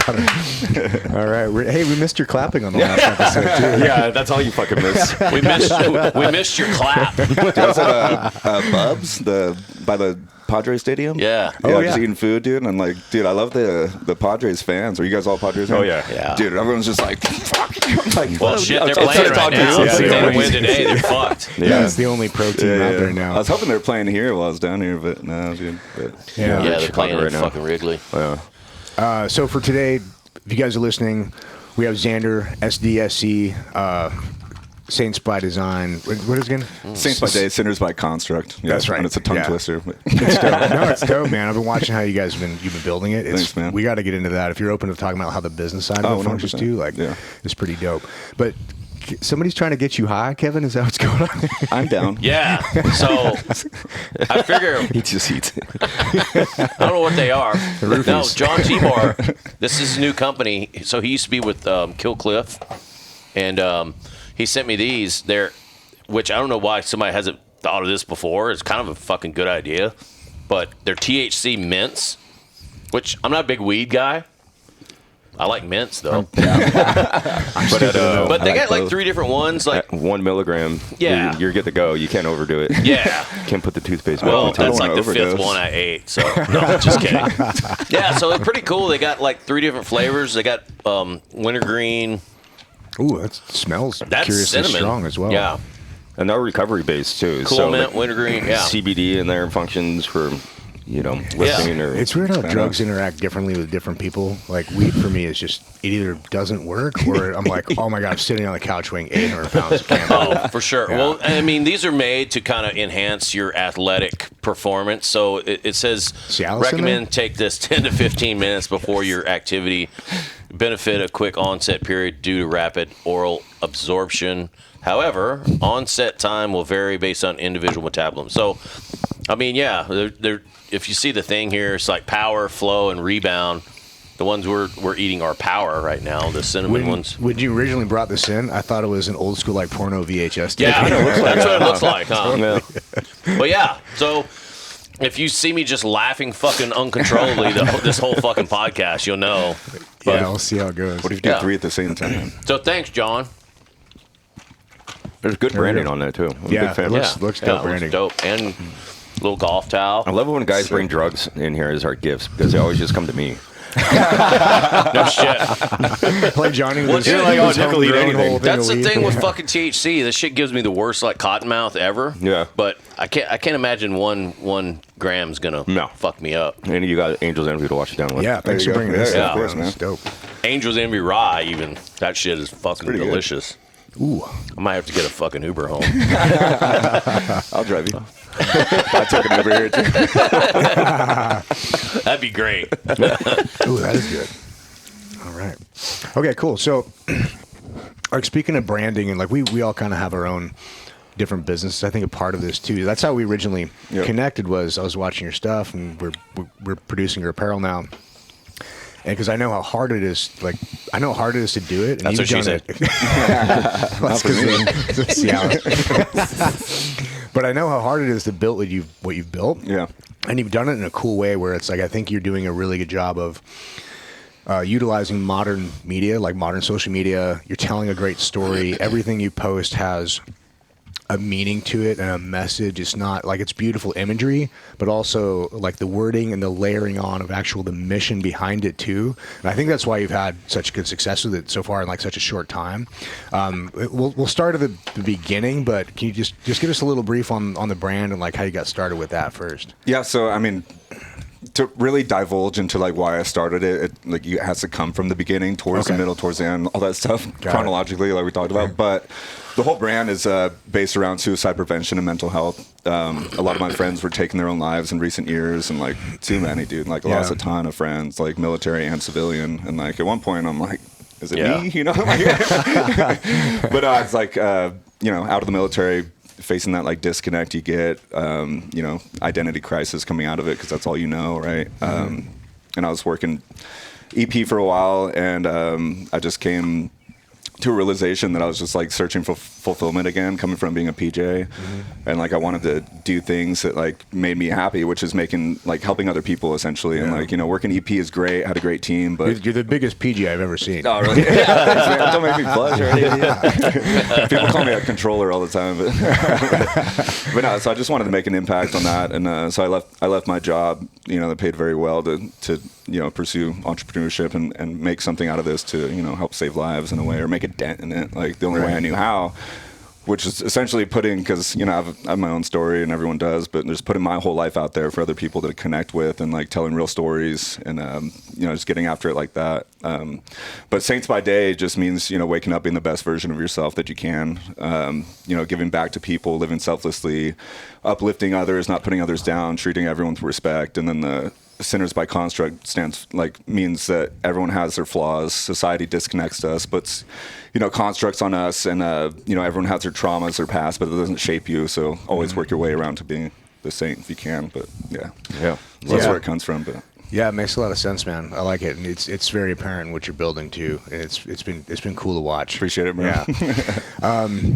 Got it. All right. Hey, we missed your clapping on the last episode, too. Yeah, that's all you fucking miss. We missed your clap. Dude, I was at Bub's, by the Padres Stadium. Yeah. Just eating food, dude. And I'm like, dude, I love the Padres fans. Are you guys all Padres fans? Oh, yeah. Dude, everyone's just like, fuck. I'm like, Well, shit, they're playing right now. If they don't win today, they're fucked. Yeah, it's the only pro team out there now. I was hoping they were playing here while I was down here, but no, dude. But, Yeah. Yeah, they're Chicago playing right in now. fucking Wrigley. Yeah. So for today, if you guys are listening, we have Xander, SDSC, Saints by Design. What is it again? Saints by Day, Sinners by Construct. Yeah, That's right. And it's a tongue Yeah. twister. But It's dope. No, it's dope, man. I've been watching how you've been building it. Thanks, man. We got to get into that. If you're open to talking about how the business side of it functions 100%. too, like, Yeah. it's pretty dope. But somebody's trying to get you high, Kevin. Is that what's going on? I'm down. Yeah. So I figure He just eats it. I don't know what they are. No, John T-Bar. This is his new company. So he used to be with Kill Cliff, and he sent me these. Which I don't know why somebody hasn't thought of this before. It's kind of a fucking good idea, but they're THC mints, which I'm not a big weed guy. I like mints though. But But they got like 3 different ones. Like, 1 milligram. Yeah. You're good to go. You can't overdo it. yeah. Can't put the toothpaste Well, back that's into like it. the 5th one I ate. So no, just kidding. Yeah, so it's pretty cool. They got like 3 different flavors. They got wintergreen. Ooh, that smells That's curiously cinnamon. strong as well. Yeah, And they're recovery based too. cool so mint, like, wintergreen. Yeah, CBD in there functions for, lifting or It's weird how drugs interact differently with different people. Like weed for me is just, it either doesn't work or I'm like, oh my God, I'm sitting on the couch weighing 800 pounds of cannabis. Oh, for sure. Yeah. Well, I mean, these are made to kind of enhance your athletic performance. So it says Cialis in recommend take this 10 to 15 minutes before your activity. Benefit a quick onset period due to rapid oral absorption. However, onset time will vary based on individual metabolism. So, I mean, yeah, they're if you see the thing here, it's like power, flow, and rebound. The ones we're eating are power right now. The cinnamon ones. When you originally brought this in, I thought it was an old school like porno VHS tape. Yeah, that's what it looks like, huh? Yeah. But yeah, so if you see me just laughing fucking uncontrollably this whole fucking podcast, you'll know. But, Yeah, we'll see how it goes. What if you do Yeah. 3 at the same time? So thanks, John. There's good There we branding go. on that too. I'm a Yeah, big fan. it looks dope it branding. dope. And little golf towel. I love it when guys bring drugs in here as our gifts because they always just come to me. No shit. Play Johnny with Well, his, you're like, his oh, Nick will eat homegrown anything. whole thing That's of the weed. thing with fucking THC. This shit gives me the worst like cottonmouth ever. Yeah. But I can't imagine one gram's gonna No. fuck me up. And you got Angels Envy to wash it down with. Yeah, thanks you for go. bringing this Yeah, up. of course, man. man. It's dope. Angels Envy Rye even. That shit is fucking pretty good. delicious. Ooh, I might have to get a fucking Uber home. I'll drive you. I took it over here, too. That'd be great. ooh, that is good. All right. Okay, cool. So, like speaking of branding, and like we all kind of have our own different businesses. I think a part of this too. That's how we originally Yep. connected. Was I was watching your stuff, and we're producing your apparel now. And because I know how hard it is, like I know how hard it is to do it. And That's you've what she done said. it. Well, that's 'cause yeah. But I know how hard it is to build what you've built. Yeah. And you've done it in a cool way where it's like I think you're doing a really good job of utilizing modern media, like modern social media. You're telling a great story. Everything you post has a meaning to it and a message. It's not like it's beautiful imagery, but also like the wording and the layering on of the mission behind it too. And I think that's why you've had such good success with it so far in like such a short time. We'll start at the beginning, but can you just give us a little brief on the brand and like how you got started with that first? Yeah, so, I mean, to really divulge into like why I started it has to come from the beginning, towards the middle, towards the end, all that stuff chronologically, like we talked about. But the whole brand is based around suicide prevention and mental health. A lot of my friends were taking their own lives in recent years, and like too many, dude. Like lost a ton of friends, like military and civilian. And like at one point, I'm like, is it me? You know, but it's like out of the military, facing that like disconnect you get, identity crisis coming out of it because that's all you know, right? And I was working EP for a while, and I just came to a realization that I was just like searching for fulfillment again, coming from being a PJ, and like I wanted to do things that like made me happy, which is making like helping other people essentially, and like working EP is great, had a great team, but you're the biggest PG I've ever seen. Oh really? Yeah, thanks, man. Don't make me blush already. People call me a controller all the time, but no. So I just wanted to make an impact on that, and so I left my job, that paid very well to pursue entrepreneurship and make something out of this to help save lives in a way or make a dent in it, like the only way I knew how, which is essentially putting, because I have my own story and everyone does, but just putting my whole life out there for other people to connect with and like telling real stories and just getting after it like that. But Saints by Day just means waking up being the best version of yourself that you can, giving back to people, living selflessly, uplifting others, not putting others down, treating everyone with respect, and then the Sinners by Construct means that everyone has their flaws. Society disconnects us, puts constructs on us, and everyone has their traumas, their past, but it doesn't shape you. So always work your way around to being the saint if you can. But that's where it comes from. But yeah, it makes a lot of sense, man. I like it, and it's very apparent what you're building too. And it's been cool to watch. Appreciate it, man. Yeah.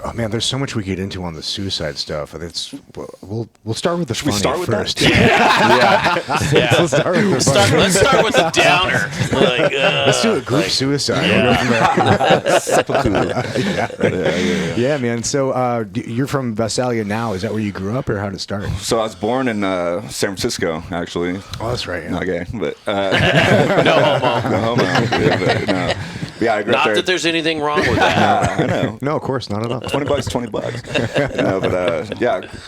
Oh man, there's so much we get into on the suicide stuff. We'll start with the funny first. Yeah. Let's start with the funny. Let's start with the downer. Let's do a group suicide. Yeah, man. So you're from Visalia now. Is that where you grew up, or how did it start? So I was born in San Francisco, actually. Oh, that's right. Yeah. Not gay, but no homo. No homo. No. Yeah, I grew up there. Not that there's anything wrong with that. I know. No, of course, not at all. $20, $20. No, but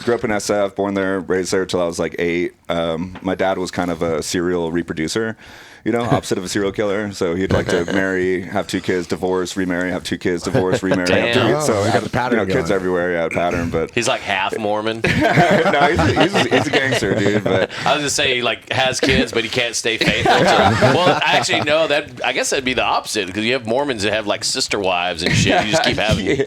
grew up in SF, born there, raised there till I was like 8. My dad was kind of a serial reproducer, opposite of a serial killer. So he'd like to marry, have 2 kids, divorce, remarry, have 2 kids, divorce, remarry, have 2 kids. So he got the pattern. Kids everywhere. Yeah, pattern. But he's like half Mormon. No, he's a gangster, dude. But I was gonna say he like has kids, but he can't stay faithful. Well, actually, no. I guess that'd be the opposite, because you have Mormons that have like sister wives and shit. You just keep having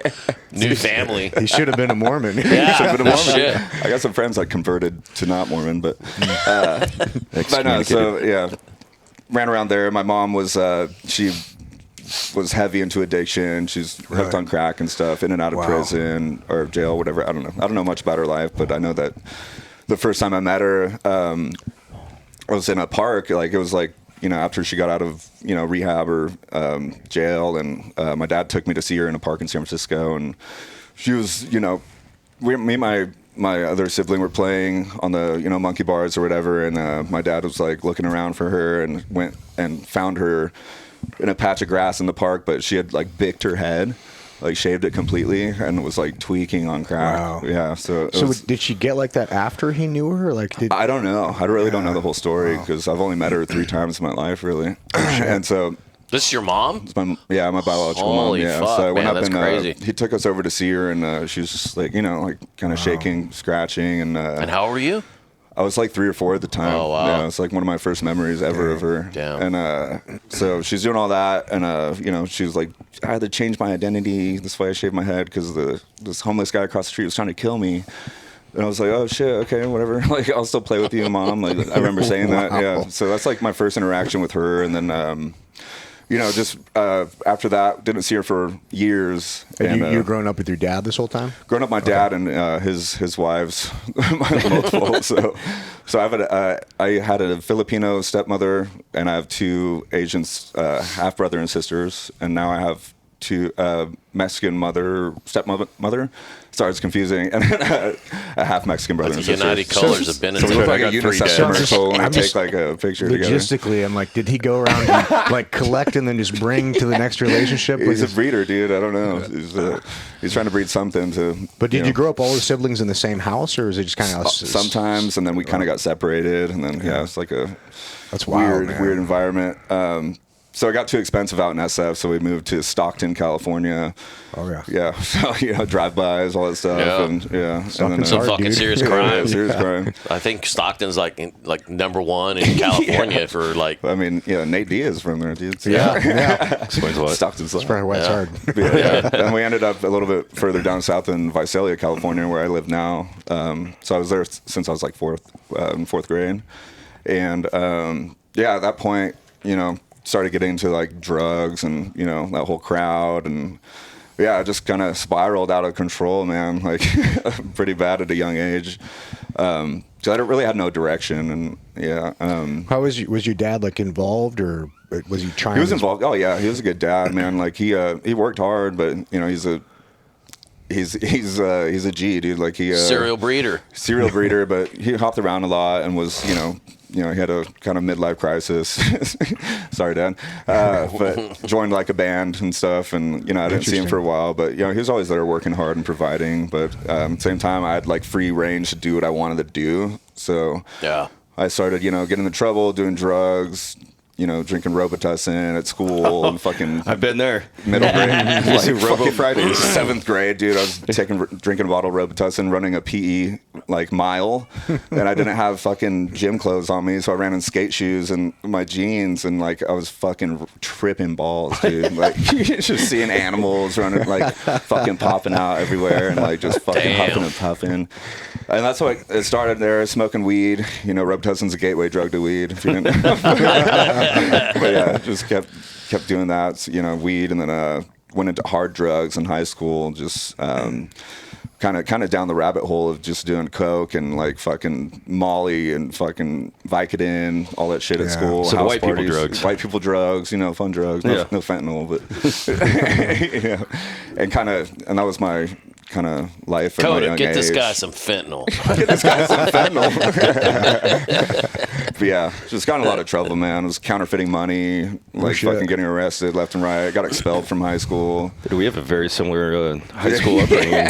new family. He should have been a Mormon. Yeah, should have been a Mormon. Shit. I got some friends that converted to not Mormon, but no. So yeah. Ran around there. My mom was she was heavy into addiction. She's hooked on crack and stuff, in and out of prison or jail, whatever. I don't know much about her life, but I know that the first time I met her, I was in a park. Like it was like after she got out of rehab or jail, and my dad took me to see her in a park in San Francisco, and she was me and my other sibling were playing on the monkey bars or whatever, and my dad was like looking around for her and went and found her in a patch of grass in the park, but she had like bicked her head, like shaved it completely, and was like tweaking on crack. Wow. Yeah. So did she get like that after he knew her? I don't know. I really don't know the whole story, because I've only met her 3 times in my life, really. And so. This is your mom? It's my biological Holy mom. Yeah. Fuck, So I went man, up that's and crazy. He took us over to see her, and she was just like, like kind of shaking, scratching, and. And how old were you? I was like 3 or 4 at the time. Oh, wow. Yeah, it's like one of my first memories ever of her. Damn. And so she's doing all that, and she was like, I had to change my identity. This way I shaved my head because this homeless guy across the street was trying to kill me. And I was like, oh shit, okay, whatever. Like, I'll still play with you, Mom. Like, I remember saying that. Yeah. So that's like my first interaction with her, and then. Just after that, didn't see her for years. And you were growing up with your dad this whole time? Growing up, my dad and his wives, multiple. So I had a Filipino stepmother, and I have 2 Asian half brother and sisters, and now I have 2 Mexican stepmother. Sorry, it's confusing. And then a half Mexican brother and sister. United Colors have been in So we it. put like a UNICEF commercial and we take like a picture together. Logistically, I'm like, did he go around and like collect and then just bring to the next relationship? He's a breeder, dude. I don't know. He's trying to breed something to. But did you grow up all the siblings in the same house, or is it just kind of sometimes? And then we kind of got separated, and then it's like a that's wild, weird environment. So it got too expensive out in SF, so we moved to Stockton, California. Oh yeah. Yeah. So drive-bys, all that stuff, and Stockton's some fucking serious crime. Serious crime. I think Stockton's like #1 in California for like. I mean, Nate Diaz from there, dude. So Yeah. Explains why Stockton's. That's probably why it's hard. And we ended up a little bit further down south in Visalia, California, where I live now. So I was there since I was like fourth grade, and at that point, started getting into like drugs and that whole crowd, and yeah, I just kind of spiraled out of control, man. Like pretty bad at a young age. So I really had no direction, and yeah. How was your dad like involved, or was he trying? He was involved. Oh yeah, he was a good dad, man. Like he worked hard, but you know he's a G, dude. Like he serial breeder, but he hopped around a lot and was he had a kind of midlife crisis. Sorry, Dad. But joined like a band and stuff, and I didn't see him for a while. But he was always there working hard and providing. But at the same time, I had like free range to do what I wanted to do. So yeah, I started getting into trouble, doing drugs. Drinking Robitussin at school and fucking. I've been there. Middle grade, like Robo Fridays. 7th grade, dude. I was drinking a bottle of Robitussin, running a PE like mile, and I didn't have fucking gym clothes on me, so I ran in skate shoes and my jeans, and like I was fucking tripping balls, dude. Like just seeing animals running, like fucking popping out everywhere, and like just fucking huffing and puffing. And that's how it started there, smoking weed. Robitussin's a gateway drug to weed, if you didn't know. But yeah, just kept doing that, weed, and then went into hard drugs in high school, just kind of down the rabbit hole of just doing coke and like fucking Molly and fucking Vicodin, all that shit at school. So house white parties, people drugs. White people drugs, fun drugs. No fentanyl, but and that was my kind of life. Coda, get this guy some fentanyl. Get this guy some fentanyl. But yeah, just got in a lot of trouble, man. I was counterfeiting money, like fucking getting arrested left and right. Got expelled from high school. Dude, we have a very similar high school upbringing.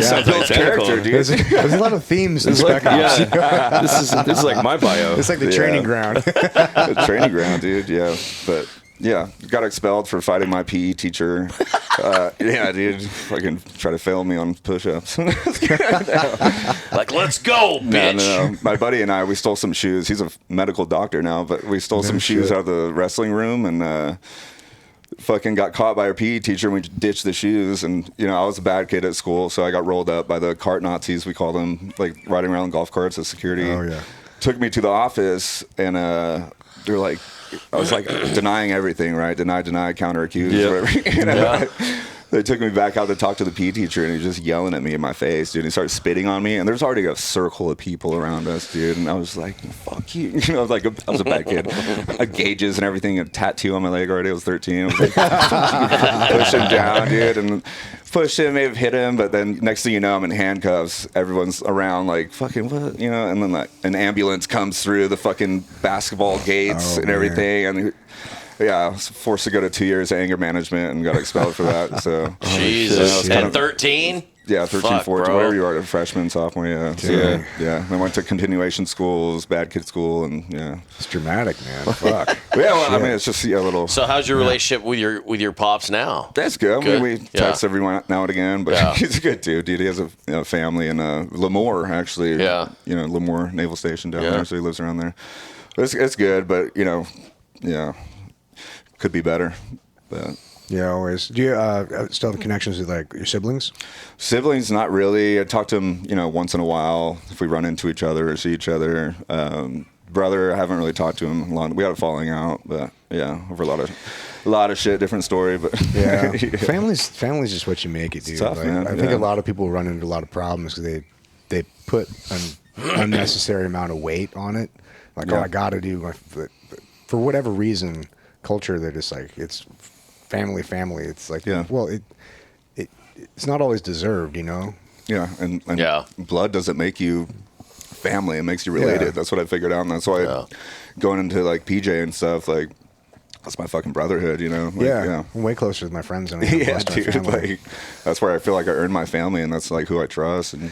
Sounds character, dude. There's a lot of themes in Spec Ops. Yeah. This is like my bio. It's like the training ground. The training ground, dude. Yeah, but. Yeah, got expelled for fighting my PE teacher. Yeah, dude, fucking try to fail me on push-ups. Like, let's go, bitch. No. My buddy and I, we stole some shoes. He's a medical doctor now, but we stole some shoes out of the wrestling room and fucking got caught by our PE teacher, and we ditched the shoes. And I was a bad kid at school, so I got rolled up by the cart Nazis, we call them, like riding around golf carts as security. Oh yeah. Took me to the office, and they're like, I was like denying everything, right? Deny, counter accuse, whatever. They took me back out to talk to the PE teacher, and he was just yelling at me in my face, dude. He started spitting on me, and there's already a circle of people around us, dude. And I was like, fuck you. I was a bad kid. I had gauges and everything, a tattoo on my leg already. I was 13. I was like, push him down, dude. And pushed him, may have hit him, but then next thing you know, I'm in handcuffs. Everyone's around like, fucking what? And then like an ambulance comes through the fucking basketball gates and everything. And yeah, I was forced to go to 2 years of anger management and got expelled for that. So Jesus. At 13? Yeah, 13, Fuck, 14, bro. whatever you are, freshman, sophomore, yeah. So, yeah. I went to continuation schools, bad kid school, and yeah. It's dramatic, man. Fuck. Yeah, well, I mean, it's just a little. So how's your relationship with your pops now? That's good. Good. We text every now and again, but he's a good dude. He has a family in Lemoore, actually. Yeah. Lemoore Naval Station down there, so he lives around there. But it's good, but yeah, could be better, but. Yeah, always. Do you still have connections with like your siblings? Siblings, not really. I talk to them, once in a while if we run into each other or see each other. Brother, I haven't really talked to him long. We had a falling out, but yeah, over a lot of shit. Different story, but yeah. Family's just what you make it, dude. It's tough, man. I think a lot of people run into a lot of problems because they put an unnecessary amount of weight on it. Like, I got to do for whatever reason, culture. They're just like it's. Family. It's like, well, it's not always deserved, Yeah, and blood doesn't make you family; it makes you related. Yeah. That's what I figured out, and that's why going into like PJ and stuff, like that's my fucking brotherhood, Like, I'm way closer with my friends than I am yeah, dude. Like that's where I feel like I earned my family, and that's like who I trust. And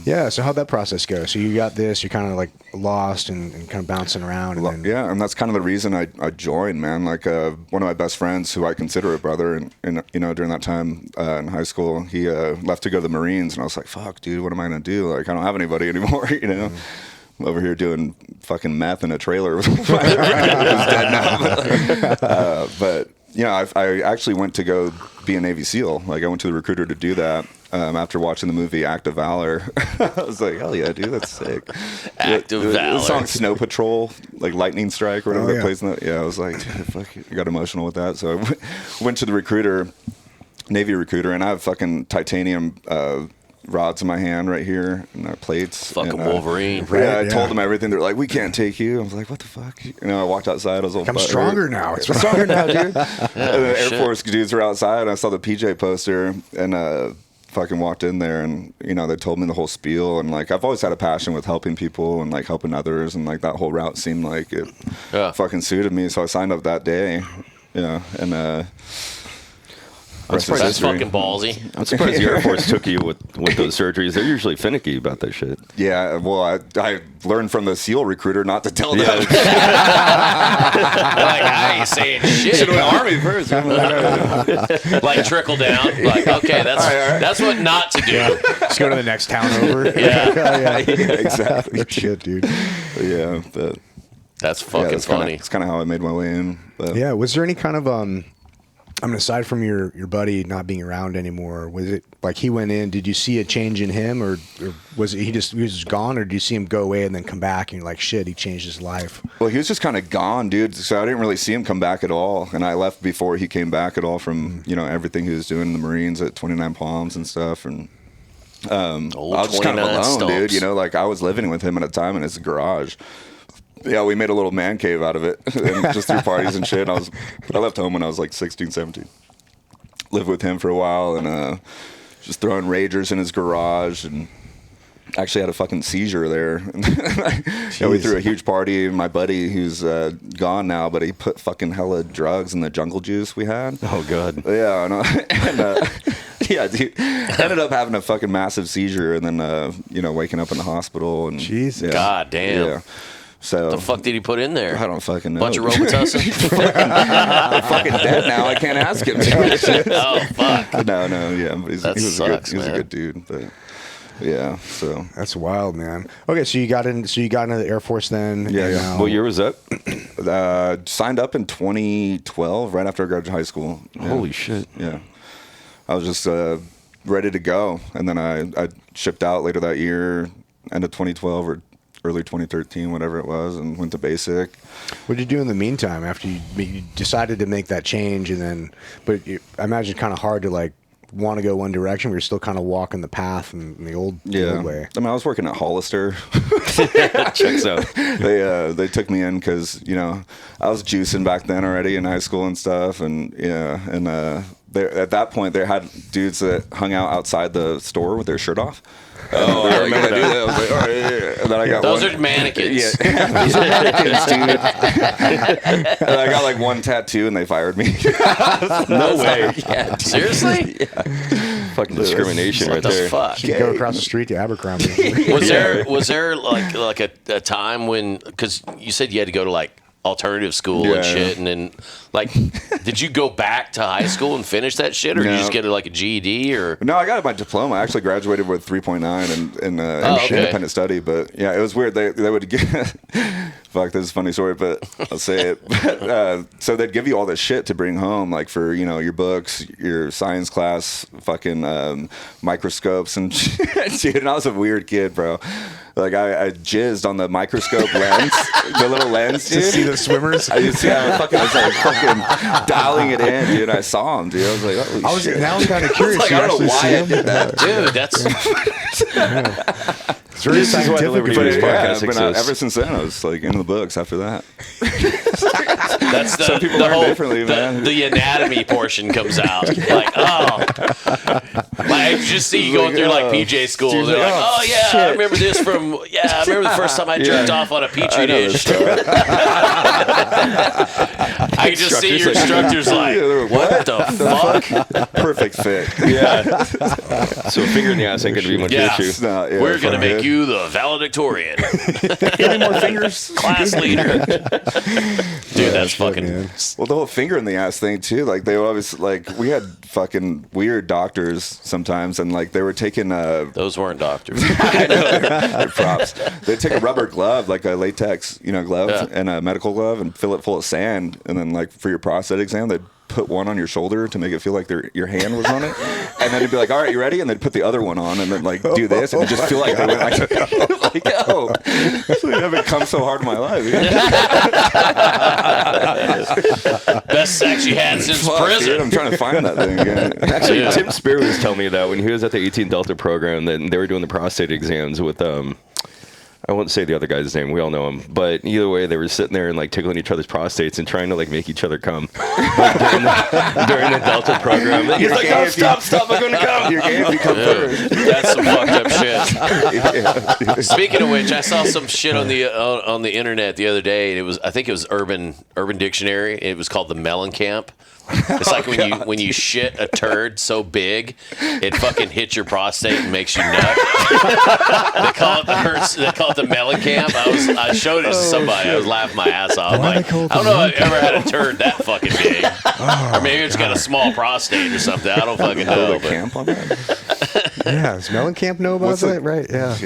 yeah. So how'd that process go? So you got this, you're kind of like lost and kind of bouncing around. And then... and that's kind of the reason I joined, man. Like one of my best friends, who I consider a brother, and during that time in high school, he left to go to the Marines, and I was like, fuck, dude, what am I gonna do? Like I don't have anybody anymore, I'm over here doing fucking meth in a trailer. Who's dead now. But I actually went to go be a Navy SEAL. Like I went to the recruiter to do that after watching the movie Act of Valor. I was like, hell yeah, dude, that's sick. Act of Valor. The song Snow Patrol, like Lightning Strike or whatever that plays in that. Yeah, I was like, dude, fuck, I got emotional with that. So I went to the recruiter. Navy recruiter, and I have fucking titanium rods in my hand right here and plates. Fucking and, Wolverine. Yeah, I told them everything. They're like, we can't take you. I was like, what the fuck? You know, I walked outside. I was all I'm stronger now. It's stronger now, dude. And the Air Force dudes were outside, and I saw the PJ poster, and fucking walked in there, and you know, they told me the whole spiel, and like I've always had a passion with helping people and like helping others, and like that whole route seemed like it fucking suited me, so I signed up that day. Yeah, and that's fucking ballsy. I'm surprised the Air Force took you with those surgeries. They're usually finicky about that shit. Yeah, well, I learned from the SEAL recruiter not to tell them. Like, I ain't saying shit. Should have went Army first. Like trickle down. Like, okay, that's what not to do. Just go to the next town over. Yeah. Exactly. Shit, dude. Yeah, but That's fucking funny. It's kind of how I made my way in. But. Yeah, was there any kind of I mean, aside from your buddy not being around anymore, was it like he went in? Did you see a change in him, or was it he was just gone, or did you see him go away and then come back and you're like, shit, he changed his life? Well, he was just kind of gone, dude. So I didn't really see him come back at all, and I left before he came back at all from everything he was doing in the Marines at 29 Palms and stuff, and I was just kind of alone, dude. You know, like I was living with him at a time in his garage. Yeah, we made a little man cave out of it, and just through parties and shit. I left home when I was like 16, 17. Lived with him for a while, and just throwing ragers in his garage, and actually had a fucking seizure there. Yeah, we threw a huge party. My buddy, who's gone now, but he put fucking hella drugs in the jungle juice we had. Oh, God. Yeah, and yeah, dude. Ended up having a fucking massive seizure, and then, waking up in the hospital. And Jesus. Yeah, God damn. Yeah. So What the fuck did he put in there? I don't fucking know. Bunch of Robitussin? They're fucking dead now. I can't ask him. Oh, fuck. No, yeah. But he was sucks, a good dude. But yeah, so That's wild, man. Okay, so you got into the Air Force then. Yeah. What year was that? Signed up in 2012, right after I graduated high school. Yeah. Holy shit. Yeah. I was just ready to go, and then I shipped out later that year, end of 2012 or early 2013, whatever it was, and went to basic. What did you do in the meantime after you decided to make that change, and then? But I imagine kind of hard to like want to go one direction. We were still kind of walking the path in the old way. I mean, I was working at Hollister. Checks out. They took me in because I was juicing back then already in high school and stuff, and at that point they had dudes that hung out outside the store with their shirt off. Oh, I remember I do that. I was like, all right, yeah. And then I got Those are mannequins. Yeah, these are mannequins, dude. And I got like one tattoo, and they fired me. No way. Yeah, seriously? Yeah. Fucking discrimination right What the there. fuck? You go across the street to Abercrombie. Was there like a time when, because you said you had to go to like alternative school and shit, and then like did you go back to high school and finish that shit, or did you just get like a GED? Or no, I got my diploma. I actually graduated with 3.9 in independent study, but yeah, it was weird. They would get fuck, this is a funny story, but I'll say it. But, so they'd give you all this shit to bring home, like for your books, your science class, fucking microscopes and shit. Dude, and I was a weird kid, bro. Like I jizzed on the microscope lens, the little lens, dude. To see the swimmers. I was fucking dialing it in, dude. I saw him, dude. I was like, holy shit. Now I'm kind of curious. I don't know why I did that, dude, that's it's very scientific. But ever since then, I was like into the books after that. that's some people learn differently, man. The anatomy portion comes out. Like, I just see you going through like PJ school. And they're like, oh yeah, shit. I remember this from. Yeah, I remember the first time I jerked off on a petri dish. I just see your instructors like, what the fuck? Perfect fit. Yeah. So a finger in the ass ain't gonna be much issue. We're gonna make you the valedictorian. Any more fingers? Class leader. Dude, that's fucking. Man. Well, the whole finger in the ass thing too. Like they always we had fucking weird doctors sometimes, and like they were taking Those weren't doctors. I know they're props. They'd take a rubber glove, like a latex glove, and a medical glove, and fill it full of sand, and then and like for your prostate exam, they'd put one on your shoulder to make it feel like your hand was on it, and then it'd be like, all right, you ready? And they'd put the other one on, and then like do this, and it just feel like they went like oh, so you haven't come so hard in my life. Best sex you had since prison. Dude, I'm trying to find that thing again. Actually, Tim Spear was telling me that when he was at the 18 Delta program, that they were doing the prostate exams with I won't say the other guy's name. We all know him. But either way, they were sitting there and like tickling each other's prostates and trying to like make each other come during the Delta program. He's like, no, stop, I'm going to come. You're gay if you come first. That's some fucked up shit. Speaking of which, I saw some shit on the internet the other day. And I think it was Urban Dictionary. It was called the Mellencamp. It's like when you shit a turd so big, it fucking hits your prostate and makes you nut. They call it the Mellencamp. I showed it to somebody. I was laughing my ass off. I don't know if I've ever had a turd that fucking big, or maybe it's got a small prostate or something. I don't fucking know. Camp on that? Yeah, does Mellencamp know about that? Right? Yeah.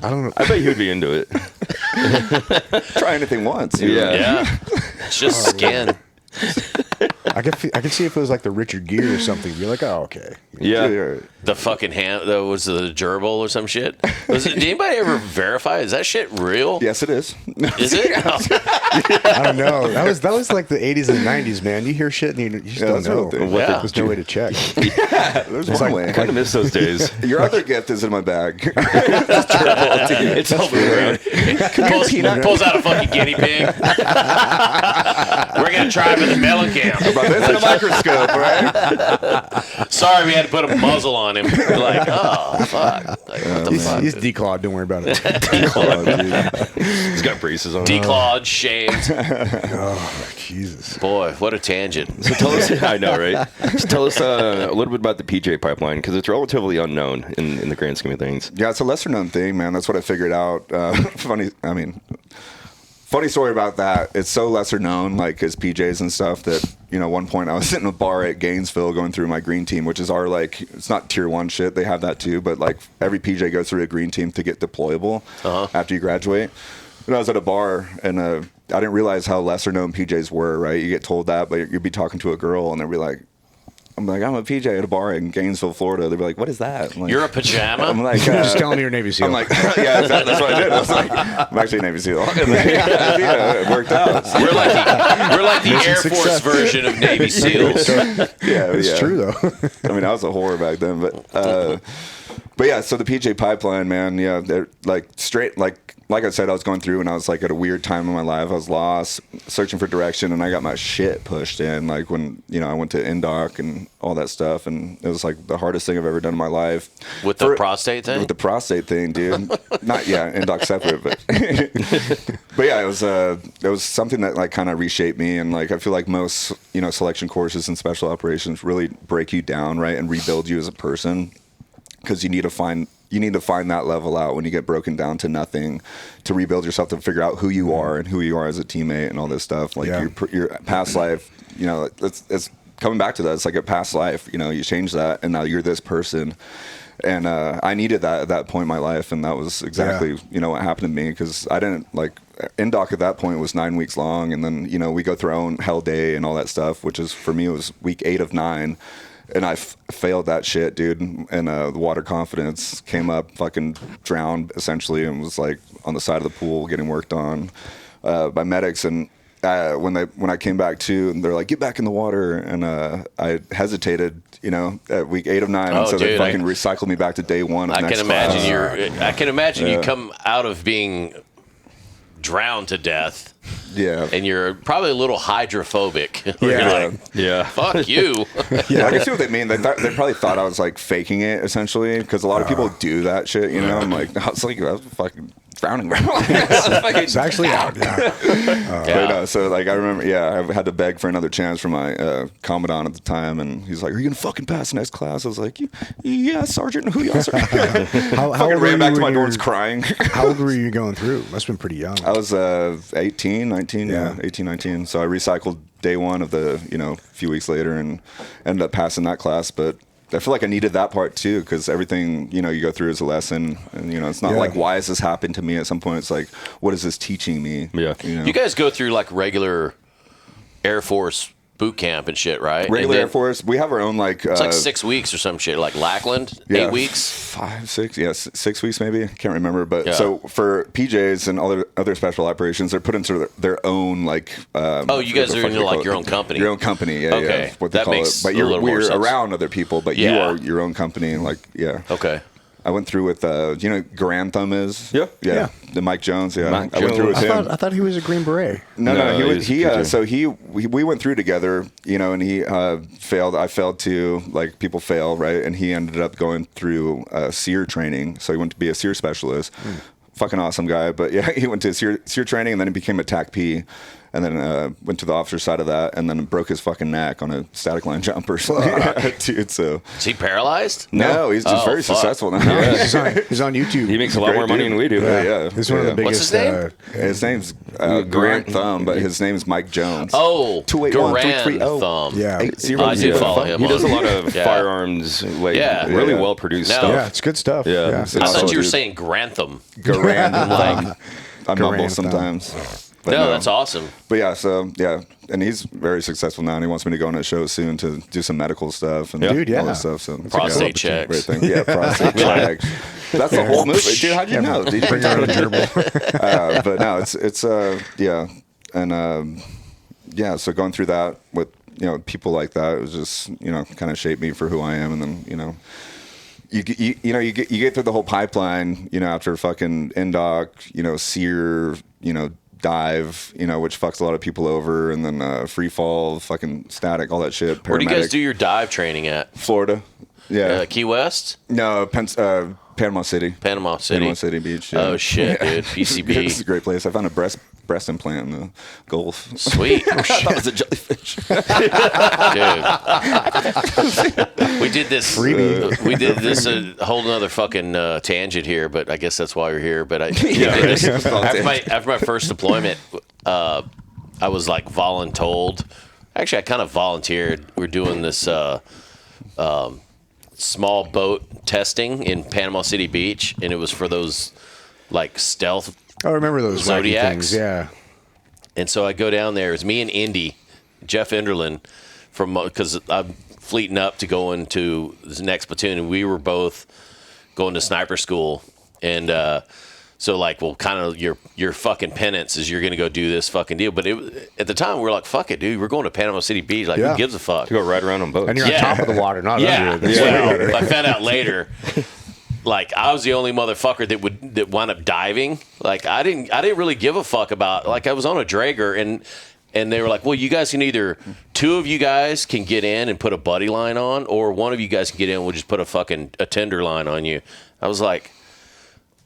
I don't know. I bet you'd be into it. Try anything once. Yeah. It's just skin. I could see if it was like the Richard Gere or something. You're like, oh, okay. Yeah. The fucking ham, was the gerbil or some shit? Did anybody ever verify? Is that shit real? Yes, it is. Is it? I don't know. That was like the 80s and 90s, man. You hear shit and you just don't know. There's no way to check. There's one way. I kind of miss those days. Your other gift is in my bag. It's all around. Pulls out a fucking guinea pig. We're gonna try for the Mellencamp. This in a microscope, right? Sorry, we had to put a muzzle on him. We're like, oh fuck. Like, what the fuck? He's declawed. Don't worry about it. He's got braces on. Declawed, shaved. Oh, Jesus. Boy, what a tangent. So tell us, I know, right? So tell us a little bit about the PJ pipeline, because it's relatively unknown in the grand scheme of things. Yeah, it's a lesser known thing, man. That's what I figured out. Funny story about that. It's so lesser known, like as PJs and stuff, that one point I was sitting in a bar at Gainesville going through my green team, which is our it's not tier 1 shit. They have that too, but like every PJ goes through a green team to get deployable after you graduate. And I was at a bar and I didn't realize how lesser known PJs were. Right, you get told that, but you'd be talking to a girl and they'd be like, I'm a PJ at a bar in Gainesville, Florida. They'd be like, what is that? I'm like, you're a pajama? I'm like, just telling me you're a Navy SEAL. I'm like, yeah, that's what I did. I was like, I'm actually a Navy SEAL. Yeah, it worked out. We're like the Air Force version of Navy SEALs. Yeah, it's true though. I mean, I was a whore back then, but yeah. So the PJ pipeline, man. Yeah, they're like straight like I said, I was going through and I was like at a weird time in my life. I was lost, searching for direction, and I got my shit pushed in. Like when, I went to NDOC and all that stuff, and it was like the hardest thing I've ever done in my life. With the prostate thing? With the prostate thing, dude. NDOC separate, but but yeah, it was something that like kind of reshaped me, and like I feel like most, selection courses and special operations really break you down, right, and rebuild you as a person, because you need to find that level out when you get broken down to nothing, to rebuild yourself, to figure out who you are and who you are as a teammate and all this stuff. Like your past life, it's coming back to that. It's like a past life, you change that and now you're this person. And I needed that at that point in my life, and that was exactly what happened to me, because I didn't like NDOC at that point was 9 weeks long, and then we go through our own hell day and all that stuff, which is for me it was week 8 of 9. And I failed that shit, dude. And the water confidence came up, fucking drowned essentially, and was like on the side of the pool getting worked on by medics. And when I came back to, and they're like, get back in the water. And I hesitated, at week 8 of 9. Oh, and so dude, they fucking recycled me back to day 1 of I next can imagine you come out of being drowned to death. Yeah. And you're probably a little hydrophobic. Yeah. Fuck you. Yeah, I can see what they mean. They probably thought I was like faking it essentially, because a lot of people do that shit. I'm like, I was fucking drowning. It's actually out. So like I remember, I had to beg for another chance from my commandant at the time, and he's like, "Are you gonna fucking pass the next class?" I was like, "Yeah, Sergeant." Who you, sir? How old ran back to my door doors crying. How old were you going through? Must have been pretty young. I was 18, 19. Yeah, 18, 19. So I recycled day 1 of the a few weeks later, and ended up passing that class, but I feel like I needed that part too, because everything you go through is a lesson, and it's not like, why has this happened to me? At some point, it's like, what is this teaching me? Yeah. You guys go through like regular Air Force boot camp and shit, right? Regular Air Force. We have our own like. It's like 6 weeks or some shit. Like Lackland, 8 weeks. 5, 6, 6 weeks maybe. I can't remember. But so for PJs and other special operations, they're put into their own like. You guys are in like your own company. Your own company, yeah. Okay, yeah, what they call makes it. But we're around other people, but you are your own company, like Okay. I went through with, you know, Grand Thumb is? Yeah. The Mike Jones, Mike I went through with him. I thought he was a Green Beret. No, we went through together, you know, and he failed. I failed too. Like, people fail, right? And he ended up going through SEER training. So he went to be a SEER specialist. Fucking awesome guy. But yeah, he went to SEER training, and then he became a TAC P. And then went to the officer side of that, and then broke his fucking neck on a static line jumper. Dude, so is he paralyzed? No, he's just very successful now. He's on YouTube. He makes a lot more money than we do. Yeah. He's one of the biggest. What's his name? His name's Grand Thumb, but his name is Mike Jones. Oh, 281-330. Grand Thumb. Yeah. I did follow him. He does a lot of firearms, like really well produced stuff. Yeah, it's good stuff. Yeah. I thought you were saying Grantham. Grand Thumb. I mumble Grand sometimes. But No, that's awesome. But yeah, and he's very successful now, and he wants me to go on a show soon to do some medical stuff and all that stuff. So prostate checks. Great thing. Yeah, prostate checks. That's the whole movie, dude. How'd you know? Did you Bring your own gerbil. but no, it's and so going through that with people like that, it was just kind of shaped me for who I am, and then You get through the whole pipeline, after fucking NDOC, SEER, dive, which fucks a lot of people over, and then free fall, fucking static, all that shit. Where do you guys do your dive training at? Florida. Yeah. Key West? No, Panama City. Panama City Beach. Yeah. Oh shit, dude. PCB. It's a great place. I found a breast implant in the Gulf. Sweet. I thought it was a jellyfish. Dude. We did this. Freebie. We did this a whole nother fucking tangent here, but I guess that's why we're here. But after my first deployment, I was like voluntold. Actually, I kind of volunteered. We're doing this small boat testing in Panama City Beach, and it was for those like stealth. I remember those wacky things. Yeah. And so I go down there. It's me and Indy, Jeff Enderlin, because I'm fleeting up to go into the next platoon, and we were both going to sniper school. And so, like, well, kind of your fucking penance is you're going to go do this fucking deal. But at the time, we were like, fuck it, dude. We're going to Panama City Beach. Like, who gives a fuck? To go ride around on boats. And you're on top of the water, not under it. So I found out later. Like, I was the only motherfucker that wound up diving. Like, I didn't really give a fuck about. Like, I was on a dragger, and they were like, well, you guys can either, 2 of you guys can get in and put a buddy line on, or 1 of you guys can get in and we'll just put a tender line on you. I was like,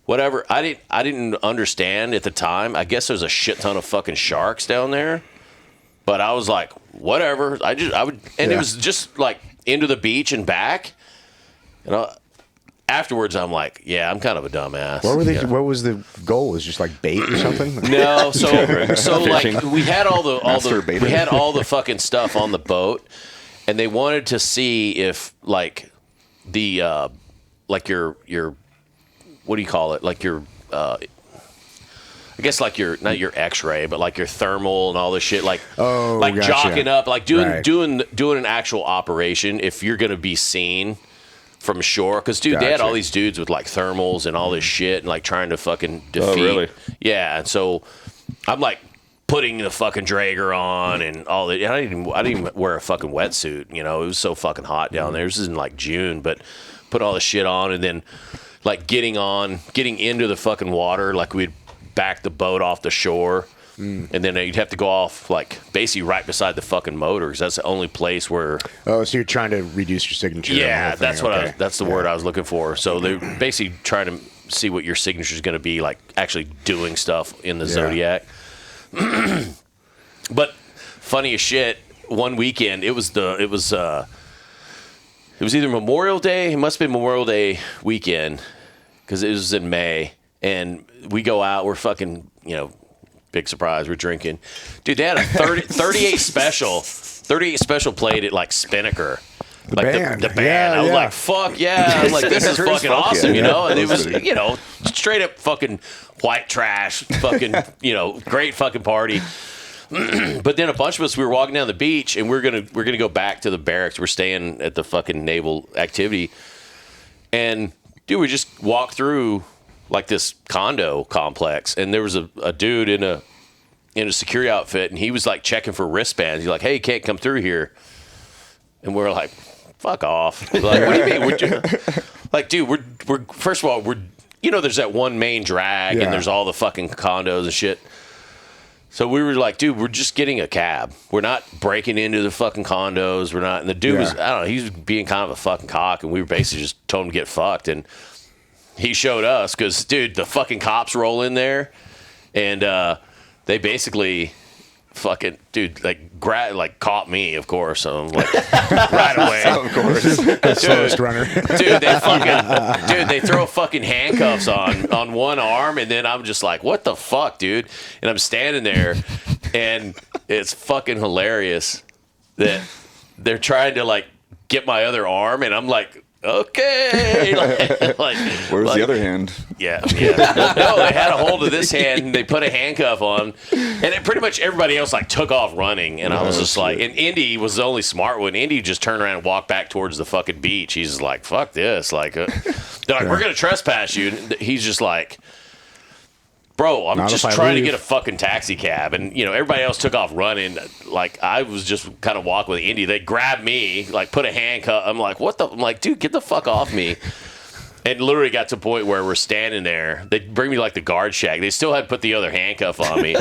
whatever. I didn't understand at the time. I guess there's a shit ton of fucking sharks down there, but I was like, whatever. It was just like into the beach and back, and afterwards, I'm like, yeah, I'm kind of a dumbass. What was the goal? Was it just like bait or something? No, so like we had all the fucking stuff on the boat, and they wanted to see if like the like your what do you call it? Like your I guess like your not your X-ray, but like your thermal and all this shit, like gotcha. jocking up, like doing an actual operation if you're gonna be seen from shore, because dude, they had all these dudes with like thermals and all this shit, and like trying to fucking defeat. Oh, really? Yeah, and so I'm like putting the fucking dragger on and all that. I didn't even wear a fucking wetsuit. It was so fucking hot down there. This is in like June, but put all the shit on, and then like getting into the fucking water, like we'd back the boat off the shore. And then you'd have to go off, like, basically right beside the fucking motor, because that's the only place where... Oh, so you're trying to reduce your signature. Yeah, that's that's the word I was looking for. So they're basically trying to see what your signature is going to be, like, actually doing stuff in the Zodiac. But funny as shit, one weekend, it was either Memorial Day, it must have been Memorial Day weekend, because it was in May, and we go out, we're fucking, big surprise, we're drinking. Dude, they had a 38 special played at like Spinnaker. The band. Yeah, I was like, fuck yeah. I was like, this is fucking awesome, And it was, straight up fucking white trash, fucking, great fucking party. But then a bunch of us, we were walking down the beach, and we're gonna go back to the barracks. We're staying at the fucking naval activity, and dude, we just walked through like this condo complex, and there was a dude in a security outfit, and he was like checking for wristbands. He's like, "Hey, you can't come through here," and we're like, "Fuck off!" We're like, what do you mean? Like, dude, we're first of all, there's that one main drag, and there's all the fucking condos and shit. So we were like, dude, we're just getting a cab. We're not breaking into the fucking condos. We're not. And the dude was, I don't know, he was being kind of a fucking cock, and we were basically just told him to get fucked. And he showed us because, dude, the fucking cops roll in there, and they basically fucking, dude, like caught me, of course. So I'm like, right away. Of course. The slowest runner. Dude, they throw fucking handcuffs on one arm, and then I'm just like, what the fuck, dude? And I'm standing there, and it's fucking hilarious that they're trying to like get my other arm, and I'm like, okay. Where's the other hand? Yeah. No, they had a hold of this hand, and they put a handcuff on, and it pretty much everybody else like took off running, and I was just like, and Indy was the only smart one. Indy just turned around and walked back towards the fucking beach. He's just like, fuck this. Like, they're like, we're gonna trespass you. And he's just like, bro, I'm just trying to get a fucking taxi cab. And, everybody else took off running. Like, I was just kind of walking with Indy. They grabbed me, like, put a handcuff. I'm like, what the? I'm like, dude, get the fuck off me. And literally got to a point where we're standing there. They bring me, like, the guard shack. They still had put the other handcuff on me.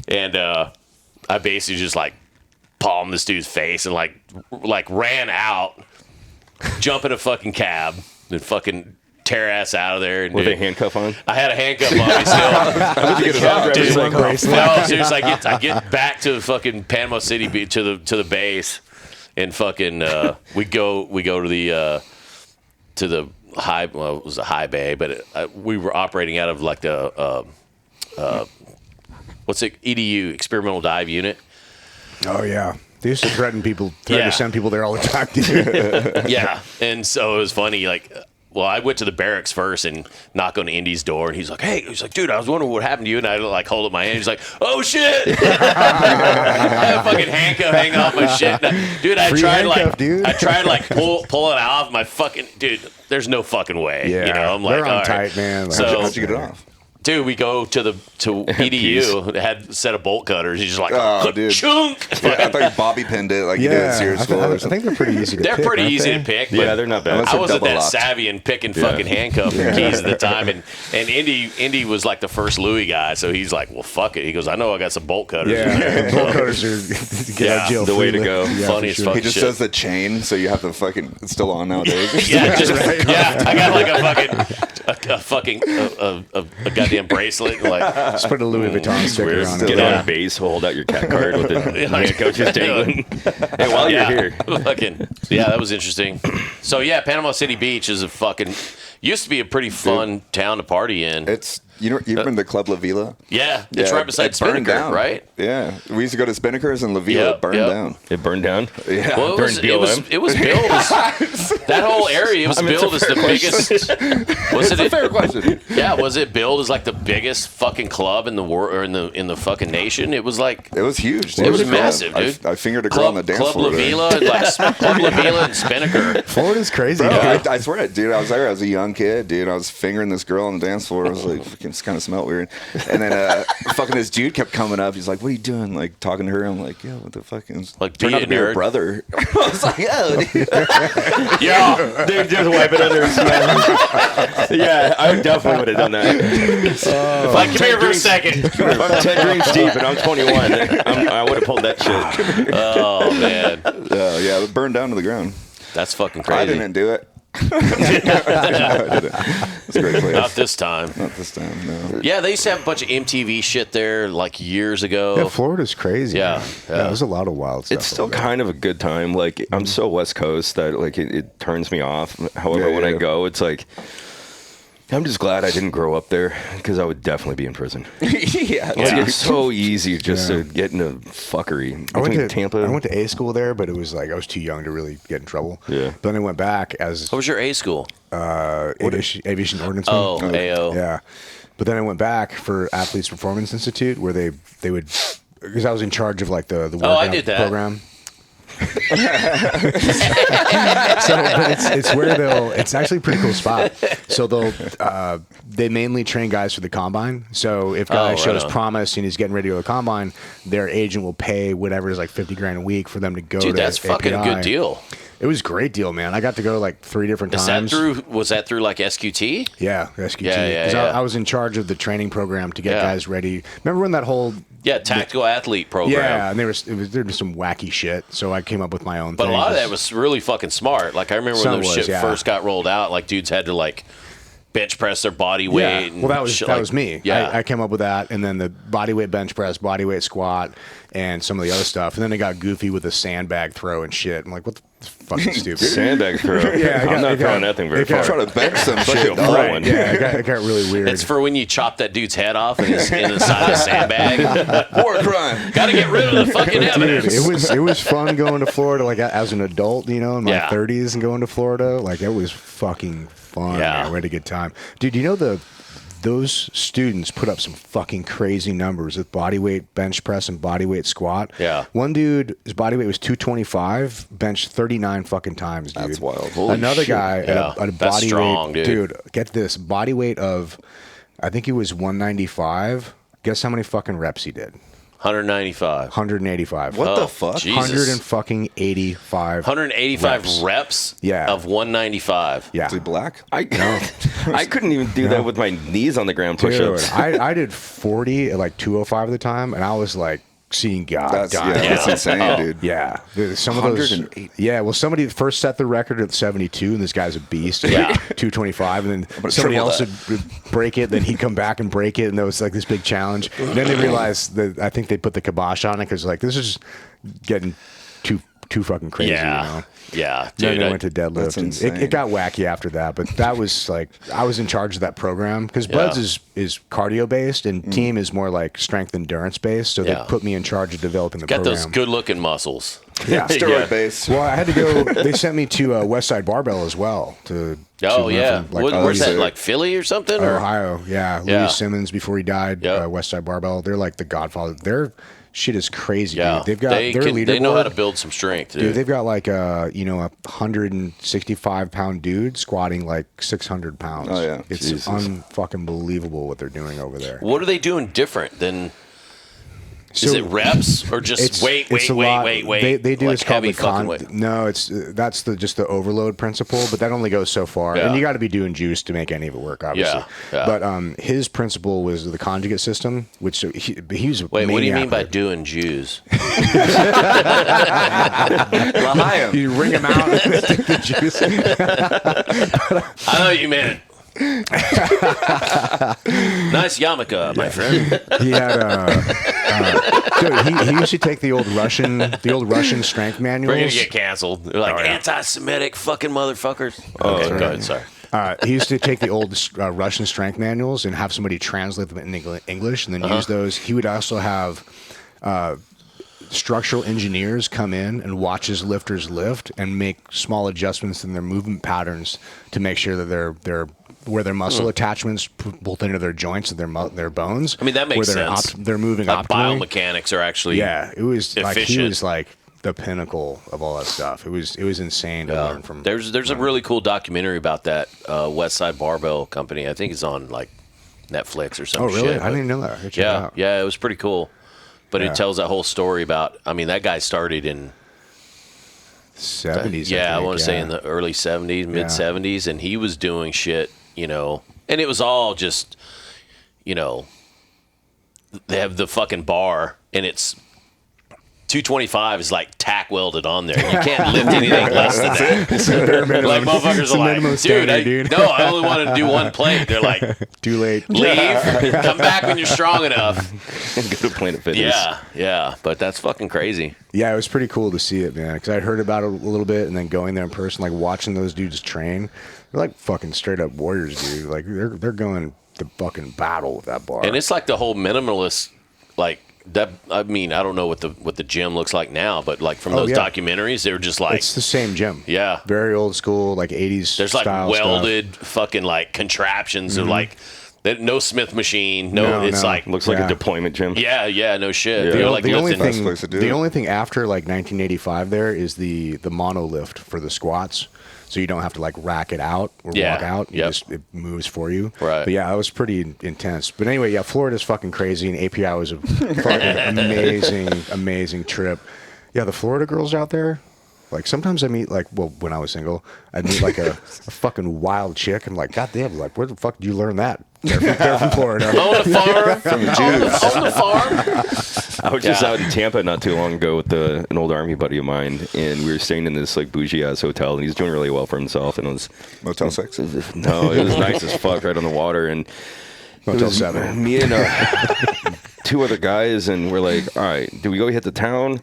And I basically just, like, palmed this dude's face and, like ran out, jump in a fucking cab, and fucking tear ass out of there. And with a handcuff on? I had a handcuff on me still. No, seriously, I get back to the fucking Panama City to the base, and fucking we go to the high. Well, it was a high bay, but we were operating out of like the what's it? EDU, experimental dive unit. Oh yeah. They used to threaten people, to send people there all the time. Dude. Yeah, and so it was funny, like. Well, I went to the barracks first and knocked on Indy's door, and he's like, dude, I was wondering what happened to you. And I like hold up my hand. He's like, oh shit. I had a fucking handcuff hanging off my shit. Dude, I tried like pull it off my fucking, dude, there's no fucking way. Yeah. I'm like, they're on all tight, right. man. So, how'd you get it off? Dude, we go to EDU. It had a set of bolt cutters. He's just like, dude. chunk. Yeah, I thought you bobby pinned it like you did at Sears School. I think they're pretty easy to pick. They're pretty easy to pick. Yeah, they're not bad. I wasn't that savvy in picking fucking handcuff keys at the time. And Indy was like the first Louis guy. So he's like, well, fuck it. He goes, I know I got some bolt cutters in there. Bolt cutters are get out of jail the way to go. Yeah, Funny as fuck. He just does the chain, so you have the fucking. It's still on nowadays. I got like a goddamn bracelet. Like, just put a Louis Vuitton sticker on it. Get on base, hold out your cat card with the handcuffs just dangling. Hey, while you're here. That was interesting. So yeah, Panama City Beach is used to be a pretty fun town to party in. It's you remember the Club La Vila? Yeah, it's right beside Spinnaker, right? Yeah, we used to go to Spinnaker's and La Vila. It burned down. It burned down. Yeah, well, it was billed as that whole area. It was billed as the biggest. Was it a fair question? Yeah, was it billed as like the biggest fucking club in the world or in the fucking nation? It was like it was huge. It was massive, dude. I fingered a girl on the dance floor. Club La Vila, Club La Vila and Spinnaker. Florida's crazy. Bro, I swear it, dude. I was there. I was a young kid, dude. I was fingering this girl on the dance floor. I was like, fucking, it kind of smelled weird. And then fucking this dude kept coming up. He's like, what are you doing? Like talking to her. I'm like, yeah, what the fuck? Like turned out to be her brother. I was like, oh, dude. Yeah, dude, just wipe it under his smell. Yeah, I definitely would have done that. If I'm come here for a second. If I'm 10 drinks deep and I'm 21, I would have pulled that shit. Oh, man. Yeah, it burned down to the ground. That's fucking crazy. I didn't do it. No, I didn't. It's a great place. Not this time. Not this time, no. Yeah, they used to have a bunch of MTV shit there like years ago. Yeah, Florida's crazy. Yeah. There's a lot of wild stuff. It's still kind of a good time. Like, I'm so West Coast that like it turns me off. However, when I go, it's like I'm just glad I didn't grow up there because I would definitely be in prison. It's so easy just to get into fuckery. I Tampa. went to A school there, but it was like I was too young to really get in trouble. Yeah. But then I went back as What was your A school? aviation ordnance. Oh, AO. Yeah. But then I went back for Athletes Performance Institute, where they would because I was in charge of like the I did that program. So but it's where it's actually a pretty cool spot. So they mainly train guys for the combine. So if guy shows promise and he's getting ready to go to the combine, their agent will pay whatever is like $50,000 a week for them to go. Dude, to that's fucking a good deal. It was a great deal, man. I got to go like 3 different times. Was that through like SQT? Yeah, SQT. Yeah. I was in charge of the training program to get guys ready. Remember when that whole tactical athlete program? Yeah, and there was some wacky shit. So I came up with my own. But thing. a lot of that was really fucking smart. Like I remember when those shit first got rolled out. Like dudes had to like bench press their body weight. Yeah. Well, that was me. Yeah, I came up with that, and then the body weight bench press, body weight squat, and some of the other stuff. And then they got goofy with the sandbag throw and shit. I'm like, what the fucking stupid sandbag throw? I'm not throwing that thing very far. I'm trying to bench some shit. Throwing. Yeah, it got really weird. It's for when you chop that dude's head off and it's in the side of a sandbag. War crime. Got to get rid of the fucking evidence. It was fun going to Florida, like as an adult, in my 30s and going to Florida. Like it was fucking fun. Yeah. Man. We had a good time. Dude, those students put up some fucking crazy numbers with body weight bench press and body weight squat. Yeah. One dude, his body weight was 225, benched 39 fucking times, dude. That's wild. Another guy at a That's body strong, weight, dude. Get this, body weight of, I think he was 195. Guess how many fucking reps he did? 195. 185. What the fuck? Jesus. 185. 185 reps of 195. Yeah. Is he black? I couldn't even do that with my knees on the ground push-ups. Dude, I did 40 at like 205 at the time, and I was like seeing God. That's insane, dude. Yeah. Some of those. 108. Yeah. Well, somebody first set the record at 72, and this guy's a beast. At like 225, and then somebody else would break it, then he'd come back and break it, and there was like this big challenge. And then they realized that I think they put the kibosh on it because like this is getting too fucking crazy. Yeah, Then dude. they went to deadlift. And it got wacky after that, but that was like I was in charge of that program because Buds is cardio based and Team is more like strength endurance based. So they put me in charge of developing the Got program. those good looking muscles. Yeah, steroid based. Well, I had to go. They sent me to West Side Barbell as well. Where's that? Like Philly or something? Ohio. Yeah, Louis Simmons before he died. West Side Barbell. They're like the Godfather. Their shit is crazy. Yeah, dude. They've got their leaderboard. They know how to build some strength, dude. They've got like a 165-pound dude squatting like 600 pounds. Oh yeah, it's unfucking believable what they're doing over there. What are they doing different than? Is it reps or just wait? They do like it's called heavy the fucking weight. No, that's just the overload principle, but that only goes so far, and you got to be doing juice to make any of it work, obviously. Yeah. But his principle was the conjugate system, which he was. Wait, what do you mean by doing Jews? You wring them out and take the juice. I know what you meant. Nice yarmulke, my friend. He had dude, he used to take the old Russian strength manuals. We're gonna get canceled. They're like anti-Semitic fucking motherfuckers. Okay, go ahead. Sorry. He used to take the old Russian strength manuals and have somebody translate them in English, and then use those. He would also have structural engineers come in and watch his lifters lift and make small adjustments in their movement patterns to make sure that they're where their muscle attachments both into their joints and their bones. I mean, that makes sense. They're moving like optimally. Biomechanics are actually it was efficient. like he was like the pinnacle of all that stuff. It was insane to learn from. There's a really cool documentary about that West Side Barbell Company. I think it's on like Netflix or something. Oh, really? Shit, I didn't know that. Check it out. Yeah, it was pretty cool. But it tells that whole story about. I mean, that guy started in 70s. I want to say in the early 70s, mid 70s, and he was doing shit, and it was all just, they have the fucking bar, and it's 225 is like tack welded on there. You can't lift anything less than that. Like motherfuckers are like, dude, I only wanted to do one plate. They're like, too late. Leave, come back when you're strong enough, and go to Planet Fitness. Yeah, but that's fucking crazy. Yeah, it was pretty cool to see it, man. Because I'd heard about it a little bit, and then going there in person, like watching those dudes train, they're like fucking straight up warriors, dude. Like they're going to fucking battle with that bar. And it's like the whole minimalist, like. That I mean, I don't know what the gym looks like now, but like from those documentaries, they were just like it's the same gym. Yeah, very old school, like 80s. There's like welded fucking like contraptions. They're like No Smith machine. No, it's no. like Looks like a deployment gym. yeah, no shit. Yeah. You're like the only lifting. thing, place to do the it. only thing after like 1985 there is the monolift for the squats, so you don't have to like rack it out or walk out. It moves for you. Right. But yeah, it was pretty intense. But anyway, yeah, Florida's fucking crazy, and API was a fucking amazing trip. Yeah, the Florida girls out there. Like sometimes I meet when I was single, I'd meet like a fucking wild chick. I'm like, God damn, like where the fuck did you learn that? They're from Florida. On the farm. From the Jews. On the farm. I was just out in Tampa not too long ago with an old Army buddy of mine, and we were staying in this like bougie ass hotel, and he's doing really well for himself. And it was Motel 6? No, it was nice as fuck, right on the water. And Motel 7. Me and 2 other guys, and we're like, all right, do we go hit the town?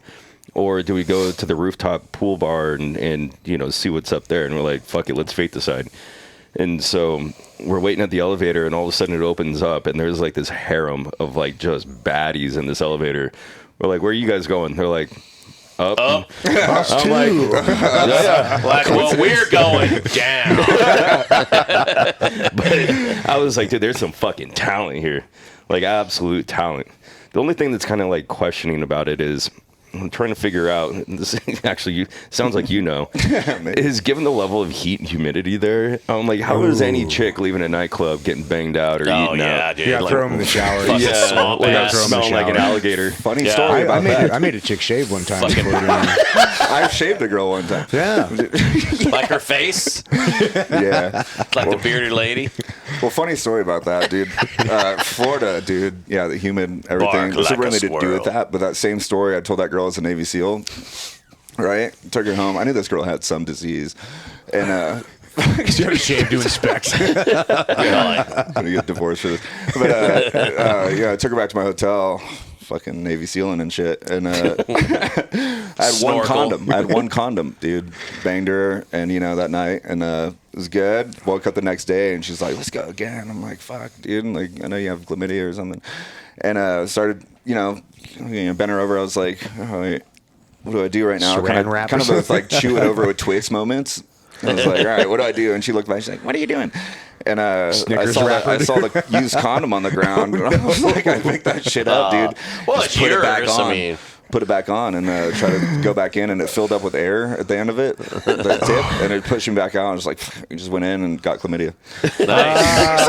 Or do we go to the rooftop pool bar and see what's up there? And we're like, fuck it, let's fate decide. And so we're waiting at the elevator, and all of a sudden it opens up, and there's like this harem of like just baddies in this elevator. We're like, where are you guys going? They're like, up. I'm like, yeah. Like, well, we're going down. But I was like, dude, there's some fucking talent here. Like, absolute talent. The only thing that's kind of like questioning about it is, I'm trying to figure out, this actually sounds like is given the level of heat and humidity there, I'm like, how is any chick leaving a nightclub getting banged out or eaten out? Dude. Yeah, throw them in the shower. Swamp without ass. smelling like an alligator. Funny story about that. I made a chick shave one time. I shaved a girl one time. Yeah. Like her face? Yeah. Like the bearded lady? Well, funny story about that, dude. Florida, dude. Yeah, the humid, everything. Bark There's like really a nothing to do with squirrel. that. But that same story I told that girl as a Navy SEAL, right? Took her home. I knew this girl had some disease. And, Because you had a shave to inspect. I'm going to get divorced for this. But, yeah, I took her back to my hotel. Fucking Navy SEAling and shit. And I had Snorkel. I had one condom, dude. Banged her, and that night, and it was good. Woke up the next day, and she's like, "Let's go again." I'm like, "Fuck, dude." And, like, I know you have chlamydia or something. And started, bent her over. I was like, "All right, what do I do right now?" Saran wrap kind or of those like chew it over with Twix moments. I was like, "All right, what do I do?" And she looked back. She's like, "What are you doing?" And I saw the used condom on the ground. And I was like, I picked that shit up, dude. Well, Just it's put it yours. back on. I mean, Put it back on and try to go back in, and it filled up with air at the end of it, the tip, and it pushed me back out. And just like, it just went in and got chlamydia. nice.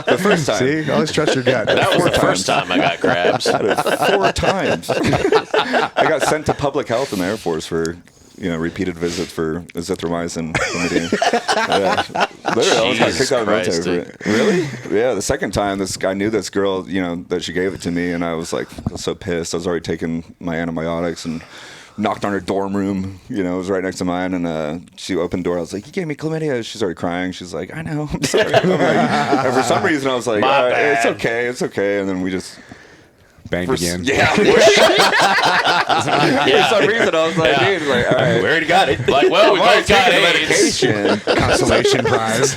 The first time. See, always trust your gut. That was the first time I got crabs. 4 times. I got sent to public health in the Air Force for repeated visits for azithromycin. Literally, I almost got kicked out of the military for it. Really? Yeah, the second time, I knew this girl, that she gave it to me, and I was like, I was so pissed. I was already taking my antibiotics and knocked on her dorm room. It was right next to mine, and she opened the door. I was like, "You gave me chlamydia." She's already crying. She's like, "I know, I'm sorry." I'm like, and for some reason, I was like, "It's okay, it's okay," and then we just. Banged again. Yeah. For some reason, I was like, dude, like, all right. We already got it. Like, well, we both got AIDS. Medication. Consolation prize.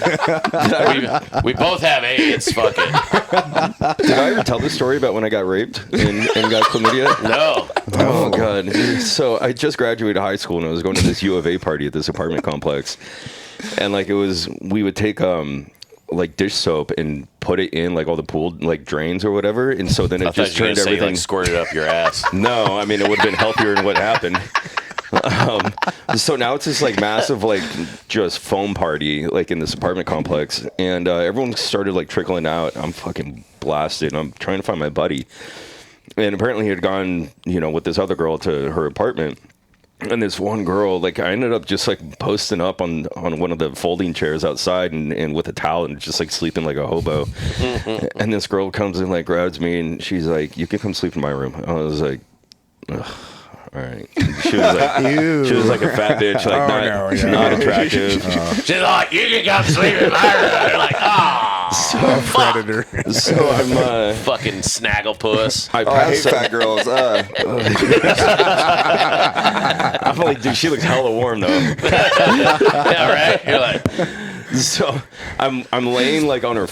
We both have AIDS. Fuck it. Did I ever tell this story about when I got raped and got chlamydia? No. Oh, God. So I just graduated high school, and I was going to this U of A party at this apartment complex. And, like, we would take, like, dish soap and put it in, like, all the pool, like, drains or whatever. And so then it just turned everything. Like, squirted up your ass. No, I mean, it would have been healthier than what happened. So now it's this, like, massive, like, just foam party, like, in this apartment complex. And everyone started, like, trickling out. I'm fucking blasted. I'm trying to find my buddy. And apparently he had gone, with this other girl to her apartment. And this one girl, like, I ended up just, like, posting up on one of the folding chairs outside and with a towel and just, like, sleeping like a hobo. And this girl comes and, like, grabs me, and she's like, "You can come sleep in my room." I was like, ugh. All right. She was like a fat bitch, like not attractive. She's like, "You can come sleep in my room." They're like, "Ah, Predator. So I'm fucking snagglepuss." I hate fat girls. I'm like, dude, she looks hella warm though. Yeah, right. You're like, So I'm laying like on her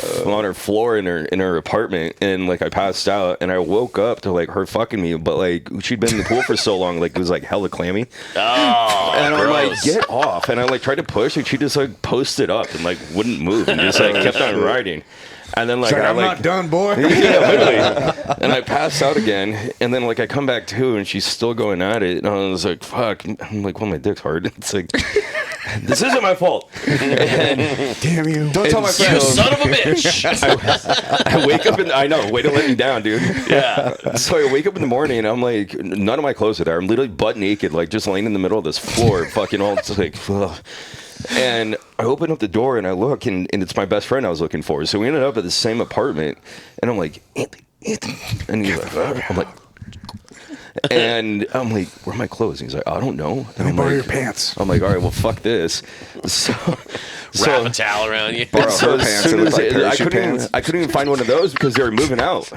floor in her apartment, and like I passed out, and I woke up to like her fucking me, but like she'd been in the pool for so long, like it was like hella clammy. "Oh, And I'm like, gross." "Get off!" And I like tried to push, and she just like posted up and like wouldn't move, and just like kept on riding. And then, like, It's like, I'm not done, boy. Yeah, literally. And I pass out again, and then, like, I come back to, and she's still going at it, and I was like, fuck. I'm like, well, my dick's hard. It's like, this isn't my fault. And, damn you. Don't tell my You friends. son of a bitch. I wake up, and I know, way to let me down, dude. Yeah. So I wake up in the morning, and I'm like, none of my clothes are there. I'm literally butt naked, like, just laying in the middle of this floor, fucking all, just like, ugh. And I open up the door and I look, and it's my best friend I was looking for. So we ended up at the same apartment, and I'm like, Anthony. And he's like, I'm like, and I'm like, where are my clothes? And he's like, I don't know. And I'm Borrow like, your pants. I'm like, all right, well, fuck this. So Wrap a towel around you. Borrow so her as pants. soon It as looked like parachute pants. I couldn't even find one of those because they were moving out.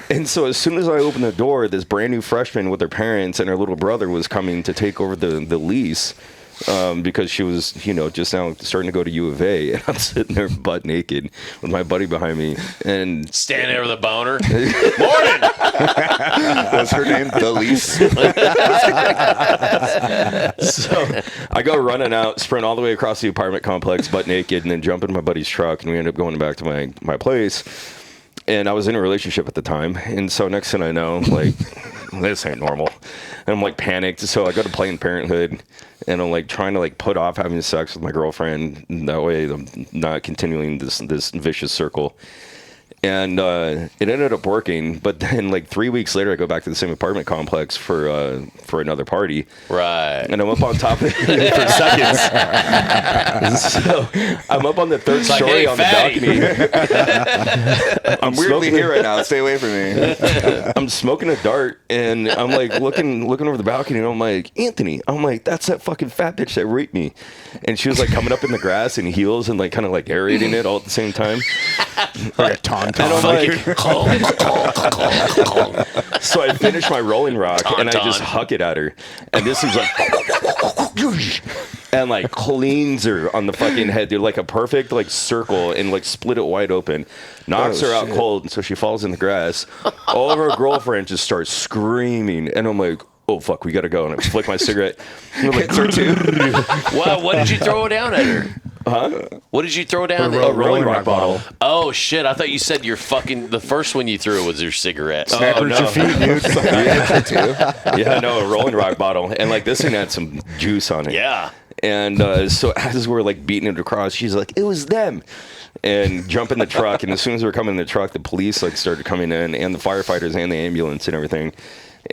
And so as soon as I opened the door, this brand new freshman with her parents and her little brother was coming to take over the lease. Because she was, you know, just now starting to go to U of A, and I'm sitting there butt naked with my buddy behind me, and Standing there with a boner. Morning. Was her name the lease? so I go running out, sprint all the way across the apartment complex, butt naked, and then jump in my buddy's truck, and we end up going back to my place. And I was in a relationship at the time, and so next thing I know, like, this ain't normal. And I'm like panicked, so I go to Planned Parenthood, and I'm like trying to like put off having sex with my girlfriend. That way I'm not continuing this vicious circle. And it ended up working, but then like 3 weeks later, I go back to the same apartment complex for another party. Right. And I'm up on top of it for seconds. So I'm up on the third like, story hey, on fatty. the balcony. I'm weirdly here right now. Stay away from me. I'm smoking a dart, and I'm like looking over the balcony, and I'm like, Anthony, I'm like, that's that fucking fat bitch that raped me. And she was like coming up in the grass in heels and like kind of like aerating it all at the same time. Like a tauntaun. And I'm like, so I finish my Rolling Rock, and I just huck it at her, and this is like, and like cleans her on the fucking head, dude, like a perfect like circle, and like split it wide open, knocks her out cold, and so she falls in the grass. All of her girlfriend just starts screaming, and I'm like, oh fuck, we gotta go. And I flick my cigarette. And I'm like, her too. Wow, what did you throw down at her? Huh? What did you throw down? A Rolling Rock bottle. Oh shit! I thought you said your fucking the first one you threw was your cigarette. Snapper at your feet, dude. Yeah, no, a Rolling Rock bottle, and like this thing had some juice on it. Yeah. And so as we're like beating it across, she's like, it was them. And jump in the truck, and as soon as we were coming in the truck, the police like started coming in, and the firefighters and the ambulance and everything.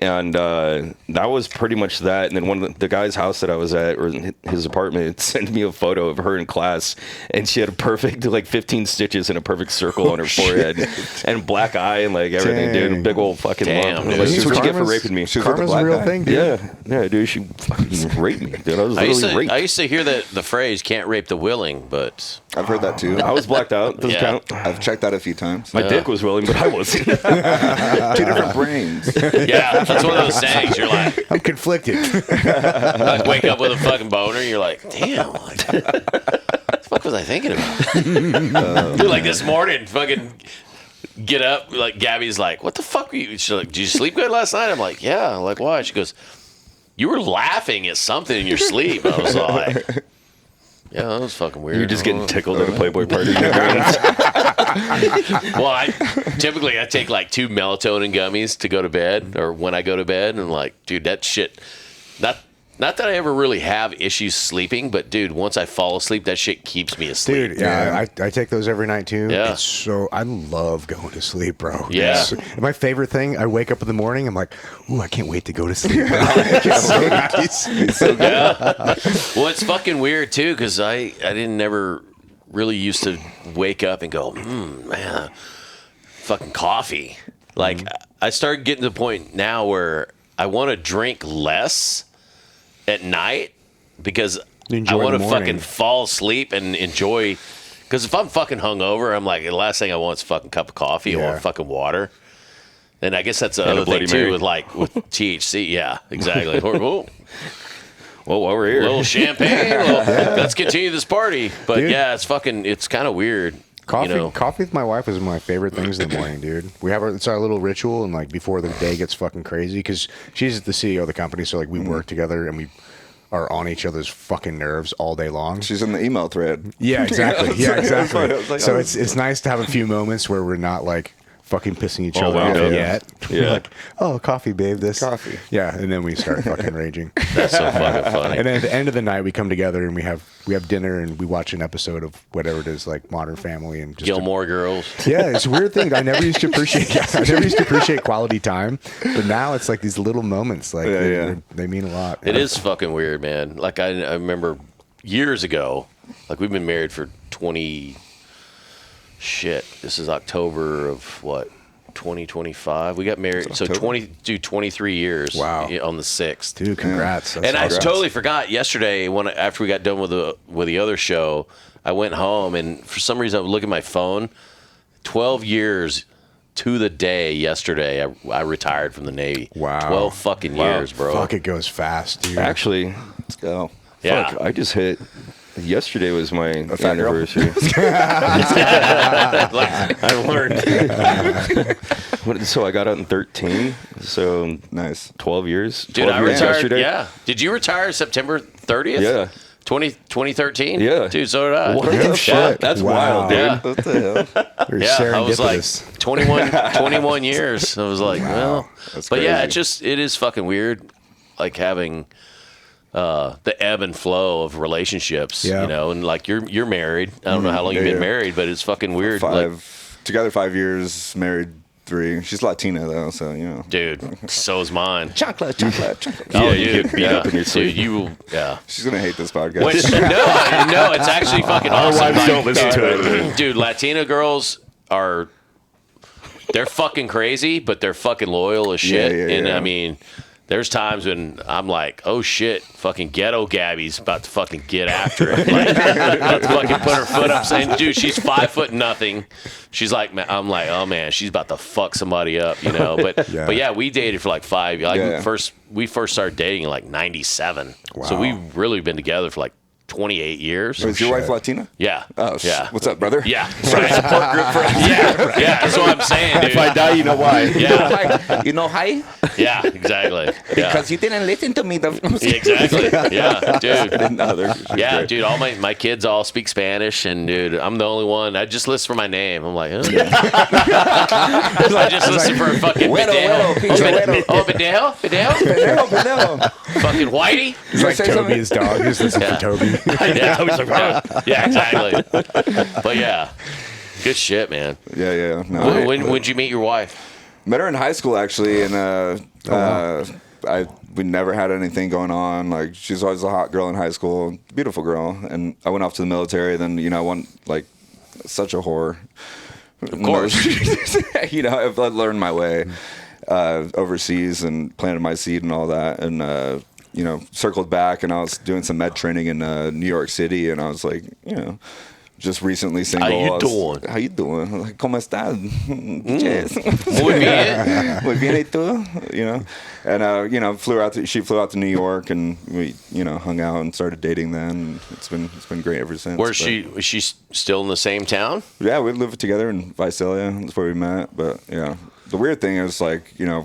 And that was pretty much that. And then one of the guy's house that I was at, or his apartment, sent me a photo of her in class, and she had a perfect like 15 stitches and a perfect circle on her forehead, and black eye and like everything, dude. Big old fucking Damn, lump. dude. Like, that's what you get for raping me. Karma's a real thing, dude. Yeah, dude. She fucking raped me, dude. I was literally raped. I used to hear the phrase "can't rape the willing," but I've heard that too. I was blacked out. Doesn't Yeah. count. I've checked that a few times. My dick was willing, but I wasn't. Two different brains. yeah, that's one of those sayings. You're like, I'm conflicted. like wake up with a fucking boner. You're like, damn, what the fuck was I thinking about? Dude, like this morning, fucking get up. Like Gabby's like, what the fuck were you? She's like, did you sleep good last night? I'm like, yeah. I'm like, why? She goes, you were laughing at something in your sleep. I was like, yeah, that was fucking weird. You're just getting tickled at a Playboy party. Well, I take like 2 melatonin gummies to go to bed, or when I go to bed, and like, dude, that shit. Not that I ever really have issues sleeping, but dude, once I fall asleep, that shit keeps me asleep. Dude, yeah, I take those every night too. Yeah. It's so I love going to sleep, bro. Yeah. It's my favorite thing. I wake up in the morning. I'm like, ooh, I can't wait to go to sleep. It's so good. Yeah. Well, it's fucking weird too, because I didn't never really used to wake up and go, man, fucking coffee. Like I started getting to the point now where I want to drink less at night because I want to fucking fall asleep and enjoy. Because if I'm fucking hungover, I'm like, the last thing I want is a fucking cup of coffee or fucking water. And I guess that's the other thing too with THC. Yeah, exactly. Well, while we're here, a little champagne. Let's continue this party. But dude, yeah, it's kind of weird. Coffee with my wife is one of my favorite things in the morning, dude. It's our little ritual, and like before the day gets fucking crazy, because she's the CEO of the company, so like we work together, and are on each other's fucking nerves all day long. She's in the email thread. Yeah, exactly. Yeah, exactly. Like, So it's nice to have a few moments where we're not like fucking pissing each other wow, off yeah. yet. Yeah. We're like, oh, coffee, babe, this. Coffee. Yeah, and then we start fucking raging. That's so fucking funny. And then at the end of the night, we come together and we have dinner and we watch an episode of whatever it is, like Modern Family and just Gilmore Girls. yeah, it's a weird thing. I never used to appreciate quality time, but now it's like these little moments, like they mean a lot. It is fucking weird, man. Like I remember years ago, like we've been married for 20. Shit, this is October of what? 2025. We got married, so 23 years. Wow. On the 6th. Dude, congrats. That's And I awesome. totally forgot yesterday after we got done with the other show, I went home and for some reason I was looking at my phone. 12 years to the day yesterday, I retired from the Navy. Wow. 12 fucking years, bro. Fuck, it goes fast, dude. Actually, Let's go. Yeah. fuck, I just hit. Yesterday was my fat girl? anniversary. I learned. So I got out in 13. So Nice. 12 years. Dude, 12 I years retired. yesterday. Yeah. Did you retire September 30th? Yeah. 2013? Yeah. Dude, so did I. What No the shit. fuck? That's Wow. wild, dude. Yeah. What the hell? You're Yeah, I was like serendipitous. 21 years. I was like, well, That's but yeah, crazy. it is fucking weird, like having the ebb and flow of relationships, Yeah. you know, and like you're married. I don't know how long you've Yeah, been yeah. married, but it's fucking weird. Like, Together 5 years, married 3. She's Latina though, so you know. dude, so is mine. Chocolate. Oh, you dude, get beat up in your sleep. Dude, you, yeah. She's gonna hate this podcast. Which, no, it's actually fucking awesome. wives Like, don't listen to it. Dude, Latina girls they're fucking crazy, but they're fucking loyal as shit. Yeah, And yeah. I mean, there's times when I'm like, oh shit, fucking ghetto Gabby's about to fucking get after it. Like, about to fucking put her foot up saying, dude, she's 5'0". She's like, I'm like, oh man, she's about to fuck somebody up, you know? But yeah, we dated for like 5 years. Like Yeah. we first started dating in like 97. So Wow. we've really been together for like 28 years. Is your wife Latina? Yeah. Oh, yeah. What's up, brother? Yeah. Right. Support group for yeah. That's what I'm saying, dude. If I die, you know why. Yeah. You know, hi? Yeah. Exactly. Yeah. Because you didn't listen to me. Exactly. Yeah, dude. No, Yeah, dude. All my kids all speak Spanish, and dude, I'm the only one. I just listen for my name. I'm like, huh? I just listen for a fucking Güero, Fideo. güero, Fideo. Fideo. Pendejo. Fucking Whitey. He's like say Toby, something? his dog. He's listening Yeah. for Toby. Yeah, exactly. But yeah, good shit, man. Yeah. No, When'd you meet your wife? met her in high school actually, and we never had anything going on. Like she's always a hot girl in high school, beautiful girl. And I went off to the military. Then I went like such a whore. Of course. I've learned my way overseas and planted my seed and all that, and circled back, and I was doing some med training in New York City, and I was like, just recently single. How you I was, doing? How you doing? I'm like, ¿Cómo estás? Yes. Muy bien. Muy bien, ¿y tú? And she flew out to New York, and we hung out and started dating then. And it's been great ever since. Was she still in the same town? Yeah, we lived together in Visalia. That's where we met. But yeah, the weird thing is like I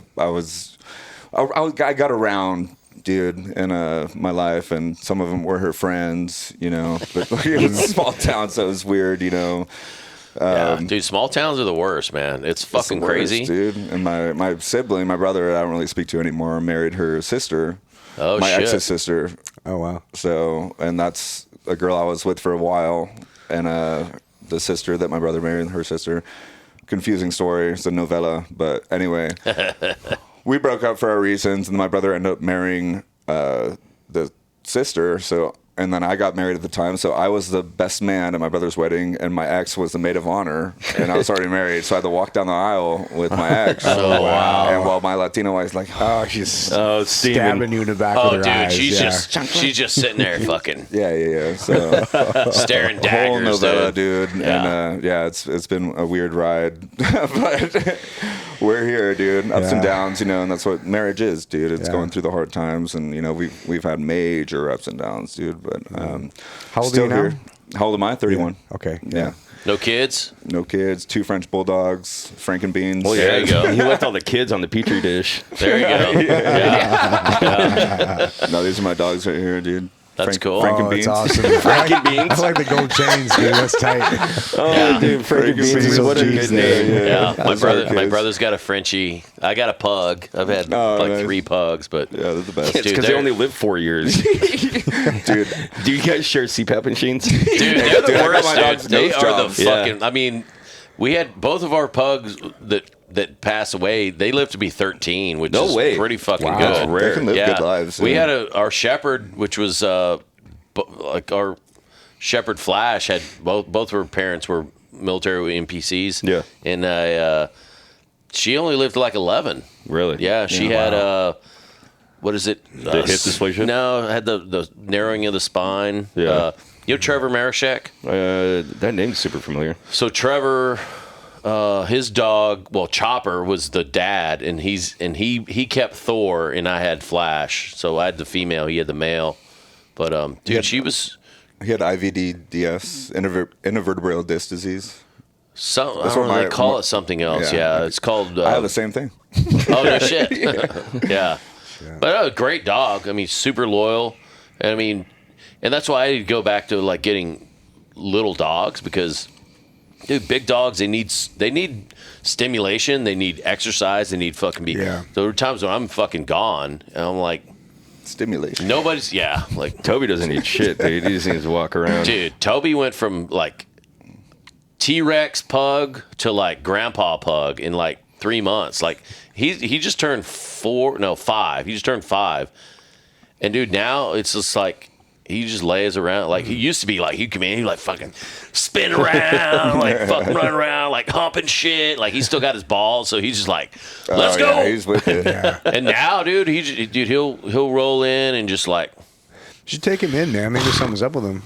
got around, dude, in my life, and some of them were her friends, but like, it was a small town, so it was weird, Yeah, dude, small towns are the worst, man. It's fucking It's the worst, crazy. dude. And my sibling, my brother, I don't really speak to anymore, married her sister. Oh, my shit. ex's sister. Oh, wow. So, and that's a girl I was with for a while, and the sister that my brother married, her sister. Confusing story. It's a novella, but anyway, we broke up for our reasons, and my brother ended up marrying the sister. So, and then I got married at the time, so I was the best man at my brother's wedding, and my ex was the maid of honor, and I was already married, so I had to walk down the aisle with my ex. Oh, wow. And while my Latino wife's like, Oh, she's steaming. stabbing you in the back Oh, with her dude, eyes. she's just sitting there fucking yeah. So staring whole daggers, novella, dude. dude. Yeah. And it's been a weird ride, but we're here, dude. Ups and Yeah. downs, and that's what marriage is, dude. It's Yeah. going through the hard times, and we've had major ups and downs, dude. But How old still are you now? here. How old am I? 31. Yeah. Okay. Yeah. No kids? No kids. 2 French bulldogs. Frankenbeans. Well, There you go. He left all the kids on the petri dish. There you go. Yeah. No, these are my dogs right here, dude. That's cool. Oh, Frankenbeans. that's awesome. Frankenbeans. I like the gold chains, dude. That's tight. Oh, dude, Frankenbeans. What a good name. Yeah, my kids. brother's got a Frenchie. I got a pug. I've had nice. 3 pugs, but Yeah, they're the best. It's Dude, because they only live 4 years. Dude, Do you guys share CPAP machines? dude, they're the Dude, I got worst. my Dude. dog's They nose are jobs. the Yeah. fucking. I mean, we had both of our pugs that passed away. They lived to be 13, which No is pretty pretty fucking Wow. good. That's they rare. can live Yeah, good lives. we yeah. had our shepherd, which was like our shepherd Flash had both of her parents were military NPCs. Yeah. And she only lived to like 11. Really? Yeah, she had what is it? The hip dysplasia? No, had the narrowing of the spine. Yeah. You know Trevor Marashek? That name's super familiar. So Trevor, his dog, well, Chopper was the dad, and he kept Thor, and I had Flash. So I had the female, he had the male. But dude, she was He had IVD-DS, intervertebral disc disease. some. I That's don't what know, they my- call it something else. Yeah. Yeah, it's called. I have the same thing. Oh no shit. Yeah. But a great dog. I mean, super loyal. And I mean, and that's why I go back to like getting little dogs because, dude, big dogs they need stimulation, they need exercise, they need fucking be. Yeah. There are times when I'm fucking gone, and I'm like, Stimulation. nobody's. Yeah, like, Toby doesn't need shit, dude. He just needs to walk around. dude, Toby went from like T-Rex pug to like grandpa pug in like 3 months. Like he just turned 5. He just turned 5. And dude, now it's just like he just lays around. Like he used to be like he'd come in, he'd like fucking spin around, like fucking run around, like humping shit. Like he's still got his balls, so he's just like, let's go. Yeah, he's with it. And now, dude, he'll roll in and just like, You should take him in, man. Maybe something's up with him.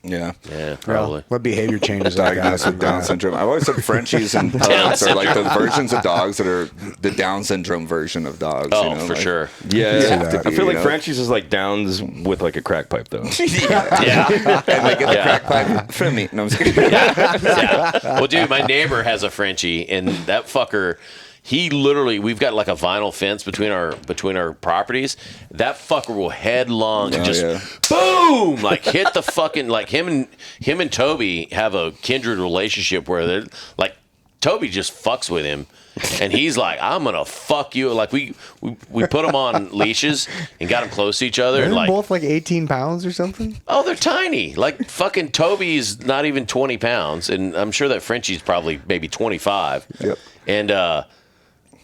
Yeah. yeah, probably. Well, what behavior changes like Diagnosed that? with Down syndrome. I've always said Frenchies and pugs are like the versions of dogs that are the Down syndrome version of dogs. Oh, you know? for like, sure. Yeah, You have to I be, feel like you know? Frenchie's is like Downs with like a crack pipe, though. Yeah. And they get the Yeah. crack pipe from me. No, I'm just kidding. Yeah. Well, dude, my neighbor has a Frenchie, and that fucker, he literally, we've got like a vinyl fence between our properties. That fucker will headlong and just yeah. boom, like hit the fucking, like him and Toby have a kindred relationship where they're like, Toby just fucks with him. And he's like, I'm gonna fuck you. Like we put them on leashes and got them close to each other. They're And like, both like 18 pounds or something. oh, they're tiny. Like fucking Toby's not even 20 pounds, and I'm sure that Frenchie's probably maybe 25. Yep. And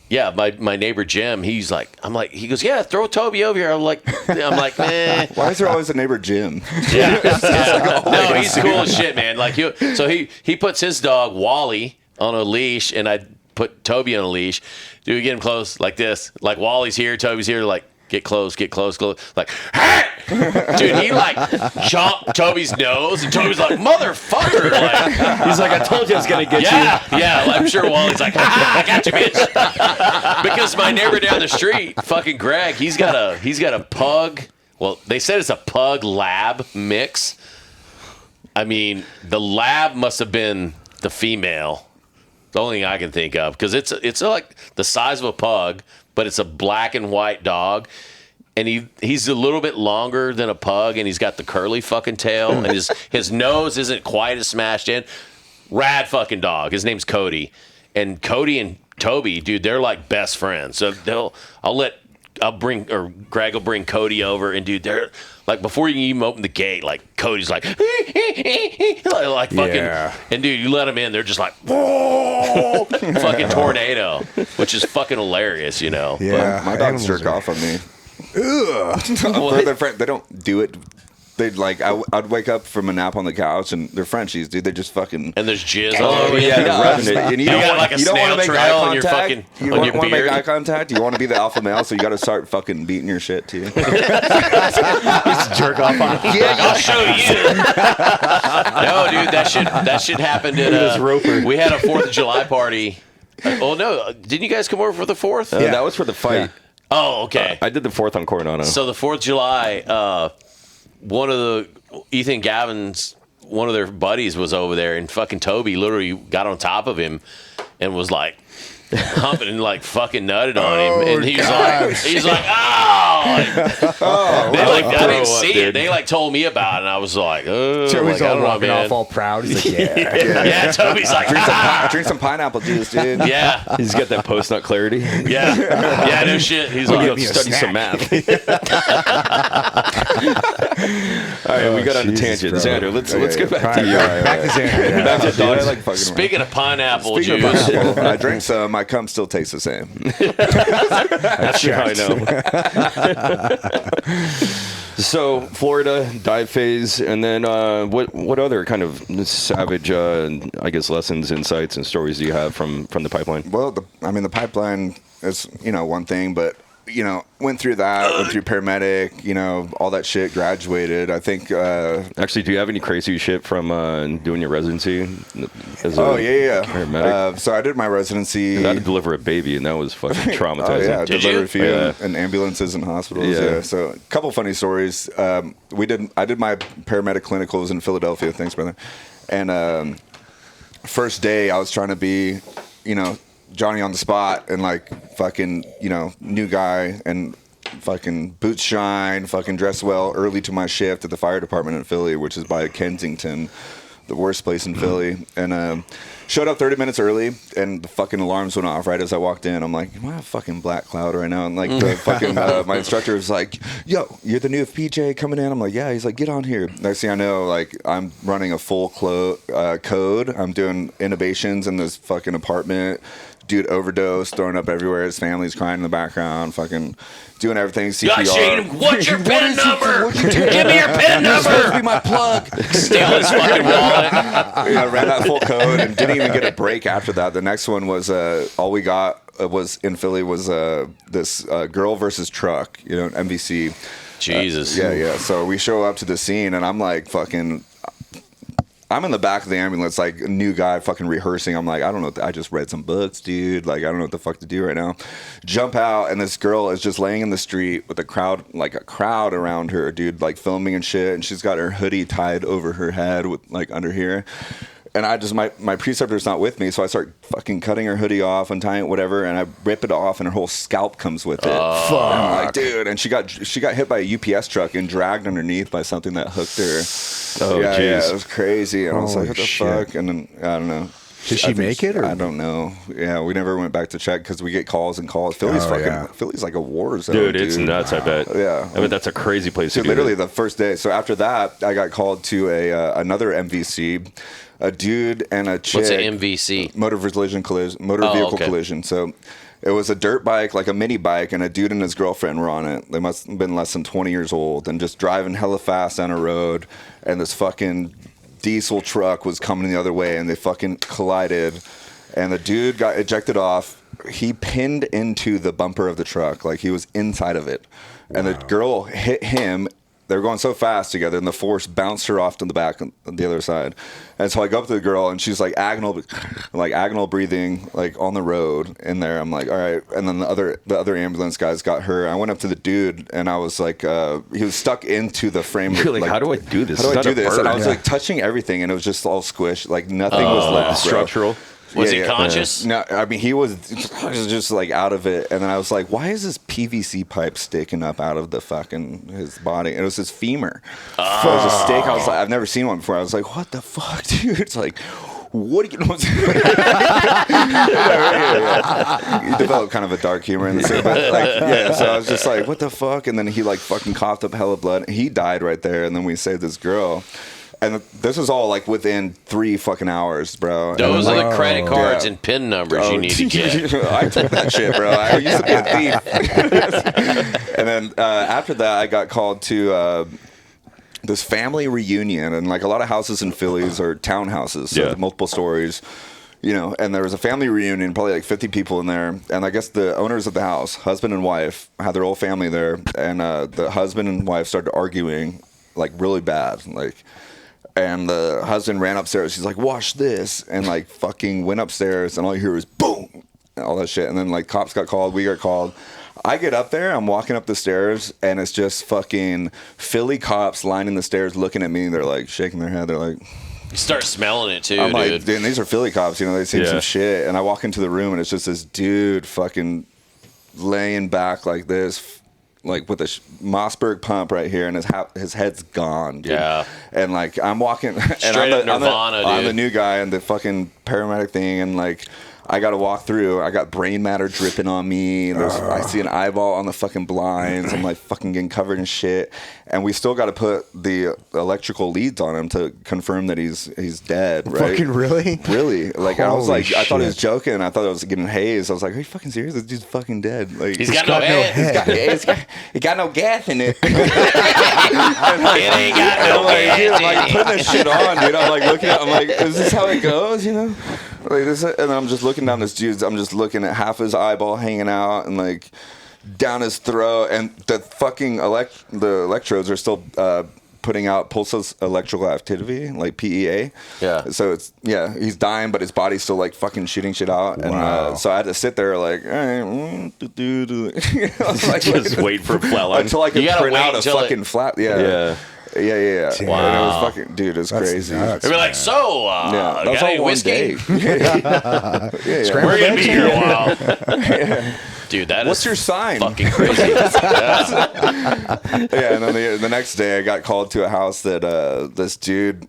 yeah, my neighbor Jim, he goes, yeah, throw Toby over here. I'm like, nah. Why is there always a neighbor Jim? Yeah. No, he's cool as shit, man. Like he puts his dog Wally on a leash, and I put Toby on a leash. Dude, we get him close like this. Like Wally's here, Toby's here. Like get close. Like, hey! Dude, he like chomped Toby's nose, and Toby's like, motherfucker. Like, He's like, I told you I was gonna get you. yeah. I'm sure Wally's like, I got you, bitch. Because my neighbor down the street, fucking Greg, he's got a pug. Well, they said it's a pug lab mix. I mean, the lab must have been the female. The only thing I can think of, because it's like the size of a pug, but it's a black and white dog. And he's a little bit longer than a pug, and he's got the curly fucking tail, and his nose isn't quite as smashed in. Rad fucking dog. His name's Cody. And Cody and Toby, dude, they're like best friends. So Greg will bring Cody over, and dude, they're like, before you can even open the gate, like Cody's like, like fucking, Yeah. and dude, you let them in, they're just like, whoa, fucking tornado, which is fucking hilarious, you know. Yeah. My dogs animals jerk are- off on me. For their friend, they don't do it. They'd like, I'd wake up from a nap on the couch, and they're Frenchies, dude. They just fucking. And there's jizz all over you. yeah, they're rubbing it. And You got like a you don't snail wanna make trail eye on your contact. fucking You on want your to make beard. eye contact. You want to be the alpha male, so you got to start fucking beating your shit too. Jerk off on him. I'll show you. No, dude, that shit happened at This roper. we had a 4th of July party. Oh no, didn't you guys come over for the 4th? Yeah. That was for the fight. Oh, okay. I did the 4th on Coronado. So the 4th of July, one of the Ethan Gavin's one of their buddies was over there, and fucking Toby literally got on top of him and was like humping and like fucking nutted on him, and he's like, oh, I didn't see it. They like told me about it, and I was like, oh, Toby's like, all walking off all proud. He's like, yeah. Toby's like, drink some pineapple juice, dude. yeah, He's got that post-nut clarity. yeah, no shit. He's I'll like, go study some math. All right, we got on a tangent. bro. Xander, let's get back to Right, you. back to Xander. Yeah. Back to Dude, I dogs. like fucking speaking of pineapple Speaking juice. of pineapple, I drink some. My cum still tastes the same. That's sure I know. So Florida dive phase, and then what other kind of savage, I guess, lessons, insights, and stories do you have from the pipeline? Well, the pipeline is one thing, but went through that, went through paramedic, all that shit. Graduated. I think. Actually, do you have any crazy shit from doing your residency? As paramedic. So I did my residency. I had to deliver a baby, and that was fucking traumatizing. Oh, yeah, Did delivered you? a few Yeah. in ambulances and hospitals. Yeah. Yeah. So a couple funny stories. I did my paramedic clinicals in Philadelphia. Thanks, brother. And first day, I was trying to be, Johnny on the spot and like fucking, new guy and fucking boots shine, fucking dress well early to my shift at the fire department in Philly, which is by Kensington, the worst place in Philly. And showed up 30 minutes early, and the fucking alarms went off right as I walked in. I'm like, am I a fucking black cloud right now? And like the fucking my instructor was like, yo, you're the new PJ coming in? I'm like, yeah. He's like, get on here. Next thing I know, like I'm running a full code. I'm doing intubations in this fucking apartment. Dude overdosed, throwing up everywhere. His family's crying in the background, fucking doing everything. CPR. Shane, what's your PIN number? Give me your PIN number. Be my plug. Steal his fucking wallet. Ran that full code and didn't even get a break after that. The next one was all we got was in Philly was this girl versus truck, MVC. Jesus. Yeah. So we show up to the scene, and I'm like fucking. I'm in the back of the ambulance, like a new guy fucking rehearsing. I'm like, I don't know. I just read some books, dude. Like, I don't know what the fuck to do right now. Jump out, and this girl is just laying in the street with a crowd around her, dude, like filming and shit. And she's got her hoodie tied over her head with like under here. And I just, my preceptor's not with me, so I start fucking cutting her hoodie off, untying it, whatever, and I rip it off, and her whole scalp comes with it. Fuck. And I'm like, dude, and she got hit by a UPS truck and dragged underneath by something that hooked her. Oh, yeah, jeez. it was crazy. And I was Holy like, what the shit. fuck? And then, I don't know. Did she make it? Or? I don't know. Yeah, we never went back to check because we get calls and calls. Philly's Philly's like a war zone, Dude, it's nuts, I bet. Yeah. I bet that's a crazy place to So be. literally the first day. So after that, I got called to another MVC, a dude and a chick. What's an MVC? Motor vehicle collision. So it was a dirt bike, like a mini bike, and a dude and his girlfriend were on it. They must have been less than 20 years old and just driving hella fast down a road. And this fucking diesel truck was coming the other way, and they fucking collided. And the dude got ejected off. He pinned into the bumper of the truck, like he was inside of it. And the girl hit him. They were going so fast together, and the force bounced her off to the back on the other side. And so I go up to the girl, and she's like agonal breathing, like on the road in there. I'm like, all right. And then the other ambulance guys got her. I went up to the dude, and I was like, he was stuck into the frame. You're like, how do I do this? How do I It's do not a this? bird. And I was like touching everything, and it was just all squished. Like nothing was left. Bro. Structural. Was he conscious? No, I mean he was just like out of it, and then I was like, "Why is this PVC pipe sticking up out of the fucking his body?" And it was his femur. It was a stake. I was like, I've never seen one before. I was like, "What the fuck, dude?" It's like, what do you know? He developed kind of a dark humor in the scene, but like, so I was just like, "What the fuck?" And then he like fucking coughed up hella blood. He died right there, and then we saved this girl. And this was all like within 3 fucking hours, bro. Those are the credit cards Yeah. and PIN numbers you need to get. I took that shit, bro. I used to be a thief. And then after that, I got called to this family reunion, and like a lot of houses in Phillies are townhouses, so multiple stories. And there was a family reunion, probably like 50 people in there. And I guess the owners of the house, husband and wife, had their whole family there. And the husband and wife started arguing like really bad, and the husband ran upstairs. He's like, "Wash this," and like fucking went upstairs, and all you hear is boom, and all that shit. And then like cops got called, we got called. I get up there, I'm walking up the stairs, and it's just fucking Philly cops lining the stairs looking at me. They're like shaking their head. They're like, you start smelling it too, I'm dude. like, dude, these are Philly cops, you know, they've seen some shit. And I walk into the room, and it's just this dude fucking laying back like this, like with a Mossberg pump right here, and his head's gone, dude. Yeah. And like I'm walking, and Straight up Nirvana, I'm the dude. new guy in the fucking paramedic thing, and like I got to walk through. I got brain matter dripping on me. And I see an eyeball on the fucking blinds. I'm like fucking getting covered in shit. And we still got to put the electrical leads on him to confirm that he's dead. Right? Fucking really? Really? Like I was Holy like, I thought he was shit. joking. I thought I was getting hazed. I was like, are you fucking serious? This dude's fucking dead. Like He's got no head. he got no gas in it. It ain't got no Like, dude, I'm gas. like putting this shit on, dude. I'm like looking at, I'm like, is this how it goes? You know, like this, and I'm just looking down this dude's. I'm just looking at half his eyeball hanging out, and like down his throat, and the fucking the electrodes are still putting out pulses electrical activity, like PEA. Yeah. So it's he's dying, but his body's still like fucking shooting shit out, and Wow. so I had to sit there like, all right, like, Just wait for a flat line. until I could You gotta print wait out a until fucking flat. Yeah. Yeah. Yeah. Damn. Wow. And it was fucking, dude, it's That's crazy. nuts. They'd be like, so, Yeah, got that's any all one whiskey? day. yeah. Scrambled We're gonna be eggs? here a while. Dude, that What's is your sign? fucking crazy. Yeah. Yeah, and then the next day I got called to a house that this dude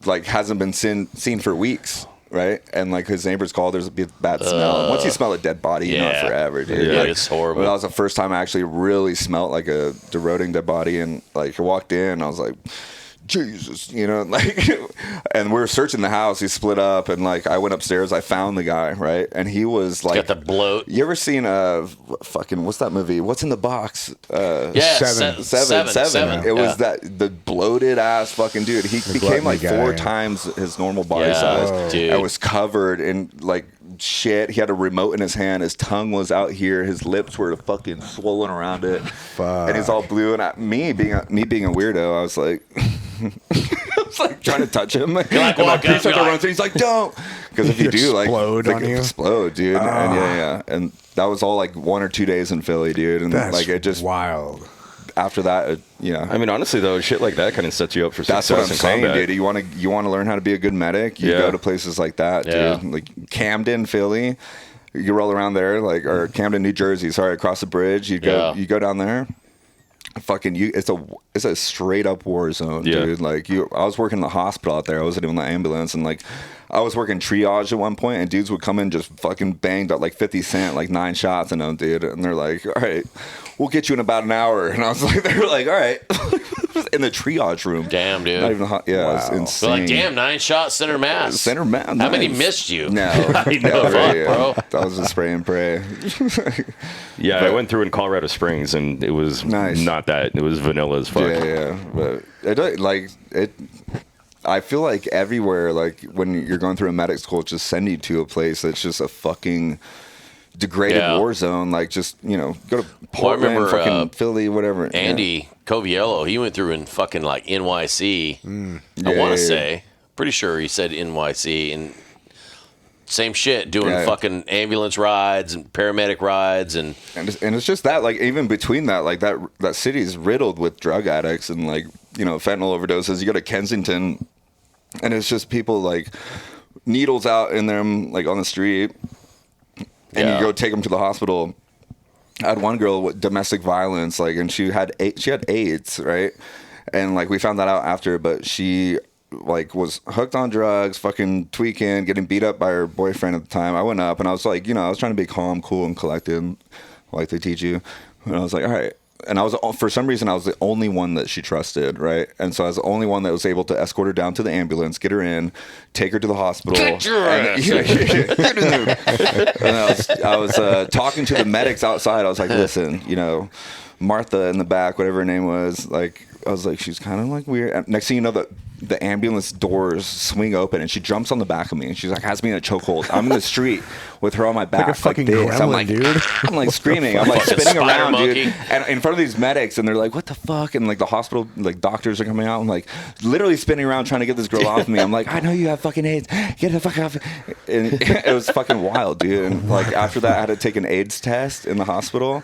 like hasn't been seen for weeks. Right, and like his neighbors called. There's a bad smell. Once you smell a dead body, you know it Yeah. forever, dude. Yeah, Like, it's horrible. But that was the first time I actually really smelled like a corroding dead body, and like I walked in, I was like, Jesus, you know, like, and we were searching the house. He split up, and like I went upstairs. I found the guy, right, and he was like, Got the bloat. You ever seen fucking what's that movie? What's in the box? Yeah, Seven. seven. It was the bloated ass fucking dude. He became like gluttony guy, 4 yeah. times his normal body Yeah, size. dude. And was covered in like shit. He had a remote in his hand. His tongue was out here. His lips were fucking swollen around it. Fuck. And he's all blue. And me being a weirdo, I was like. I was like trying to touch him. like, and my walk up, preceptor you're like- runs through. He's like, "Don't," because if you do, like, Explode like, on you? explode, dude. And yeah, and that was all like 1 or 2 days in Philly, dude. And That's like it just wild. after that, I mean, honestly, though, shit like that kind of sets you up for that's success what I'm in saying, combat. dude. You want to learn how to be a good medic. You Yeah. go to places like that, Yeah. dude. Like Camden, Philly. You roll around there, like, or Camden, New Jersey. Sorry, across the bridge. You go down there. Fucking it's a straight up war zone, Yeah. dude. Like I was working in the hospital out there. I wasn't even in the ambulance, and like I was working triage at one point, and dudes would come in just fucking banged up like 50 cent, like 9 shots in them, dude. And they're like, "All right, we'll get you in about an hour." And I was like, they were like, "All right," in the triage room. Damn, dude. Not even it's Wow. insane. They're like, damn, 9 shots, center mass. Center mass. How many nice. missed you? No, I know, fuck, bro. That was a spray and pray. Yeah, I But- went through in Colorado Springs, and it was Nice. not that. It was vanilla as fuck. Yeah, but I feel like everywhere, like when you're going through a medic school, it's just send you to a place that's just a fucking degraded Yeah. war zone. Like just go to Well, I Portland, remember, fucking Philly, whatever. Andy Coviello, he went through in fucking like NYC. I Yeah, want yeah, to say, pretty sure he said NYC, and same shit, doing Yeah. fucking ambulance rides and paramedic rides, and And it's just that, like, even between that, like that city is riddled with drug addicts and like fentanyl overdoses. You go to Kensington, and it's just people like needles out in them, like on the street, and Yeah. you go take them to the hospital. I had one girl with domestic violence, like, and she had AIDS, right? And like we found that out after, but she like was hooked on drugs, fucking tweaking, getting beat up by her boyfriend at the time. I went up and I was like, I was trying to be calm, cool, and collected, like they teach you. And I was like, all right. And I was, for some reason, I was the only one that she trusted, right? And so I was the only one that was able to escort her down to the ambulance, get her in, take her to the hospital. Get your ass. Get in there. And I was talking to the medics outside. I was like, listen, Martha in the back, whatever her name was, like, I was like, she's kind of like weird. And next thing you know, the ambulance doors swing open and she jumps on the back of me and she's like, has me in a chokehold. I'm in the street with her on my back. Like a fucking this. I'm gremlin, like, dude. I'm like screaming. I'm like Fucking spinning spider around, monkey. dude. And in front of these medics, and they're like, what the fuck? And like the hospital, like doctors are coming out. I'm like literally spinning around trying to get this girl off of me. I'm like, I know you have fucking AIDS. Get the fuck off. And it was fucking wild, dude. And like after that, I had to take an AIDS test in the hospital.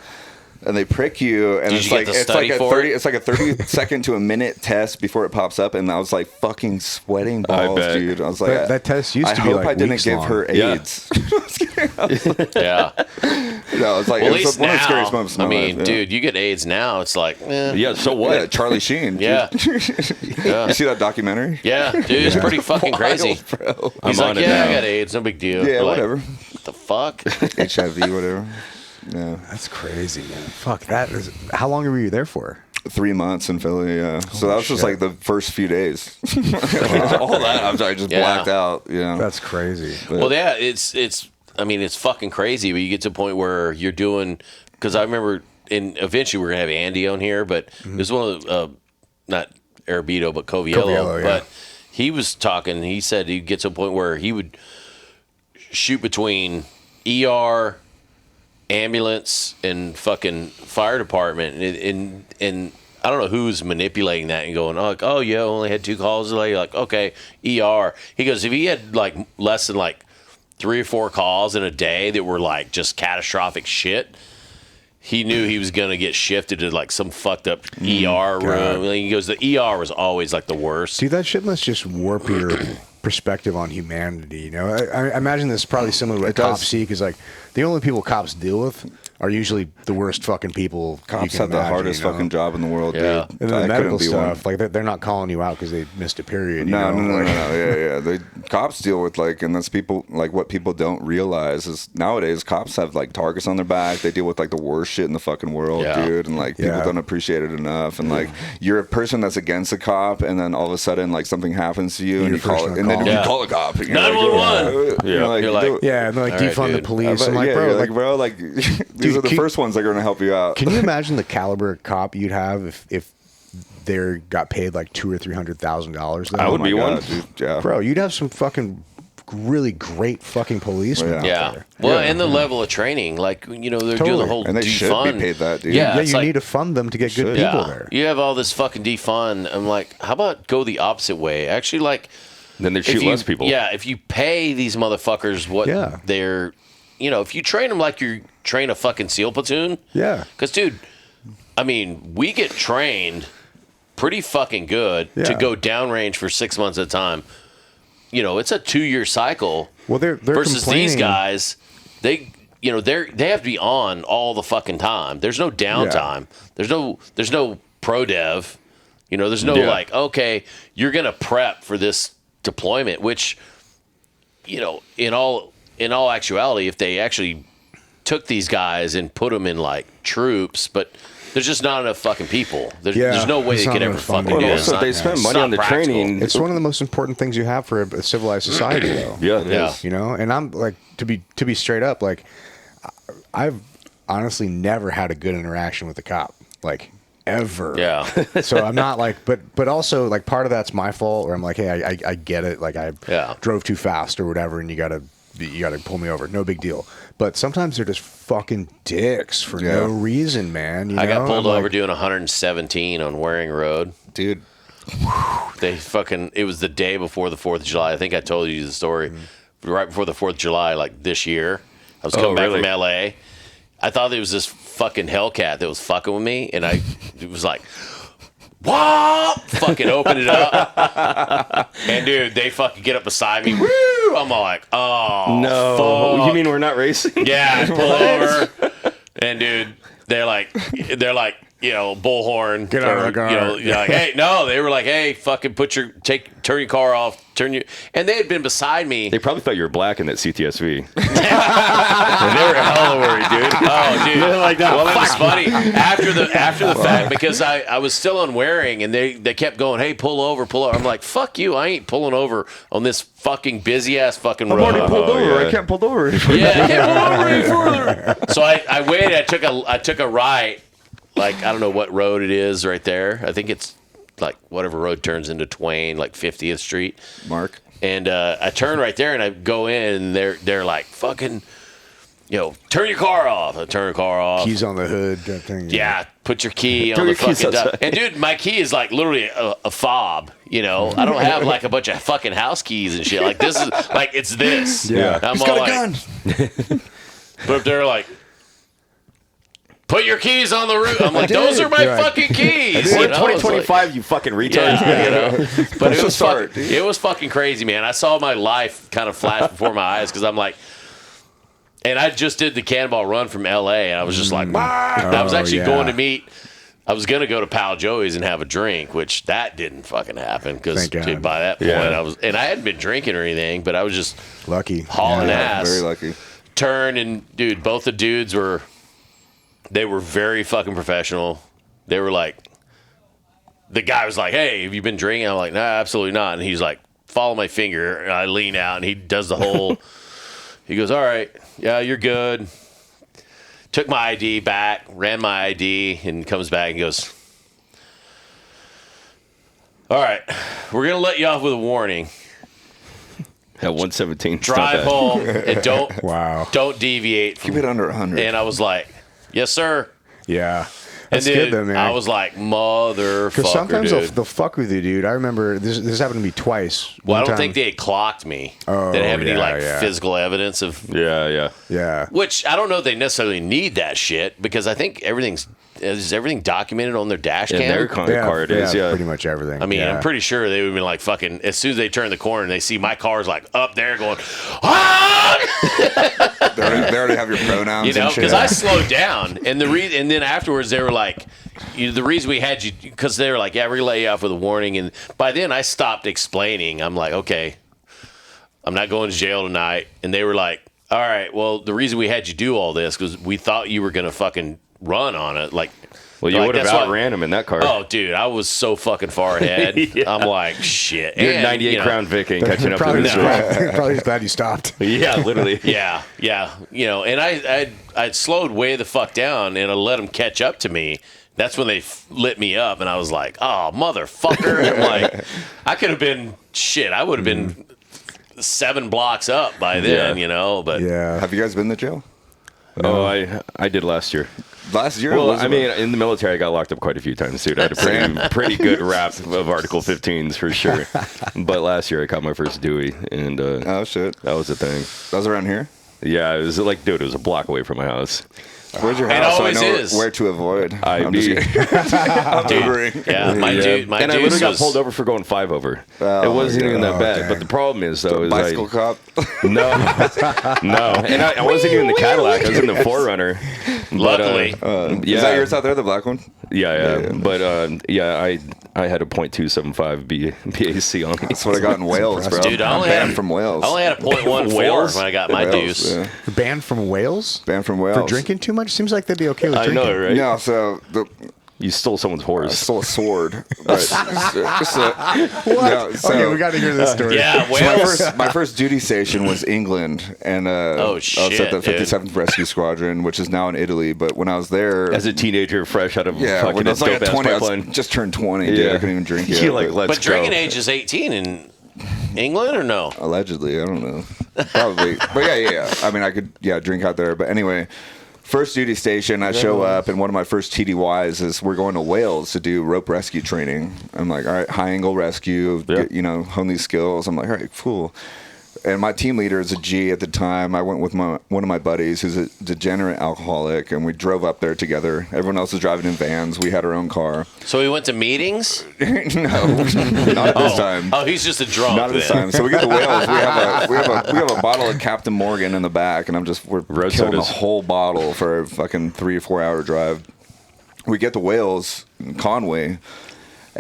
and they prick you, and Did you get the study for it? It's like a 30-second to a minute test before it pops up, and I was like fucking sweating balls, dude. I was like, that test used to be like I didn't weeks give long. her AIDS. Yeah. No, it's like Well, it at was least one of the now, scariest moments. In I my mean, life, dude, you get AIDS now. It's like, Yeah, so what? Yeah, Charlie Sheen. Yeah. Yeah. You see that documentary? yeah, dude, it's pretty fucking crazy. Bro. He's I'm like, on it yeah, I now. got AIDS, no big deal. Yeah, We're like, whatever. What the fuck? HIV, whatever. Yeah. That's crazy, man. Fuck, that is. How long were you there for? 3 months in Philly, yeah. So that was just like the first few days. All that, I'm sorry, just Yeah. blacked out. Yeah. That's crazy. Well, yeah, it's. I mean, it's fucking crazy. But you get to a point where you're doing. Because I remember, and eventually we're gonna have Andy on here, but there's one of the, not Arabito, but Coviello. Coviello, yeah. But he was talking. He said he gets to a point where he would shoot between ER, ambulance, and fucking fire department, and I don't know who's manipulating that and going, oh yeah, only had 2 calls today. Like, okay, ER. He goes, if he had like less than like 3 or 4 calls in a day that were like just catastrophic shit, he knew he was going to get shifted to like some fucked up ER room. And he goes, the ER was always like the worst. Dude, that shit must just warp your perspective on humanity. You know, I imagine this is probably similar to what cops see, because like the only people cops deal with are usually the worst fucking people. Cops you can have the imagine, hardest you know? fucking job in the world, Yeah. dude. And then I the medical couldn't be one. stuff, like they're not calling you out because they missed a period. No, you know? no. Like- Yeah. The cops deal with like, and that's people like what people don't realize is nowadays cops have like targets on their back. They deal with like the worst shit in the fucking world, Yeah. dude. And like people Yeah. don't appreciate it enough. And like you're a person that's against a cop, and then all of a sudden like something happens to you, and You're you call first it, on and then call. you Yeah. call a cop. And you're 911. Like, Yeah. You're like, Yeah, and they're like All right, defund the dude. police. I'm like, yeah, bro, you're like, like, bro, like these are the first ones that are going to help you out. can you imagine the caliber of cop you'd have if they got paid like $200,000 or $300,000? I would Oh be my one. God, dude. Yeah. Bro, you'd have some fucking really great fucking policemen Yeah. out Yeah. there. Well, Yeah. and the level of training, like, you know, they're doing Totally. the whole And they should be defund. paid that, dude. Yeah, Yeah, it's you like, need to fund them to get good Should. people yeah, there. you have all this fucking defund. I'm like, how about go the opposite way? Actually, like, Then they shoot if you, less people. Yeah, if you pay these motherfuckers what Yeah. they're, you know, if you train them like you train a fucking SEAL platoon. Yeah. Because, dude, I mean, we get trained pretty fucking good to Yeah. go downrange for 6 months at a time. You know, it's a 2-year cycle. Well, they're versus these complaining- guys, they have to be on all the fucking time. There's no downtime. There's no pro dev. You know, there's no Yeah. like, okay, you're gonna prep for this deployment, which, you know, in all actuality, if they actually took these guys and put them in like troops, but there's just not enough fucking people. There's no way it's they not could ever enough funding. fucking do Well, it. also, It's they not- spend it's money not on the practical. training. It's one of the most important things you have for a civilized society, though. Yeah, it Yeah. is. You know, and I'm like, to be straight up, like, I've honestly never had a good interaction with a cop, like, ever. Yeah. So I'm not like, but also like part of that's my fault, where I'm like, hey, I get it, like I Yeah. drove too fast or whatever, and you gotta pull me over, no big deal. But sometimes they're just fucking dicks for no reason, man. You I got know? pulled I'm over like, doing 117 on Waring Road. Dude. It was the day before the 4th of July. I think I told you the story. Right before the 4th of July, like this year. I was coming back really? from LA. I thought it was this fucking Hellcat that was fucking with me, and it was like, what? Fucking open it up. And dude, they fucking get up beside me. Woo! I'm all like, oh No, fuck. you mean we're not racing? Yeah, I pull over, and dude, they're like, you know, bullhorn. Get out of the car. You know, you're like, hey, no, they were like, hey, fucking turn your car off, and they had been beside me. They probably thought you were black in that CTSV. They were hella worried, dude. Oh, dude. They're like that. Well, it was funny after the fact, because I was still unwearing, and they kept going, hey, pull over. I'm like, fuck you, I ain't pulling over on this fucking busy ass fucking road. over. yeah. I can't pull over. Yeah, I can't pull over any further. So I waited. I took a right. Like, I don't know what road it is right there. I think it's like whatever road turns into Twain, like 50th Street. Mark. And I turn right there, and I go in, and they're like, fucking, you know, turn your car off. I turn the car off. keys on the hood, that thing. Yeah, put your key on Turn the your keys fucking top. outside. And dude, my key is like literally a fob. You know, I don't have like a bunch of fucking house keys and shit. Like, this is like, it's this. Yeah. I'm He's all got a like, gun. but if they're like, put your keys on the roof. I'm like, those are my fucking keys. Dude, You know, 2025, you fucking retard. Yeah, you know. But start, it was fucking crazy, man. I saw my life kind of flash before my eyes because I'm like, and I just did the Cannonball Run from L.A. and I was just like, I was actually going to meet. I was going to go to Pal Joey's and have a drink, which that didn't fucking happen because by that point I hadn't been drinking or anything, but I was just lucky, hauling ass. Very lucky. Turn and dude, both the dudes were very fucking professional. They were like, the guy was like, "Hey, have you been drinking?" I'm like, "Nah, absolutely not." And he's like, "Follow my finger." And I lean out and he does the whole. He goes, "All right, yeah, you're good." Took my ID back, ran my ID, and comes back and goes, "All right, we're going to let you off with a warning. At 117. Drive home and don't deviate. Keep it under 100. And I was like, "Yes, sir." Yeah. And That's good, though, man. I was like, "Motherfucker, Because sometimes dude." they'll fuck with you, dude. I remember this happened to me twice. Well, I One don't time- think they had clocked me. Oh, they didn't have any yeah. physical evidence of. Yeah. Which I don't know if they necessarily need that shit because I think is everything documented on their dash cam. Their card is pretty much everything. I mean, yeah. I'm pretty sure they would have been like fucking. As soon as they turn the corner and they see my car's like up there going, ah! They already have your pronouns. You know, and shit. because I slowed down, and and then afterwards they were like, the reason we had you, because they were like, "Yeah, we're gonna let you off with a warning," and by then I stopped explaining. I'm like, "Okay, I'm not going to jail tonight," and they were like, "All right, well, the reason we had you do all this because we thought you were gonna fucking run on it, like." Well, you would have outran him in that car. Oh, dude, I was so fucking far ahead. Yeah. I'm like, shit. You're And, 98 Crown Vic ain't catching up to probably, this. probably just glad you stopped. Yeah, literally. Yeah. You know, and I slowed way the fuck down and I let them catch up to me. That's when they lit me up, and I was like, "Oh, motherfucker!" I'm like, I could have been shit. I would have been 7 blocks up by then, you know. But Yeah. Have you guys been to jail? Oh, I did last year. Last year? Well, I mean, in the military, I got locked up quite a few times, dude. I had a pretty good rap of Article 15s for sure. But last year, I caught my first Dewey, and oh shit, that was a thing. That was around here. Yeah, it was like, dude, it was a block away from my house. Where's your It house? always so I know is. where to avoid. I'm dude, yeah, my dude and I literally got was pulled over for going 5 over. Oh, it wasn't even that bad. dang. But the problem is, though, is Bicycle cop. no, and I wasn't even in the Cadillac. I was in the 4Runner. Luckily. Yeah, Is that yours out there, the black one? yeah. But I had a .275 BAC on me. That's what I got in Wales, bro. Dude, I I'm only banned had from Wales. I only had a .14 Wales? when I got my Wales, deuce. yeah. Banned from Wales? Banned from Wales. For drinking too much? Seems like they'd be okay with I drinking. know, right? No, so You stole someone's I horse. stole a sword. But What? No, so- Okay, we got to hear this story. Yeah, So my Wales. my first duty station was England, and I was shit, at the dude. 57th Rescue Squadron, which is now in Italy. But when I was there, As a teenager, fresh out of yeah, fucking when I was like at dope-ass 20, I pipeline. was just turned 20. Dude, I couldn't even drink yet. You're like, let's But drinking go. age is 18 in England or no? Allegedly, I don't know. Probably, but yeah. I mean, I could drink out there. But anyway, first duty station, I show up, and one of my first TDYs is we're going to Wales to do rope rescue training. I'm like, all right, high angle rescue, hone these skills. I'm like, all right, cool. And my team leader is a G at the time. I went with one of my buddies who's a degenerate alcoholic, and we drove up there together. Everyone else was driving in vans. We had our own car. So we went to meetings? No, not at this time. Oh, he's just a drunk. Not at this then. time. So we get to Wales. We have a bottle of Captain Morgan in the back, and we're Road killing sodas. the whole bottle for a fucking 3 or 4 hour drive. We get to Wales, Conway,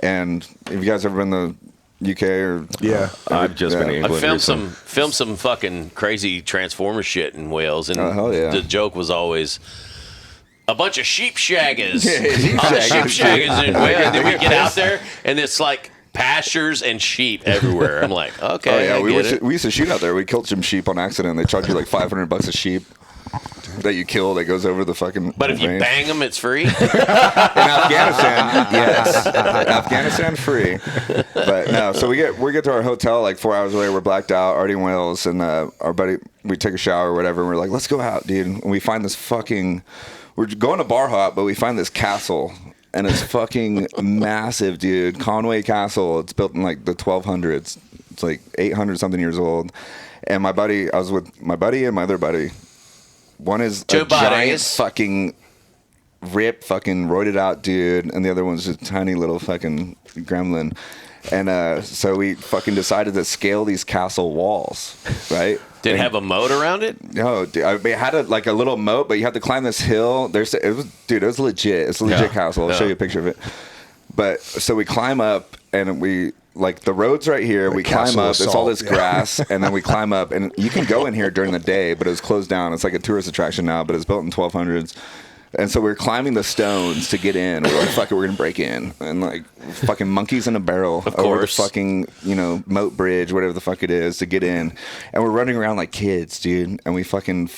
and have you guys ever been to UK or? Yeah. I've just been to Yeah. England. I filmed recently. some fucking crazy Transformer shit in Wales, and Oh, hell yeah. the joke was always a bunch of sheep shaggers. sheep On the sheep shaggers. shaggers in Wales. And then we get out there, and it's like pastures and sheep everywhere. I'm like, okay, Oh yeah, I we get it. used to shoot out there. We killed some sheep on accident. They charge you like $500 a sheep that you kill that goes over the fucking. But if you range. bang them, it's free. In Afghanistan, yes. Afghanistan free. But no, so we get to our hotel like 4 hours away. We're blacked out, already in Wales, and our buddy, we take a shower or whatever, and we're like, let's go out, dude. And we find this fucking, we're going to bar hop, but we find this castle. And it's fucking massive, dude. Conway Castle. It's built in like the 1200s. It's like 800 something years old. And I was with my buddy and my other buddy. One is Two a giant buddies. fucking ripped, fucking roided out dude, and the other one's just a tiny little fucking gremlin. And so we fucking decided to scale these castle walls, right? Did it have a moat around it? No, dude, it had a little moat, but you had to climb this hill. It was legit. It's a legit castle. I'll show you a picture of it. But so we climb up, and we like the road's right here. We climb up. It's all this grass, and then we climb up, and you can go in here during the day, but it was closed down. It's like a tourist attraction now, but it's built in 1200s. And so we're climbing the stones to get in. We're like, fuck it, we're going to break in. And like fucking monkeys in a barrel over the fucking, moat bridge, whatever the fuck it is, to get in. And we're running around like kids, dude. And we fucking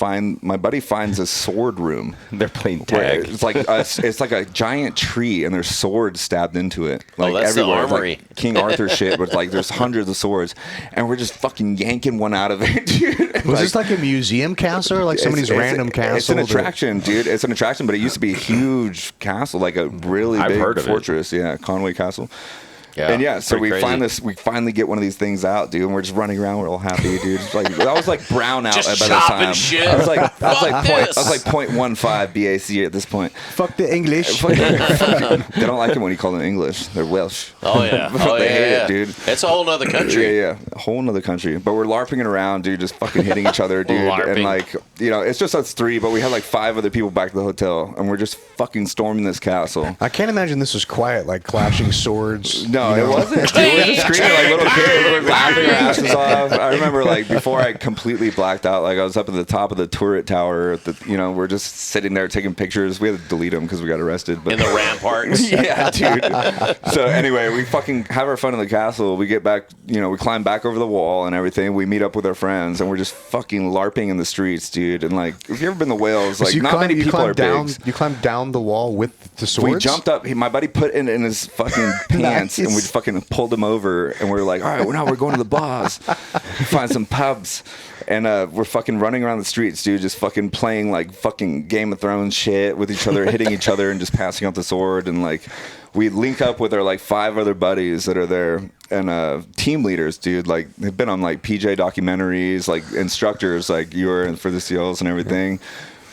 my buddy finds a sword room. They're playing tag. It's like a giant tree and there's swords stabbed into it. Like that's everywhere. the armory. Like King Arthur shit, but like there's hundreds of swords. And we're just fucking yanking one out of it, dude. Was this like a museum castle or like somebody's random castle? It's an attraction, dude. It's an attraction, but it used to be a huge castle, like a really big fortress. Yeah, Conway Castle. Yeah, and yeah, so we crazy. we finally get one of these things out, dude, and we're just running around. We're all happy, dude. Like I was like brown out Just by the time. shit. I was like this. 0.15 BAC at this point. Fuck the English. They don't like it when you call them English. They're Welsh. Oh yeah, They hate it, dude. It's a whole nother country. Yeah, a whole nother country. But we're LARPing it around, dude, just fucking hitting each other, dude. LARPing. And like, it's just us three, but we had like 5 other people back to the hotel, and we're just fucking storming this castle. I can't imagine this was quiet, like clashing swords. No, it wasn't. We were just screaming like little kids. We were laughing our asses off. I remember like before I completely blacked out, like I was up at the top of the turret tower. We're just sitting there taking pictures. We had to delete them because we got arrested. But In the ramparts. yeah, dude. So anyway, we fucking have our fun in the castle. We get back, we climb back over the wall and everything. We meet up with our friends and we're just fucking LARPing in the streets, dude. And like, if you've ever been to Wales, like many people are down, big. You climbed down the wall with the swords? We jumped up. My buddy put it in his fucking pants, and we fucking pulled him over. And we were like, all right, we're going to the bars, find some pubs. And we're fucking running around the streets, dude, just fucking playing like fucking Game of Thrones shit with each other, hitting each other and just passing out the sword. And like, we link up with our like 5 other buddies that are there, and team leaders, dude. Like, they've been on like PJ documentaries, like instructors, like you were for the SEALs and everything.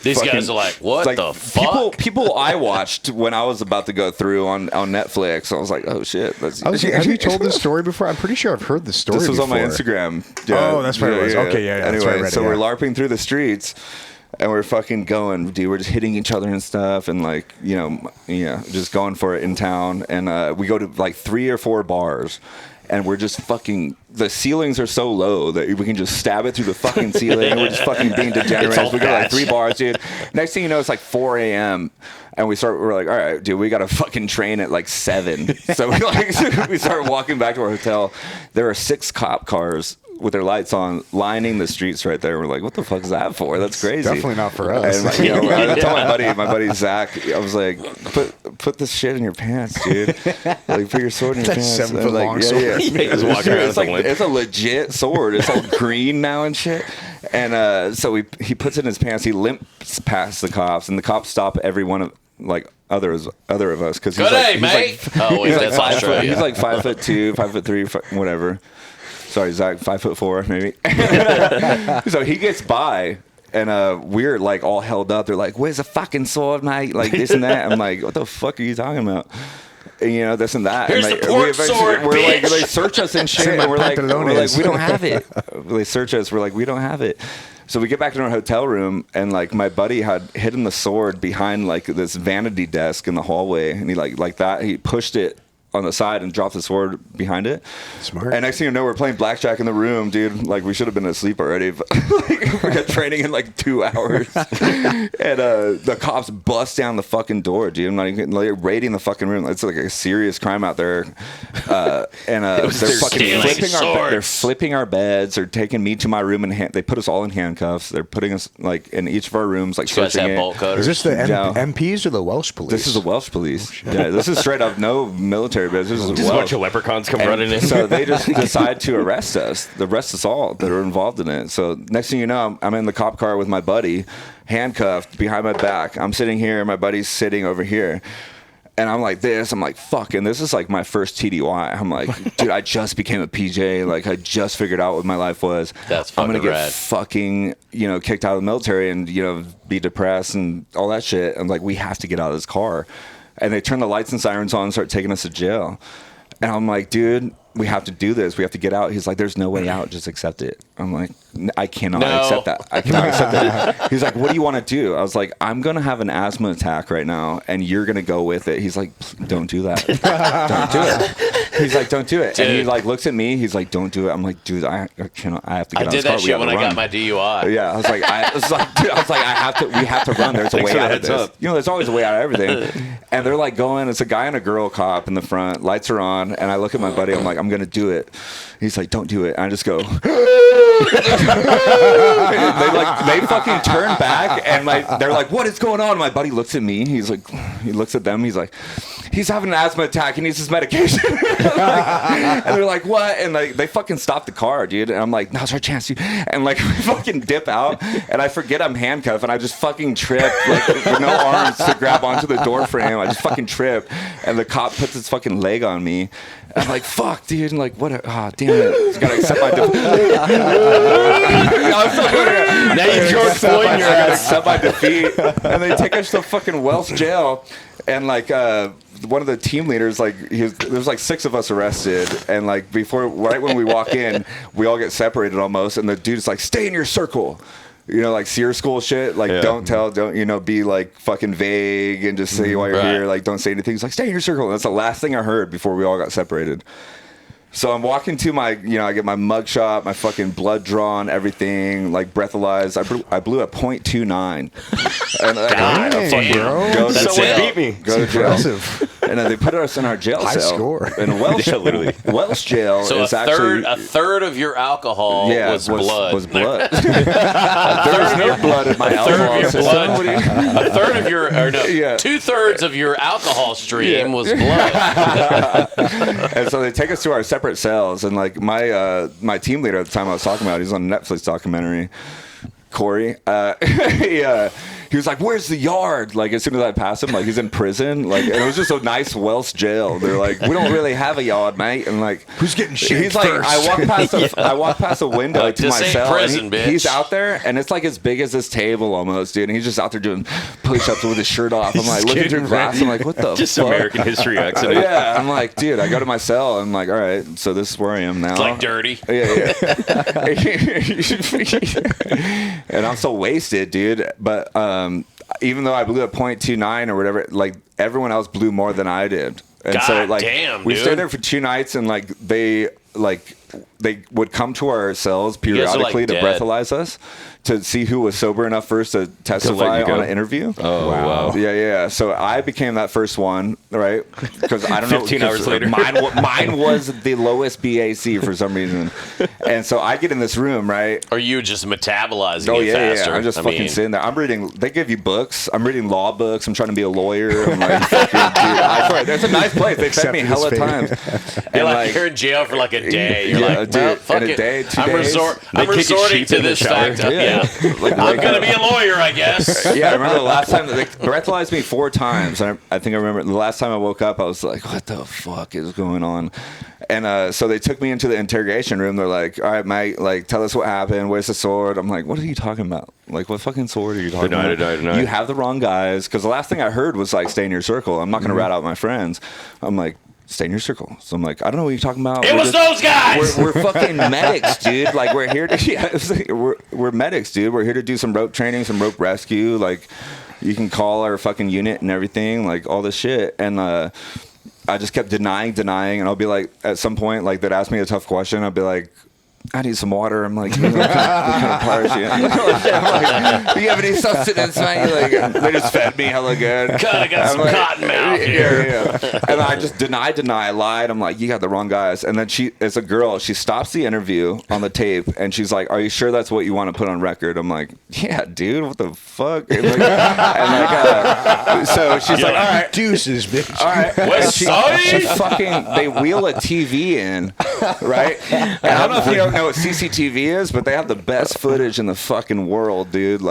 These guys are like, what the fuck? People I watched when I was about to go through on Netflix. I was like, oh shit. Have you told this story before? I'm pretty sure I've heard this story before. This was before. on my Instagram. Yeah. Oh, that's right. It was. Okay, yeah. Anyway, right, so we're LARPing through the streets. And we're fucking going, dude. We're just hitting each other and stuff, and like, just going for it in town. And we go to like 3 or 4 bars, and we're just fucking. The ceilings are so low that we can just stab it through the fucking ceiling. And we're just fucking being degenerates. We go to like 3 bars, dude. Next thing you know, it's like 4 a.m. And we're like, all right, dude, we got to fucking train at like 7. So we start walking back to our hotel. There are 6 cop cars with their lights on, lining the streets right there. We're like, what the fuck is that for? That's crazy. Definitely not for us. And I told my buddy Zach, I was like, put this shit in your pants, dude. Like, put your sword in your pants. 7 foot long sword. Yeah. He's walking around It's a legit sword. It's all green now and shit. And so he puts it in his pants. He limps past the cops, and the cops stop every one of like other of us because he's like, mate. He's like 5'2", 5'3", whatever. Sorry, Zach, 5'4", maybe. So he gets by, and we're like all held up. They're like, "Where's the fucking sword, mate?" Like this and that. I'm like, "What the fuck are you talking about?" And, this and that. Here's and like, the pork sword, we're bitch. like, they search us and shit, and we're like, we don't have it. They search us. We're like, we don't have it. So we get back to our hotel room, and like my buddy had hidden the sword behind like this vanity desk in the hallway, and he like that. He pushed it on the side and dropped the sword behind it. Smart. And next thing you know, we're playing blackjack in the room, dude. Like, we should have been asleep already, but like, we got training in like 2 hours. And the cops bust down the fucking door, dude. I'm not even like raiding the fucking room. It's like a serious crime out there. And they're fucking flipping our beds. They're taking me to my room and they put us all in handcuffs. They're putting us like in each of our rooms, like searching it. Is this the MPs or the Welsh police? This is the Welsh police. Yeah, this is straight up no military business. This is a bunch of leprechauns come running in. So they just decide to arrest us all that are involved in it. So next thing you know, I'm in the cop car with my buddy, handcuffed behind my back. I'm sitting here, my buddy's sitting over here. And I'm like this. I'm like, fuck. And this is like my first TDY. I'm like, dude, I just became a PJ. Like, I just figured out what my life was. That's I'm fucking gonna get rad. fucking, kicked out of the military and, be depressed and all that shit. I'm like, we have to get out of this car. And they turn the lights and sirens on and start taking us to jail. And I'm like, dude, we have to do this. We have to get out. He's like, there's no way out. Just accept it. I'm like, I cannot accept that. I cannot accept that. He's like, what do you want to do? I was like, I'm going to have an asthma attack right now, and you're going to go with it. He's like, don't do that. Don't do it. He's like, don't do it. Dude. And he like looks at me. He's like, don't do it. I'm like, dude, I cannot. I have to get out of I this did car. that We shit have when to I run. got my DUI. Yeah, I was like, dude, I have to. We have to run. There's a Thanks way for the out of heads this. up. There's always a way out of everything. And they're like going. It's a guy and a girl cop in the front. Lights are on, and I look at my buddy. I'm like, I'm gonna do it. He's like, don't do it. And I just go. They fucking turn back, and they're like, what is going on? My buddy looks at me. He looks at them. He's like, he's having an asthma attack. He needs his medication. And they're like, what? And they fucking stop the car, dude. And I'm like, now's our chance, dude. And we fucking dip out, and I forget I'm handcuffed, and I just fucking trip, with no arms to grab onto the door frame. I just fucking trip, and the cop puts his fucking leg on me. I'm like, fuck, dude. And what? Damn it. Gotta accept my defeat. Now you're George Floyd in your I gotta ass. accept my defeat. And they take us to fucking Wells jail. And one of the team leaders, there's 6 of us arrested. And right when we walk in, we all get separated almost. And the dude's like, stay in your circle. Seer school shit. Don't tell, don't, be fucking vague and just say why you're here. Don't say anything. He's like, stay in your circle. And that's the last thing I heard before we all got separated. So I'm walking to my, I get my mug shot, my fucking blood drawn, everything, breathalyzed. I blew a .29. And God damn, bro. Go to That's jail. what beat me. Go to jail. Impressive. And then they put us in our jail High cell. score. And Welsh, Welsh jail So is a actually... third of your alcohol was blood. Was blood. There was no blood in my alcohol system. What do you- A third of your, or no, Yeah. 2/3 of your alcohol stream Yeah. was blood. And so they take us to our separate cells, and my team leader at the time I was talking about, he's on a Netflix documentary, Corey. He was like, "Where's the yard?" As soon as I passed him, he's in prison. And it was just a nice Welsh jail. They're like, "We don't really have a yard, mate." And who's getting shit he's like, first? I walk past a window to this my ain't cell, prison, and bitch. he's out there, and it's as big as this table almost, dude. And he's just out there doing push-ups with his shirt off. I'm like, looking through glass. I'm like, what the Just fuck? American history accident. Yeah, I'm like, dude, I go to my cell. I'm like, all right, so this is where I am now. It's dirty. Yeah. And I'm so wasted, dude. But even though I blew a .29 or whatever, everyone else blew more than I did. And God damn, we dude. stayed there for 2 nights, and they would come to our cells guys are, periodically to dead. breathalyze us to see who was sober enough first to testify you go. on an interview. Oh, wow. Yeah. So I became that first one, right? Because I don't know. 15 hours later. Mine was the lowest BAC for some reason. And so I get in this room, right? Or you just metabolizing Oh, it yeah. faster. I'm just I fucking mean, sitting there. I'm reading, they give you books. I'm reading law books. I'm trying to be a lawyer. I'm like, fucking, dude, I swear, it's a nice place. They fed me Accepted his hella fate. times. You're you're in jail for a day. You're Yeah, like, dude, well, fuck in a it. day, 2 I'm, days. I'm kick you resorting sheep to in the this shower. fact. Yeah. I'm going to be a lawyer, I guess. Yeah, I remember the last time they breathalyzed me 4 times. I think I remember the last time I woke up, I was like, what the fuck is going on? And so they took me into the interrogation room. They're like, all right, mate, tell us what happened. Where's the sword? I'm like, what are you talking about? What fucking sword are you talking about? Deny. You have the wrong guys. Because the last thing I heard was stay in your circle. I'm not going to rat out my friends. I'm like, stay in your circle. So I'm like, I don't know what you're talking about. It was those guys! We're fucking medics, dude. We're here to we're medics, dude. We're here to do some rope training, some rope rescue. You can call our fucking unit and everything, all this shit. And I just kept denying, and I'll be like, at some point, they'd ask me a tough question. I'd be like, I need some water. I'm like, what kind of pliers you? I'm like, do you have any sustenance, man? They just fed me hella good. God, I got some cotton mouth here. Yeah. And I just deny, lied. I'm like, you got the wrong guys. And then she, as a girl, she stops the interview on the tape, and she's like, are you sure that's what you want to put on record? I'm like, yeah, dude, what the fuck? So she's like, all right. Deuces, bitch. All right. West Side? She fucking, they wheel a TV in, right? And I don't know if you don't know what CCTV is, but they have the best footage in the fucking world, dude.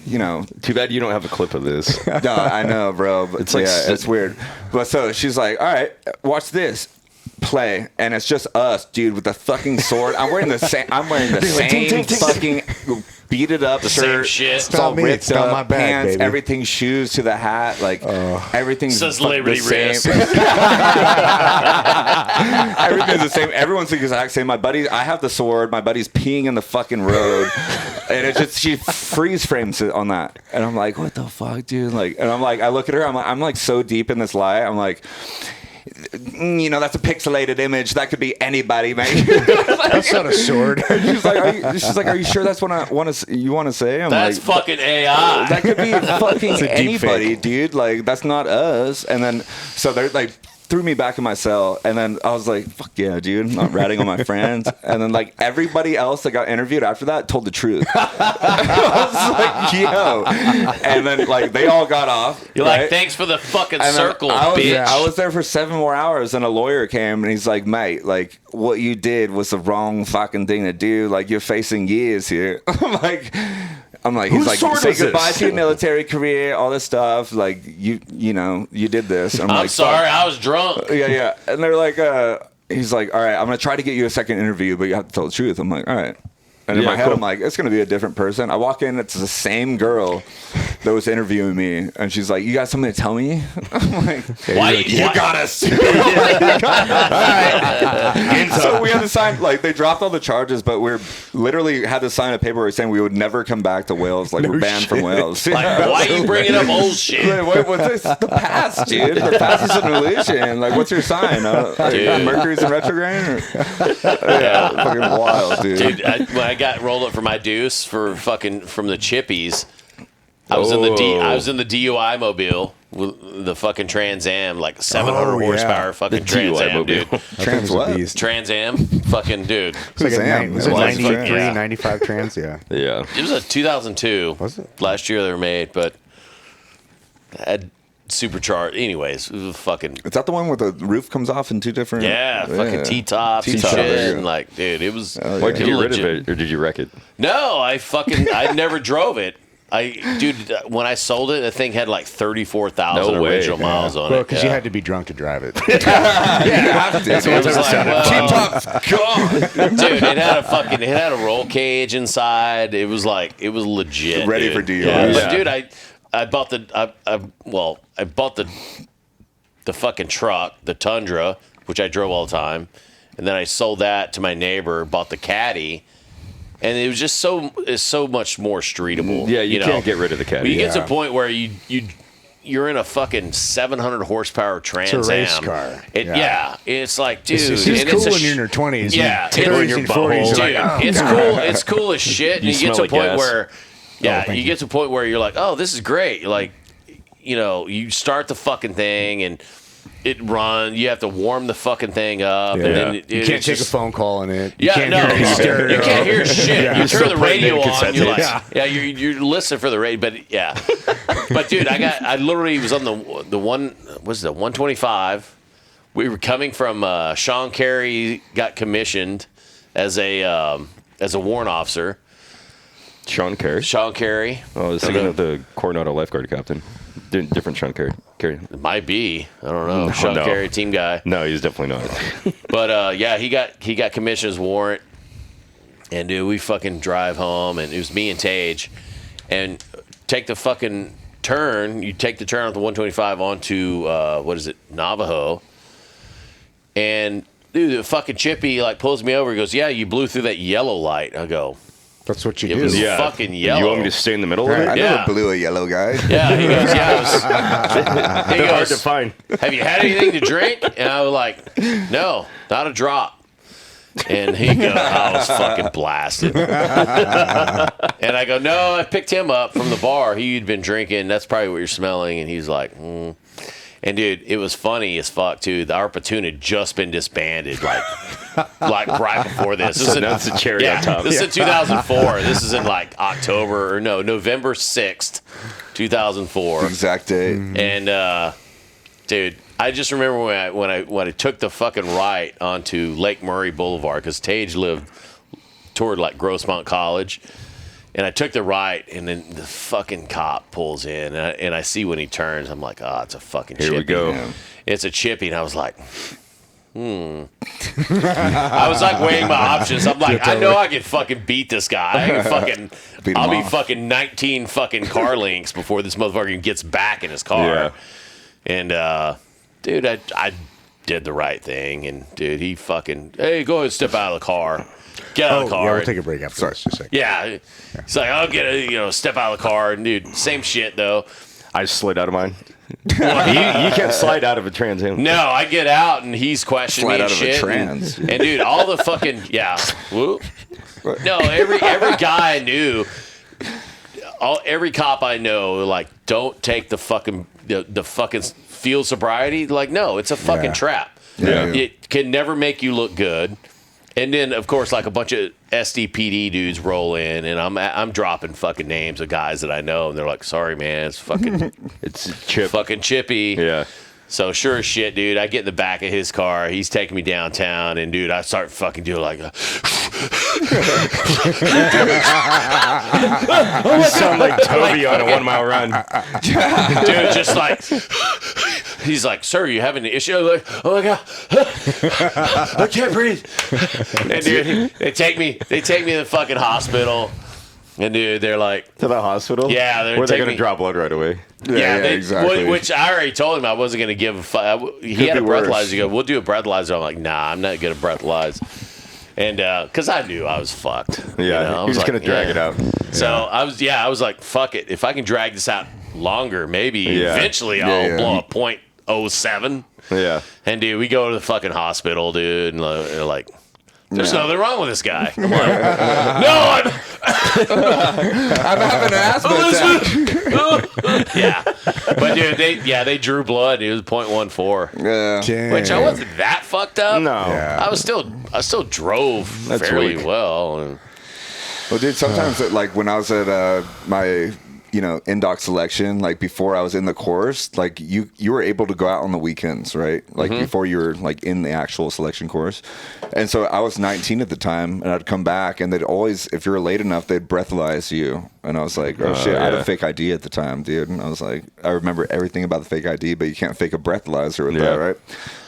you know. Too bad you don't have a clip of this. No, I know, bro. But It's like it's weird. But so she's like, all right, watch this. Play, and it's just us, dude, with the fucking sword. I'm wearing the same fucking beat-it up The shirt. same shit. It's all me. ripped It's not up, my bag, pants, baby. everything, shoes to the hat, like everything's Says fucking Liberty the same. Wrist. Everything's the same. Everyone's the exact same. My buddy, I have the sword. My buddy's peeing in the fucking road, and it's just she freeze frames it on that, and I'm like, what the fuck, dude? Like, and I'm like, I look at her, I'm like so deep in this lie. I'm like, you know, that's a pixelated image. That could be anybody, man. That's not a sword. She's like, are you sure that's what you want to say? I'm That's like, fucking AI. that could be fucking a deep anybody, fake. dude. Like, that's not us. And then, so they're like, threw me back in my cell, and then I was like, fuck yeah, dude, I'm not ratting on my friends. And then like everybody else that got interviewed after that told the truth. I was like, yo. And then like they all got off. You're right? like, thanks for the fucking And then circle, I was, bitch. I was there for 7 more hours, and a lawyer came, and he's like, mate, like, what you did was the wrong fucking thing to do. Like, you're facing years here. I'm like, he's Whose like, sword say is this? goodbye to your military career, all this stuff. Like, you know, you did this. I'm I'm like, sorry, fuck. I was drunk. Yeah. And they're like, he's like, all right, I'm going to try to get you a second interview, but you have to tell the truth. I'm like, all right. And in Yeah, my head, cool. I'm like, it's going to be a different person. I walk in, it's the same girl that was interviewing me. And she's like, you got something to tell me? I'm like, Why you why- got us. So we had to sign, like, they dropped all the charges, but we're literally had to sign a paperwork saying we would never come back to Wales. Like, we're banned from Wales. Like, why are you bringing up old shit? Like, what's this? The past, dude. The past is an illusion. Like, what's your sign? Dude. Mercury's in retrograde? Yeah, fucking wild, dude. Dude, when I got rolled up for my deuce for fucking from the Chippies, I was in the DUI mobile with the fucking Trans Am, like 700 Oh, yeah. horsepower fucking The Trans DUI Am, mobile. dude. Trans what? Trans Am, fucking dude. It's like a Sam. was it It was 93, yeah. 95 trans? Yeah. Yeah. It was a 2002. Was it? Last year they were made, but had supercharged. Anyways, it was fucking. Is that the one where the roof comes off in two different? Yeah, fucking T-tops and T-top, shit. there you And go. like, dude, it was. Why did you get rid of legit. it, or did you wreck it? No, I never drove it. Dude, when I sold it, the thing had like 34,000 No way. original miles on Well, it. because you had to be drunk to drive it. It was like, well, dude, it had a roll cage inside. It was legit. Ready dude. for DUI. Yeah. Yeah. But dude, I bought the fucking truck, the Tundra, which I drove all the time, and then I sold that to my neighbor, bought the Caddy. And it was just so much more streetable. Yeah, you know? can't get rid of the Caddy. But you get to Yeah. a point where you're in a fucking 700 horsepower Trans Am. It's a race car. Yeah, it's like, dude, It's and cool it's a when you're in your 20s. Yeah, Tickling it's- your 40s. dude, You're like, oh, it's God. cool. It's cool as shit. And You you get to smell a point like gas. where, yeah, thank you get to a point where you're like, oh, this is great. You're like, you know, you start the fucking thing and it runs. You have to warm the fucking thing up, and then You it's can't take just- a phone call in it. Yeah, can't no, hear any stereo. you can't hear shit. Yeah. You turn Still the putting radio in on. cassette You're like, tapes. yeah, you're listening for the radio, but yeah. But dude, I literally was on the 125. We were coming from Sean Carey got commissioned as a warrant officer. Sean Carey. Sean Carey. Oh, I was thinking of the Coronado lifeguard captain. Different Sean Carey. It might be. I don't know. Sean no. Carey, team guy. No, he's definitely not. But yeah, he got commissioned as warrant, and dude, we fucking drive home, and it was me and Tage, and take the fucking turn. You take the turn off the 125 onto Navajo, and dude, the fucking Chippy like pulls me over. He goes, "Yeah, you blew through that yellow light." I go, That's what you It do. was- Yeah. Fucking You yellow. want me to stay in the middle of Right. it? I Yeah. never blew a yellow guy. "Yeah." He goes, "Yeah." He They're hard goes, to find. "Have you had anything to drink?" And I was like, "No, not a drop." And he goes, I was fucking blasted. And I go, "No, I picked him up from the bar. He'd been drinking. That's probably what you're smelling." And he's like, "Hmm." And dude, it was funny as fuck too. The Our Platoon had just been disbanded, like right before this. This So is in- that's the cherry on top. This is in 2004. This is in like November 6th, 2004. Exact date. And dude, I just remember when I took the fucking right onto Lake Murray Boulevard, because Tage lived toward like Grossmont College, And I took the right, and then the fucking cop pulls in, and I see when he turns, I'm like, oh, it's a fucking chippy. Here we go. Yeah. It's a chippy, and I was like, I was like weighing my options. I'm like, I know I can fucking beat this guy. I can fucking, I'll be fucking 19 fucking car links before this motherfucker gets back in his car. Yeah. And, dude, I did the right thing, and dude, he fucking, hey, go ahead and step out of the car. Get out of the car. Yeah, we'll take a break after this. Just a second. Yeah. It's like, I'll step out of the car. And dude, same shit, though. I slid out of mine. you can't slide out of a Trans Am. No, I get out, and he's questioning Slide me out and of a shit. trans. And dude, all the fucking, whoop. No, every guy I knew, every cop I know, like, don't take the fucking field sobriety. Like, no, it's a fucking trap. Yeah. It can never make you look good. And then, of course, like a bunch of SDPD dudes roll in, and I'm dropping fucking names of guys that I know, and they're like, "Sorry, man, it's fucking, It's Chip. fucking Chippy." Yeah. So sure as shit, dude, I get in the back of his car. He's taking me downtown, and dude, I start fucking doing like, You sound like Toby on a 1 mile run. dude, just like. He's like, "Sir, you having an issue?" I'm like, "Oh my god, I can't breathe." And dude, they take me to the fucking hospital. And dude, they're like, To the hospital? Yeah, they're Were they taking going to me- draw blood right away? yeah, exactly. Which I already told him I wasn't going to give a fuck. He had a be worse. breathalyzer. He goes, "We'll do a breathalyzer." I'm like, "Nah, I'm not going to breathalyze." And because I knew I was fucked. Yeah, you know? I you're was just like, going to drag it out. So I was like, fuck it. If I can drag this out longer, maybe Yeah. eventually Yeah, I'll yeah. blow a .07. Yeah. And dude, we go to the fucking hospital, dude, and they're like, "There's nothing wrong with this guy." I'm like, "No, I'm having an asthma attack. yeah." But dude, they drew blood. It was .14, Yeah. Damn. which I wasn't that fucked up. No. Yeah. I still drove That's fairly weak. well. And, Well, dude, sometimes like when I was at my in-doc selection, like before I was in the course, like you were able to go out on the weekends, right? Like before you were like in the actual selection course. And so I was 19 at the time, and I'd come back, and they'd always, if you were late enough, they'd breathalyze you. And I was like, oh shit, I had yeah. a fake ID at the time, dude. And I was like, I remember everything about the fake ID, but you can't fake a breathalyzer with that, right?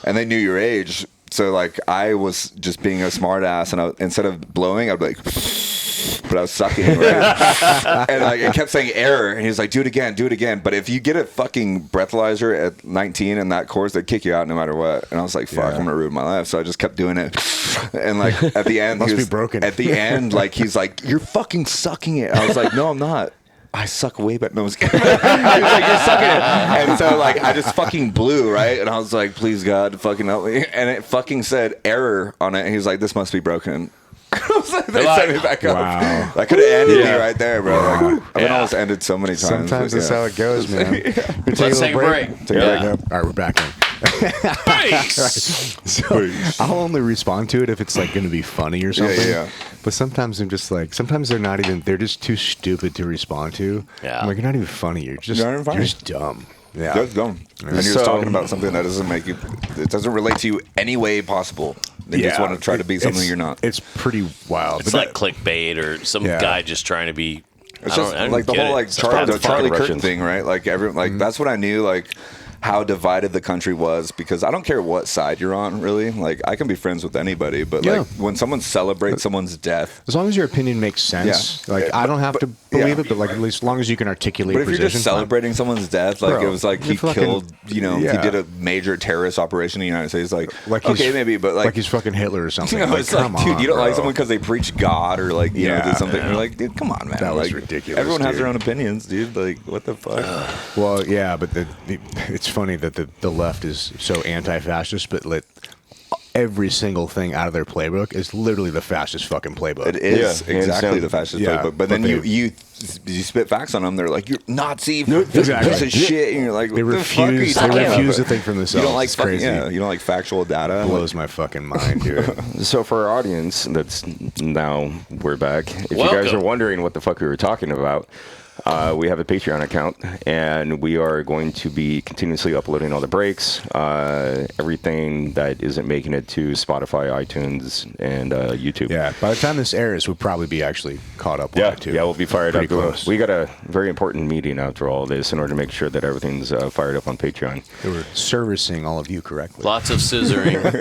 And they knew your age. So like I was just being a smart ass, and instead of blowing, I'd be like, but I was sucking, right? And like it kept saying error, and he was like, do it again. But if you get a fucking breathalyzer at 19 in that course, they'd kick you out no matter what. And I was like, fuck, I'm gonna ruin my life. So I just kept doing it. And like at the end, Must be broken. At the end, like he's like, you're fucking sucking it. I was like, no, I'm not. I suck way better. No, I was kidding. He was like, you're sucking it. And so, like, I just fucking blew, right? And I was like, please, God, fucking help me. And it fucking said error on it. And he was like, this must be broken. I was like, they set me back up. Wow. That could have ended me right there, bro. Like, I've been Yeah. almost ended so many times. Sometimes but that's how it goes, man. Let's take a break. Take a Yeah. break. All right, we're back in. So I'll only respond to it if it's like going to be funny or something. yeah. But sometimes I'm just like, sometimes they're just too stupid to respond to. Yeah. I'm like, you're not even funny. You're just You're not even funny. dumb. Yeah. That's dumb. And you're just So- talking about something that doesn't make you, it doesn't relate to you any way possible. They just want to try to be something It's- you're not. It's pretty wild. It's But like clickbait or some Yeah. guy just trying to be. It's I just don't like the get whole it. like It's Charlie the Kirk Russians. thing, right? Like everyone, like that's what I knew, like how divided the country was, because I don't care what side you're on, really. Like I can be friends with anybody, but Yeah. like when someone celebrates someone's death, as long as your opinion makes sense, Yeah. like I don't have to yeah. believe it, but like at least as long as you can articulate but if you're position, just celebrating someone's death, like Bro, it was like he you're fucking- killed, he yeah. did a major terrorist operation in the United States, like he's- okay, maybe, but like he's fucking Hitler or something. you know, it's like, come dude, on, you don't like bro. someone because they preach God or like you know Yeah. did something. You're like, dude, come on, man. That was like, ridiculous, Everyone has dude. their own opinions, dude. Like, what the fuck? Well, yeah, but it's funny that the left is so anti-fascist, but every single thing out of their playbook is literally the fascist fucking playbook. It is Yeah, exactly hands the down. fascist Yeah, playbook. But but then they- you spit facts on them. They're like, you're Nazi, exactly. piece of shit. And you're like, They what the fuck are you refuse. They talking about? refuse to think for You themselves. don't like It's fucking, crazy. yeah, you don't like factual data. Blows my fucking mind, dude. So for our audience, that's now we're back. If you Welcome. guys are wondering what the fuck we were talking about, We have a Patreon account, and we are going to be continuously uploading all the breaks, everything that isn't making it to Spotify, iTunes, and YouTube. Yeah, by the time this airs, we'll probably be actually caught up on it too. Yeah, we'll be fired Pretty up. close. We got a very important meeting after all this in order to make sure that everything's fired up on Patreon. They were servicing all of you correctly. Lots of scissoring. Is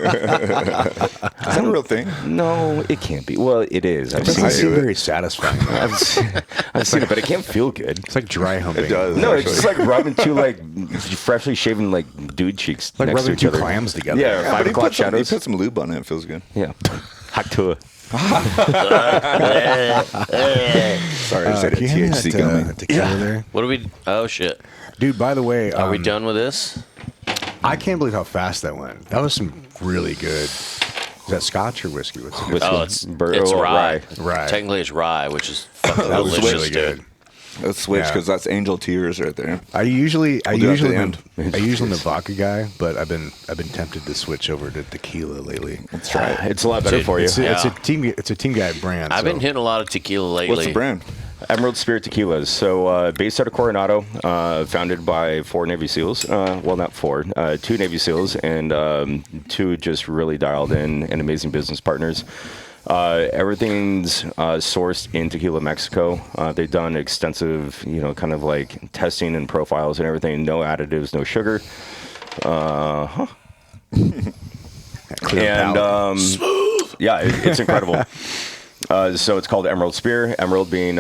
that a real thing? No, it can't be. Well, it is. I've It seen doesn't seem it. very satisfying. I've seen it, but it can't feel good. It's like dry humping. It does. No, it's actually. just like rubbing two freshly shaven dude cheeks Like next to rubbing each two other. clams together. Yeah, Yeah, 5 but o'clock you shadows. put some lube on it. It feels good. Yeah, hot tour. Sorry, I said Can you hand me THC that, gummy. tequila there? What do we? Oh shit! Dude, by the way, Are we done with this? I can't believe how fast that went. That was some really good. Is that scotch or whiskey? What's it? Whiskey. Oh, it's Oh, rye. Rye. Technically, it's rye, which is fucking That was delicious, really dude. good. Let's switch Yeah. because that's Angel Tears right there. I usually do it at the am end. I usually am a vodka guy, but I've been tempted to switch over to tequila lately. Let's try it. It's a lot better Dude, for you. It's Yeah. a team guy brand. I've so. been hitting a lot of tequila lately. What's the brand? Emerald Spirit Tequilas. So based out of Coronado, founded by 4 Navy SEALs. Well, not 4, 2 Navy SEALs and 2 just really dialed in and amazing business partners. Everything's sourced in Tequila, Mexico. They've done extensive, kind of like testing and profiles and everything. No additives, no sugar. Clear And palate. yeah, it's incredible. So it's called Emerald Spear. Emerald being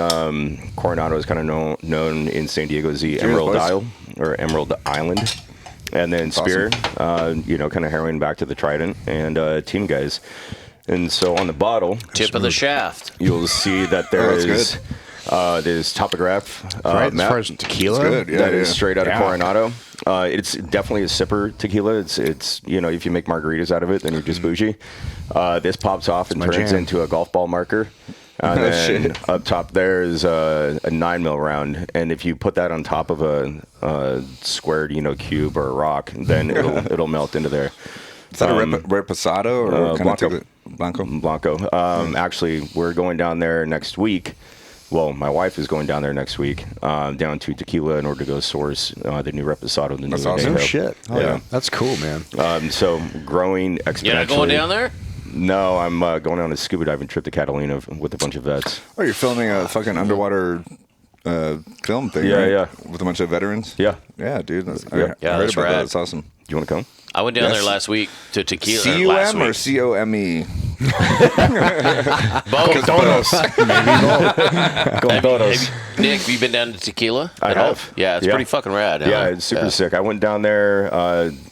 Coronado is kind of known in San Diego as the Emerald boys. Isle or Emerald Island, and then Spear, kind of harrowing back to the Trident and Team Guys. And so on the bottle, Tip of the shaft. you'll see that there Oh, that's is there's topograph right, as map far as tequila, It's good, yeah. that is straight out of Yeah. Coronado. It's definitely a sipper tequila. It's if you make margaritas out of it, then you're just bougie. This pops off and my turns jam. into a golf ball marker. And then Shit. up top there is a 9 mil round, and if you put that on top of a squared cube or a rock, then it'll melt into there. Is that a reposado or kind Blanco. of Blanco? Blanco. Actually, we're going down there next week. Well, my wife is going down there next week, down to Tequila in order to go source the new Reposado. The That's new awesome. No Añejo. shit. Oh, Yeah. That's cool, man. So growing exponentially. You're not going down there? No, I'm going on a scuba diving trip to Catalina with a bunch of vets. Oh, you're filming a fucking underwater film thing, Yeah, right? yeah. With a bunch of veterans? Yeah. Yeah, dude. Yeah. I heard that's about that. rad. That's awesome. Do you want to come? I went down Yes. there last week to tequila. C-U-M last or week. C-O-M-E? Both. Con todos. Nick, have you been down to tequila? I at all? have. Yeah, it's Yeah. pretty fucking rad. Yeah, huh? it's super sick. I went down there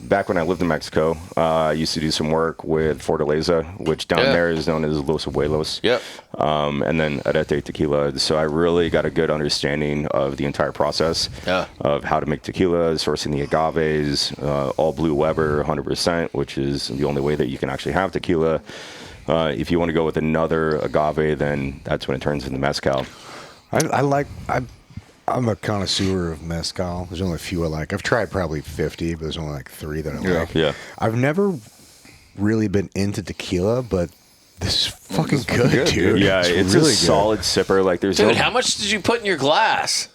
back when I lived in Mexico. I used to do some work with Fortaleza, which down Yeah. there is known as Los Abuelos. Yep. And then Arete Tequila. So I really got a good understanding of the entire process of how to make tequila, sourcing the agaves, all Blue Weber 100%, which is the only way that you can actually have tequila. If you want to go with another agave, then that's when it turns into mezcal. I'm a connoisseur of mezcal. There's only a few I like. I've tried probably 50, but there's only like 3 that I like. Yeah. I've never really been into tequila, but this is fucking good, good, dude. Yeah, it's really a solid sipper. Like there's Dude, no, how much did you put in your glass?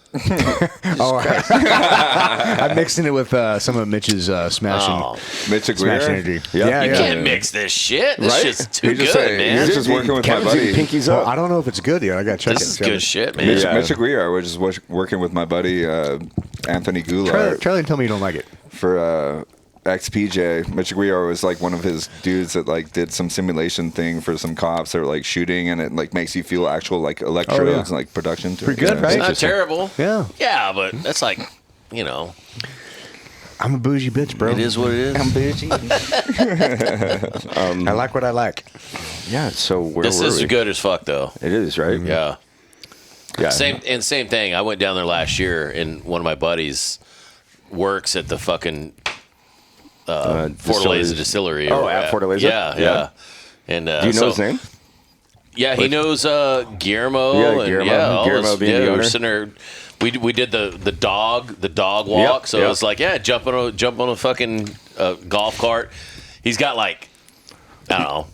I'm mixing it with some of Mitch's smashing Mitch smash Aguirre? energy. Yeah. You can't mix this shit. This Right? shit's too He just good, said- man. he's just working with my Kevin's buddy. getting pinkies Well, up. I don't know if it's good yet. I gotta check This it. is good shit, man. Mitch, Yeah. Mitch Aguirre, we're just working with my buddy Anthony Goulart Charlie, tell me you don't like it. for XPJ. Mitch Aguirre was like one of his dudes that like did some simulation thing for some cops that were like shooting, and it like makes you feel actual like electrodes and like production. To Pretty it. good, Yeah. right? It's not terrible. Yeah. Yeah, but that's like, I'm a bougie bitch, bro. it is what it is. I like what I like. Yeah, so where This were is we? good as fuck, though. It is, right? Yeah. Yeah. Same thing. I went down there last year, and one of my buddies works at the fucking Fortaleza distillery. Oh, at Fortaleza? Yeah. Yeah. And Do you know his name? Yeah, he knows Guillermo. Yeah, and, Guillermo. all Guillermo this- being the we were owner. sitting there. We did the dog walk. So yep. it was like, jump on a fucking golf cart. He's got like, I don't know,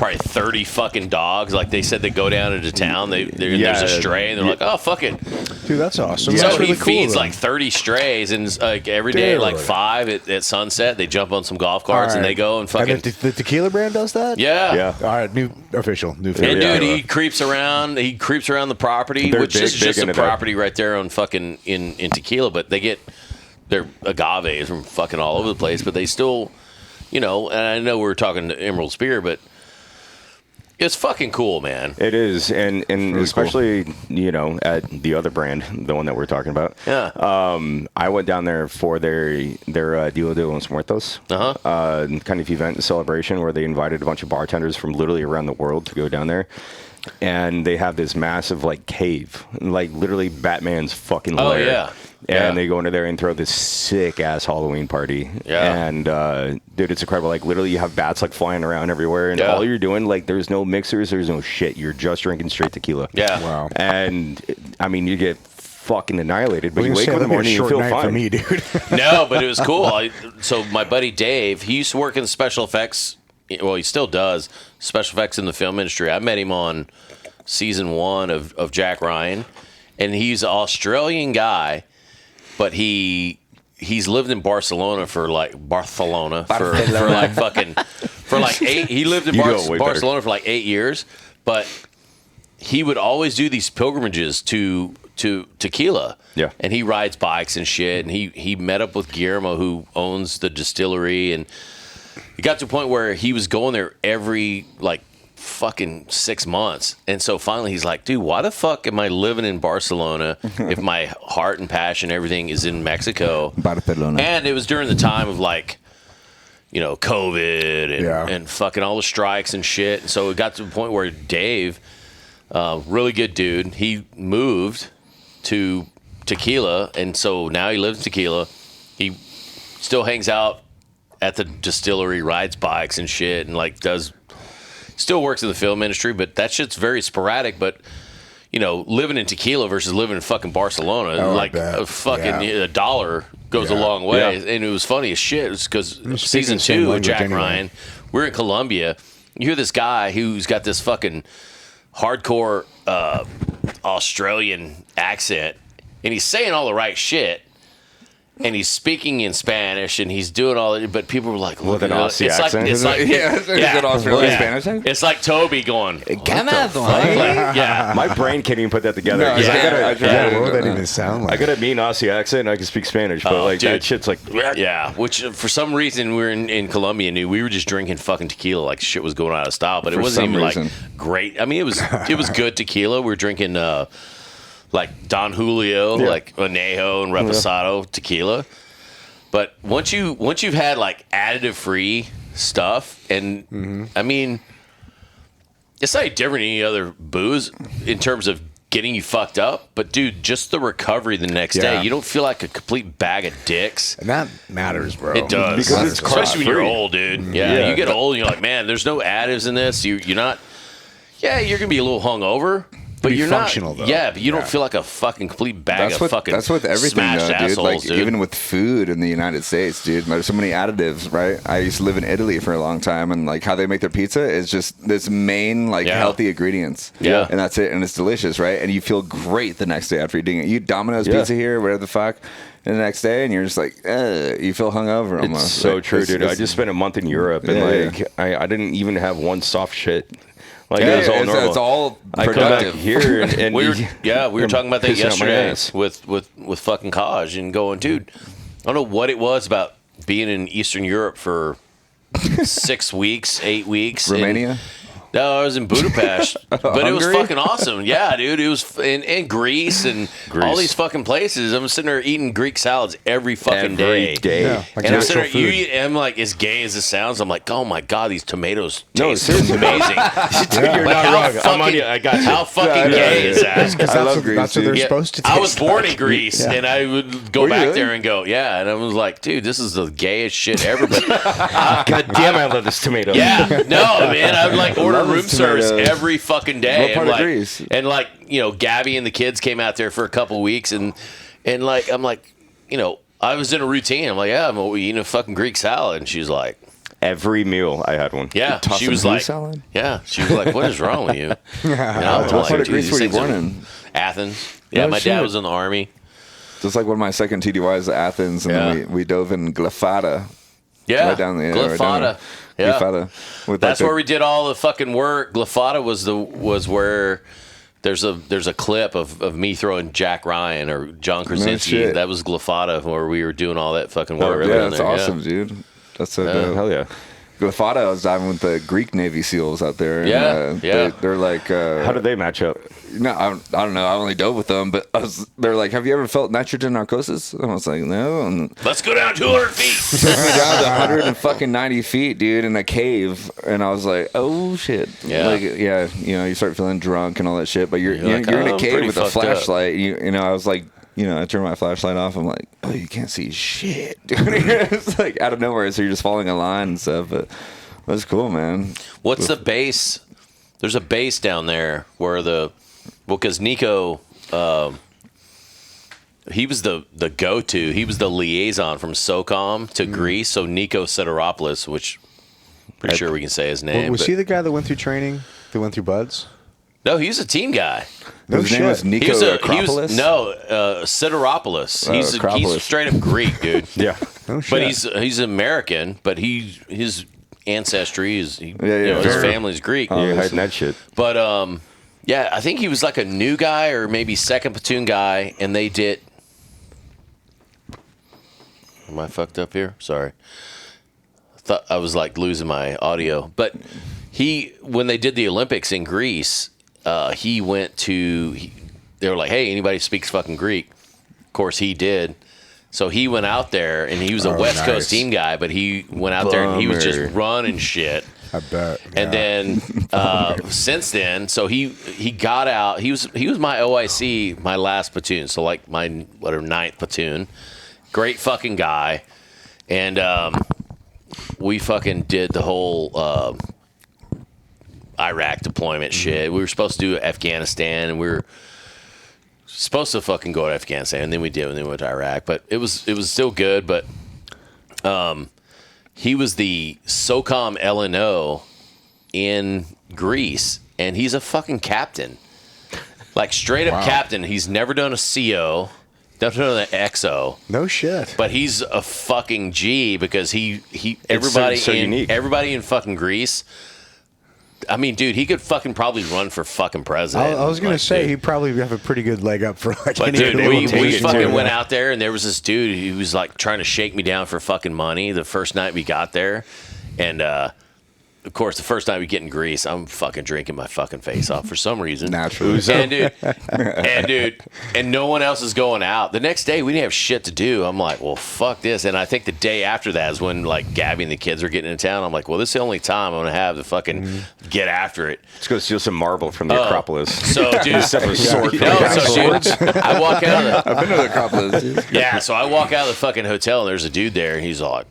probably 30 fucking dogs. Like they said, they go down into town. There's a stray, and they're like, "Oh, fuck it." Dude, that's awesome. So That's really he cool, feeds though. like 30 strays, and like every day, like 5 at sunset, they jump on some golf carts and they go and fucking. And the tequila brand does that? Yeah. All right, new official. And dude, he creeps around. He creeps around the property, which is just a property right there on fucking in Tequila. But they get their agaves from fucking all over the place. But they still, and I know we were talking to Emerald Spear, but it's fucking cool, man. It is, and really especially at the other brand, the one that we're talking about. Yeah. I went down there for their Dia de los Muertos kind of event and celebration where they invited a bunch of bartenders from literally around the world to go down there. And they have this massive cave, literally Batman's fucking lair. Oh yeah. And they go into there and throw this sick ass Halloween party. Yeah. And dude, it's incredible. Literally, you have bats flying around everywhere, and all you're doing, there's no mixers, there's no shit. You're just drinking straight tequila. Yeah. Wow. And I mean, you get fucking annihilated, but you wake up in the morning and you feel fine. For me, dude. No, but it was cool. So my buddy Dave, he used to work in special effects. Well, he still does special effects in the film industry. I met him on season 1 of Jack Ryan, and he's an Australian guy, but he's lived in Barcelona for eight. He lived in Barcelona for 8 years, but he would always do these pilgrimages to Tequila. Yeah. And he rides bikes and shit, and he met up with Guillermo, who owns the distillery, and it got to a point where he was going there every fucking 6 months. And so finally he's like, dude, why the fuck am I living in Barcelona if my heart and passion, everything is in Mexico? Barcelona. And it was during the time of COVID and fucking all the strikes and shit. And so it got to the point where Dave, really good dude, he moved to Tequila. And so now he lives in Tequila. He still hangs out at the distillery, rides bikes and shit, and still works in the film industry, but that shit's very sporadic. But living in Tequila versus living in fucking Barcelona, a dollar goes a long way. Yeah. And it was funny as shit. It was because season 2 of Jack Ryan, we're in Colombia. You hear this guy who's got this fucking hardcore Australian accent, and he's saying all the right shit. And he's speaking in Spanish, and he's doing all that, but people were like, with an Aussie accent. It's like an Australian Spanish accent? It's like Toby going, My brain can't even put that together. No, What would that even sound like? I got a mean Aussie accent, and I can speak Spanish, but that shit's which for some reason we were in Colombia, and we were just drinking fucking tequila like shit was going out of style, but it wasn't even great. I mean, it was good tequila. We were drinking Don Julio, Anejo and Reposado tequila. But once you've had additive free stuff, and I mean, it's not different than any other booze in terms of getting you fucked up. But dude, just the recovery the next day, you don't feel like a complete bag of dicks. And that matters, bro. It does, because it's especially when you're old, dude. Yeah, you get old, and you're like, man, there's no additives in this. You're not. Yeah, you're gonna be a little hungover. But you're functional, not, though. Yeah, but you don't feel like a fucking complete bag of fucking. That's with everything, smashed though, dude. assholes, dude. Even with food in the United States, dude. There's so many additives, right? I used to live in Italy for a long time, and how they make their pizza is just this main healthy ingredients. Yeah, and that's it, and it's delicious, right? And you feel great the next day after eating it. You eat Domino's pizza here, whatever the fuck. And the next day, and you're just you feel hungover almost. It's so true, dude. I just spent a month in Europe, and I didn't even have one soft shit. It was all normal. It's all productive. I come back here, and we were talking about that yesterday with fucking Kaj, and going, dude, I don't know what it was about being in Eastern Europe for 6 weeks, 8 weeks. Romania? No, I was in Budapest, but it was fucking awesome. Yeah, dude, it was in Greece and all these fucking places. I'm sitting there eating Greek salads every fucking day. Yeah, and I'm sitting there, I'm like, as gay as it sounds, I'm like, oh my god, these tomatoes taste amazing. You're not wrong. I got you. How fucking gay is that? I love Greece. That's what they're supposed to taste. I was born in Greece, and I would go back there and go, and I was like, dude, this is the gayest shit ever. But god damn, I love this tomato. Yeah, no, man, I would order room service every fucking day. What part of Greece? And Gabby and the kids came out there for a couple of weeks, and I'm like, I was in a routine. I'm like, I'm eating a fucking Greek salad, and she's like, Every meal I had one. Yeah, Toss she some was blue like, salad? yeah, she was like, what is wrong with you? You know, What part of Greece were you born in? Athens. Yeah, Oh, my shit. dad was in the army. Just like one of my second TDYs is Athens, and then we dove in Glyfada. Yeah, Right down there. Glyfada. Yeah. Glyfada. With That's like where we did all the fucking work. Glyfada was where there's a clip of me throwing Jack Ryan or John Krasinski. shit. That was Glyfada where we were doing all that fucking work. really? Yeah, down that's there. awesome, dude. That's so dope. Hell yeah. Glyfada, I was diving with the Greek Navy SEAls out there. And, Yeah, yeah. They're like... How did they match up? No, I don't know. I only dove with them, but they're like, have you ever felt nitrogen narcosis? And I was like, no. And Let's go down 200 feet. took me down to 190 feet, dude, in a cave, and I was like, oh shit. Yeah. Like, yeah, you know, you start feeling drunk and all that shit, but you're like, in "Oh, a I'm cave pretty with a fucked up." flashlight. You know, I was like, you know, I turned my flashlight off. I'm like, oh, you can't see shit, dude. It's like out of nowhere, so you're just following a line and stuff. But that's cool, man. What's the base? There's a base down there where because Nico, he was the go-to. He was the liaison from SOCOM to Greece. So Nico Sideropoulos, which pretty sure we can say his name. Was but- he the guy that went through training? That went through Buds? No, he's a team guy. No His name was shit. Nico Acropolis. Sideropoulos. He's Acropolis. straight up Greek, dude. Yeah. No shit. But he's American. But his ancestry is his Sure. family's Greek. You're hiding that shit. But yeah, I think he was like a new guy or maybe second platoon guy, and they did. Am I fucked up here? Sorry. Thought I was like losing my audio, but when they did the Olympics in Greece, he went to. They were like, "Hey, anybody speaks fucking Greek?" Of course, he did. So he went out there, and he was a West Coast team guy, but he went out there and he was just Bummer. running shit. I bet. And then since then, so he got out. He was my OIC, my last platoon. So like my ninth platoon. Great fucking guy, and we fucking did the whole Iraq deployment shit. We were supposed to do Afghanistan, and we were supposed to fucking go to Afghanistan, and then we did, and then we went to Iraq. But it was still good. But he was the SOCOM LNO in Greece, and he's a fucking captain, like straight up captain. He's never done a CO, never done an XO. No shit. But he's a fucking G because everybody in fucking Greece. I mean, dude, he could fucking probably run for fucking president. I was gonna say dude. he'd probably have a pretty good leg up for like But any dude, of we the fucking went out there, and there was this dude who was like trying to shake me down for fucking money the first night we got there. And of course, the first night we get in Greece, I'm fucking drinking my fucking face off for some reason. Naturally. And dude, and no one else is going out. The next day, we didn't have shit to do. I'm like, well, fuck this. And I think the day after that is when like Gabby and the kids are getting into town. I'm like, well, this is the only time I'm gonna have to fucking get after it. Let's go steal some marble from the Acropolis. So, dude, Set a sword from no, the so dude, I walk out of I've been to the Acropolis. yeah, so I walk out of the fucking hotel, and there's a dude there, and he's like,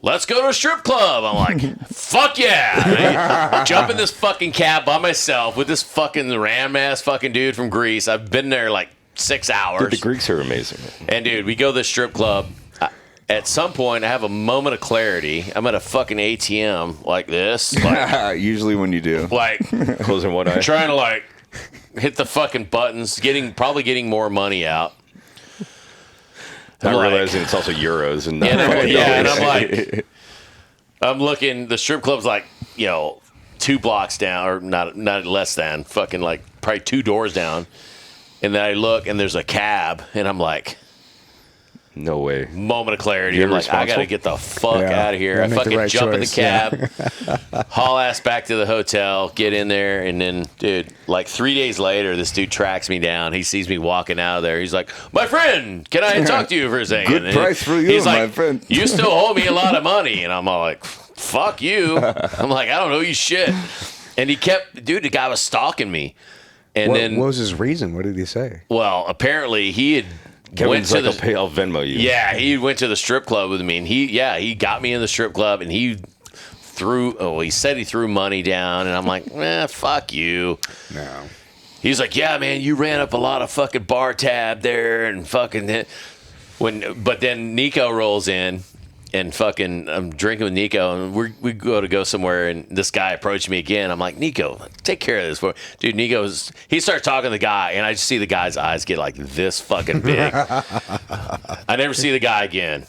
let's go to a strip club. I'm like, fuck yeah. And I jump in this fucking cab by myself with this fucking ram-ass fucking dude from Greece. I've been there like 6 hours. Dude, the Greeks are amazing. And dude, we go to this strip club. At some point, I have a moment of clarity. I'm at a fucking ATM like this. Like, Usually when you do. like Closing one eye. trying to like hit the fucking buttons, probably getting more money out. Not like- realizing it's also euros and not And I'm, fucking and dollars. I'm like, I'm looking. The strip club's like, 2 blocks down, or not less than fucking like probably 2 doors down. And then I look, and there's a cab, and I'm like, No way. moment of clarity. You're I'm like, I gotta responsible? get the fuck Yeah. out of here. Yeah, I make the fucking right jump choice. in the cab, haul ass back to the hotel, get in there, and then, dude, like 3 days later, this dude tracks me down. He sees me walking out of there. He's like, my friend, can I talk to you for a second? Good And price for you, he's my like, friend. You still owe me a lot of money. And I'm all like, fuck you. I'm like, I don't owe you shit. And he kept, dude, the guy was stalking me. And What then, was his reason? What did he say? well, apparently he had went Kevin's to like, the I'll Venmo you. yeah, he went to the strip club with me, and he got me in the strip club, and he said he threw money down, and I'm like, fuck you. No. He's like, yeah, man, you ran up a lot of fucking bar tab there, and fucking but then Nico rolls in, and fucking I'm drinking with Nico, and we go somewhere, and this guy approached me again. I'm like, Nico, take care of this for dude. He starts talking to the guy, and I just see the guy's eyes get like this fucking big. I never see the guy again.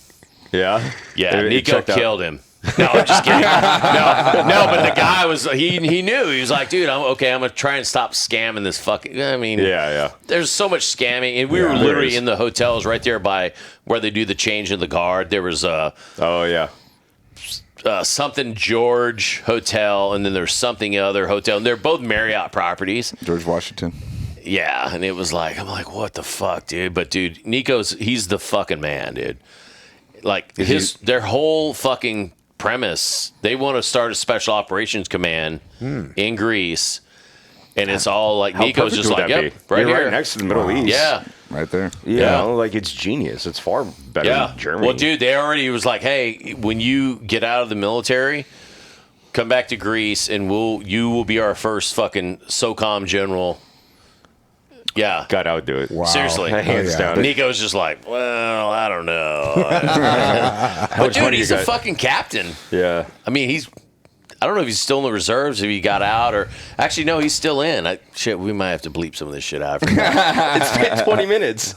Yeah? Yeah, Nico killed him. No, I'm just kidding. No, but the guy was, he knew. He was like, dude, I'm going to try and stop scamming this fucking, I mean. Yeah. There's so much scamming. And we were literally in the hotels right there by where they do the change of the guard. There was something George Hotel, and then there's something other hotel. And they're both Marriott properties. George Washington. Yeah, and it was like, I'm like, what the fuck, dude? But, dude, he's the fucking man, dude. Like, their whole fucking premise, they want to start a special operations command in Greece, and it's all like Nico's just like, yep, right here, right next to the Middle East. Yeah, right there. Yeah, like it's genius. It's far better than Germany. Well, dude, they already was like, hey, when you get out of the military, come back to Greece, and you will be our first fucking SOCOM general. Yeah. God, I would do it. Wow. Seriously. Hands down. Nico's just like, well, I don't know. But, dude, he's a fucking captain. Yeah. I mean, I don't know if he's still in the reserves, if he got out, or actually, no, he's still in. We might have to bleep some of this shit out. It's been 20 minutes.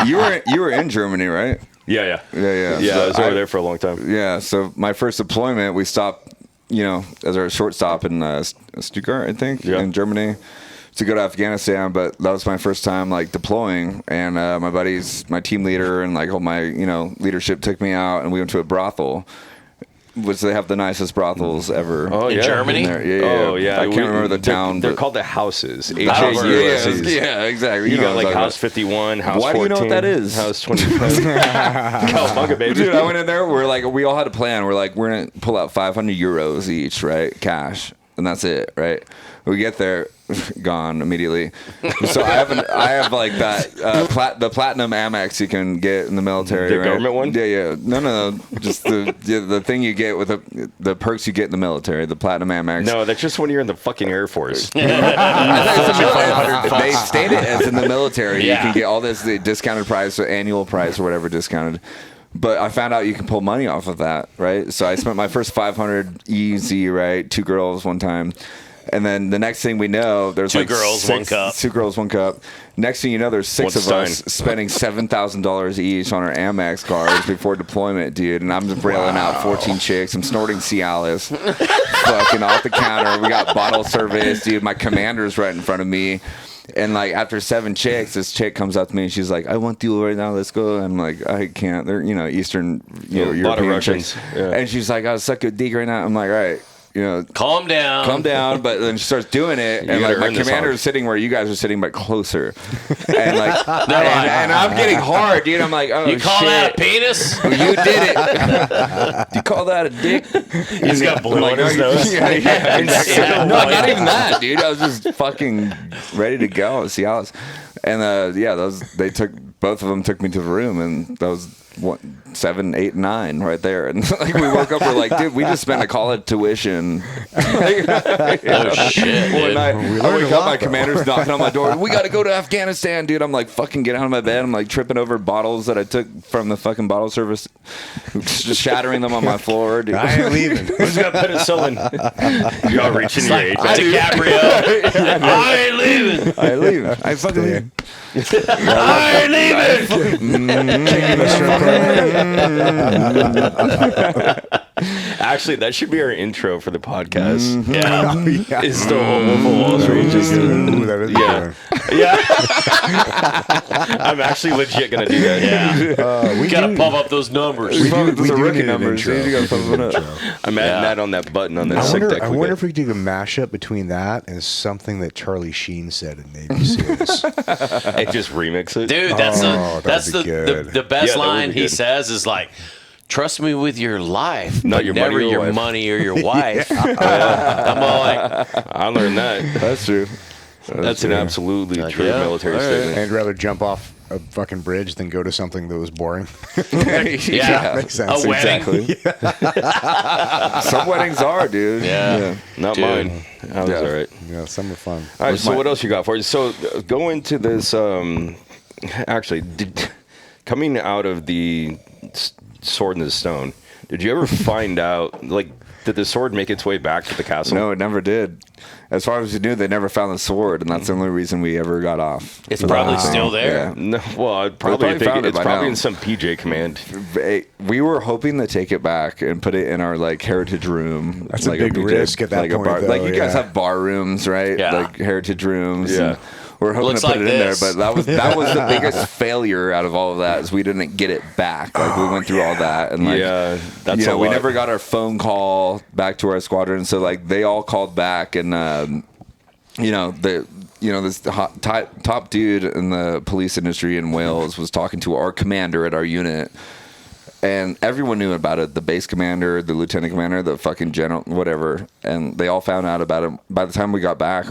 You were in Germany, right? Yeah. Yeah, so I was over there for a long time. Yeah, so my first deployment, we stopped, as our short stop in Stuttgart, I think, in Germany, to go to Afghanistan. But that was my first time like deploying, and my team leader and like all my leadership took me out, and we went to a brothel, which they have the nicest brothels ever. Oh, in Germany? Yeah. Oh, yeah. I can't remember the town. They're called the houses. HAUSs. Yeah, exactly. You got like House 51, House 14. Why do you know what that is? House 25. Cowabunga, baby. Dude, I went in there. We all had a plan. We're like, we're going to pull out 500 euros each, right? Cash. And that's it, right? We get there, gone immediately. So I have like that the platinum Amex you can get in the military. The government one? Yeah. No. Just the thing you get with the perks you get in the military, the platinum Amex. No, that's just when you're in the fucking Air Force. They state it as in the military. You can get all this the discounted price or annual price or whatever discounted. But I found out you can pull money off of that, right? So I spent my first 500 easy, right? 2 girls one time. And then the next thing we know, there's Two girls, 1 cup. 2 girls, 1 cup. Next thing you know, there's 6 of us spending $7,000 each on our Amex cards before deployment, dude. And I'm just railing out 14 chicks. I'm snorting Cialis, fucking off the counter. We got bottle service, dude. My commander's right in front of me. And like after 7 chicks, this chick comes up to me and she's like, "I want you right now. Let's go." And I'm like, "I can't." They're Eastern, European chicks. Yeah. And she's like, "I'll suck your dick right now." I'm like, "All right." Calm down. But then she starts doing it, and like my commander is sitting where you guys are sitting, but closer. And like, and I'm getting hard, dude. I'm like, oh, you call that a penis? You did it. You call that a dick? He's got blue on his nose. No, not even that, dude. I was just fucking ready to go. Cialis. And both of them took me to the room, and that was 7, 8, 9 right there. And like we woke up, we're like, dude, we just spent a college tuition. Oh shit! One night, I wake up, my commander's knocking on my door. We got to go to Afghanistan, dude. I'm like, fucking get out of my bed. I'm like tripping over bottles that I took from the fucking bottle service, just shattering them on my floor, dude. I ain't leaving. Who's got penicillin? You all reaching your age. DiCaprio. I ain't leaving. I ain't leaving. I fucking leave. I ain't leaving. Actually, that should be our intro for the podcast. Mm-hmm. Yeah. It's the Wolf of Wall Street. Yeah. I'm actually legit gonna do that. Yeah. We gotta pump up those numbers. We do rookie numbers. I'm adding that on that button on that sick deck. I wonder if we could do a mashup between that and something that Charlie Sheen said in Navy SEALs. Hey, just remix it. Dude, that's the best line he says is like, "Trust me with your life, not but your never money or your wife." money or your wife." I'm all like, I learned that. That's true. That's an absolutely true military statement. I'd rather jump off a fucking bridge than go to something that was boring. Yeah. Makes sense. A wedding. Exactly. Some weddings are, dude. Yeah. Not mine. That was all right. Yeah, some are fun. All right, so what else you got for us? So go into this, actually, coming out of the sword in the stone. Did you ever find out, like, did the sword make its way back to the castle? No, it never did. As far as we knew, they never found the sword, and that's the only reason we ever got off. It's probably still there. Yeah. No, well, I'd probably think found it it's by probably now. in some PJ command. We were hoping to take it back and put it in our like heritage room. That's a like big risk at that like point, bar. though, Like you guys yeah. have bar rooms, right? Yeah. Like heritage rooms. Yeah. And we're hoping Looks to put like it in there, this. but that was the biggest failure out of all of that is we didn't get it back. Like we went through all that, and like Yeah, that's you know, a we lot. never got our phone call back to our squadron. So like they all called back, and this top dude in the police industry in Wales was talking to our commander at our unit. And everyone knew about it, the base commander, the lieutenant commander, the fucking general, whatever. And they all found out about it. By the time we got back,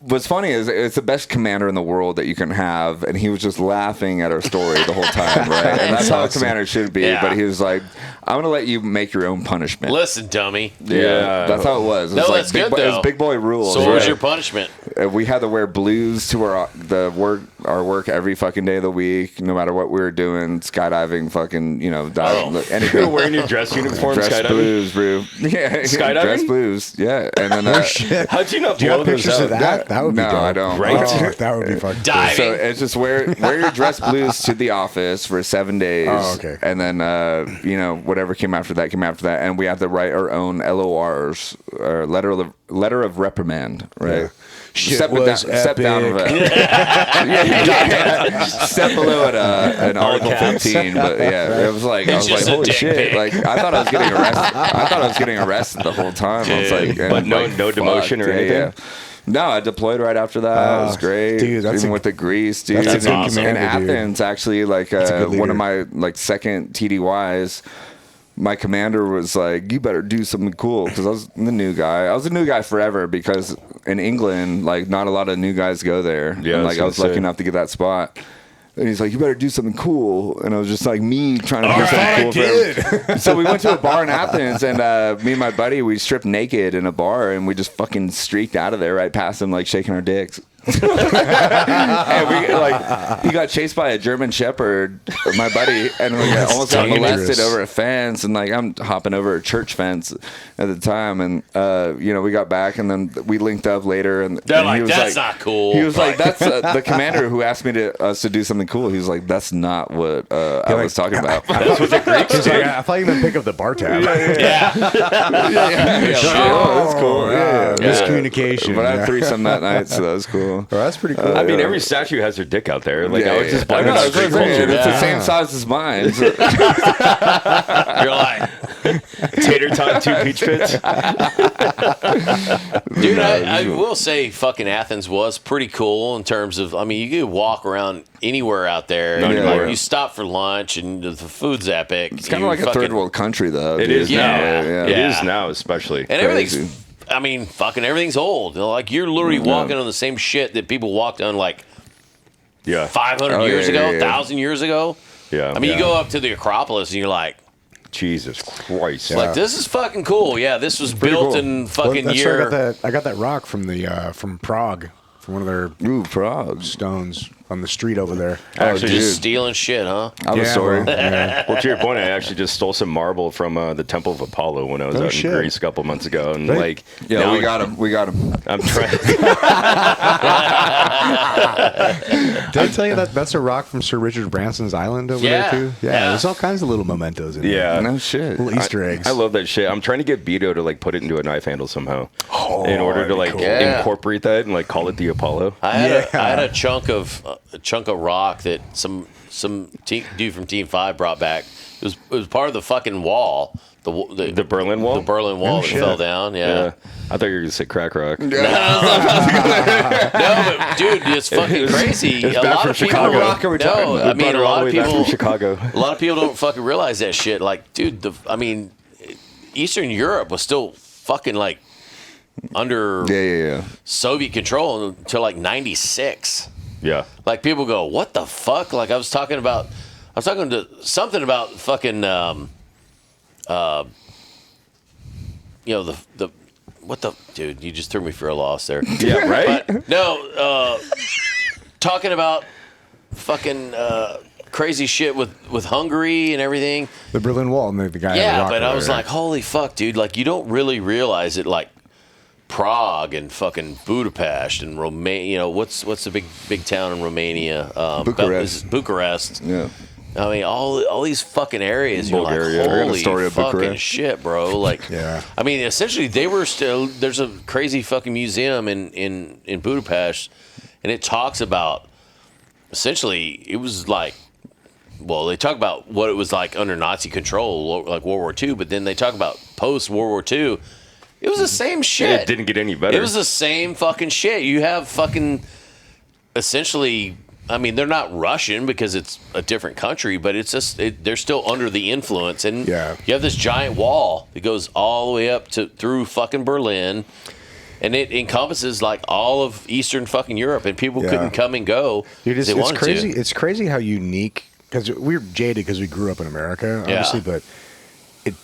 what's funny is it's the best commander in the world that you can have. And he was just laughing at our story the whole time, right? And that's how a commander should be. Yeah. But he was like, I'm going to let you make your own punishment. Listen, dummy. Yeah. That's how it was. It No, was that's big good, boy, it though. was big boy rules. So what was right? your punishment? We had to wear blues to our work every fucking day of the week, no matter what we were doing, skydiving, fucking, You were anything. wearing your dress uniform, Dress skydiving? blues, bro. Yeah, Skydiving? dress blues. Yeah, and then Shit. How'd you not Do you blow have those pictures out? of that? That would be No, dope. I don't. Right? Oh, that would be fucking Diving. So it's just wear your dress blues to the office for 7 days. Oh, okay. And then whatever came after that, and we had to write our own LORs, or letter of reprimand, right? Yeah. Shit Step was down of epic. it. Step below it, an Article caps. 15, but yeah, it was like I was just like, a holy dick shit! pic. Like I thought I was getting arrested the whole time. I was like, But no demotion or fuck, anything? yeah. No, I deployed right after that. It was great, dude, that's even a- with the grease, dude. that's a good In commander, dude. Athens, actually, like a good one of leader. my like second TDYs. My commander was like, "You better do something cool," because I was the new guy. I was a new guy forever because in England, like, not a lot of new guys go there. Yeah, and, I like was I was gonna lucky say. enough to get that spot. And he's like, "You better do something cool," and I was just like, me trying to do something cool for him. So we went to a bar in Athens, and me and my buddy, we stripped naked in a bar, and we just fucking streaked out of there right past him, like shaking our dicks. And he got chased by a German Shepherd, my buddy, and we almost got dangerous. molested over a fence. And like I'm hopping over a church fence at the time, and we got back, and then we linked up later, and They're and like, he was "That's not cool." He was like, "That's the commander who asked me us to do something cool." He was like, "That's not what I was talking about." That's what the Greeks He's did. like, I thought you meant pick up the bar tab. Yeah. Oh, that's cool. Yeah. Miscommunication. But I had yeah. threesome that night, so that was cool. Oh, that's pretty cool. I mean, every statue has their dick out there. Like, I was just I blaming know, on that's what street I'm saying. culture. It's the Yeah. same size as mine. So- You're like, Tater tot, 2 peach pits. dude, I will say fucking Athens was pretty cool in terms of, I mean, you could walk around anywhere out there. And Anywhere. like, you stop for lunch and the food's epic. It's kind of like a third world country, though. It dude. is Yeah. now. Yeah. It Yeah. is now, especially. And Crazy. everything's, I mean, fucking everything's old. Like, you're literally walking on the same shit that people walked on like Yeah. 500 Oh, years yeah, ago, yeah, yeah. 1,000 years ago. Yeah. I mean, you go up to the Acropolis and you're like, Jesus Christ. like, this is fucking cool. Yeah, this was built cool. in fucking That's where year. I got that rock from from Prague, from one of their Ooh, Prague. stones on the street over there. Actually, Just dude. stealing shit, huh? I was Yeah, sorry. well, yeah. Well, to your point, I actually just stole some marble from the Temple of Apollo when I was Oh, out shit. in Greece a couple months ago, and Right. like, Yeah, now we got him. We got him. I'm trying. Did I tell you that that's a rock from Sir Richard Branson's island over Yeah. there too? Yeah. There's all kinds of little mementos in there. Yeah, No shit. Little Easter eggs. I love that shit. I'm trying to get Beto to like put it into a knife handle somehow, in order to like cool. Yeah. incorporate that and like call it the Apollo. I had Yeah. a chunk of rock that some dude from Team 5 brought back. It was part of the fucking wall. The Berlin Wall? The Berlin Wall Oh, that shit. fell down. Yeah. I thought you were gonna say crack rock. No, but dude, it's fucking crazy. it's A back lot from of people. Chicago. Rock are we talking No, about? I mean Brought a her all lot the of way back people. from Chicago. A lot of people don't fucking realize that shit. Like, dude, I mean, Eastern Europe was still fucking like under Yeah. Soviet control until like '96. Yeah. Like, people go, what the fuck? Like, I was talking to something about fucking, what the, dude, you just threw me for a loss there. Yeah, right? But, no, talking about fucking crazy shit with Hungary and everything. The Berlin Wall and the guy. Yeah, but I was like, holy fuck, dude! Like, you don't really realize it. Like Prague and fucking Budapest and Romania. You know, what's the big town in Romania? Bucharest. Yeah. I mean, all these fucking areas. You're like, holy fucking shit, bro! Like, yeah. I mean, essentially, there's a crazy fucking museum in Budapest, and it talks about. Essentially, it was like, well, they talk about what it was like under Nazi control, like World War II, but then they talk about post-World War II. It was the same shit. It didn't get any better. It was the same fucking shit. You have fucking, essentially, I mean, they're not Russian because it's a different country, but it's just, they're still under the influence. And you have this giant wall that goes all the way up through fucking Berlin. And it encompasses like all of Eastern fucking Europe, and people couldn't come and go. Dude, it's crazy. It's crazy how unique. Because we're jaded because we grew up in America, obviously, but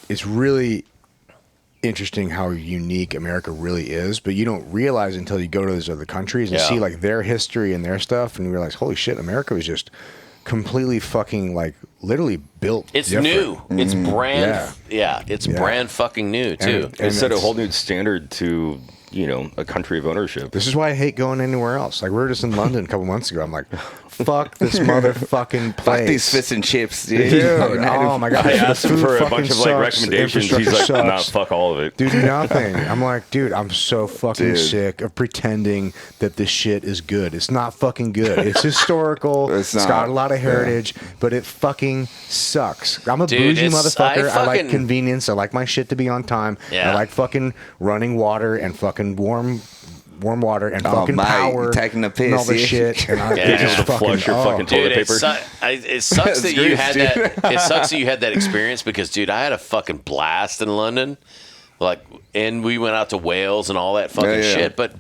it's really interesting how unique America really is. But you don't realize until you go to those other countries and see like their history and their stuff, and you realize, holy shit, America was just completely fucking like literally built. It's different. New. It's brand. It's brand fucking new too. And set a whole new standard to. You know, a country of ownership. This is why I hate going anywhere else. Like, we were just in London a couple months ago. I'm like, fuck this motherfucking place. Fuck these fish and chips, dude. Oh my god. I asked him for a bunch of like recommendations. He's like, nah, fuck all of it. Dude, nothing. I'm like, dude, I'm so fucking sick of pretending that this shit is good. It's not fucking good. It's historical. It's got a lot of heritage, but it fucking sucks. I'm a bougie motherfucker. I like convenience. I like my shit to be on time. I like fucking running water and fucking warm water and fucking power taking a piss and all this shit. And I just flush your fucking toilet paper. It sucks that you had that. It sucks that you had that experience because, dude, I had a fucking blast in London. Like, and we went out to Wales and all that fucking shit. But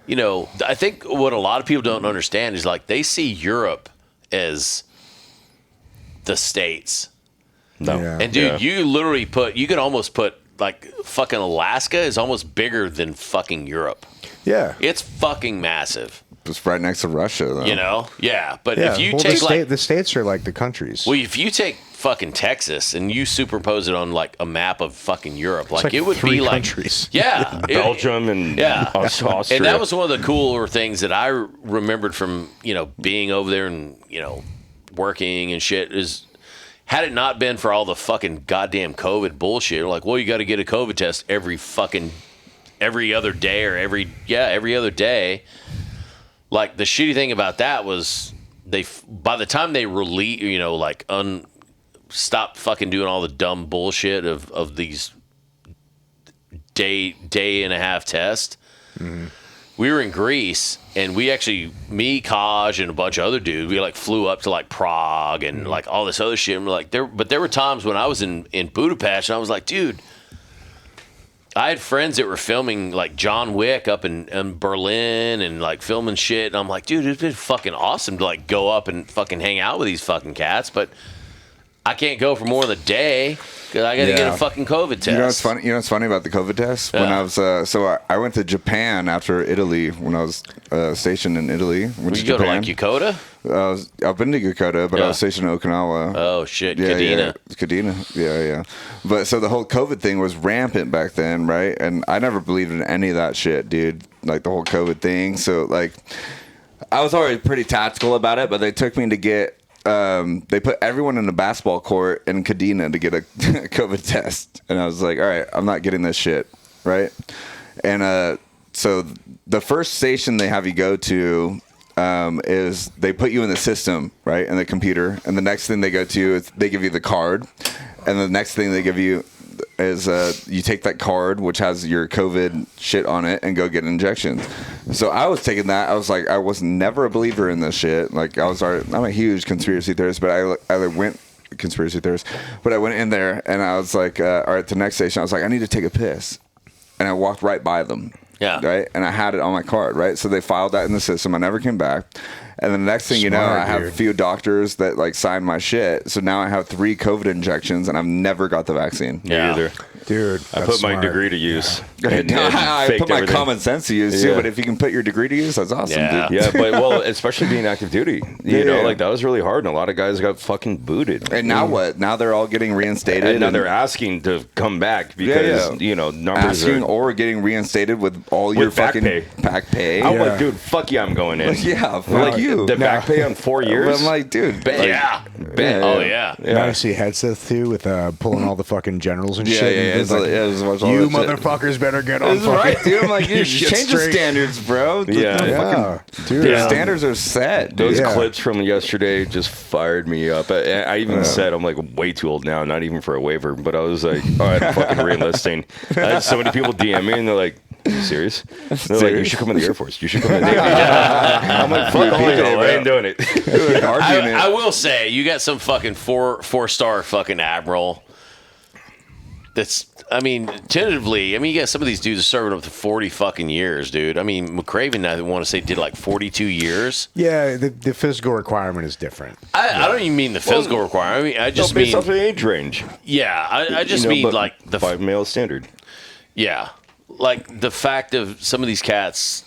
you know, I think what a lot of people don't understand is like they see Europe as the States. No, and dude, you literally you could almost put. Like, fucking Alaska is almost bigger than fucking Europe. Yeah. It's fucking massive. It's right next to Russia, though. You know? Yeah. But if you take, the states are like the countries. Well, if you take fucking Texas and you superimpose it on, like, a map of fucking Europe, like it would be like... countries. Yeah. Belgium and Austria. And that was one of the cooler things that I remembered from, you know, being over there and, you know, working and shit is... Had it not been for all the fucking goddamn COVID bullshit, like, well, you got to get a COVID test every other day or every other day. Like, the shitty thing about that was by the time they release, you know, like, stop fucking doing all the dumb bullshit of these day and a half tests. Mm-hmm. We were in Greece, and we actually, me, Kaj, and a bunch of other dudes, we like flew up to like Prague and like all this other shit. And we're like, but there were times when I was in Budapest, and I was like, dude, I had friends that were filming like John Wick up in Berlin and like filming shit. And I'm like, dude, it's been fucking awesome to like go up and fucking hang out with these fucking cats, but I can't go for more than a day. Because I got to get a fucking COVID test. You know what's funny? You know what's funny about the COVID test? When I was I went to Japan after Italy when I was stationed in Italy. Did you go to like Yokota? I've been to Yokota, but I was stationed in Okinawa. Oh shit, Kadena. Kadena, yeah. But so the whole COVID thing was rampant back then, right? And I never believed in any of that shit, dude. Like the whole COVID thing. So like, I was already pretty tactical about it, but they took me to get. They put everyone in the basketball court in Kadena to get a COVID test. And I was like, all right, I'm not getting this shit, right? And so the first station they have you go to is they put you in the system, right, in the computer. And the next thing they go to is they give you the card. And the next thing they give you is you take that card, which has your COVID shit on it, and go get injections. So I was taking that. I was like, I was never a believer in this shit. Like I'm a huge conspiracy theorist, but I went in there and I was like, all right, the next station, I was like, I need to take a piss. And I walked right by them. Yeah. Right. And I had it on my card. Right. So they filed that in the system. I never came back. And then the next thing you know, Smart, I have dude. a few doctors that like sign my shit. So now I have 3 COVID injections, and I've never got the vaccine. Me either. Dude, I that's put my smart. degree to use. I faked put my everything. common sense to use too. Yeah. But if you can put your degree to use, that's awesome, Yeah. dude. Yeah, but well, especially being active duty, you know, Yeah. like that was really hard, and a lot of guys got fucking booted. And now what? Now they're all getting reinstated. And now they're asking to come back because you know numbers asking are. or getting reinstated with all your With back fucking pay. back pay. I'm Yeah. like, dude, fuck yeah, I'm going in. Yeah, fuck like you. The back pay on 4 years. I'm like, dude, Yeah. bet. Oh yeah. Now you see headsets too with pulling all the fucking generals and Yeah, shit. yeah, and it's it's like, yeah, it's all you that shit. motherfuckers better get on That's fucking right, dude. I'm like, your dude, shit change the straight. standards, bro. Yeah. Yeah, dude. The standards are set, dude. Those Yeah. clips from yesterday just fired me up. I even said I'm like way too old now, not even for a waiver, but I was like, all right, I'm fucking re-enlisting. I had so many people DM me and they're like, are you serious? They're like, you should come in the Air Force. You should come in the Navy. I'm like, fuck all y'all. I ain't doing it. Dude, arguing I it. will say, you got some fucking four-star fucking admiral. That's, I mean, tentatively, I mean, you got some of these dudes serving up to 40 fucking years, dude. I mean, McCraven, I want to say, did like 42 years. Yeah, the physical requirement is different. I don't even mean the physical requirement. I mean, I just Based mean, off the age range. yeah, I just You know, mean but like the 5 male standard. Yeah. Like the fact of some of these cats,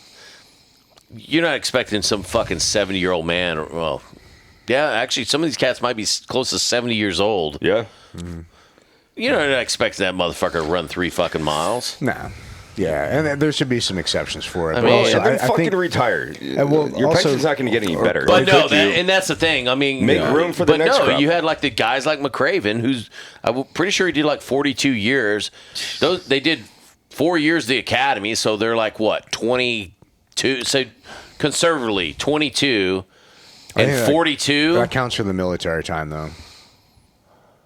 you're not expecting some fucking 70-year-old man. Or, well, yeah, actually, some of these cats might be close to 70 years old. Yeah. You're not expecting that motherfucker to run 3 fucking miles. Nah. Yeah, and there should be some exceptions for it. I but mean, also, And then I fucking think, retire. well, Your also- pension's not going to get any better. But no, Could you? and that's the thing. I mean, Make room for the but next no, crop. you had like the guys like McCraven, who's I'm pretty sure he did like 42 years. They did 4 years of the academy, so they're like what 22. So conservatively, 22 I and think 42. that counts for the military time, though.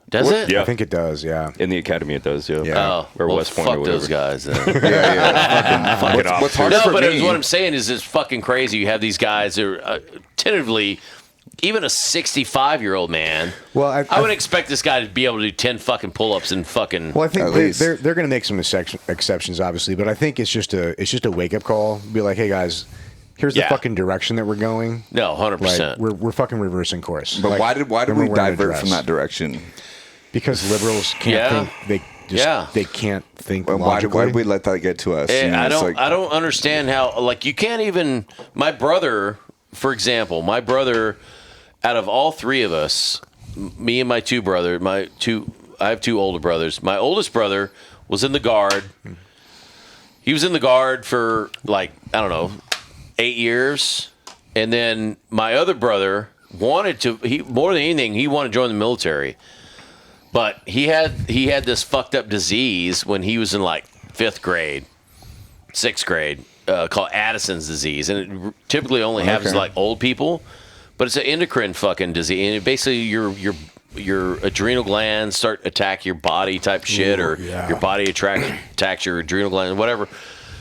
Does it? Yeah. I think it does. Yeah. In the academy, it does, yeah. Yeah. Oh, Or well, West Point fuck or whatever. those guys. Then. Fuck it off. What's harder No, for but me? what I'm saying is it's fucking crazy. You have these guys that are tentatively, even a 65-year-old man. Well, I would expect this guy to be able to do 10 fucking pull-ups and fucking. Well, I think At least. they're going to make some exceptions, obviously, but I think it's just a wake up call. Be like, hey guys, here's the Yeah. fucking direction that we're going. No, 100%. Like, we're fucking reversing course. But Like, why did then we we're wearing a divert from dress. that direction? Because liberals can't Yeah. think. They just Yeah. they can't think Why logically. did we let that get to us? And You know, I it's don't. like- I don't understand how. Like, you can't even. My brother, for example, out of all 3 of us, me and my 2 brothers, I have 2 older brothers. My oldest brother was in the Guard. He was in the Guard for like, I don't know, 8 years, and then my other brother wanted to. He more than anything, he wanted to join the military. But he had this fucked up disease when he was in like 5th grade, 6th grade, called Addison's disease, and it typically only happens to like old people. But it's an endocrine fucking disease, and it basically your adrenal glands start attack your body type shit, or yeah. your body attacks your adrenal glands, whatever.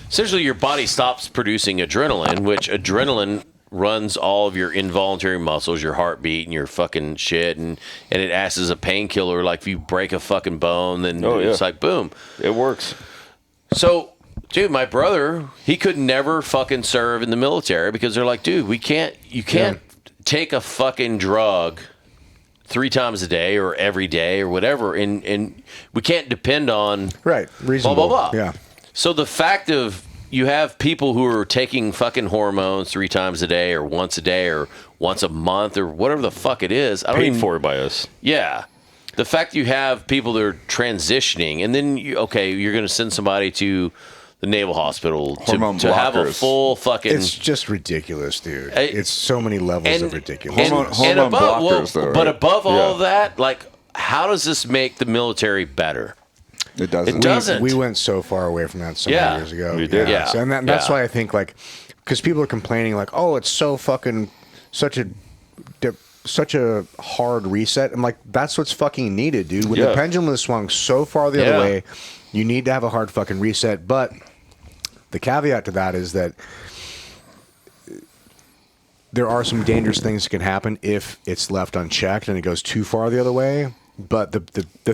Essentially, your body stops producing adrenaline, which adrenaline runs all of your involuntary muscles, your heartbeat and your fucking shit, and it acts as a painkiller. Like if you break a fucking bone, then it's like boom. It works. So, dude, my brother, he could never fucking serve in the military because they're like, dude, you can't take a fucking drug 3 times a day or every day or whatever, and we can't depend on right? blah Reasonable. blah blah. Yeah. So the fact of you have people who are taking fucking hormones 3 times a day or once a day or once a month or whatever the fuck it is. I don't Paid even, for by us. Yeah. The fact you have people that are transitioning, and then, you're going to send somebody to the Naval Hospital Hormone to have a blockers. full fucking... It's just ridiculous, dude. Hey, It's so many levels of ridiculous. Hormone above, blockers, though, but right? above all Yeah. of that, like, how does this make the military better? It doesn't. It doesn't. We went so far away from that so Yeah. many years ago. We did. Yeah. So, and that's Yeah. why I think, like, because people are complaining, like, oh, it's so fucking such a hard reset. I'm like, that's what's fucking needed, dude. When the Yeah. pendulum has swung so far the Yeah. other way, you need to have a hard fucking reset. But the caveat to that is that there are some dangerous things that can happen if it's left unchecked and it goes too far the other way. But the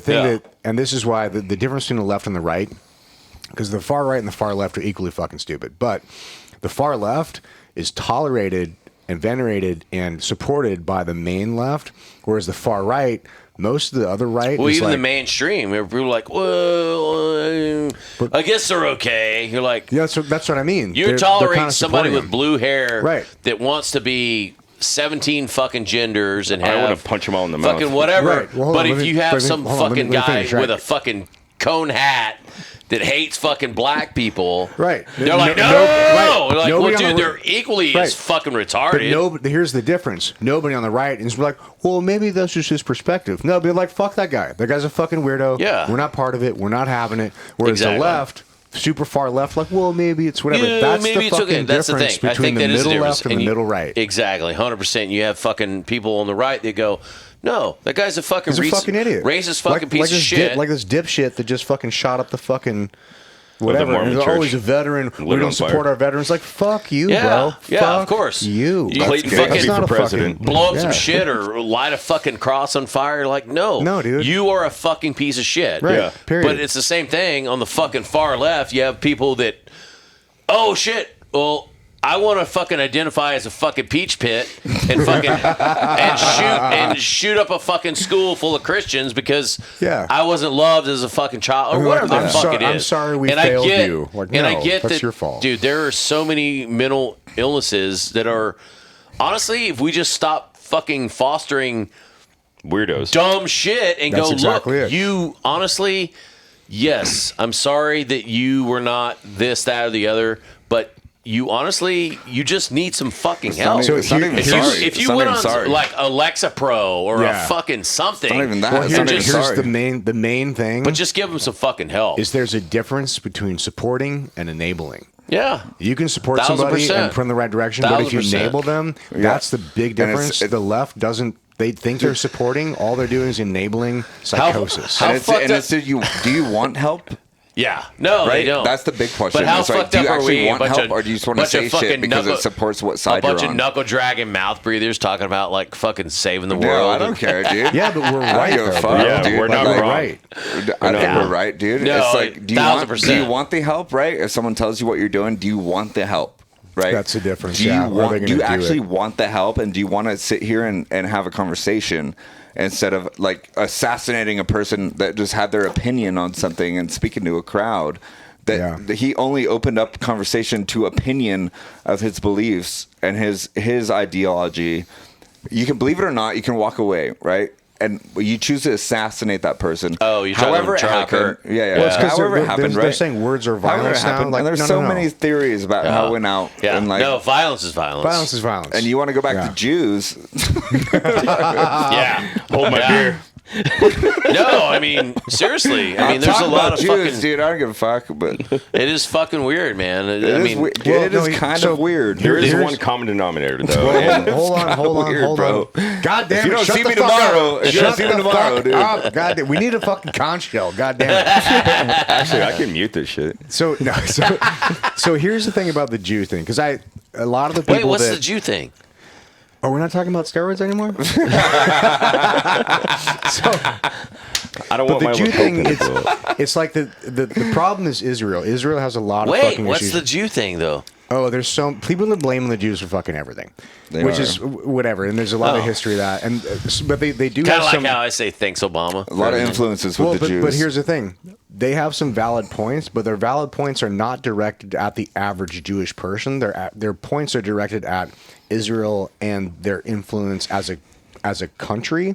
thing Yeah. that, and this is why the difference between the left and the right, because the far right and the far left are equally fucking stupid. But the far left is tolerated and venerated and supported by the main left, whereas the far right, most of the other right, well, is even like, the mainstream, people are like, well, I guess they're okay. You're like, yeah, that's what I mean. You're They're tolerating kinda somebody supporting with him. blue hair Right. that wants to be 17 fucking genders and I have want to punch them all in the mouth. fucking whatever. Right. Well, hold but on, if let me- you have let me- some hold on, let me- fucking let me guy finish, right. with a fucking cone hat that hates fucking black people, Right. They're like, no, right. They're like, Nobody well, on dude, the- they're equally Right. as fucking But retarded. here's the difference. Nobody on the right is like, well, maybe that's just his perspective. No, be like, fuck that guy. That guy's a fucking weirdo. Yeah. We're not part of it. We're not having it. Whereas Exactly. the left, super far left, like, well, maybe it's whatever. Yeah, That's maybe the it's fucking okay. That's the difference thing. I between think the that is the middle difference. left and the middle right. Exactly, 100%. You have fucking people on the right that go, no, that guy's a fucking He's a fucking idiot. racist fucking piece of this shit. like this dipshit that just fucking shot up the fucking whatever. Mormon And he's church. always a veteran. We Lit don't on support fire. our veterans. Like, fuck you, Yeah, bro. yeah, Fuck of course. You. Clayton gay. fucking That's not a for president. fucking- blow up some Yeah. shit or light a fucking cross on fire. Like, no, No, dude. you are a fucking piece of shit. Right, Yeah. period. But it's the same thing on the fucking far left. You have people that, oh shit, well, I want to fucking identify as a fucking peach pit and fucking and shoot up a fucking school full of Christians because Yeah. I wasn't loved as a fucking child or I'm whatever like, the I'm fuck sorry- it is. I'm sorry we and failed I get, you. Like, and I no, get that's that, your fault. dude. There are so many mental illnesses that are honestly, if we just stop fucking fostering Weirdos. dumb shit and That's go, exactly look, it. you honestly, yes, I'm sorry that you were not this, that, or the other, but you honestly, you just need some fucking help. So It's not here- even if here's- you, sorry. if you It's not went even on sorry. like Alexa Pro or Yeah. a fucking something, It's not even that. Well, It's not even here's sorry. the main thing. but just give them some fucking help. is there's a difference between supporting and enabling. Yeah. You can support 1000%. somebody and put in the right direction, but if you 1000%. enable them, that's the big And it's- difference. The left doesn't. They think they're supporting. All they're doing is enabling psychosis. How And it's, fucked and up- it's, do you want help? Yeah. No, they Right? don't. That's the big question. But how It's like, fucked do up you are actually we? want A bunch help, of- or do you just want to bunch of say shit fucking because knuckle- it supports what a side bunch you're of on? knuckle dragging mouth breathers talking about like fucking saving the Yeah, world. I don't care, dude. Yeah, but we're I don't right give a though, fuck, bro. Yeah, dude. we're not Like, wrong. right. I think Yeah. we're right, dude. No, it's like, do you want 1000%. the help, right? If someone tells you what you're doing, do you want the help, right? That's the difference, Do you yeah. Or are they want? gonna Do you do actually it? want the help, and do you want to sit here and have a conversation instead of like assassinating a person that just had their opinion on something and speaking to a crowd? That he only opened up conversation to opinion of his beliefs and his ideology. You can believe it or not. You can walk away, right? And you choose to assassinate that person. Oh, you're talking however about it Charlie happened. Kirk. Yeah. Well, it's 'cause however they're- it happened, they're right? saying words are However it violence now. happened. Like, and there's no, so no, no. many theories about how it went out. Yeah. And like, no, violence is violence. Violence is violence. and you want to go back Yeah. to Jews? Yeah. Hold my beer. No, I mean seriously. I mean, I'm there's a talking lot about of Jews, fucking. dude. I don't give a fuck, but It is fucking weird, man. it I is mean, we- well, it no, is kind so of weird. There is Here's- one common denominator, though. Well, and hold on, weird, hold bro. on. God damn If you it, don't shut see the me fuck tomorrow, up. if you don't Shut see me the tomorrow, fuck dude. up. God damn, we need a fucking conch shell. God damn it. Actually, I can mute this shit. So here's the thing about the Jew thing, because a lot of the people wait, what's that, the Jew thing? Oh, we're not talking about steroids anymore? I don't But want the my Jew little thing, hope in the book. it's like the problem is Israel. Israel has a lot of Wait, fucking what's issues. the Jew thing though? Oh, there's so people that blame the Jews for fucking everything, which are. is whatever. And there's a lot of history of that. And but they do Kind have of like some. how I say thanks, Obama. A lot of influences with Well, the Jews. but here's the thing: they have some valid points, but their valid points are not directed at the average Jewish person. Their points are directed at Israel and their influence as a country.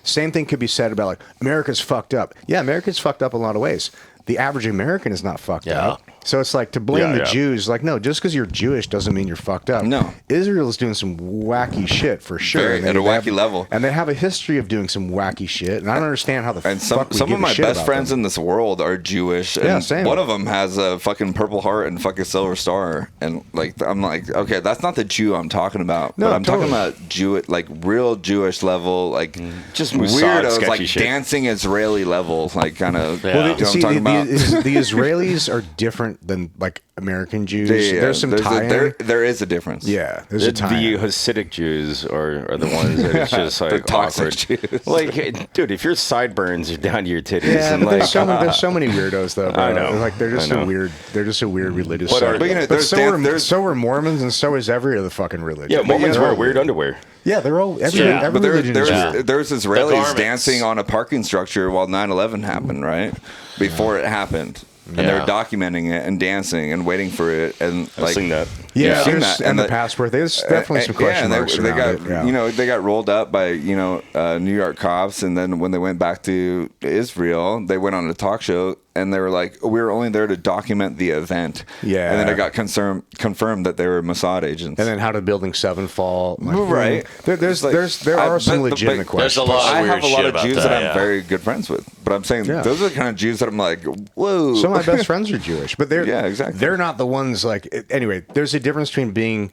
Same thing could be said about like America's fucked up. Yeah, America's fucked up in a lot of ways. The average American is not fucked Yeah. up. So it's like to blame Yeah, the yeah. Jews. Like, no, just because you're Jewish doesn't mean you're fucked up. No. Israel is doing some wacky shit for sure. Very, And at a they wacky have- level. And they have a history of doing some wacky shit. And I don't understand how the And fuck we some give of a my shit best about friends them. in this world are Jewish. And Yeah, same. one of them has a fucking Purple Heart and fucking Silver Star. And like, I'm like, okay, that's not the Jew I'm talking about. No, but I'm totally. talking about Jewish, like real Jewish level, like Just Mossad weirdos, sketchy like shit. dancing Israeli level, like kind of. Yeah. Well, you know what I'm see, talking the about? the Israelis are different than like American Jews. There's some tie. There is a difference. Yeah, there's a tie. The Hasidic Jews are the ones that it's just like toxic awkward. Jews. Like, dude, if your sideburns are down to your titties, Yeah, and but like, there's so many weirdos though. Bro. I know. Like they're just I know. a weird. They're just a weird religious. But sect. but, you know, so are Mormons, and so is every other fucking religion. yeah, Mormons They're wear all weird underwear. Yeah, they're all every But religion is weird. there's Israelis garments. dancing on a parking structure while 9/11 happened, right? Before it happened. And they're documenting it and dancing and waiting for it. And I've seen that. Yeah, seen there's- that. and the the- passport. There's definitely some question and marks they around got, it. Yeah. you know, they got rolled up by, you know, New York cops. And then when they went back to Israel, they went on a talk show and they were like, we were only there to document the event. Yeah. And then it got confirmed that they were Mossad agents. And then how did Building 7 fall? Like, Right. There are some legitimate questions. There's a lot of I weird have a lot shit of about Jews that, that I'm yeah. very good friends with. But I'm saying Yeah. those are the kind of Jews that I'm like, whoa. Some of my best friends are Jewish, but Yeah, exactly. they're not the ones like. Anyway, there's a difference between being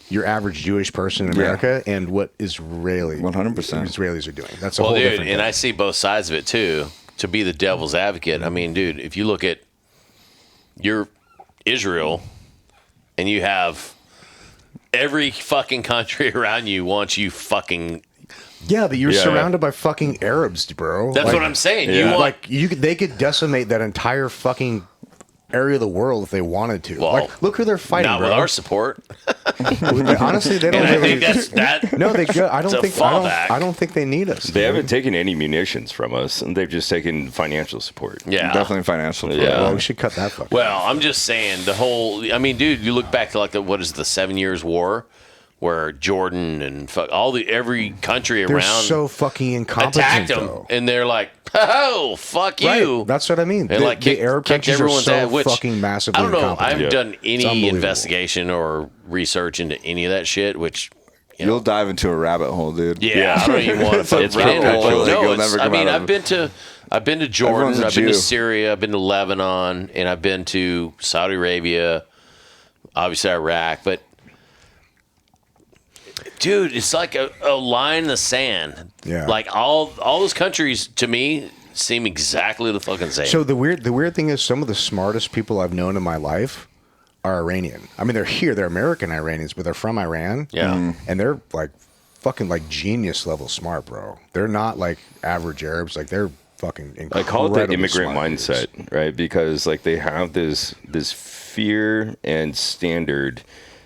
your average Jewish person in Yeah. America and what 100% Israelis are doing. That's a Well, whole dude, different and thing. I see both sides of it too. To be the devil's advocate, I mean, dude, if you look at your Israel and you have every fucking country around you wants you fucking. Yeah, but you're Yeah. surrounded by fucking Arabs, bro. That's what I'm saying. You Yeah. want Like they could decimate that entire fucking area of the world if they wanted to. Well, like, look who they're fighting, not bro. with our support. Honestly, they don't. And I really, think that's that. no, they. I It's don't a think. fallback. I don't think they need us. They haven't taken any munitions from us, and they've just taken financial support. Yeah. Definitely financial. Yeah. Well, we should cut that fucking. Well, I'm just saying the whole. I mean, dude, you look back to like the 7 Years War, where Jordan and every country they're around so fucking incompetent. attacked them, though. and they're like, "Oh, fuck you!" Right. That's what I mean. and like the kicked, Arab kicked countries are everyone's so ass. Which fucking massively I don't know. I incompetent. haven't Yeah. done It's any unbelievable. investigation or research into any of that shit. Which You'll dive into a rabbit hole, dude. yeah, I don't even want It's to. a It's rabbit getting, hole that no, you'll it's, never I come mean, out of. I've been to Jordan, Everyone's a I've been to Jew. Syria, I've been to Lebanon, and I've been to Saudi Arabia, obviously Iraq, but. Dude, it's like a line in the sand. Yeah. Like all those countries to me seem exactly the fucking same. So the weird thing is, some of the smartest people I've known in my life are Iranian. I mean, they're here. They're American Iranians, but they're from Iran. Yeah. And they're like fucking like genius level smart, bro. They're not like average Arabs. Like they're fucking incredible. I call it the immigrant mindset, right? Because like they have this fear and standard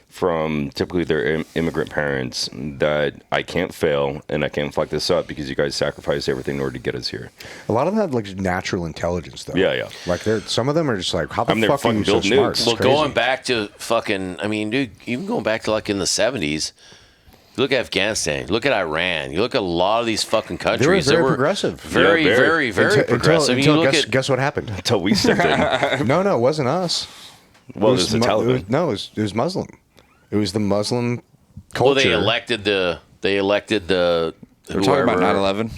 from typically their immigrant parents that I can't fail and I can't fuck this up because you guys sacrificed everything in order to get us here. A lot of that like natural intelligence, though. Yeah, yeah. Like some of them are just like, how the I mean, they're fuck are you so fucking smart? built It's nukes. Well, crazy. going back to fucking, I mean, dude, even going back to like in the 70s, you look at Afghanistan, you look at Iran, you look at a lot of these fucking countries. very that were progressive. Very, Yeah, very, very progressive. Until you look guess what happened? Until we stepped in. No, it wasn't us. Well, there's the Taliban. It was Muslim. It was the Muslim culture. well, they elected the We're talking about 9/11.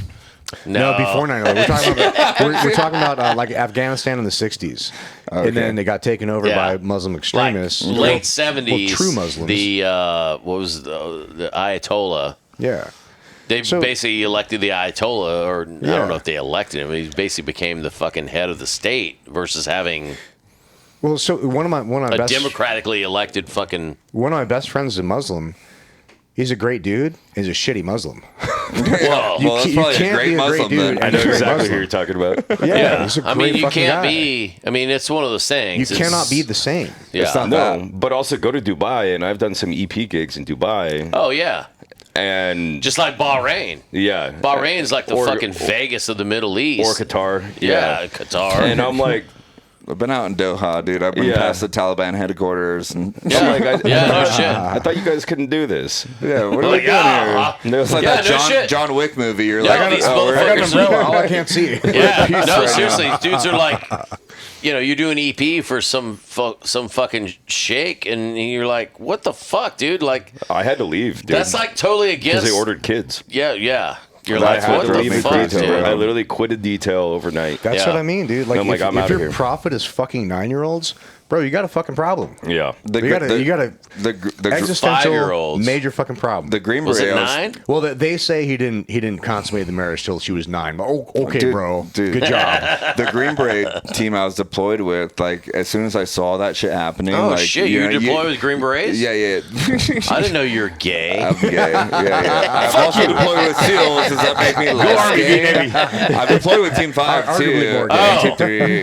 No, before 9/11. We're talking about like Afghanistan in the 60s. Okay. And then they got taken over Yeah. by Muslim like extremists. late 70s. Well, true Muslims. The what was the Ayatollah? Yeah. They So- basically elected the Ayatollah, or I Yeah. don't know if they elected him. He basically became the fucking head of the state versus having Well, so one of my a best democratically elected fucking. one of my best friends is a Muslim. He's a great dude. He's a shitty Muslim. Well, You Well, that's you probably a can't great be a great Muslim, dude. then. and I know a great exactly Muslim. who you're talking about. Yeah, he's a I great mean, you fucking can't guy. be. I mean, it's one of those things. You cannot be the same. Yeah. It's not No, that. but also go to Dubai, and I've done some EP gigs in Dubai, Oh yeah, and just like Bahrain. yeah, Bahrain's like the Or- fucking Vegas of the Middle East. or Qatar, Yeah, Qatar. and I'm like, I've been out in Doha, dude. I've been Yeah. past the Taliban headquarters, and yeah, like, yeah, no shit. I thought you guys couldn't do this. yeah, what are Like, we doing yeah, here? It's like Yeah, that no shit. John Wick movie. You're Yeah, like, these oh, we're- motherfuckers- All I can't see. Yeah, no, seriously, dudes are like, you do an EP for some fucking shake, and you're like, what the fuck, dude? Like, I had to leave, dude. that's like totally because against. they ordered kids. Yeah. You're Well, like, I had what to the leave fuck, detail, dude? bro. I literally quitted detail overnight. That's Yeah. what I mean, dude. Like, I'm like, if I'm outta your here. profit is fucking 9-year-olds, bro, you got a fucking problem. Yeah. You got a existential 5-year-olds. major fucking problem. The Green Was it Berets. 9? Well, they say he didn't consummate the marriage till she was 9. But okay, Dude, bro, dude. good job. The Green Beret team I was deployed with, like, as soon as I saw that shit happening, Oh, like, shit. You deployed with Green Berets? Yeah. I didn't know you were gay. I'm gay. Yeah. I've also deployed with SEALs. Does that make me less gay? I've deployed with Team 5 Arguably too. more gay. Yeah, Team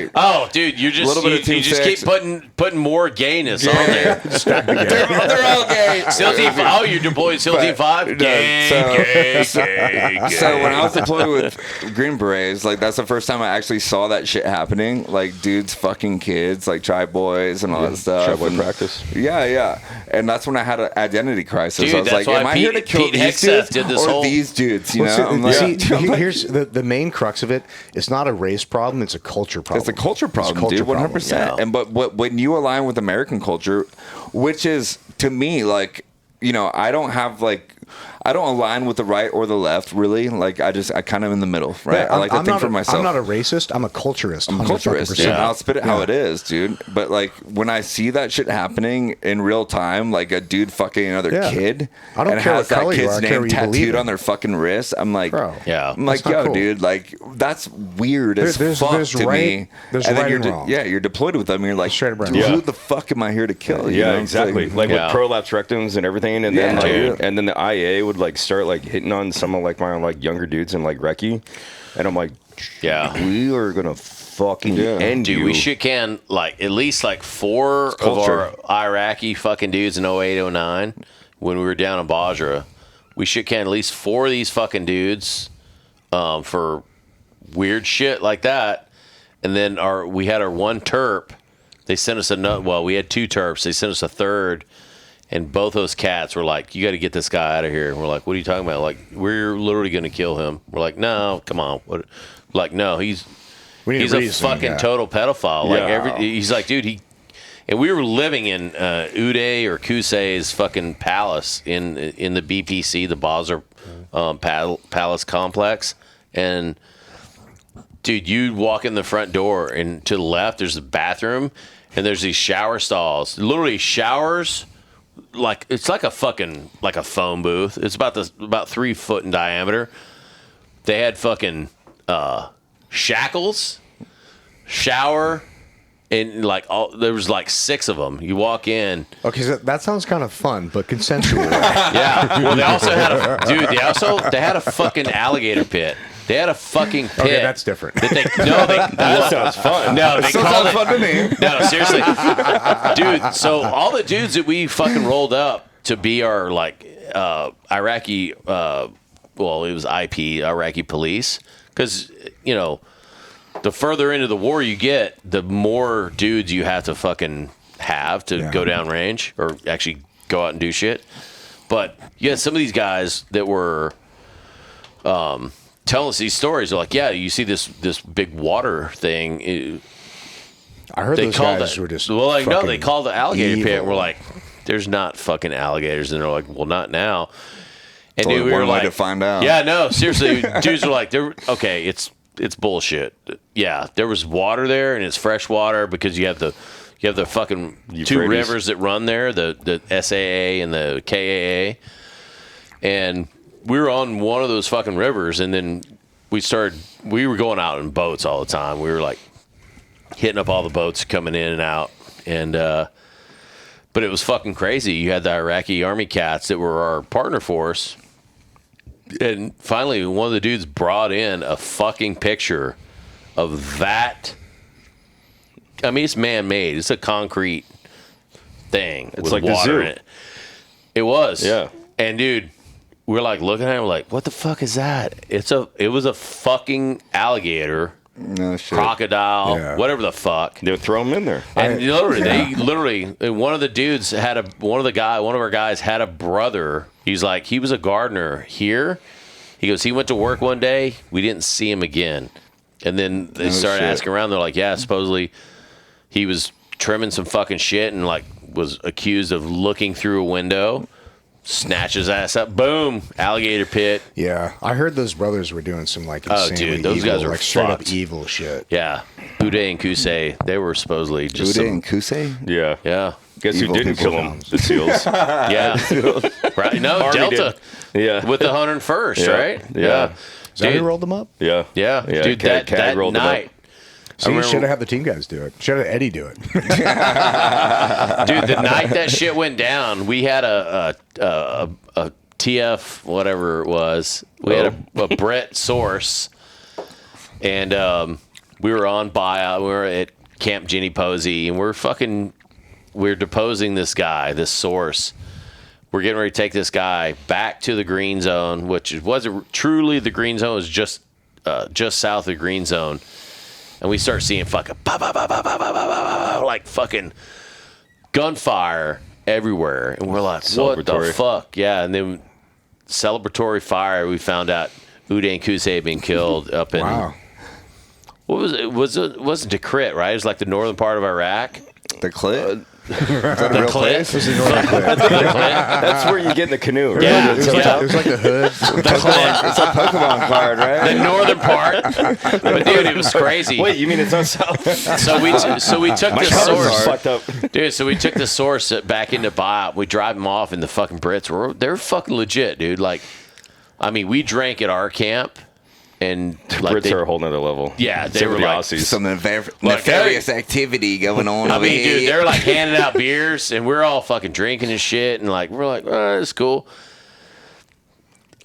3. Oh, dude, you just Little bit of Team you just 6. keep putting more gayness on there. They're all gay. SEAL Team 5. Oh, you deployed SEAL Team 5? No, Gay. So when I was deployed with Green Berets, like that's the first time I actually saw that shit happening. Like dudes fucking kids, like tribe boys and all that stuff. Tribe boy And- practice. Yeah. And that's when I had an identity crisis. Dude, I was that's like, why am I here to Pete kill these Hegseth dudes did this or whole- these dudes? You know, Well, I'm like, here's the main crux of it. It's not a race problem. It's a culture problem. it's a culture problem, culture dude. 100%. Yeah. And but when you align with American culture, which is to me like, you know, I don't align with the right or the left really. Like I kind of in the middle, right? Yeah, I like to think for myself. I'm not a racist. I'm a culturist. I'm a culturist, dude. Yeah. I'll spit it how it is, dude. But like when I see that shit happening in real time, like a dude fucking another kid, I don't and care has what color that you kid's are, I care name what you believe tattooed in. on their fucking wrist, I'm like, Bro. Yeah. I'm like, That's not yo, cool. dude, like that's weird as There's fuck to right- me. there's and then right you're and wrong. you're deployed with them. And you're like, Straight up right. dude, Yeah. who the fuck am I here to kill? You Yeah, know? It's exactly. Like Yeah. with prolapse rectums and everything, and then Yeah. and then the IA would like start like hitting on some of like my like younger dudes in like recce, and I'm like, Yeah. we are gonna fucking end Dude, you. we shit can like at least like 4 of culture. our Iraqi fucking dudes in 08, 09 when we were down in Basra. We shit can at least 4 of these fucking dudes for weird shit like that. And then we had our one terp. They sent us another. Well, we had 2 terps. They sent us a third. And both those cats were like, you got to get this guy out of here. And we're like, what are you talking about? Like, we're literally going to kill him. We're like, no, come on. What? Like, no, he's We need a reason, fucking yeah. total pedophile. Like, Yeah. he's like, dude, and we were living in Uday or Kusei's fucking palace in the BPC, the Basra Palace complex. And, dude, you walk in the front door, and to the left, there's a bathroom, and there's these shower stalls. Literally showers. Like it's like a fucking like a phone booth. It's about 3 foot in diameter. They had fucking shackles, shower, and like there was like 6 of them. You walk in. Okay, so that sounds kind of fun, but consensual. Yeah. Well, they also had they had a fucking alligator pit. They had a fucking pit. Okay, that's different. that sounds fun. No, they Still called sounds it. fun to me. No, seriously, dude. So all the dudes that we fucking rolled up to be our like Iraqi, well, it was IP Iraqi police, because you know, the further into the war you get, the more dudes you have to fucking have to go down range or actually go out and do shit. But you had some of these guys that were telling us these stories. They're like, yeah, you see this big water thing. I heard They those called guys it. were just Well, like no, fucking they called the alligator pit. evil. We're like, there's not fucking alligators, and they're like, well, not now. And Only dude, we one were way like, to find out. Yeah, no, seriously, dudes are like, okay, it's bullshit. Yeah, there was water there, and it's fresh water because you have the fucking 2 Euphrates. rivers that run there, the SAA and the KAA, and we were on one of those fucking rivers, and then we were going out in boats all the time. We were like hitting up all the boats coming in and out, and but it was fucking crazy. You had the Iraqi army cats that were our partner force, and finally one of the dudes brought in a fucking picture of that. I mean, it's man-made. It's a concrete thing with like the water zoo. in it. It was. Yeah. And dude, we're like looking at it, we're like, what the fuck is that? It was a fucking alligator, No shit. crocodile, Yeah. whatever the fuck. They'll throw them in there. And they literally, one of the dudes one of our guys had a brother. He's like, he was a gardener here. He goes, he went to work one day. We didn't see him again. And then they started shit. asking around. They're like, yeah, supposedly he was trimming some fucking shit and like was accused of looking through a window. snatch his ass up, boom, alligator pit. Yeah, I heard those brothers were doing some like insanely dude, those evil, guys are like straight up fucked. evil shit. Yeah, Uday and Kusei, they were supposedly just Uday some, and Kusei? Yeah. yeah, Guess who Evil didn't people. kill him? The SEALs. yeah, right. No, Army Delta did. Yeah. with the 101st, Yeah. right? Yeah. Is that who Dude. rolled them up? Yeah. Yeah, Yeah. dude, Cad that rolled them up. night. So you remember- should have had the team guys do it. Should have Eddie do it. Dude, the night that shit went down, we had a TF, whatever it was. We had a Brett source, and we were on buyout. We were at Camp Jenny Posey, and we're deposing this guy, this source. We're getting ready to take this guy back to the green zone, which wasn't truly the green zone. It was just south of the green zone. And we start seeing fucking like fucking gunfire everywhere, and we're like, "What the Celebratory. fuck?" Yeah, and then celebratory fire. We found out Uday and Kusei had been killed up in Wow. what was it? It wasn't Tikrit, right? It was like the northern part of Iraq. The clip? The cliff. This is Northern Cliff. That's where you get in the canoe, right? Yeah, It was, like, it was like the hood. It's a Pokemon card, right? the northern part. But dude, it was crazy. Wait, you mean it's not south? So we took My the car's source. fucked up. Dude, so we took the source back into buyout. We drive them off, and the fucking Brits they're fucking legit, dude. Like, I mean, we drank at our camp, and like Brits are a whole nother level. Yeah, they Same were with the like- Aussies. Some Like, nefarious activity going on I over mean, here. dude, they're like handing out beers, and we're all fucking drinking and shit, and like we're like, oh, that's cool.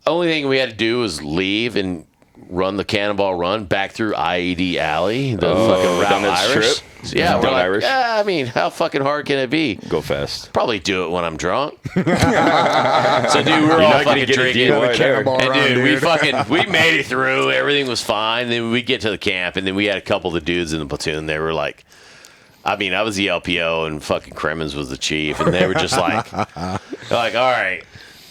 Only thing we had to do was leave and run the Cannonball Run back through IED Alley, the fucking down route that Irish. strip? So, yeah, we're Down like, Irish? yeah, I mean, how fucking hard can it be? Go fast. Probably do it when I'm drunk. So, dude, we're all not gonna fucking get a drinking. DUI there. Cannonball And Run, dude, we made it through. Everything was fine. Then we get to the camp, and then we had a couple of the dudes in the platoon. They were like, I mean, I was the LPO, and fucking Kremens was the chief, and they were just like, they're like, all right.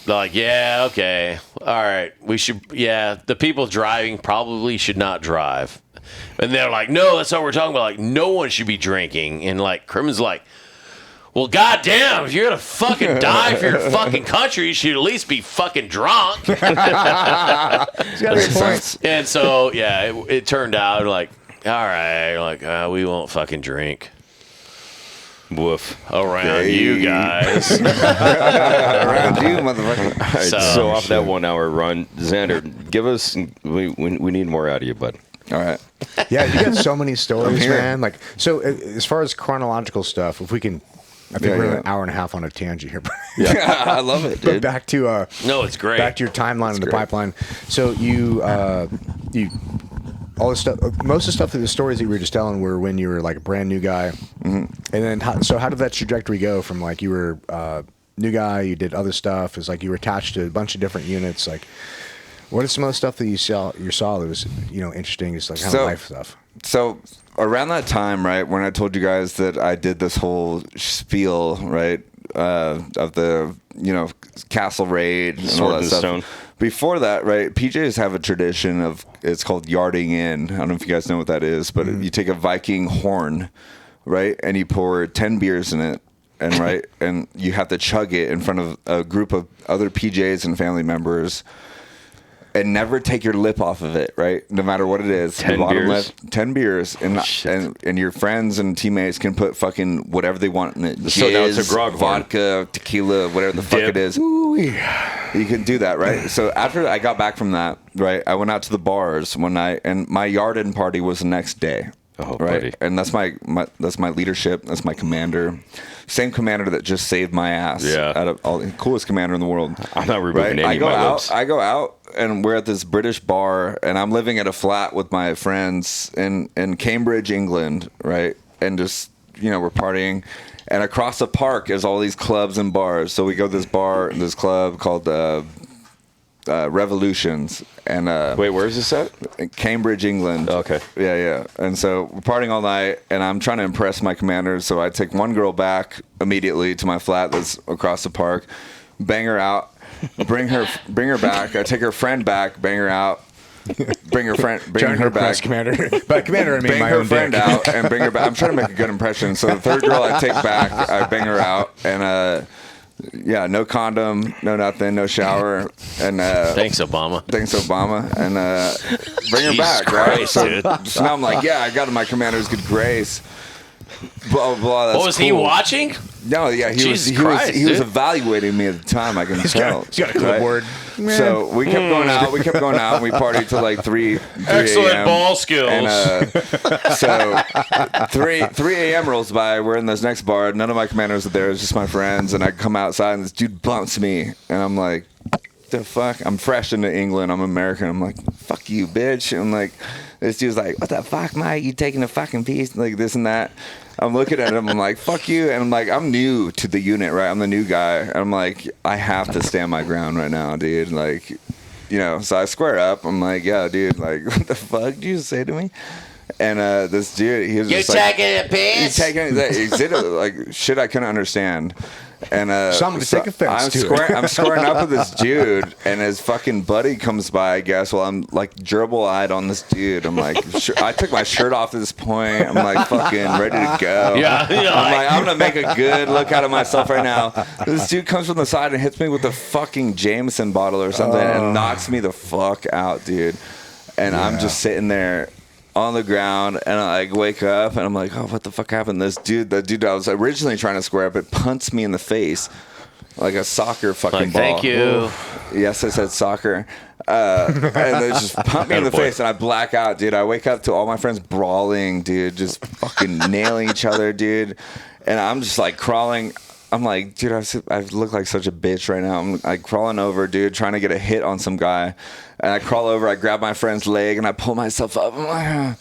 They're like, yeah, okay, all right. We should, yeah. The people driving probably should not drive. And they're like, no, that's what we're talking about. Like, no one should be drinking. And like, Kremens like, well, goddamn, if you're gonna fucking die for your fucking country, you should at least be fucking drunk. And so, yeah, it turned out like, all right, like we won't fucking drink Woof. around you guys. Around you, motherfucker. All right, So- so off that 1 hour run, Xander, give us. We need more out of you, bud. All right. Yeah, you got so many stories, here. man. Like, so as far as chronological stuff, if we can, I think Yeah, we're yeah. an hour and a half on a tangent here. I love it, But dude. back to No, it's great. back to your timeline in the great. pipeline. So you all this stuff, most of the stuff, the stories that you were just telling were when you were like a brand new guy, and then how did that trajectory go from like you were new guy, you did other stuff, is like you were attached to a bunch of different units, like. What is some of the stuff that you saw that was interesting, just like kind of life stuff? So around that time, right, when I told you guys that I did this whole spiel, right, of the castle raid and all Sword that and stuff. Stone. Before that, right, PJs have a tradition of it's called yarding in. I don't know if you guys know what that is, but you take a Viking horn, right, and you pour 10 beers in it. And right, and you have to chug it in front of a group of other PJs and family members. And never take your lip off of it, right? No matter what it is. 10 The bottom beers? lip, 10 beers. And your friends and teammates can put fucking whatever they want in it. So now it's a Jizz, grog horn. vodka, tequila, whatever the fuck Dip. it is. You can do that, right? So after I got back from that, right, I went out to the bars one night, and my yard-in party was the next day. Oh, right? buddy. And that's my leadership. That's my commander. Same commander that just saved my ass. Yeah. Out of all the coolest commander in the world. I'm not removing any I of go my out. lips. I go out, and we're at this British bar, and I'm living at a flat with my friends in Cambridge, England, right? And just we're partying, and across the park is all these clubs and bars. So we go to this club called Revolutions, and Wait, where is this at? in Cambridge, England. Okay. Yeah. And so we're partying all night, and I'm trying to impress my commander. So I take one girl back immediately to my flat that's across the park, bang her out, bring her back. I take her friend back, bang her out, bring her back. Commander. By Commander, I mean Bang my her own friend dick. out and bring her back. I'm trying to make a good impression. So the third girl I take back, I bang her out, and Yeah, no condom, no nothing, no shower, and Thanks, Obama. and bring her Jesus back, Christ, right? dude. So now I'm like, yeah, I got my commander's good grace. Blah blah. Blah, that's What was he cool. watching? No, yeah, he Jesus was Christ, he was dude. evaluating me at the time. I can tell. He's got a clipboard. Right? So we kept going out. And we partied till like 3 Excellent a.m. ball skills. And so 3 a.m. rolls by. We're in this next bar. None of my commanders are there. It's just my friends. And I come outside and this dude bumps me. And I'm like, the fuck? I'm fresh into England. I'm American. I'm like, fuck you, bitch. And I'm like, this dude's like, what the fuck, mate? You taking a fucking piece? Like this and that. I'm looking at him. I'm like, fuck you. And I'm like, I'm new to the unit, right? I'm the new guy. And I'm like, I have to stand my ground right now, dude. Like, you know, so I square up. I'm like, yeah, dude, like, what the fuck did you say to me? And this dude, he was You just like, taking a piss? he's taking he said like shit I couldn't understand. And Somebody take offense to it. I'm squaring up with this dude, and his fucking buddy comes by, I guess, while I'm like gerbil-eyed on this dude. I'm like, I took my shirt off at this point. I'm like fucking ready to go. Yeah, I'm like, I'm gonna make a good look out of myself right now. This dude comes from the side and hits me with a fucking Jameson bottle or something and knocks me the fuck out, dude. And I'm just sitting there on the ground, and I like wake up and I'm like, oh, what the fuck happened? The dude I was originally trying to square up, it punts me in the face like a soccer fucking Like, ball. thank you. Oof. Yes, I said soccer. And they just pump me in the face, and I black out, dude. I wake up to all my friends brawling, dude, just fucking nailing each other, dude. And I'm just like crawling. I'm like, dude, I look like such a bitch right now. I'm like crawling over, dude, trying to get a hit on some guy. And I crawl over, I grab my friend's leg, and I pull myself up. I'm like,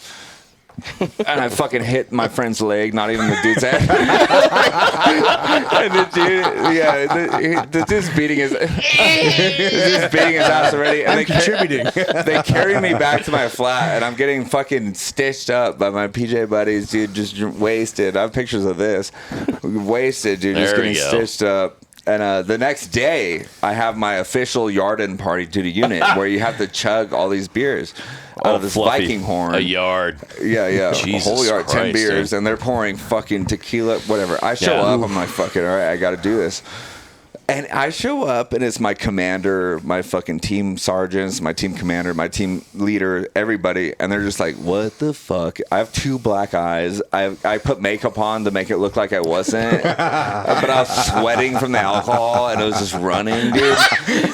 and I fucking hit my friend's leg, not even the dude's head. And the dude, yeah, the dude's beating his ass already. And I'm contributing. They carry me back to my flat, and I'm getting fucking stitched up by my PJ buddies, dude, just wasted. I have pictures of this. Wasted, dude, just There we getting go. stitched up. And the next day, I have my official Yarden party to the unit where you have to chug all these beers out of this fluffy. Viking horn. A yard. Yeah. Jesus a whole yard, 10 Christ, beers, dude. and they're pouring fucking tequila, whatever. I show Yeah. up, I'm like, fuck it, all right, I got to do this. And I show up, and it's my commander, my fucking team sergeants, my team commander, my team leader, everybody, and they're just like, what the fuck? I have 2 black eyes. I put makeup on to make it look like I wasn't, but I was sweating from the alcohol, and it was just running, dude.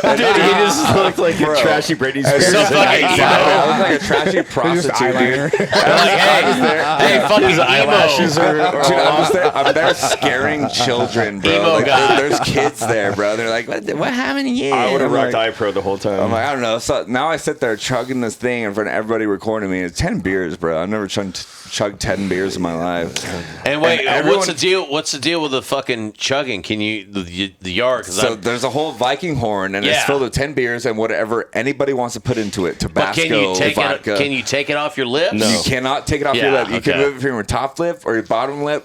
And Dude, he just looked like Bro. a trashy Britney So Spears. fucking Exactly. I look like a trashy prostitute, eyeliner. dude. They're like, hey, fucking His eyelashes emo. are Dude, I'm there scaring children, bro. Emo Like, guy. there's kids there, bro. They're like, what happened to you? I would have I'm rocked like, iPro the whole time. I'm like, I don't know. So now I sit there chugging this thing in front of everybody recording me. It's 10 beers, bro. I've never chugged 10 beers in my life. And wait, And everyone- what's the deal? What's the deal with the fucking chugging? Can you the yard? 'Cause So I'm- there's a whole Viking horn, and Yeah. it's filled with 10 beers and whatever anybody wants to put into it. but Tabasco, can you take vodka. it? Can you take it off your lips? No. You cannot take it off your Yeah, lip. You can okay. move it from your top lip or your bottom lip.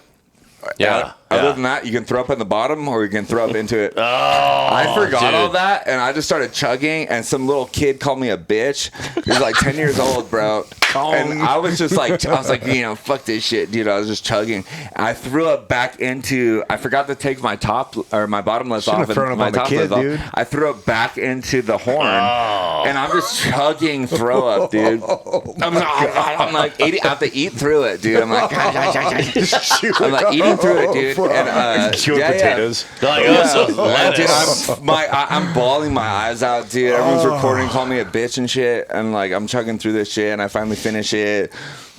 Yeah. Other yeah. than that, you can throw up in the bottom or you can throw up into it. Oh, I forgot dude. all that, and I just started chugging, and some little kid called me a bitch. He was like 10 years old, bro. And I was just like, you know, fuck this shit, dude. I was just chugging. I threw up back into, I forgot to take my top or my bottom lip Shouldn't off. have thrown and up my on the top kid, lip off. dude. I threw it back into the horn, Oh. and I'm just chugging throw up, dude. I'm like, I have to eat through it, dude. I'm like, I'm like eating through it, dude. And, Chewing potatoes. They're like, oh, so lettuce. Dude, I'm bawling my eyes out, dude. Everyone's recording, calling me a bitch and shit. And like, I'm chugging through this shit, and I finally finish it.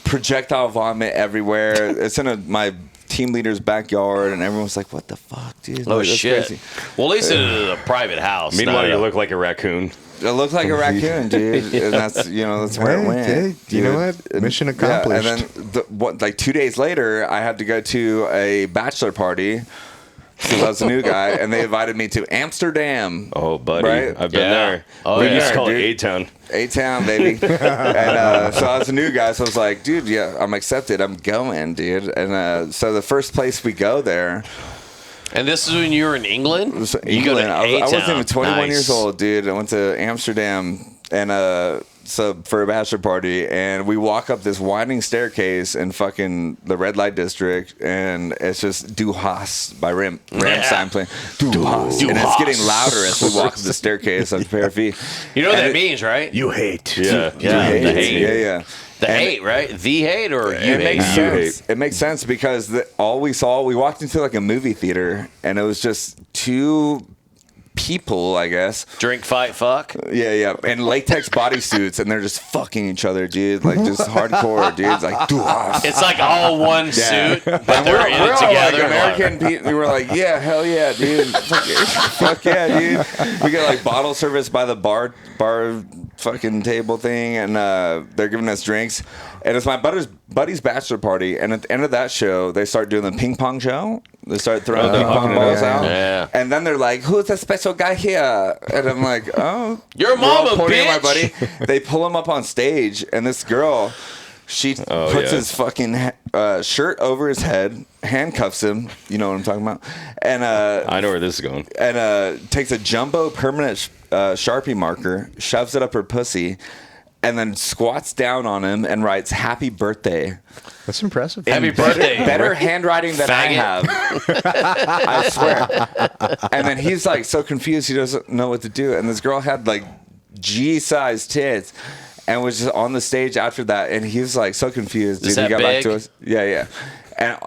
Projectile vomit everywhere. It's in my team leader's backyard, and everyone's like, "What the fuck, dude?" Oh Like, that's shit! crazy. Well, at least it is a private house. Meanwhile, not you a- look like a raccoon. It looked like a raccoon, dude. And that's that's where it went. Hey, you know dude. what? Mission Yeah, accomplished. and then like 2 days later, I had to go to a bachelor party. Because I was a new guy, and they invited me to Amsterdam. Oh, buddy. Right? I've been Yeah. there. Oh, we yeah. used to call Dude. it A-Town. A-Town, baby. And so I was a new guy, so I was like, dude, yeah, I'm accepted. I'm going, dude. And so the first place we go there And this is when you were in England. was You go to England. I wasn't A-Town. even 21 Nice. years old, dude. I went to Amsterdam, and for a bachelor party, and we walk up this winding staircase in fucking the red light district, and it's just Du Hast by Rammstein playing Du Hast, and it's getting louder as we walk up the staircase on Pararecue. You know what that means, right? You hate. Yeah. The hate. Yeah. The hate, right? The hate or you It hate? makes sense. It makes sense because all we saw, we walked into like a movie theater, and it was just two people, I guess. Drink, fight, fuck. Yeah, and latex bodysuits, and they're just fucking each other, dude. Like just hardcore, dude. It's like, It's like all one suit, but they're in we're it all together. like American people. We were like, yeah, hell yeah, dude. Fuck yeah, dude. We get like bottle service by the bar fucking table thing, and they're giving us drinks. And it's my buddy's bachelor party, and at the end of that show, they start doing the ping pong show. They start throwing ping pong balls out, and then they're like, "Who's the special guy here?" And I'm like, "Oh, your mama, bitch." My buddy. They pull him up on stage, and this girl, she puts his fucking shirt over his head, handcuffs him. You know what I'm talking about? And I know where this is going. And takes a jumbo permanent Sharpie marker, shoves it up her pussy, and then squats down on him and writes "Happy Birthday." That's impressive. Happy birthday. Better handwriting than I Faggot. have. I swear. And then he's like so confused, he doesn't know what to do. And this girl had like G-sized tits and was just on the stage after that. And he was like so confused. Is Dude, he that got back to big? us. Yeah. And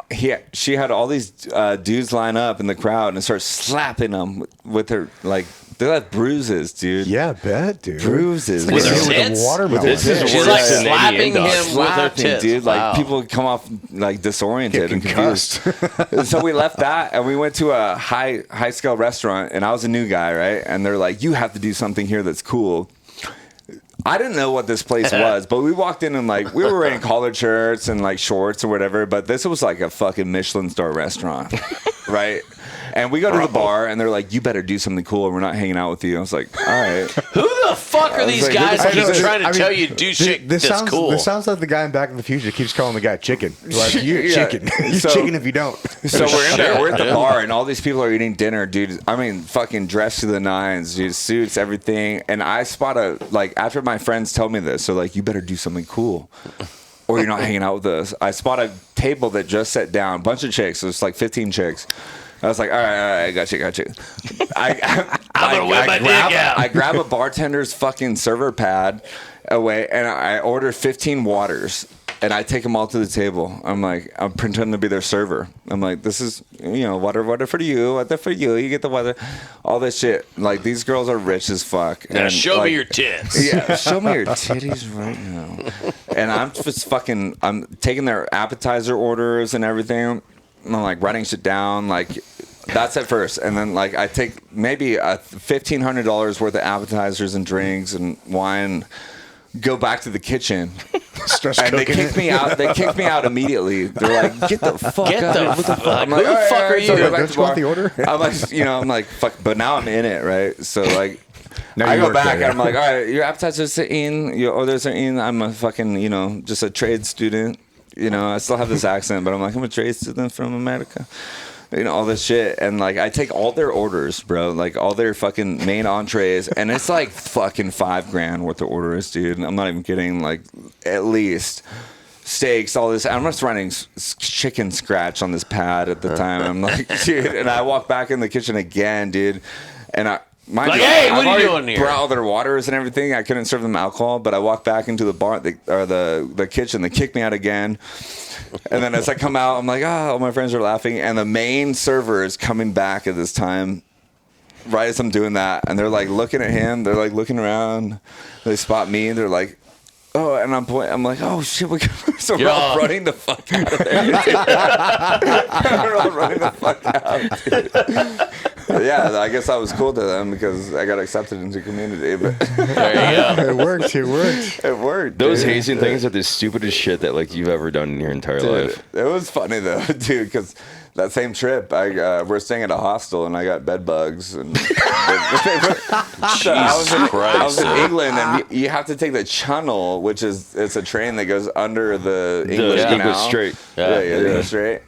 she had all these dudes line up in the crowd and start slapping them with her, like, they're like bruises, dude. Yeah, bet, dude. Bruises. With her With a tits? watermelon. This is She's worse like than any slapping him dog. with her Slapping, tits. dude. Like Wow. people come off like disoriented Get and confused. So we left that and we went to a high scale restaurant, and I was a new guy, right? And they're like, "You have to do something here that's cool." I didn't know what this place was, but we walked in and like we were wearing collared shirts and like shorts or whatever, but this was like a fucking Michelin star restaurant, right? And we go to the bar and they're like, "You better do something cool or we're not hanging out with you." I was like, "All right." Who the fuck are these like, guys I keep know, trying to I mean, tell you do shit this that's sounds, cool? This sounds like the guy in Back to the Future keeps calling the guy chicken. Like, you're Yeah. chicken. You're So- chicken if you don't. So we're in there, we're at the Yeah. bar, and all these people are eating dinner, dude. I mean, fucking dressed to the nines, dude, suits, everything. And I spot after my friends tell me this, so like, "You better do something cool, or you're not hanging out with us." I spot a table that just sat down, bunch of chicks. It was like 15 chicks. I was like, all right, got you. I'm gonna whip my dick out. I grab a bartender's fucking server pad away, and I order 15 waters. And I take them all to the table. I'm pretending to be their server. I'm like, "This is, water for you, water for you. You get the water." All this shit. Like, these girls are rich as fuck. Now And, show like, me your tits. Yeah, show me your titties right now. And I'm just I'm taking their appetizer orders and everything. I'm like writing shit down. Like, that's at first. And then like I take maybe $1,500 worth of appetizers and drinks and wine. Go back to the kitchen, and they kick me out. They kick me out immediately. They're like, "Get the fuck out!" What the fuck? I'm Who the fuck are you? So I go back Don't to you want bar. the order? I'm like, fuck. But now I'm in it, right? So like, Now I you go work back there. and I'm like, "All right, your appetizers are in, your orders are in." I'm a fucking, just a trade student. I still have this accent, but I'm like, I'm a trade student from America. All this shit. And like, I take all their orders, bro, like all their fucking main entrees, and it's like fucking $5,000 worth of orders, dude. And I'm not even kidding. Like, at least steaks, all this. I'm just running chicken scratch on this pad at the time. I'm like, dude. And I walk back in the kitchen again, dude. And mind Like, you, "Hey, what I've are you already doing here?" brought all their waters and everything. I couldn't serve them alcohol, but I walk back into the bar, the kitchen. They kick me out again. And then as I come out, I'm like, all my friends are laughing. And the main server is coming back at this time, right as I'm doing that. And they're like looking at him. They're like looking around. They spot me. And they're like, "Oh," and I'm like, "Oh shit!" So we're all running the fuck out of there. We're all running the fuck out. Dude. Yeah, I guess I was cool to them because I got accepted into community. But There you go. It worked. It worked. it worked. Those dude. hazing things are the stupidest shit that like you've ever done in your entire Dude, life. it was funny though, dude, because that same trip, we're staying at a hostel and I got bed bugs. And I was in England, and you have to take the Channel, it's a train that goes under the English English Canal. Strait. Yeah, the English Strait.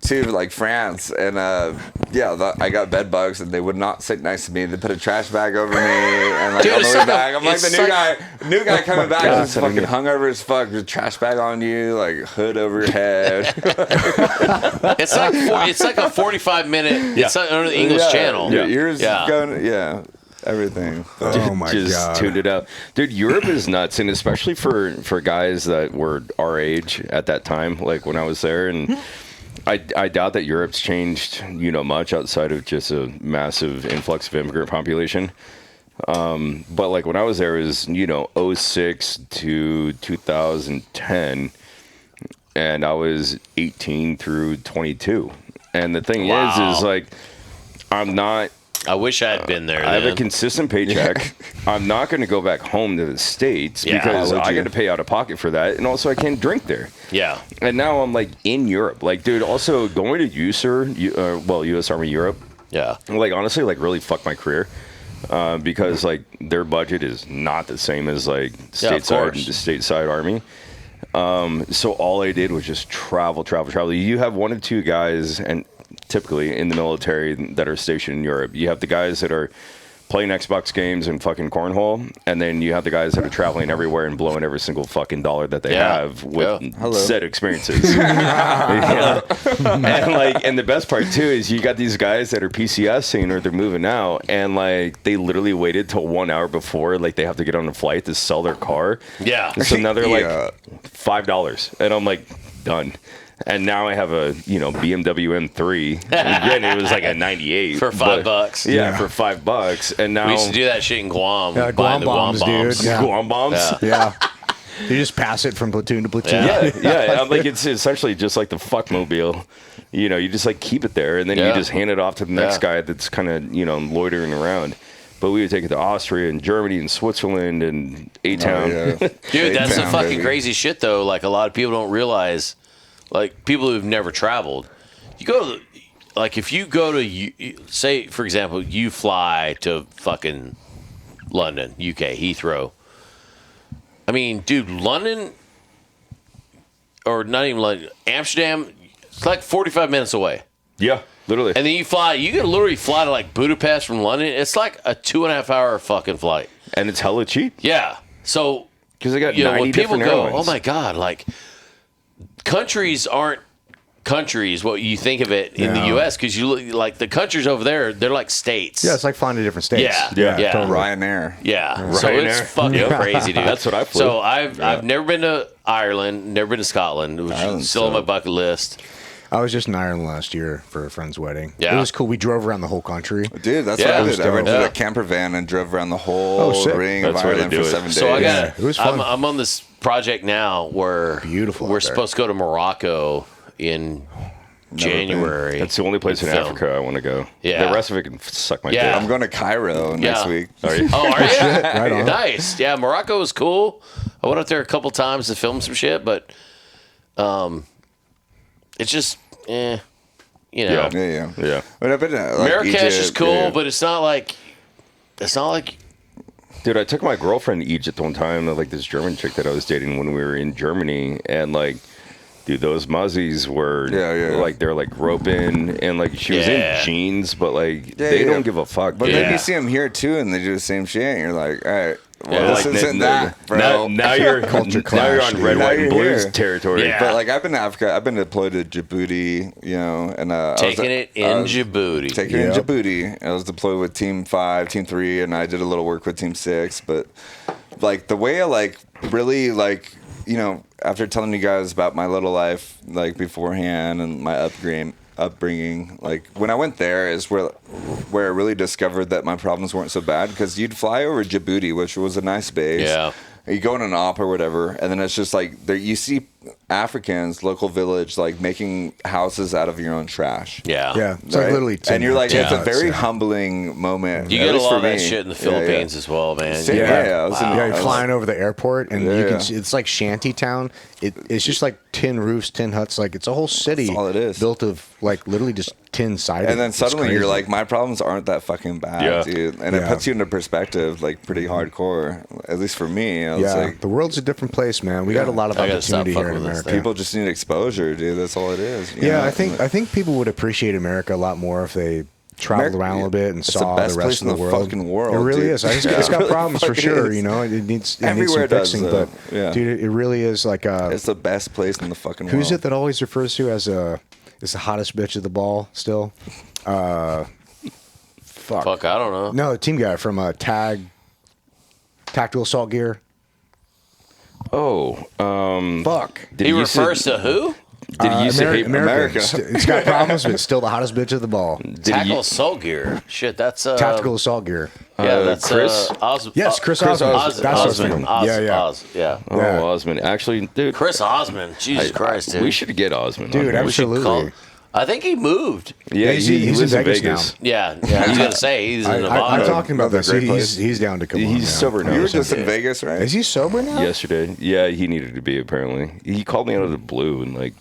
to like France, and I got bed bugs, and they would not sit next to me. They put a trash bag over me, and like Dude, on the it's way like back, I'm like the new guy coming back, just fucking hungover as fuck, with a trash bag on you, like hood over your head. It's like a 45-minute. It's like under the English Channel. Your ears going, everything. Oh my just god. tuned it out, dude. Europe is nuts, and especially for guys that were our age at that time, like when I was there. And I doubt that Europe's changed, much outside of just a massive influx of immigrant population. But like when I was there, it was 06 to 2010, and I was 18 through 22. And the thing is like I'm not. I wish I had been there. I have a consistent paycheck. I'm not going to go back home to the States because I got to pay out of pocket for that. And also I can't drink there. Yeah. And now I'm like in Europe. Like, dude, also going to USAR, U.S. Army Europe. Yeah. Like, honestly, like really fucked my career. Because like their budget is not the same as like stateside Army. So all I did was just travel. You have one or two guys, and typically in the military that are stationed in Europe, you have the guys that are playing Xbox games and fucking cornhole, and then you have the guys that are traveling everywhere and blowing every single fucking dollar that they have with said experiences. And the best part too is you got these guys that are PCSing or they're moving out, and like they literally waited till 1 hour before like they have to get on a flight to sell their car. Yeah. So now they're like $5, and I'm like done. And now I have a BMW M3. Again, it was like a '98 for $5. Yeah, for $5. And now we used to do that shit in Guam. Yeah, Guam bombs, dude. Yeah. Guam bombs. Yeah. You just pass it from platoon to platoon. Yeah. I'm like, it's essentially just like the fuckmobile. You just like keep it there, and then you just hand it off to the next guy that's kind of loitering around. But we would take it to Austria and Germany and Switzerland and A-Town. Dude, that's the fucking crazy shit though. Like a lot of people don't realize. Like, people who've never traveled, you go to, like, if you go to, say, for example, you fly to fucking London, UK, Heathrow. I mean, dude, London, or not even London, Amsterdam, it's like 45 minutes away. Yeah, literally. And then you can literally fly to, like, Budapest from London. It's like a 2.5 hour fucking flight. And it's hella cheap. Yeah. So, because they got 90 when people different go, airlines. oh my God, like, countries aren't countries what you think of it in the U.S. because you look like the countries over there, they're like states. Yeah, it's like flying to different states. Yeah. Totally. Ryanair. Yeah, so it's fucking crazy, dude. That's what I flew. So I've never been to Ireland, never been to Scotland, which is still on my bucket list. I was just in Ireland last year for a friend's wedding. Yeah. It was cool. We drove around the whole country. Dude, that's what I did. I rented a camper van and drove around the whole ring of Ireland for 7 days. So it was fun. I'm on this project now where we're supposed to go to Morocco in January. That's the only place in Africa I want to go. Yeah. The rest of it can suck my dick. I'm going to Cairo next week. Are you? Oh, are you? Right on. Nice. Yeah, Morocco was cool. I went up there a couple times to film some shit, but it's just, Yeah. Yeah. But I've been to, like, Marrakesh Egypt, is cool, but it's not like. Dude, I took my girlfriend to Egypt one time, like this German chick that I was dating when we were in Germany, and like, dude, those muzzies were like they're like roping, and like she was in jeans, but like they don't give a fuck. But then you see them here too, and they do the same shit. And you're like, all right, well, this isn't that, bro. Now you're Culture now you're clash, on red, Now white, and you're blues here. territory. Yeah. But like I've been to Africa. I've been deployed to Djibouti, and Taking it in Djibouti. Taking it in Djibouti. I was deployed with Team 5, Team 3, and I did a little work with Team 6. But like the way I like really like, after telling you guys about my little life like beforehand and my upbringing, like when I went there is where I really discovered that my problems weren't so bad, because you'd fly over Djibouti, which was a nice base. Yeah. You go in an op or whatever, and then it's just like there you see Africans, local village, like making houses out of your own trash. Yeah. Yeah. It's like literally and you're like, it's a very Yeah. humbling moment. You at get a least lot for of that me. shit in the Philippines as well, man. Same, yeah. You're flying over the airport, and you can see it's like shanty town. It's just like tin roofs, tin huts. Like it's a whole city. That's all it is. Built of like literally just tin sided. And then suddenly you're like, my problems aren't that fucking bad, dude. And it puts you into perspective, like pretty hardcore. At least for me, I was like, the world's a different place, man. We got a lot of I gotta stop opportunity fucking here with this America. thing. People just need exposure, dude. That's all it is. you Yeah, know? I think people would appreciate America a lot more if they traveled America- around a little bit and it's saw the best the rest place in of the the world. fucking world, It really dude. is. It's Yeah, got it really problems for fucking sure. is. You know, it needs Everywhere some does, fixing. though. But Yeah. dude, it really is like It's the best place in the fucking world. who's it that always refers to as it's the hottest bitch of the ball still? Fuck, I don't know. No, the team guy from Tactical Assault Gear. Oh, Fuck. did He you say- refers to who? Did he used to hate America. It's got problems, but it's still the hottest bitch of the ball. Did Tackle he, Assault Gear. Shit, that's Tactical Assault Gear. Yeah, that's Chris? Yes, Chris Osmond. That's what I was Osmond. thinking. Yeah. Yeah. Oh, Yeah. Osmond. Actually, dude, Chris Osmond. Jesus Christ, dude. we should get Osmond. Dude, on here. We should absolutely. I think he moved. Yeah, he's he in lives in Vegas Vegas. Yeah, I was gonna say he's in Nevada. I'm talking about Another this. great He's, place. he's down to come on. He's now. sober now. You were or just something. in Vegas, right? Is he sober now? Yesterday. Yeah, he needed to be apparently. He called me out of the blue and like,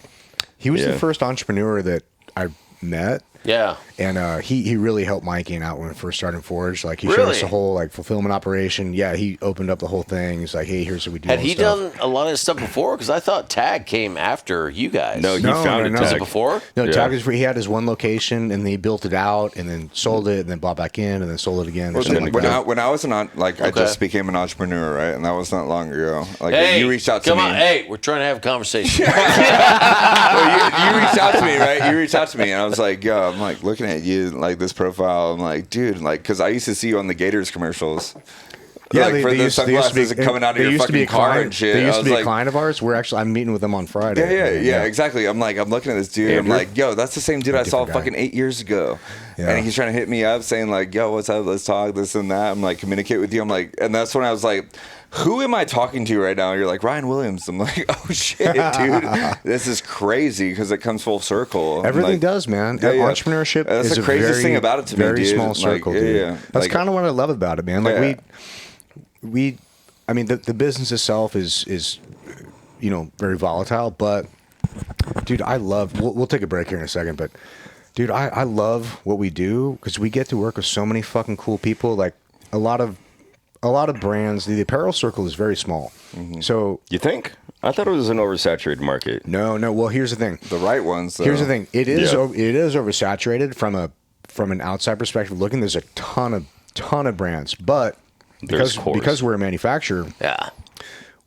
He was Yeah. the first entrepreneur that I met. Yeah. And he really helped Mikey out when we first started Forge. Like he showed Really? us the whole like fulfillment operation. Yeah, he opened up the whole thing. He's like, hey, here's what we do. Had and he stuff. done a lot of stuff before? Because I thought Tag came after you guys. no, he No, founded no, no. Was it Tag. before? No, Yeah. Tag was free. He had his one location, and then he built it out, and then sold it, and then bought back in, and then sold it again. Or Well, something then like that. when I was I Okay. just became an entrepreneur, right? And that was not long ago. Like Hey, you reached out to come me. on. Hey, we're trying to have a conversation. Well, you reached out to me, right? You reached out to me, and I was like, yo, I'm like looking at you, like this profile. I'm like, dude, like, because I used to see you on the Gators commercials. Yeah, like for the sunglasses coming out of your fucking car and shit. They used I to be was a client of ours. I'm meeting with them on Friday. Yeah, exactly. I'm looking at this dude. Andrew? I'm like, yo, that's the same dude I saw different guy. fucking 8 years ago. Yeah. And he's trying to hit me up saying like, yo, what's up? Let's talk, this and that. I'm like, communicate with you. I'm like, and that's when I was like, who am I talking to right now? You're like, Ryan Williams. I'm like, oh shit, dude. This is crazy because it comes full circle. I'm Everything like, does, man. Yeah, yeah. Entrepreneurship That's is the a craziest very, thing about it to me, very dude. small Like, circle, yeah, dude. yeah. That's Like- kind of what I love about it, man. Like Yeah. I mean, the business itself is very volatile, but dude, I love. We'll take a break here in a second, but dude, I love what we do because we get to work with so many fucking cool people. Like a lot of brands. The apparel circle is very small, so You think? I thought it was an oversaturated market. no. Well, here's the thing. The right ones. Though. Here's the thing. It is Yeah. it is oversaturated from an outside perspective looking. There's a ton of brands, but There's cores. because we're a manufacturer, Yeah.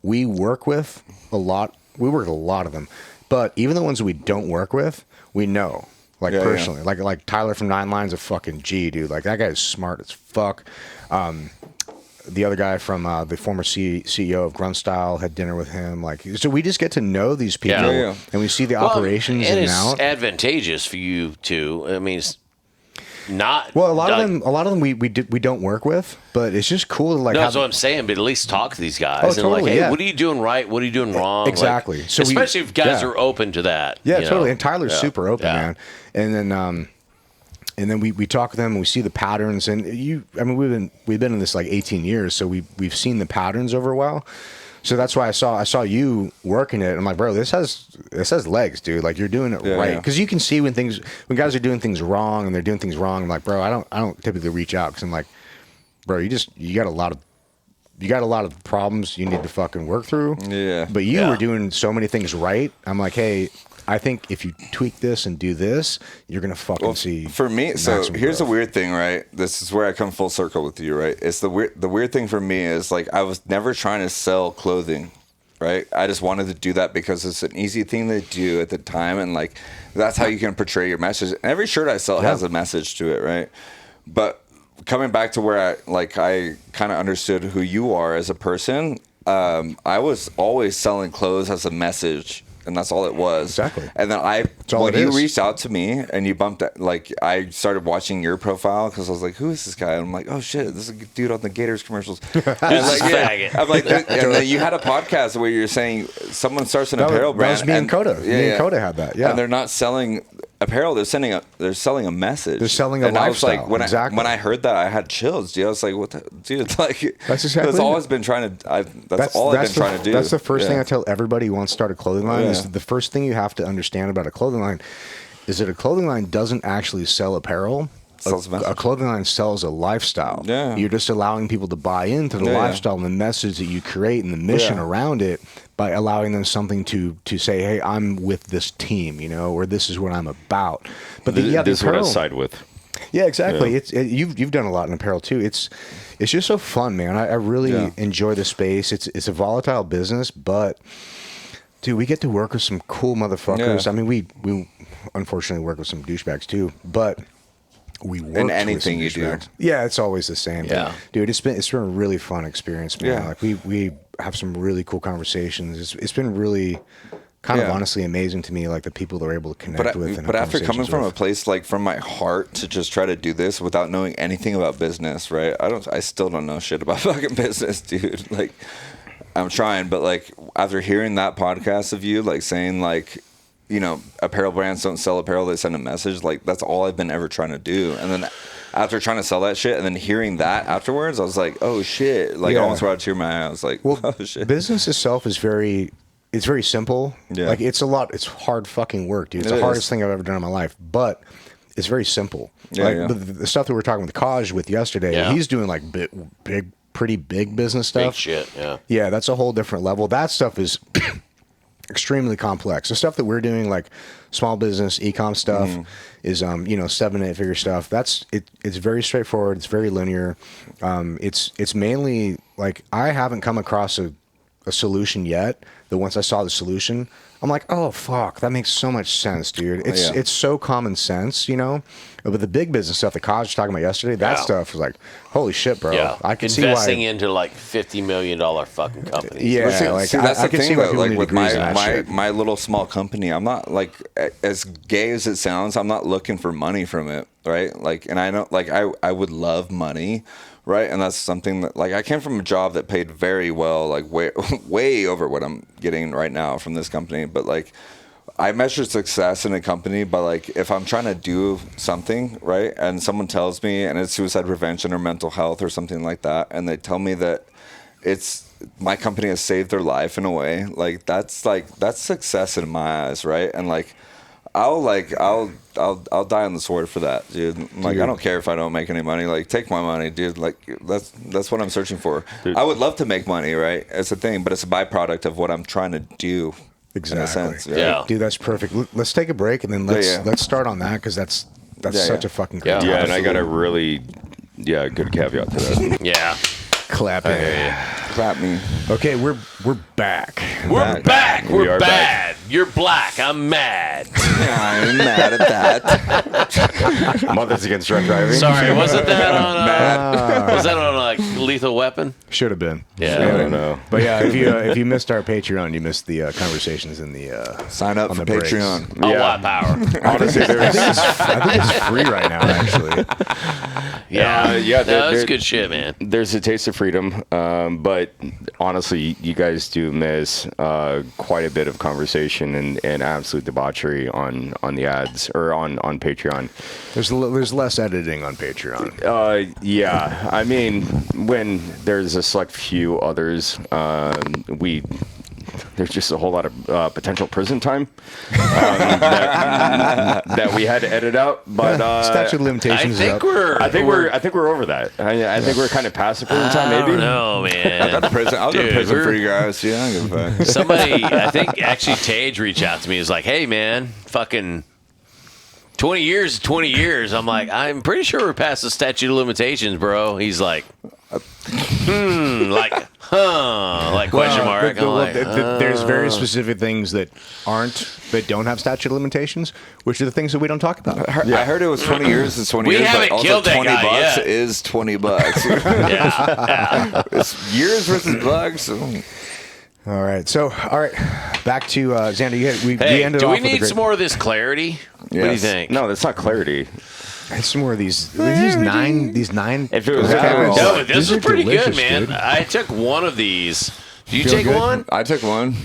we work with a lot. We work with a lot of them, but even the ones we don't work with, we know. Like Yeah, personally, like Tyler from 9 Lines, a fucking G, dude. Like that guy is smart as fuck. The other guy from the former CEO of Grunt Style had dinner with him. Like, so we just get to know these people, Yeah. Yeah. and we see the operations and in and it's out. advantageous for you too. I mean, it's not. Well, a lot like- of them we don't work with, but it's just cool to like. No, have, that's what I'm saying. But at least talk to these guys Oh, and like, totally, hey, yeah. what are you doing right? What are you doing wrong? Like, Exactly. So we- especially if guys yeah. are open to that. Yeah, you totally. know? And Tyler's Yeah. super open, Yeah. man. And then we talk to them and we see the patterns. And we've been in this like 18 years, so we've seen the patterns over a while. So that's why I saw you working it. I'm like, bro, this has legs, dude. Like you're doing it Yeah, right yeah. because you can see when guys are doing things wrong and they're doing things wrong. I'm like, bro, I don't typically reach out because I'm like, bro, you got a lot of problems you need to fucking work through. Yeah. But you Yeah. were doing so many things right. I'm like, hey, I think if you tweak this and do this, you're gonna fucking see. For me, so maximum here's the growth. weird thing, right? This is where I come full circle with you, right? It's the weird thing for me is like I was never trying to sell clothing, right? I just wanted to do that because it's an easy thing to do at the time, and like that's how you can portray your message. And every shirt I sell has a message to it, right? But coming back to where I kind of understood who you are as a person, I was always selling clothes as a message. And that's all it was. Exactly. And then all when it you is. reached out to me and you bumped that, like I started watching your profile because I was like, who is this guy? And I'm like, oh shit, this is a dude on the Gators commercials. And like, faggot. I'm like, and then you had a podcast where you're saying someone starts an apparel brand. That was me and Coda. Me and Coda had that. Yeah. And they're not selling apparel. They're selling a message. They're selling a and I was lifestyle. like, Exactly. when I heard that, I had chills. Dude, I was like, what the dude? Like That's exactly all it. I've been trying to. That's all I've been trying to do. That's the first thing Yeah. I tell everybody who wants to start a clothing line is Yeah. the first thing you have to understand about a clothing line is that a clothing line doesn't actually sell apparel. a clothing line sells a lifestyle. Yeah. You're just allowing people to buy into the lifestyle and the message that you create and the mission around it by allowing them something to say, hey, I'm with this team, you know, or this is what I'm about. But this is what I side with. Yeah, exactly. Yeah. You've done a lot in apparel too. It's just so fun, man. I really enjoy the space. It's a volatile business, but dude, we get to work with some cool motherfuckers. I mean, we unfortunately work with some douchebags too, but we work in anything you do. Yeah, it's always the same. Yeah, dude, it's been a really fun experience, man. Yeah. Like we have some really cool conversations. It's been really kind of honestly amazing to me, like the people they're able to connect with. And but have after coming from with. a place like from my heart to just try to do this without knowing anything about business, right? I still don't know shit about fucking business, dude. Like, I'm trying, but like after hearing that podcast of you, like saying like, you know, apparel brands don't sell apparel, they send a message. Like that's all I've been ever trying to do. And then after trying to sell that shit and then hearing that afterwards, I was like, oh shit. Like I almost brought a tear in my eye. I was like, well, oh shit. Business itself is very simple. Yeah. Like it's hard fucking work, dude. It's the hardest thing I've ever done in my life, but it's very simple. Yeah, like yeah. The stuff that we were talking with Kaj with yesterday, he's doing like pretty big business stuff. Big shit, yeah. Yeah, that's a whole different level. That stuff is extremely complex. The stuff that we're doing, like small business, e-com stuff, is 7 to 8 figure stuff. It's very straightforward. It's very linear. It's mainly like I haven't come across a solution yet that once I saw the solution, I'm like, oh fuck, that makes so much sense, dude. It's so common sense, you know. But the big business stuff that Kaj was talking about yesterday, that stuff was like, holy shit, bro. Yeah, I can see investing why. into like $50 million fucking companies. Yeah, See, that's I the can thing see why though, people like need with degrees in that my shit. my little small company, I'm not like as gay as it sounds, I'm not looking for money from it, right? Like, and I know like I would love money, right? And that's something that like I came from a job that paid very well, like way over what I'm getting right now from this company, but like I measure success in a company by like if I'm trying to do something, right, and someone tells me and it's suicide prevention or mental health or something like that, and they tell me that it's my company has saved their life in a way, like that's success in my eyes, right? And like I'll die on the sword for that, dude. Like I don't care if I don't make any money. Like take my money, dude. Like that's what I'm searching for. Dude. I would love to make money, right? It's a thing, but it's a byproduct of what I'm trying to do. Exactly. In a sense, right? Yeah. Dude, that's perfect. Let's take a break and then let's start on that because that's such a fucking great topic. Yeah, and I got a really good caveat to that. Yeah. Clap it. Clap me. Okay, we're back. We're back. We We're are bad. You're black. I'm mad. I'm mad at that. Mothers Against Drunk Driving. Sorry, wasn't that on? Was that on like Lethal Weapon? Should have been. Yeah. I don't know. But yeah, if you missed our Patreon, you missed the conversations in the Sign up on for the breaks. Patreon. All white power. Honestly, I think it's free right now, actually. Yeah. That's there- good shit, man. There's a taste of freedom, but honestly, you guys do miss quite a bit of conversation and absolute debauchery on the ads or on Patreon. There's less editing on Patreon. Yeah, I mean, when there's a select few others, there's just a whole lot of potential prison time that we had to edit out. But Statute of limitations. I think we're over that. I think we're kind of past the prison time. I Maybe. don't know, man. I'll go to prison for you guys. Yeah, I give a fuck. Somebody, I think actually Tage reached out to me. He was like, hey, man, fucking 20 years is 20 years. I'm like, I'm pretty sure we're past the statute of limitations, bro. He's like, like question mark. I'm like, there's very specific things that don't have statute of limitations, which are the things that we don't talk about. I heard it was 20 years is 20 We years, haven't but also killed that 20 guy bucks yet. is 20 bucks. yeah. It's years versus bucks. All right, back to Xander. We Hey, ended do off we with need some more of this clarity? What do you Yes. think? No, that's not clarity. some more of these nine. If it was No, but this These is are pretty delicious, good, man. dude. I took one of these. Did you Feel take good? one? I took one.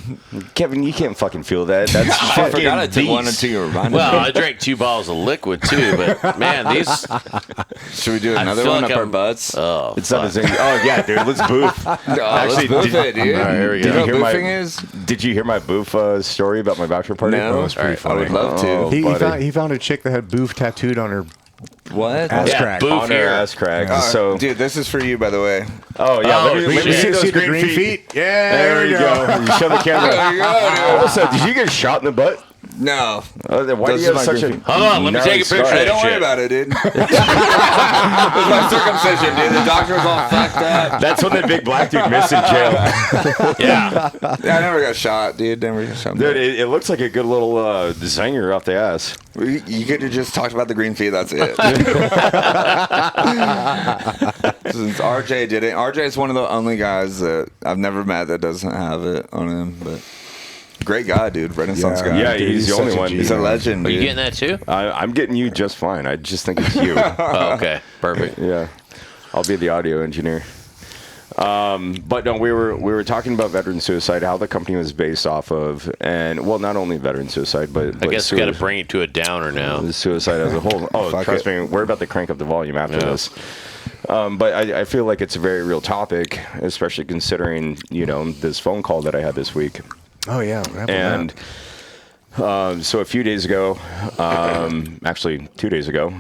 Kevin, you can't fucking feel that. That's I fucking forgot I took beast. one until you reminded Well, me. I drank 2 bottles of liquid too, but man, these. Should we do another feel one like up our I'm- butts? Oh, It's not the same. Oh yeah, dude. Let's boof. Let's boof it, dude. All right, here we Do go. you know Hear what my- boofing is? Did you hear my boof story about my bachelor party? No. That was pretty I funny. would love to. Oh, He buddy. found a chick that had boof tattooed on her What? Ass Yeah, crack. boof On here. our ass crack. Oh, So, dude, this is for you, by the way. oh yeah, Oh, let me see those the green feet. Yeah, There you go. You show the camera. There you go, dude. Also, did you get shot in the butt? No. Then why Those do you are have my such a green feet. Hold on, let me gnarly take a picture scar? of Hey, that don't worry shit. about it, dude. It was my circumcision, dude. The doctor was all fucked up. That's when the big black dude missed in jail. Yeah. Yeah, I never got shot, dude. Never got shot. Dude, it looks like a good little zinger off the ass. You could have just talked about the green feet. That's it. Since RJ did it, RJ is one of the only guys that I've never met that doesn't have it on him. But great guy, dude. Renaissance Yeah. guy. Yeah, Dude, he's the such only a one. G, He's a man. legend, Are you dude. getting that too? I'm getting you just fine. I just think it's you. Oh, okay. Perfect. Yeah, I'll be the audio engineer. But no, we were talking about veteran suicide, how the company was based off of, and well, not only veteran suicide, but I guess we got to suicide- bring it to a downer now. suicide as a whole. Oh, Fuck trust it. me, we're about to crank up the volume after Yeah. this. But I feel like it's a very real topic, especially considering this phone call that I had this week. Oh yeah. What happened And with that? so a few days ago, actually 2 days ago,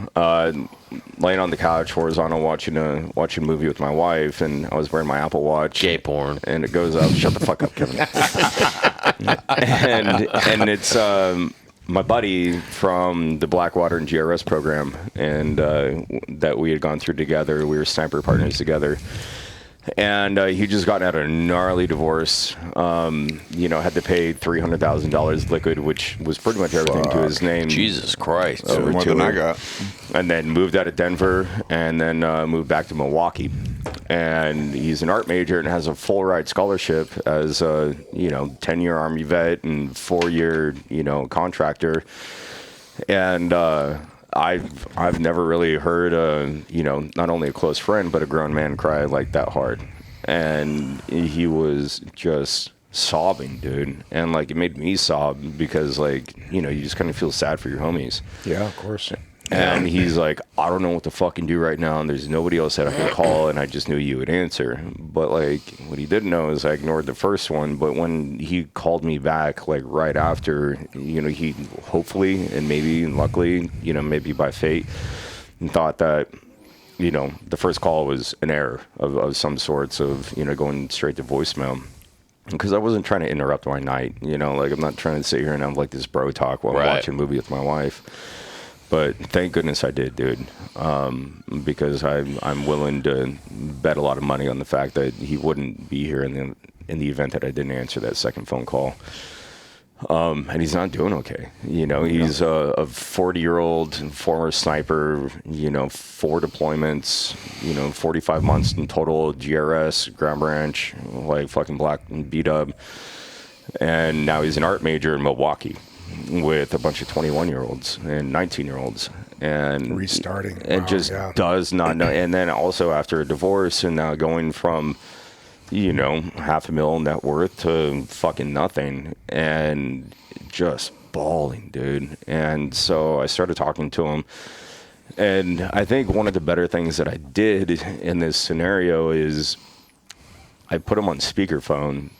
laying on the couch, horizontal, watching a movie with my wife, and I was wearing my Apple Watch. Gay porn. And it goes up. Shut the fuck up, Kevin. and it's my buddy from the Blackwater and GRS program, and that we had gone through together. We were sniper partners together. And he just got out of a gnarly divorce. Had to pay $300,000 liquid, which was pretty much everything to his name. Jesus Christ. Over More to than I her. got. And then moved out of Denver, and then moved back to Milwaukee. And he's an art major and has a full ride scholarship as a 10-year Army vet and 4-year contractor. And I've never really heard not only a close friend but a grown man cry like that hard. And he was just sobbing, dude. And like it made me sob because you just kind of feel sad for your homies. Yeah, of course. And he's like, I don't know what to fucking do right now, and there's nobody else that I can call, and I just knew you would answer. But like, what he didn't know is I ignored the first one. But when he called me back, like right after, he hopefully and maybe and luckily, maybe by fate, thought that, the first call was an error of some sorts of, going straight to voicemail. Because I wasn't trying to interrupt my night, like I'm not trying to sit here and have like this bro talk while I'm watching a movie with my wife. But thank goodness I did, dude, because I'm willing to bet a lot of money on the fact that he wouldn't be here in the event that I didn't answer that second phone call. And he's not doing okay. He's a 40-year-old former sniper, 4 deployments, 45 months in total, GRS, Ground Branch, like fucking black beat up. And now he's an art major in Milwaukee with a bunch of 21-years and 19-year-olds. And Restarting. it Wow, just yeah. does not know. And then also after a divorce and now going from $500,000 net worth to fucking nothing and just bawling, dude. And so I started talking to him. And I think one of the better things that I did in this scenario is I put him on speakerphone,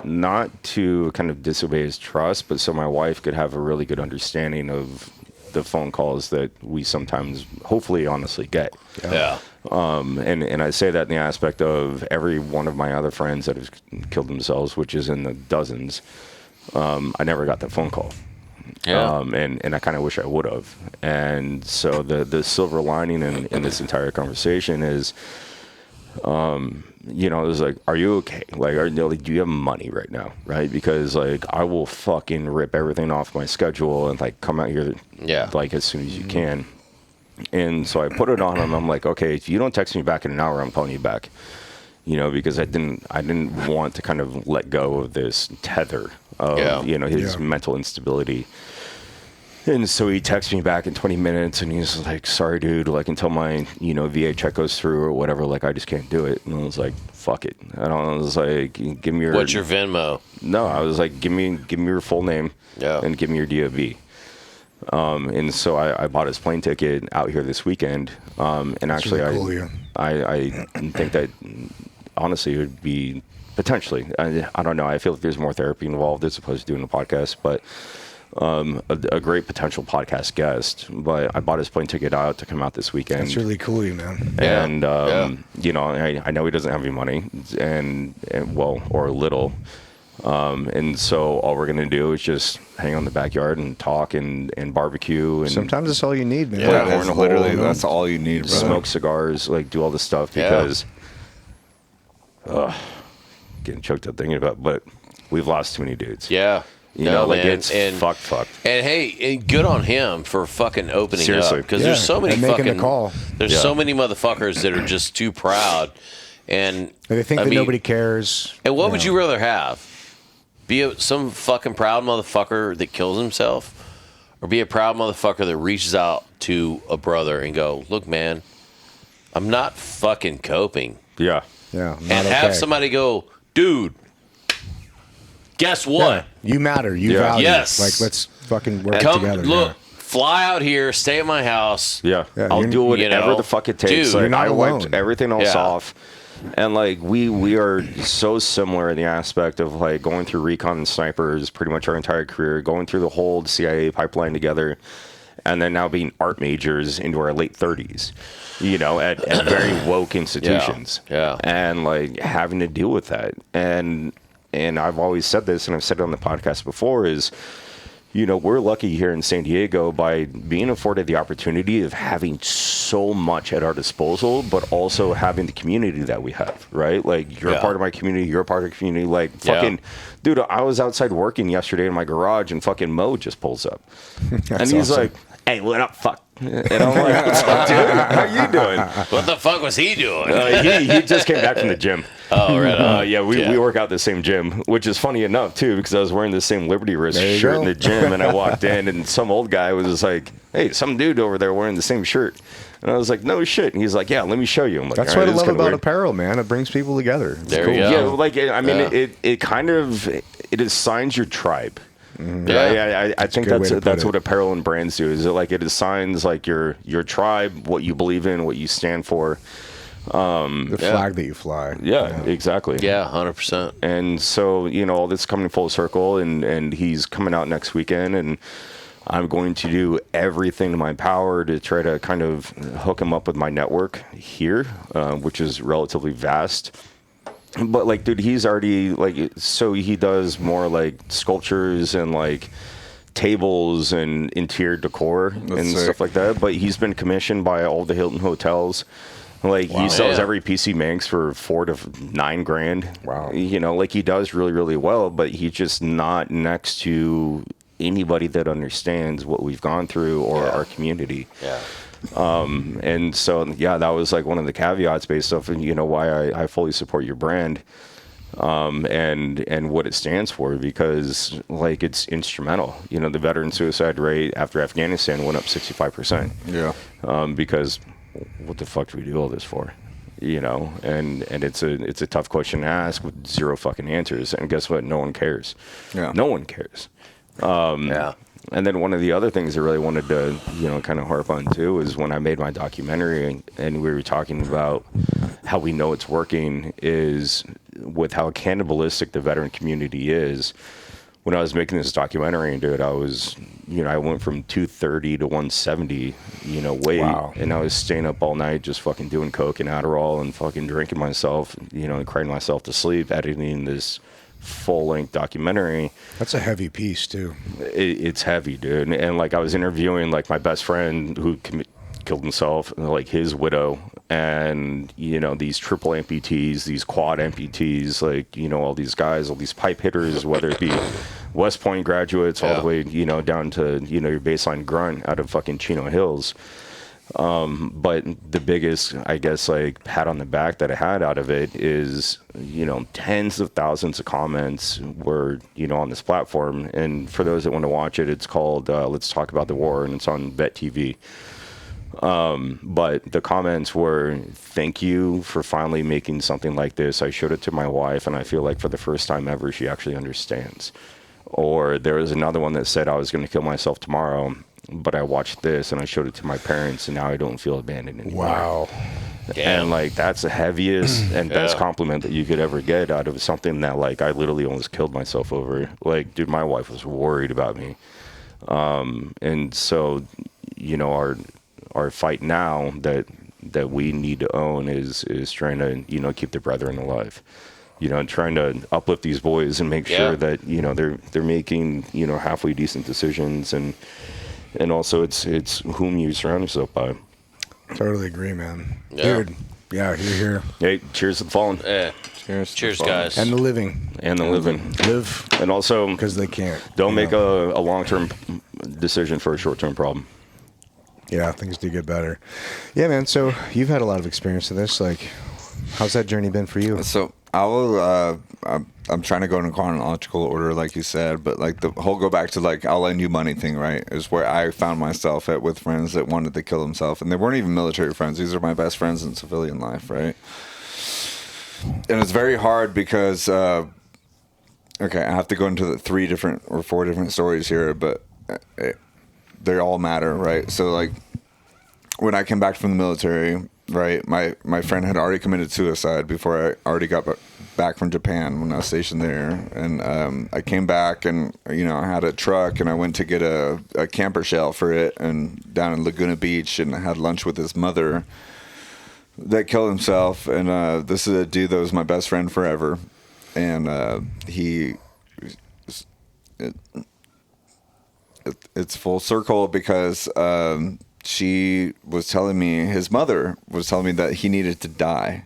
not to kind of disobey his trust, but so my wife could have a really good understanding of the phone calls that we sometimes hopefully honestly get. Yeah. And I say that in the aspect of every one of my other friends that have killed themselves, which is in the dozens, I never got that phone call. Yeah. And I kind of wish I would have. And so the silver lining in this entire conversation is, it was like, are you okay? Like, do you have money right now? Right? Because like, I will fucking rip everything off my schedule and like come out here, like as soon as you can. And so I put it on him. I'm like, okay, if you don't text me back in an hour, I'm calling you back. Because I didn't want to kind of let go of this tether of, his mental instability. And so he texts me back in 20 minutes and he's like, sorry, dude, like until my, VA check goes through or whatever, like I just can't do it. And I was like, fuck it. And I was like, give me your... What's your Venmo? No, I was like, give me your full name and give me your DOB. And so I bought his plane ticket out here this weekend. And actually really cool, I think that honestly it would be potentially, I don't know. I feel like there's more therapy involved as opposed to doing a podcast, but a great potential podcast guest, but I bought his plane ticket out to come out this weekend. That's really cool, you man. And you know, I know he doesn't have any money, and well, or little. And so all we're gonna do is just hang out in the backyard and talk and barbecue. And sometimes that's all you need, man. Yeah, cornhole, that's literally that's all you need, bro. smoke cigars, like do all this stuff because getting choked up thinking about it, but we've lost too many dudes. Yeah. You know, like man. it's fucked. And hey, and good on him for fucking opening Seriously. up. Because there's so many and making fucking the call. There's so many motherfuckers that are just too proud. And They think that nobody cares. And what would you rather have? Be some fucking proud motherfucker that kills himself, or be a proud motherfucker that reaches out to a brother and go, look, man, I'm not fucking coping. Yeah. Yeah. Not And have somebody go, dude, guess what? Yeah, you matter. You value. Yes. Like, let's fucking work Come, together. look, fly out here, stay at my house. Yeah. Yeah, I'll you're- do whatever you know, the fuck it takes. dude, Like, you're not I wiped alone. everything else Yeah. off. And like we are so similar in the aspect of like going through recon and snipers pretty much our entire career, going through the whole CIA pipeline together, and then now being art majors into our late 30s, you know, at very woke institutions. Yeah. And like having to deal with that. And I've always said this, and I've said it on the podcast before, is, you know, we're lucky here in San Diego by being afforded the opportunity of having so much at our disposal, but also having the community that we have, right? Like, you're a part of my community, you're a part of the community. Like, fucking, dude, I was outside working yesterday in my garage, and fucking Mo just pulls up. And he's awesome. like, hey, what up, fuck? And I'm like, what's up, dude? How you doing? What the fuck was he doing? He just came back from the gym. Oh, right on. Yeah, we work out the same gym, which is funny enough, too, because I was wearing the same Liberty Wrist There you shirt go. in the gym, and I walked in, and some old guy was just like, hey, some dude over there wearing the same shirt. And I was like, no shit. And he's like, yeah, let me show you. I'm like, That's all what right, I this is love kinda about weird. apparel, man. It brings people together. It's There cool. you go. Yeah, like, I mean, Yeah. it kind of, it assigns your tribe. Yeah. I think good way to put that's it. what apparel and brands do. Is it like it assigns like your tribe, what you believe in, what you stand for. The flag that you fly. Yeah, exactly. Yeah, 100%. And so, you know, all this coming full circle, and he's coming out next weekend, and I'm going to do everything in my power to try to kind of hook him up with my network here, which is relatively vast. But like, dude, he's already like, so he does more like sculptures and like tables and interior decor and sick. stuff like that. But he's been commissioned by all the Hilton hotels. Like, he sells Yeah. every PC Manx for $4 to $9 grand. Wow. You know, like, he does really, really well, but he's just not next to anybody that understands what we've gone through or our community. Yeah. And so, yeah, that was like one of the caveats based off of, you know, why I fully support your brand, and what it stands for, because like, it's instrumental. You know, the veteran suicide rate after Afghanistan went up 65%. Yeah. Because what the fuck do we do all this for? You know, and it's a tough question to ask with zero fucking answers. And guess what? No one cares. Yeah. No one cares. Yeah. And then one of the other things I really wanted to, you know, kind of harp on too is when I made my documentary and we were talking about how we know it's working is with how cannibalistic the veteran community is. When I was making this documentary into it, I was, you know, I went from 230 to 170, you know, weight. Wow. And I was staying up all night just fucking doing coke and Adderall and fucking drinking myself, you know, and crying myself to sleep, editing this full-length documentary. That's a heavy piece, too. It's heavy, dude. And like, I was interviewing like my best friend who killed himself, like his widow, and you know, these triple amputees, these quad amputees, like, you know, all these guys, all these pipe hitters, whether it be West Point graduates all the way, you know, down to, you know, your baseline grunt out of fucking Chino Hills. But the biggest, I guess, like, pat on the back that I had out of it is, you know, tens of thousands of comments were, you know, on this platform. And for those that want to watch it, it's called Let's Talk About the War, and it's on Vet TV. But the comments were, thank you for finally making something like this. I showed it to my wife, and I feel like for the first time ever, she actually understands. Or there was another one that said I was going to kill myself tomorrow, but I watched this and I showed it to my parents, and now I don't feel abandoned anymore. Wow. And like, that's the heaviest and best compliment that you could ever get out of something that, like, I literally almost killed myself over. Like, dude, my wife was worried about me. And so, our fight now that we need to own is trying to, keep the brethren alive, and trying to uplift these boys and make sure that, they're making, halfway decent decisions. And also it's whom you surround yourself by. Totally agree, man. Yeah. Dude, yeah, here. Hey, cheers to the fallen. Yeah. Cheers, guys. And the living. Live. And also, because they can't. Don't make a long-term decision for a short-term problem. Yeah, things do get better. Yeah, man. So you've had a lot of experience with this. Like, how's that journey been for you? So I will. I'm trying to go in a chronological order, like you said, but like the whole go back to like I'll lend you money thing, right? Is where I found myself at with friends that wanted to kill themselves, and they weren't even military friends. These are my best friends in civilian life, right? And it's very hard because, okay, I have to go into the 4 different stories here, but they all matter, right? So like when I came back from the military, right, my friend had already committed suicide before I already got back from Japan when I was stationed there. And I came back and, I had a truck and I went to get a camper shell for it and down in Laguna Beach, and I had lunch with his mother that killed himself. And this is a dude that was my best friend forever. And it's full circle because she was telling me, his mother was telling me that he needed to die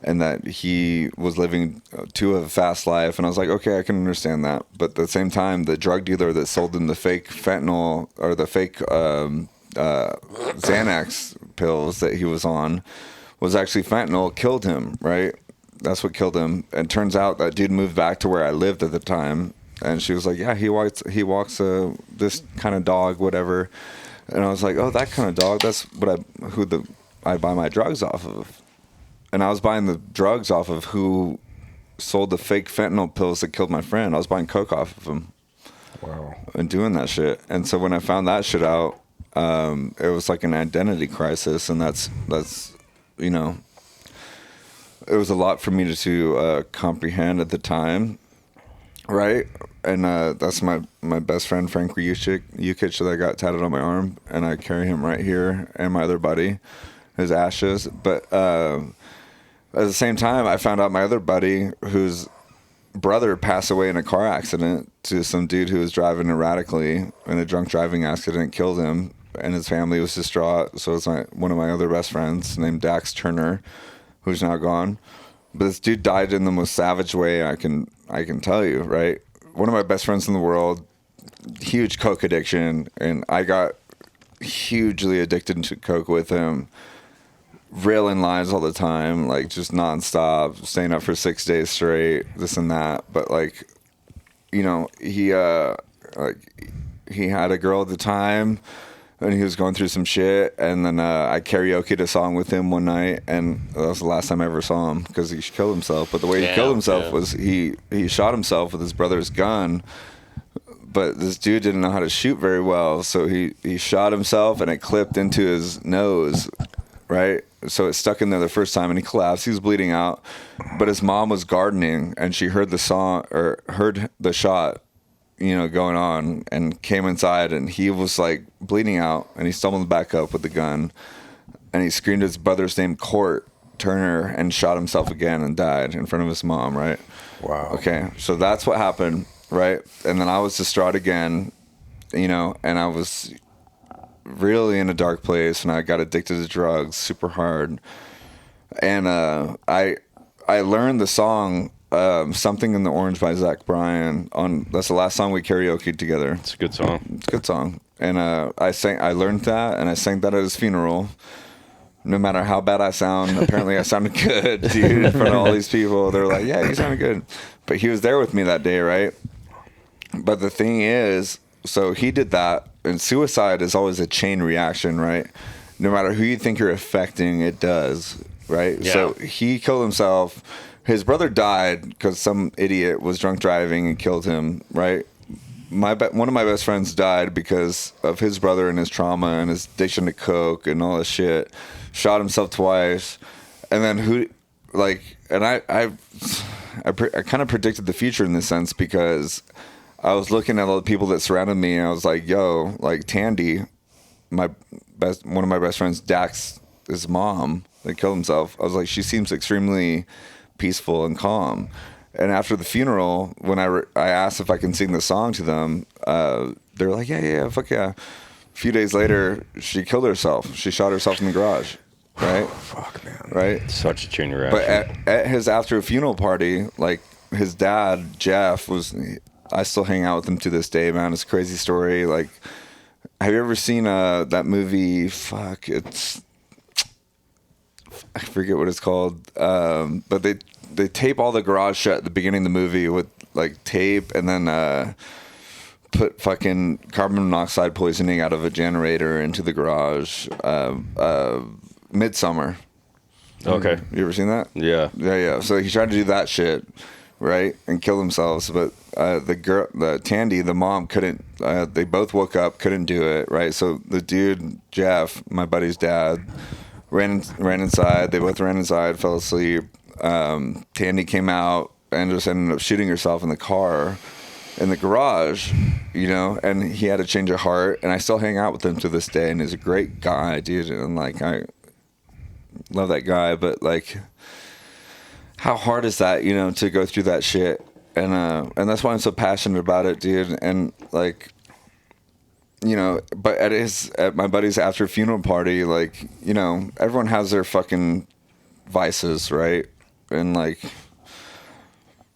and that he was living too a fast life. And I was like, okay, I can understand that. But at the same time, the drug dealer that sold him the fake fentanyl or the fake Xanax pills that he was on was actually fentanyl, killed him, right? That's what killed him. And turns out that dude moved back to where I lived at the time. And she was like, yeah, he walks this kind of dog, whatever. And I was like, oh, that kind of dog, that's what I buy my drugs off of. And I was buying the drugs off of who sold the fake fentanyl pills that killed my friend. I was buying coke off of him. Wow. And doing that shit. And so when I found that shit out, it was like an identity crisis. And that's it was a lot for me to comprehend at the time. Right. And that's my best friend, Frank Yukich, that I got tatted on my arm. And I carry him right here, and my other buddy, his ashes. But at the same time, I found out my other buddy, whose brother passed away in a car accident to some dude who was driving erratically, and a drunk driving accident killed him, and his family was distraught. So it's one of my other best friends named Dax Turner, who's now gone. But this dude died in the most savage way I can tell you, right? One of my best friends in the world, huge coke addiction, and I got hugely addicted to coke with him, railing lines all the time, like just nonstop, staying up for 6 days straight, this and that. But like, he had a girl at the time, and he was going through some shit, and then I karaoke'd a song with him one night, and that was the last time I ever saw him because he killed himself. But the way he killed himself was he shot himself with his brother's gun, but this dude didn't know how to shoot very well, so he shot himself, and it clipped into his nose, right? So it stuck in there the first time, and he collapsed. He was bleeding out, but his mom was gardening, and she heard the song or heard the shot, going on, and came inside, and he was like bleeding out, and he stumbled back up with the gun, and he screamed his brother's name, Court Turner, and shot himself again and died in front of his mom, right? Wow. Okay, so that's what happened, right? And then I was distraught again, and I was really in a dark place, and I got addicted to drugs super hard. And I learned the song Something in the Orange by Zach Bryan. That's the last song we karaoke'd together. It's a good song. It's a good song. And I learned that, and I sang that at his funeral. No matter how bad I sound, apparently I sounded good, dude, in front of all these people. They're like, yeah, you sounded good. But he was there with me that day, right? But the thing is, so he did that, and suicide is always a chain reaction, right? No matter who you think you're affecting, it does, right? Yeah. So he killed himself. His brother died because some idiot was drunk driving and killed him, right? One of my best friends died because of his brother and his trauma and his addiction to coke and all this shit. Shot himself twice. And then I kind of predicted the future in this sense because I was looking at all the people that surrounded me, and I was like, yo, like Tandy, one of my best friends, Dax, his mom that killed himself. I was like, she seems extremely peaceful and calm. And after the funeral, when I asked if I can sing the song to them, they were like, yeah, fuck yeah. A few days later, she killed herself. She shot herself in the garage. Right? Oh, fuck, man. Right? Such a chain reaction. But at his after funeral party, like his dad, Jeff, I still hang out with him to this day, man. It's a crazy story. Like, have you ever seen that movie? Fuck, I forget what it's called. But they tape all the garage shut at the beginning of the movie with like tape, and then put fucking carbon monoxide poisoning out of a generator into the garage. Midsummer. Okay. You ever seen that? Yeah. Yeah. So he tried to do that shit, right, and kill themselves. But the Tandy, the mom, couldn't. They both woke up, couldn't do it, right? So the dude, Jeff, my buddy's dad, ran inside. They both ran inside, fell asleep. Tandy came out and just ended up shooting herself in the car, in the garage, and he had a change of heart. And I still hang out with him to this day, and he's a great guy, dude. And like, I love that guy, but like, how hard is that, to go through that shit? And that's why I'm so passionate about it, dude. And like, but at my buddy's after funeral party, like, everyone has their fucking vices, right? And like,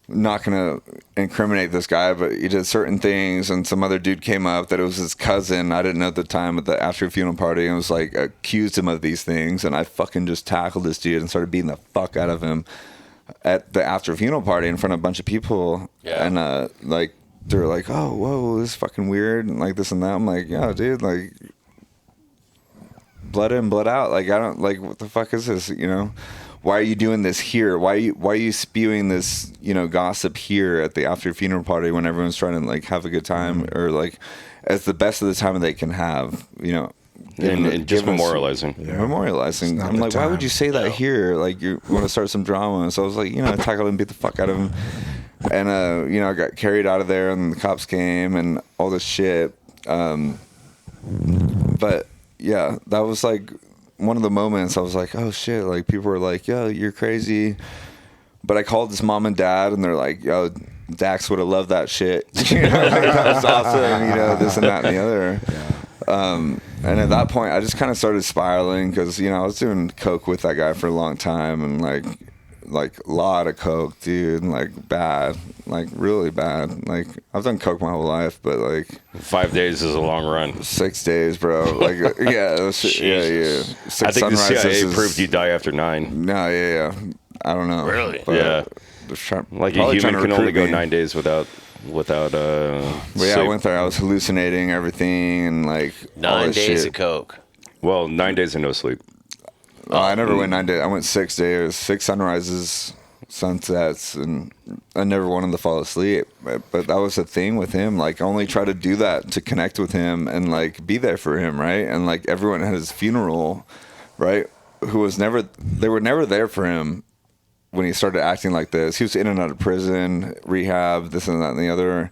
not gonna incriminate this guy, but he did certain things, and some other dude came up that it was his cousin. I didn't know at the time at the after funeral party, and was like accused him of these things, and I fucking just tackled this dude and started beating the fuck out of him at the after funeral party in front of a bunch of people. Yeah. And like, they were like, oh, whoa, this is fucking weird, and like this and that. I'm like, yeah, dude, like, blood in, blood out. Like, I don't, like, what the fuck is this, Why are you doing this here? Why are you spewing this, gossip here at the after funeral party when everyone's trying to like have a good time, or like as the best of the time they can have, and just memorializing. Memorializing. I'm like, why would you say that here? Like, you want to start some drama? So I was like, tackle him, beat the fuck out of him. And, I got carried out of there, and the cops came and all this shit. But yeah, that was like one of the moments I was like, oh shit, like people were like, yo, you're crazy. But I called his mom and dad, and they're like, yo, Dax would have loved that shit. That was awesome, this and that and the other. Yeah. And at that point, I just kind of started spiraling because, I was doing coke with that guy for a long time, and like a lot of coke, dude, like bad, like really bad. Like, I've done coke my whole life, but like 5 days is a long run. 6 days, bro. Like, yeah, yeah. I think the CIA proved you die after 9. No, yeah. I don't know. Really? Yeah. Like a human can only go 9 days without. Well, yeah, I went there. I was hallucinating everything, and like 9 days shit. of coke. Well, 9 days of no sleep. I never went 9 days. I went 6 days, 6 sunrises, sunsets, and I never wanted to fall asleep. But that was the thing with him. Like, I only try to do that to connect with him and like be there for him, right? And like everyone at his funeral, right? They were never there for him when he started acting like this. He was in and out of prison, rehab, this and that and the other.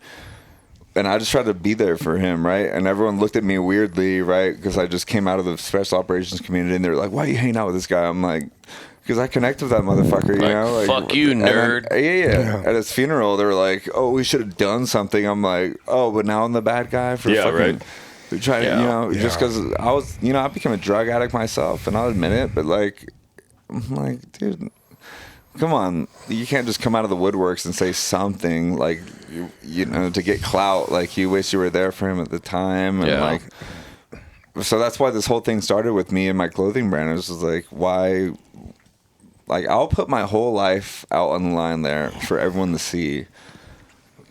And I just tried to be there for him, right? And everyone looked at me weirdly, right? Because I just came out of the special operations community, and they were like, why are you hanging out with this guy? I'm like, because I connect with that motherfucker, you know? Like, fuck you, nerd. Then, yeah. At his funeral, they were like, oh, we should have done something. I'm like, oh, but now I'm the bad guy for fucking... Right. Trying to, just because I was, I became a drug addict myself, and I'll admit it, but like, I'm like, dude... Come on, you can't just come out of the woodworks and say something like, to get clout. Like, you wish you were there for him at the time, and like, so that's why this whole thing started with me and my clothing brand. It was just like, why? Like, I'll put my whole life out on the line there for everyone to see,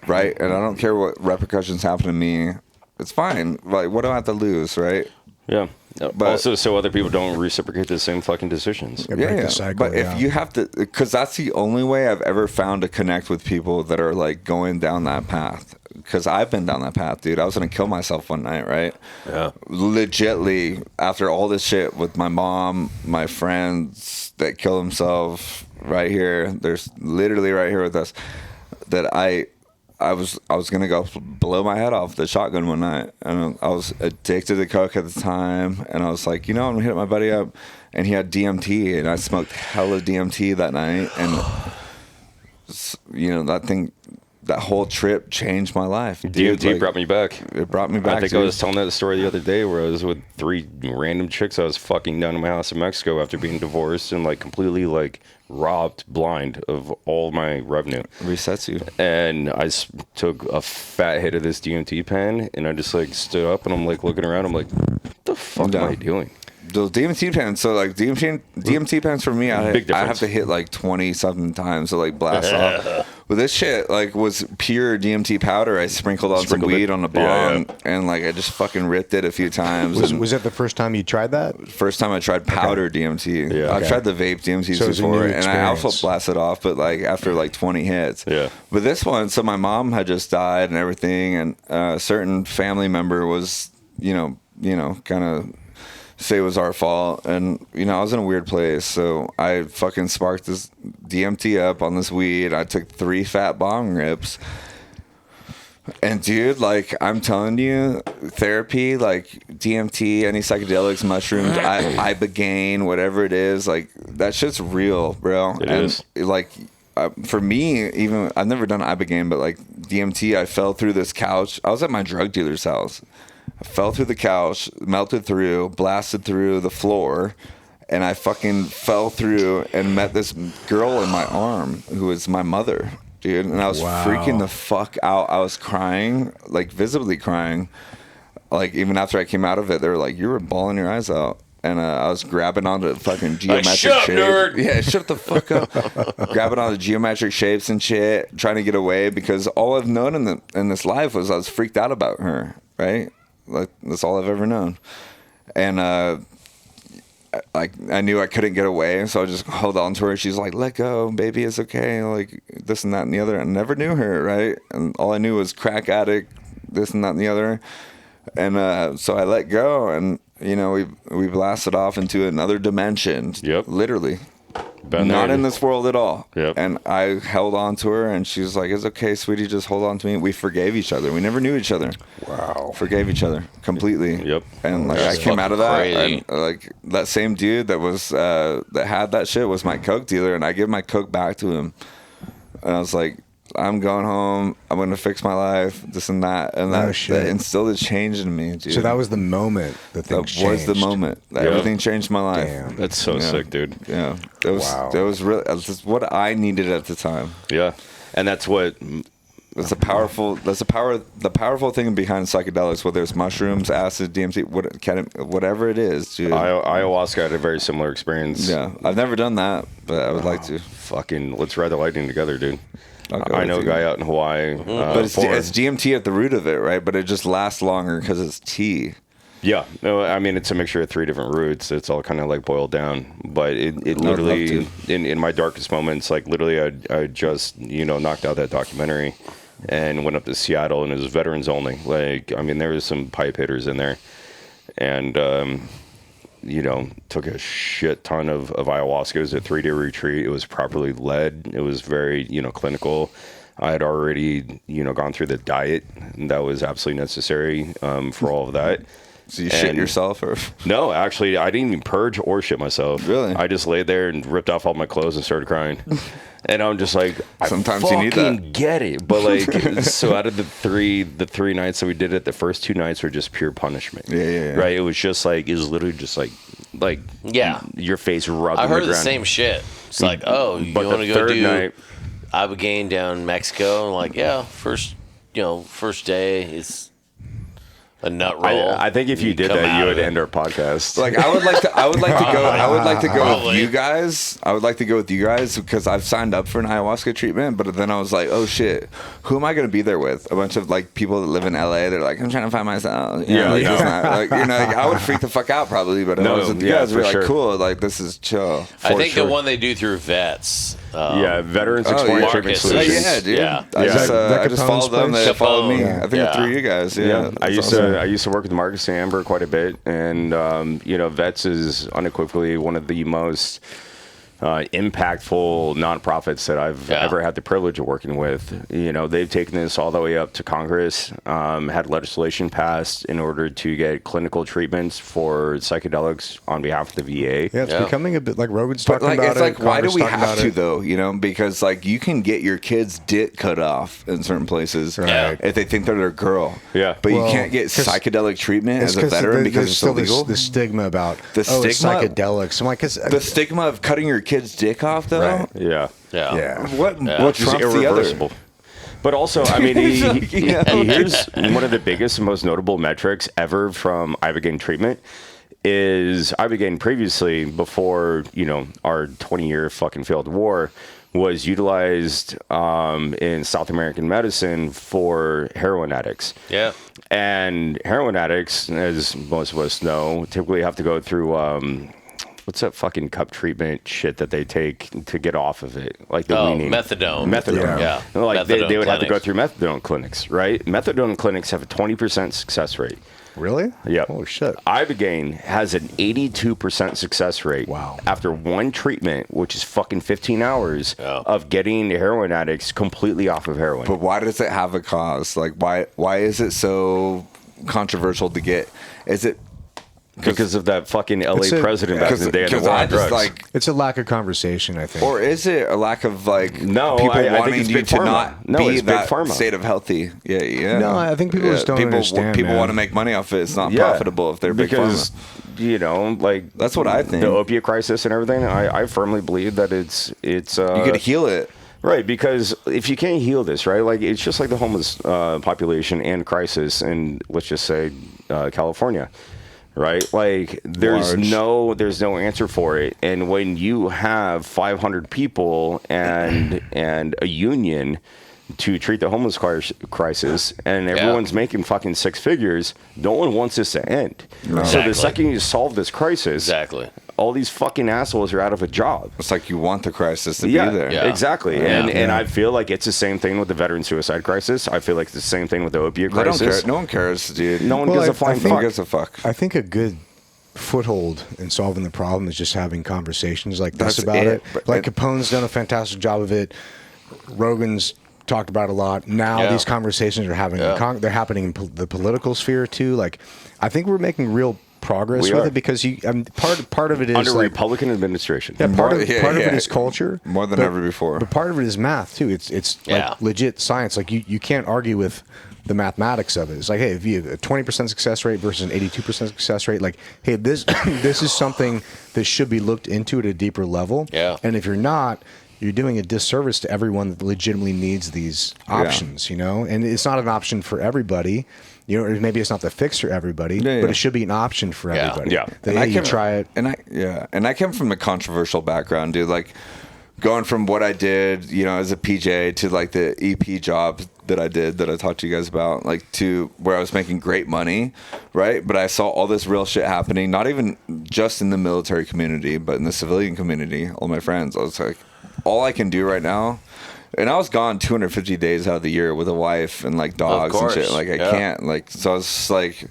right? And I don't care what repercussions happen to me. It's fine. Like, what do I have to lose, right? Yeah. But also, so other people don't reciprocate the same fucking decisions. Yeah. But if you have to, because that's the only way I've ever found to connect with people that are like going down that path. Because I've been down that path, dude. I was gonna kill myself one night, right? Yeah. Legitly, after all this shit with my mom, my friends that killed themselves right here. There's literally right here with us that I I was gonna go blow my head off with the shotgun one night, and I was addicted to coke at the time, and I was like, I'm gonna hit my buddy up, and he had DMT, and I smoked hella DMT that night, and that whole trip changed my life. Dude. DMT brought me back. It brought me back. I think I was telling that story the other day where I was with 3 random chicks I was fucking down in my house in Mexico after being divorced and like completely like robbed blind of all my revenue. Resets you. And I took a fat hit of this DMT pen and I just like stood up and I'm like looking around. I'm like, what the fuck am I doing? Those DMT pens, so like DMT pens for me, I have to hit like 20 something times to like blast off. But this shit like was pure DMT powder. I sprinkled on some weed on the bong, and like I just fucking ripped it a few times. Was that the first time you tried that? First time I tried powder DMT. Yeah. I've tried the vape DMTs before, and I also blasted off, but like after like 20 hits. Yeah. But this one, so my mom had just died and everything, and a certain family member was, kind of say it was our fault, and I was in a weird place, so I fucking sparked this DMT up on this weed. I took 3 fat bong rips, and dude, like I'm telling you, therapy, like DMT, any psychedelics, mushrooms, ibogaine, whatever it is, like that shit's real, bro. It is. Like for me, even I've never done ibogaine, but like DMT, I fell through this couch. I was at my drug dealer's house. I fell through the couch, melted through, blasted through the floor, and I fucking fell through and met this girl in my arm who was my mother, dude. And I was freaking the fuck out. I was crying, like visibly crying. Like even after I came out of it, they were like, "You were bawling your eyes out." And I was grabbing onto fucking geometric shapes. Nerd. Yeah, shut the fuck up. Grabbing onto geometric shapes and shit, trying to get away because all I've known in this life was I was freaked out about her, right? Like that's all I've ever known, and I knew I couldn't get away, so I just held on to her. She's like, "Let go, baby, it's okay." Like this and that and the other. I never knew her, right? And all I knew was crack addict, this and that and the other. And so I let go, and we blasted off into another dimension. Yep, literally. Been Not there. in this world at all. Yep. And I held on to her, and she was like, "It's okay, sweetie, just hold on to me." We forgave each other. We never knew each other. Wow. Forgave each other completely. Yep. And like That's I came out of that, crazy. and like that same dude that was that had that shit was my coke dealer, and I gave my coke back to him, and I was like, "I'm going home. I'm going to fix my life, this and that," and that instilled a change in me, dude. So that was the moment that things That was the changed. moment that everything changed my life. Damn. That's so sick, dude. Yeah, it was really that's what I needed at the time. Yeah, and that's what. That's the powerful thing behind psychedelics, whether it's mushrooms, acid, DMT, whatever it is, dude. Ayahuasca had a very similar experience. Yeah, I've never done that, but I would like to. Fucking, let's ride the lightning together, dude. I know a guy out in Hawaii. But it's DMT at the root of it, right? But it just lasts longer because it's tea. Yeah, no, I mean it's a mixture of 3 different roots. It's all kind of like boiled down, but it literally in my darkest moments, like literally, I just knocked out that documentary and went up to Seattle, and it was veterans only. Like I mean, there was some pipe hitters in there, and took a shit ton of ayahuasca. It was a 3-day retreat. It was properly led. It was very clinical. I had already gone through the diet, and that was absolutely necessary for all of that. So you shit yourself, or no? Actually, I didn't even purge or shit myself. Really? I just laid there and ripped off all my clothes and started crying. And I'm just like, sometimes I you need that. get it, but like, so out of the three nights that we did it, the first 2 nights were just pure punishment. Yeah. Right? It was just like, it was literally just like Yeah. your face rubbed. I on the heard the ground. same shit. It's like, oh, you But want the to go third do night, ibogaine down in Mexico? And like, yeah, first day it's a nut roll. I think if you did come that, out you of would it. end our podcast. like I would like to go with Probably. you guys. I would like to go with you guys because I've signed up for an ayahuasca treatment, but then I was like, oh shit, who am I going to be there with? A bunch of like people that live in LA. They're like, I'm trying to find myself. I would freak the fuck out probably, but I was with you guys. We're like, cool, like this is chill. I think the one they do through vets. Veterans Exploring Treatment Marcus. Solutions. Yeah, dude. Yeah. I just followed them. They followed me. Capone. I think through you guys. Yeah. I used to work with Marcus and Amber quite a bit, and Vets is unequivocally one of the most impactful nonprofits that I've ever had the privilege of working with. You know, they've taken this all the way up to Congress, had legislation passed in order to get clinical treatments for psychedelics on behalf of the VA. Yeah, it's becoming a bit like Rogan's talking like, about it's it. like, why do we Congress have talking to about it. though? You know, because like you can get your kid's dick cut off in certain places if they think they're their girl. Yeah. But Well, you can't get psychedelic treatment as a veteran because there's it's still illegal. the stigma about The it's stigma? psychedelics. I'm like, The stigma of cutting your kid's dick off, though. Right. Yeah. yeah. What Which is trumps the other? irreversible. But also, I mean, here's one of the biggest and most notable metrics ever from Ibogaine treatment is Ibogaine previously, before, you know, our 20-year fucking failed war, was utilized in South American medicine for heroin addicts. Yeah. And heroin addicts, as most of us know, typically have to go through what's that fucking cup treatment shit that they take to get off of it, like the weaning. Methadone. Methadone. Yeah. Like they would have to go clinics. through methadone clinics, right? Methadone clinics have a 20% success rate. Really? Yeah. Oh shit. Ibogaine has an 82% success rate. Wow. After one treatment, which is fucking 15 hours of getting heroin addicts completely off of heroin. But why does it have a cause? Like, why is it so controversial to get? Is it because of that fucking LA It's a- president back in the day and the war I on just drugs. like, It's a lack of conversation, I think. or is it a lack of like No, people I think wanting it's you big to pharma. not No, be it's big that pharma. state of healthy? Yeah. No, I think people just don't people, understand, People man. want to make money off it. It's not profitable if they're big because, pharma. you know, like That's what I think. the opiate crisis and everything. I firmly believe that it's You could heal it. right, because if you can't heal this, right, like it's just like the homeless population and crisis in, let's just say, California, right? Like there's no answer for it. And when you have 500 people and a union to treat the homeless crisis, and everyone's making fucking six figures, no one wants this to end. So Exactly. the second you solve this crisis, all these fucking assholes are out of a job. It's like you want the crisis to be there. Yeah. Exactly. And I feel like it's the same thing with the veteran suicide crisis. I feel like it's the same thing with the opiate They don't crisis. care. No one cares, dude. No one Well, gives a I flying think- No one fuck. gives a fuck. I think a good foothold in solving the problem is just having conversations like this That's about it. it. Like Capone's done a fantastic job of it. Rogan's talked about it a lot. Now these conversations are having they're happening in the political sphere too. Like I think we're making real progress We with are. it because part of it is Under like, Republican administration. yeah, part of Yeah, it yeah. is culture More than but- ever before. But part of it is math too. It's like legit science. Like you can't argue with the mathematics of it. It's like, hey, if you have a 20% success rate versus an 82% success rate, like, hey, this is something that should be looked into at a deeper level. Yeah. And if you're not, you're doing a disservice to everyone that legitimately needs these options, you know? And it's not an option for everybody. You know, or maybe it's not the fix for everybody, but it should be an option for everybody. Yeah. That, hey, you try it. And I came from a controversial background, dude. Like going from what I did, you know, as a PJ to like the EP job that I did that I talked to you guys about, like to where I was making great money, right? But I saw all this real shit happening, not even just in the military community, but in the civilian community. All my friends, I was like, all I can do right now. And I was gone 250 days out of the year with a wife and like dogs and shit. Like I can't, like, so I was just like,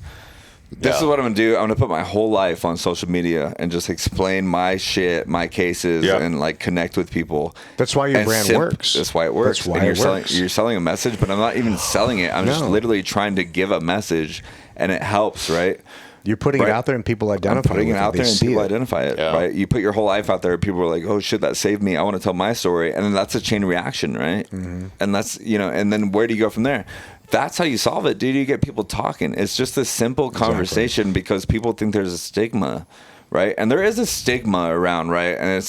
this is what I'm gonna do. I'm gonna put my whole life on social media and just explain my shit, my cases, and like connect with people. That's why your brand works. That's why it works. That's why and it you're works. selling a message, but I'm not even selling it. I'm just literally trying to give a message, and it helps, right? You're putting it out there and people identify I'm putting with it out They there and see people it. identify it, right? You put your whole life out there, people are like, oh shit, that saved me. I want to tell my story. And then that's a chain reaction, right? Mm-hmm. And that's, you know, and then where do you go from there? That's how you solve it, dude. You get people talking. It's just a simple conversation because people think there's a stigma, right? And there is a stigma around, right? And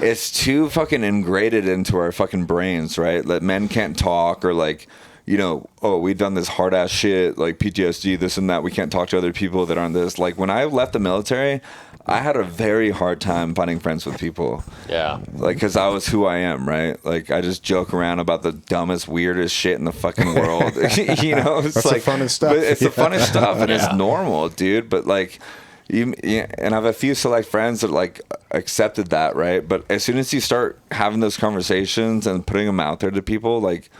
it's too fucking ingrained into our fucking brains, right? That men can't talk or like, you know, oh, we've done this hard ass shit, like PTSD, this and that. We can't talk to other people that aren't this. Like when I left the military, I had a very hard time finding friends with people. Yeah. Like, because I was who I am, right? Like, I just joke around about the dumbest, weirdest shit in the fucking world. You know? It's That's like, the funnest stuff. But it's the funnest stuff, and it's normal, dude. But, like, and I have a few select friends that, like, accepted that, right? But as soon as you start having those conversations and putting them out there to people, like,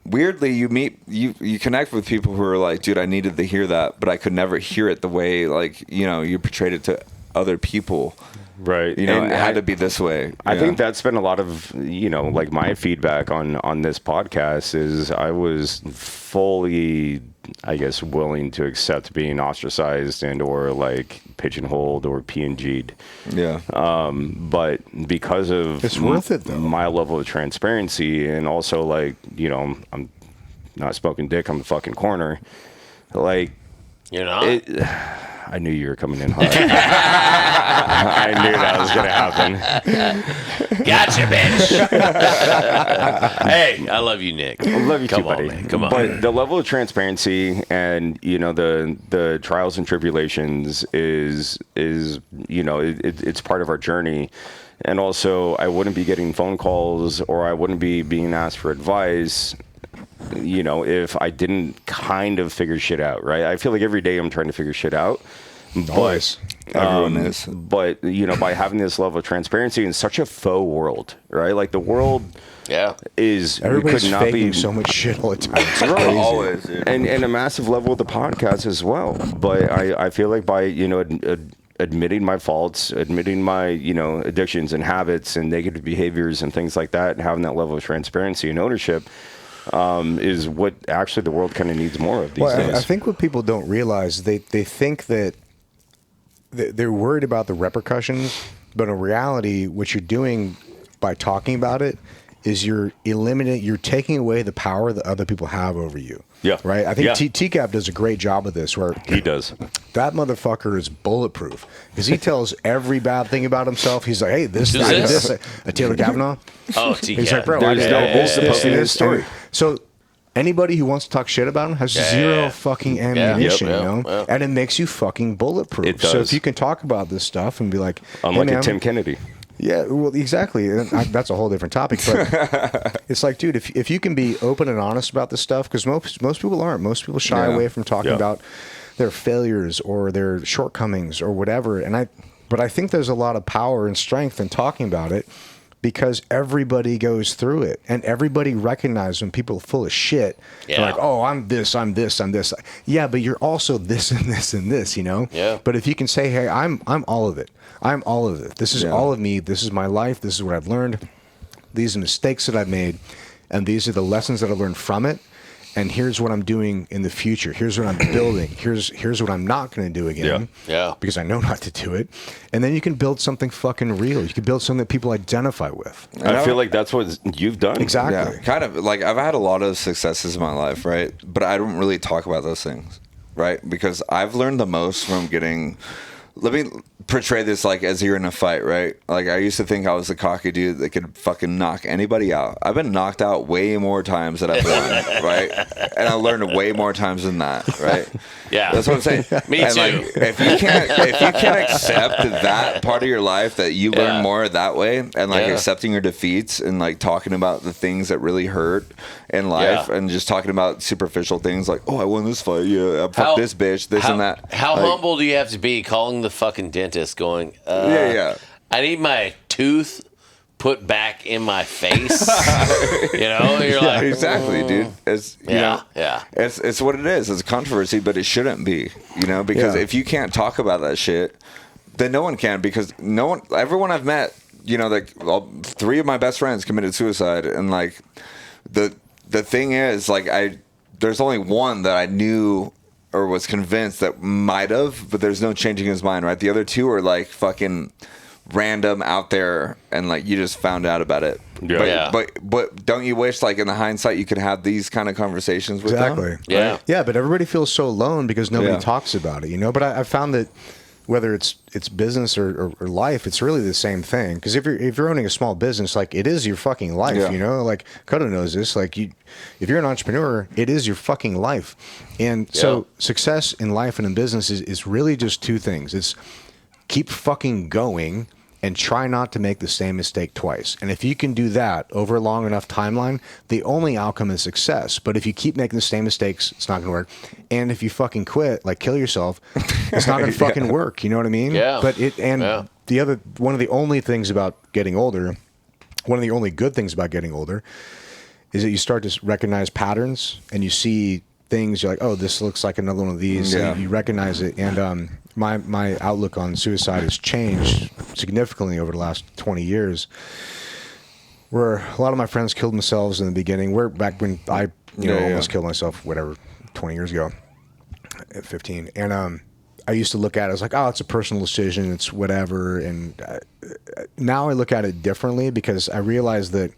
weirdly you connect with people who are like, dude, I needed to hear that, but I could never hear it the way, like, you know, you portrayed it to other people. Right. You know, And it had to be this way. I think that's been a lot of, like my feedback on this podcast is I was fully, I guess, willing to accept being ostracized and or like pigeonholed or PNG'd. Yeah. But because of It's worth it, though. my level of transparency and also like, I'm not smoking dick on the fucking corner. Like, You're not? I knew you were coming in hot. I knew that was going to happen. Gotcha, bitch. Hey, I love you, Nick. I love you Come too, on, buddy. man. Come on. But the level of transparency and the trials and tribulations is it's part of our journey. And also, I wouldn't be getting phone calls or I wouldn't be being asked for advice, if I didn't kind of figure shit out, right? I feel like every day I'm trying to figure shit out. Always. Everyone is. But, by having this level of transparency in such a faux world, right? Like the world Yeah. is Everybody's could not faking be so much shit all the time. It's Right. crazy. Always, dude. and a massive level of the podcast as well. But I feel like by admitting my faults, admitting my addictions and habits and negative behaviors and things like that, and having that level of transparency and ownership is what actually the world kind of needs more of these days. I think what people don't realize, they think that they're worried about the repercussions, but in reality, what you're doing by talking about it is you're taking away the power that other people have over you. Yeah. Right? I think Yeah. TCAP does a great job of this, where He does. that motherfucker is bulletproof because he tells every bad thing about himself. He's like, hey, this, Who's I did this? this. Taylor Kavanaugh. Oh, TK. He's like, bro, There's I did no this, bull this, supposed and to this be story. So anybody who wants to talk shit about him has zero fucking ammunition, Yep, you know? yeah. And it makes you fucking bulletproof. It So does. if you can talk about this stuff and be like, Unlike hey, a man, Tim Kennedy. yeah, well, exactly. And that's a whole different topic. But it's like, dude, if you can be open and honest about this stuff, because most people aren't. Most people shy Yeah. away from talking Yeah. about their failures or their shortcomings or whatever. But I think there's a lot of power and strength in talking about it because everybody goes through it and everybody recognizes when people are full of shit. They're Yeah. like, oh, I'm this, I'm this, I'm this. Yeah, but you're also this and this and this, Yeah. But if you can say, hey, I'm all of it. I'm all of it. This is all of me. This is my life. This is what I've learned. These are mistakes that I've made. And these are the lessons that I learned from it. And here's what I'm doing in the future. Here's what I'm building. Here's what I'm not going to do again. Yeah. Because I know not to do it. And then you can build something fucking real. You can build something that people identify with. I feel like that's what you've done. Exactly. Yeah, kind of like I've had a lot of successes in my life, right? But I don't really talk about those things, right? Because I've learned the most from getting. Let me portray this like as you're in a fight, right? Like I used to think I was the cocky dude that could fucking knock anybody out. I've been knocked out way more times than I've won, right? And I learned way more times than that, right? Yeah. That's what I'm saying. Me And, too. like, if you can't accept that part of your life, that you learn more that way, and like Yeah. accepting your defeats and like talking about the things that really hurt in life, Yeah. and just talking about superficial things like, oh, I won this fight, yeah, I fucked this bitch, this and that. How Like, humble do you have to be calling the fucking dentist going, Yeah. I need my tooth put back in my face. You're like, Exactly, dude. It's you know, yeah. It's what it is. It's a controversy, but it shouldn't be. Because Yeah. if you can't talk about that shit, then no one can. Because everyone I've met, like 3 of my best friends committed suicide, and like the thing is, like there's only one that I knew or was convinced that might have, but there's no changing his mind, right? The other 2 are like fucking random out there, and like you just found out about it. Yeah. But, Yeah. but don't you wish, like in the hindsight, you could have these kind of conversations with Exactly. them? Yeah. Yeah, but everybody feels so alone because nobody Yeah. talks about it, But I found that whether it's business or life, it's really the same thing. Because if you're owning a small business, like it is your fucking life, Yeah. Like Kodo knows this. Like if you're an entrepreneur, it is your fucking life. And so success in life and in business is really just 2 things. It's keep fucking going and try not to make the same mistake twice. And if you can do that over a long enough timeline, the only outcome is success. But if you keep making the same mistakes, it's not going to work. And if you fucking quit, like kill yourself, it's not going to fucking work. You know what I mean? Yeah. But one of the only things about getting older, one of the only good things about getting older is that you start to recognize patterns and you see things, you're like, oh, this looks like another one of these. Yeah. And you recognize it. And my outlook on suicide has changed significantly over the last 20 years. Where a lot of my friends killed themselves in the beginning. We're back when I almost killed myself, 20 years ago, at 15. And I used to look at it as like, oh, it's a personal decision, it's whatever. And now I look at it differently because I realize that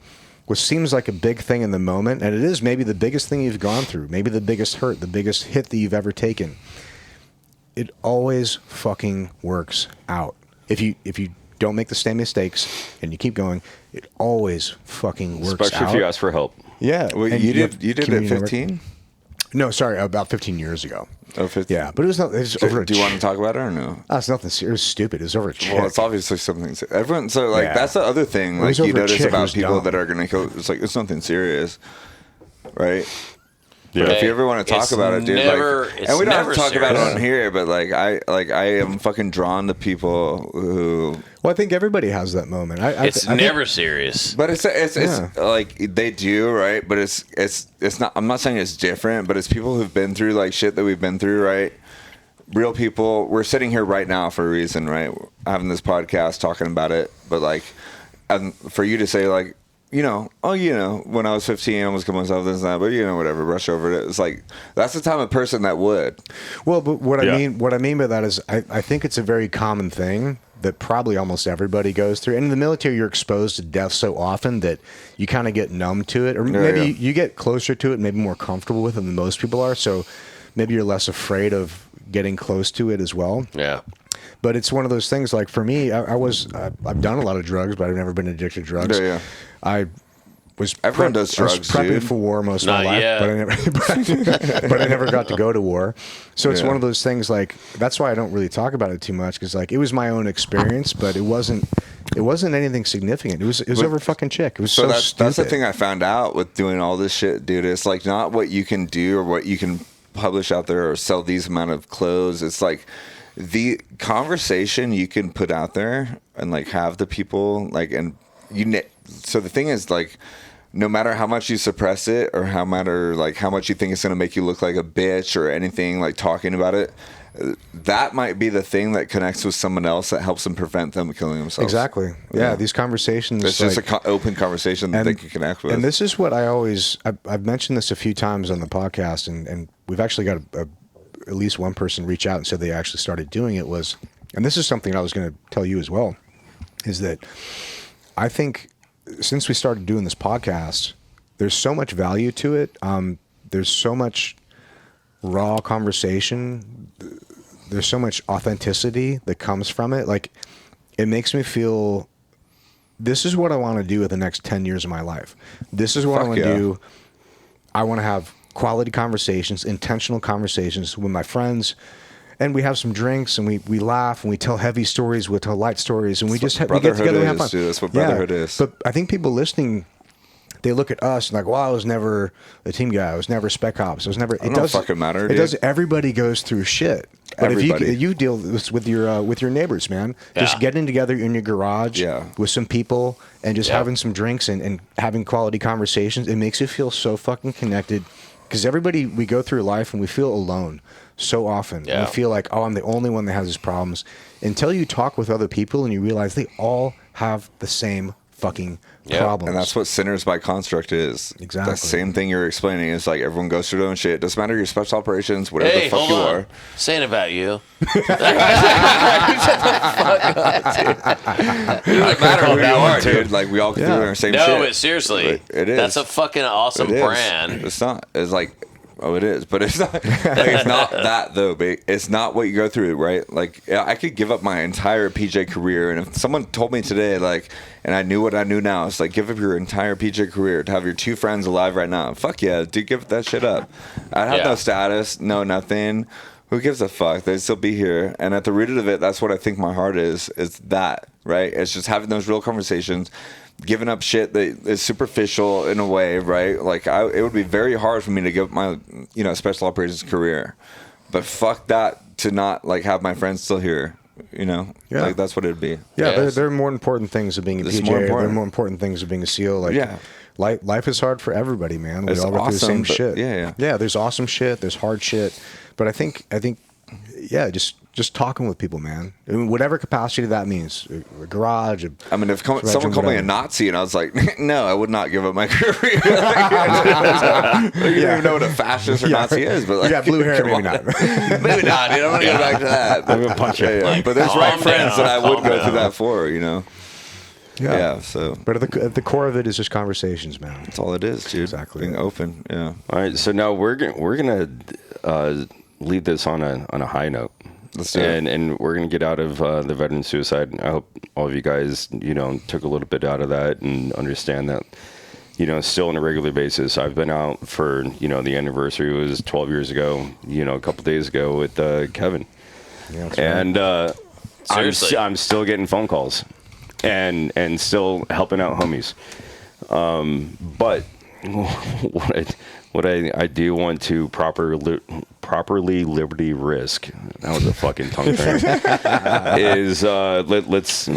what seems like a big thing in the moment, and it is maybe the biggest thing you've gone through, maybe the biggest hurt, the biggest hit that you've ever taken, it always fucking works out. If you don't make the same mistakes and you keep going, it always fucking works Especially out. if you ask for help. Yeah. Well, and you did it community at 15? No, sorry, about 15 years ago. Oh, 15. Yeah, but it was over a Do you want to talk about it or no? It's nothing serious. It was stupid. It was over a chick. Well, it's obviously something. Everyone, so like Yeah. that's the other thing. It Like was you over a notice chick. It about was people dumb. that are gonna kill. It's like it's nothing serious, right? Yeah. But if you ever want to talk It's about it, dude, never- like, it's and we don't have never to talk about it serious. on here, but I am fucking drawn to people who. Well, I think everybody has that moment. It's I think- never serious. But it's Yeah. like they do, right? But it's not. I'm not saying it's different, but it's people who've been through like shit that we've been through, right? Real people. We're sitting here right now for a reason, right? Having this podcast, talking about it, but like, and for you to say like, when I was 15, I almost killed myself, this and that, but whatever, rush over it. It's like that's the type of person that would. Well, but what Yeah. I mean by that is I think it's a very common thing that probably almost everybody goes through. And in the military, you're exposed to death so often that you kind of get numb to it, or maybe yeah. you get closer to it, maybe more comfortable with it than most people are. So maybe you're less afraid of getting close to it as well. Yeah. But it's one of those things. Like for me, I've done a lot of drugs, but I've never been addicted to drugs. Yeah, yeah. I was Everyone does I was drugs, prepping dude. for war most of Not my life, yet. but I never got to go to war. So it's Yeah. one of those things. Like that's why I don't really talk about it too much because like it was my own experience, but it wasn't anything significant. It was over a fucking chick. It was so that's stupid. the thing I found out with doing all this shit, dude. It's like not what you can do or what you can publish out there or sell these amount of clothes. It's like the conversation you can put out there and like have the people like so the thing is like no matter how much you suppress it or how much you think it's going to make you look like a bitch or anything like talking about it, that might be the thing that connects with someone else that helps them prevent them killing themselves. Exactly. Yeah, these conversations. It's just an open conversation that they can connect with. And this is what I've mentioned this a few times on the podcast, and we've actually got at least one person reach out and said they actually started doing it and this is something I was going to tell you as well, is that I think since we started doing this podcast, there's so much value to it. There's so much raw conversation. There's so much authenticity that comes from it. Like, it makes me feel this is what I want to do with the next 10 years of my life. This is what I want to do. I want to have quality conversations, intentional conversations with my friends, and we have some drinks and we laugh and we tell heavy stories, we tell light stories, and we get together and have fun. Dude, that's what Brotherhood is. But I think people listening, they look at us and like, well, I was never a team guy. I was never spec ops. I was never. It don't fucking matter, It dude. does. Everybody goes through shit. But Everybody. if you deal with your neighbors, man, just Yeah. getting together in your garage Yeah. with some people and just Yeah. having some drinks and having quality conversations, it makes you feel so fucking connected. Because we go through life and we feel alone so often. Yeah. And we feel like, oh, I'm the only one that has these problems. Until you talk with other people and you realize they all have the same fucking problems. And that's what Sinners by Construct is. Exactly. The same thing you're explaining is like everyone goes through their own shit. It doesn't matter your special operations, whatever Hey, the fuck hold you on. are. Saying about you. It doesn't matter who you are, dude. Like we all go through our same shit. No, but seriously, Like, it is. That's a fucking awesome It is. brand. It's not. It's like, oh, it is, but it's not. Like, it's not that though. But it's not what you go through, right? Like, I could give up my entire PJ career, and if someone told me today, like, and I knew what I knew now, it's like give up your entire PJ career to have your two friends alive right now. Fuck yeah, dude, give that shit up. I have no status, no nothing. Who gives a fuck? They'd still be here. And at the root of it, that's what I think my heart is that, right? It's just having those real conversations, giving up shit that is superficial in a way, right? Like, it would be very hard for me to give up my, special operations career. But fuck that to not, like, have my friends still here, Yeah. Like, that's what it'd be. Yeah, Yes. there are more important things of being a This is PJ. more There are important. more important things of being a SEAL. Like, Yeah. life is hard for everybody, man. We It's all go through the same awesome, but- shit. yeah. There's awesome shit. There's hard shit. But I think, just talking with people, man. In whatever capacity that means, a garage. I mean, if someone called me a whatever. Nazi and I was like, no, I would not give up my career. You don't even know what a fascist or Nazi is, but like, You got blue hair, come maybe on. not. Maybe not, dude. I'm gonna go back to that. I'm gonna punch you. Yeah. But there's Calm right friends down, that I would calm go down. through that for, you know. Yeah. So But at the core of it is just conversations, man. that's all it is, dude. Exactly. Being open. Yeah. All right, so now we're gonna leave this on a high note. Let's do it. And we're going to get out of the veteran suicide. I hope all of you guys, took a little bit out of that and understand that, still on a regular basis. I've been out for, the anniversary was 12 years ago, a couple days ago with Kevin. Yeah, that's right. And Seriously. I'm still getting phone calls and still helping out homies. But what I do want to properly liberty risk, that was a fucking tongue turner, is let's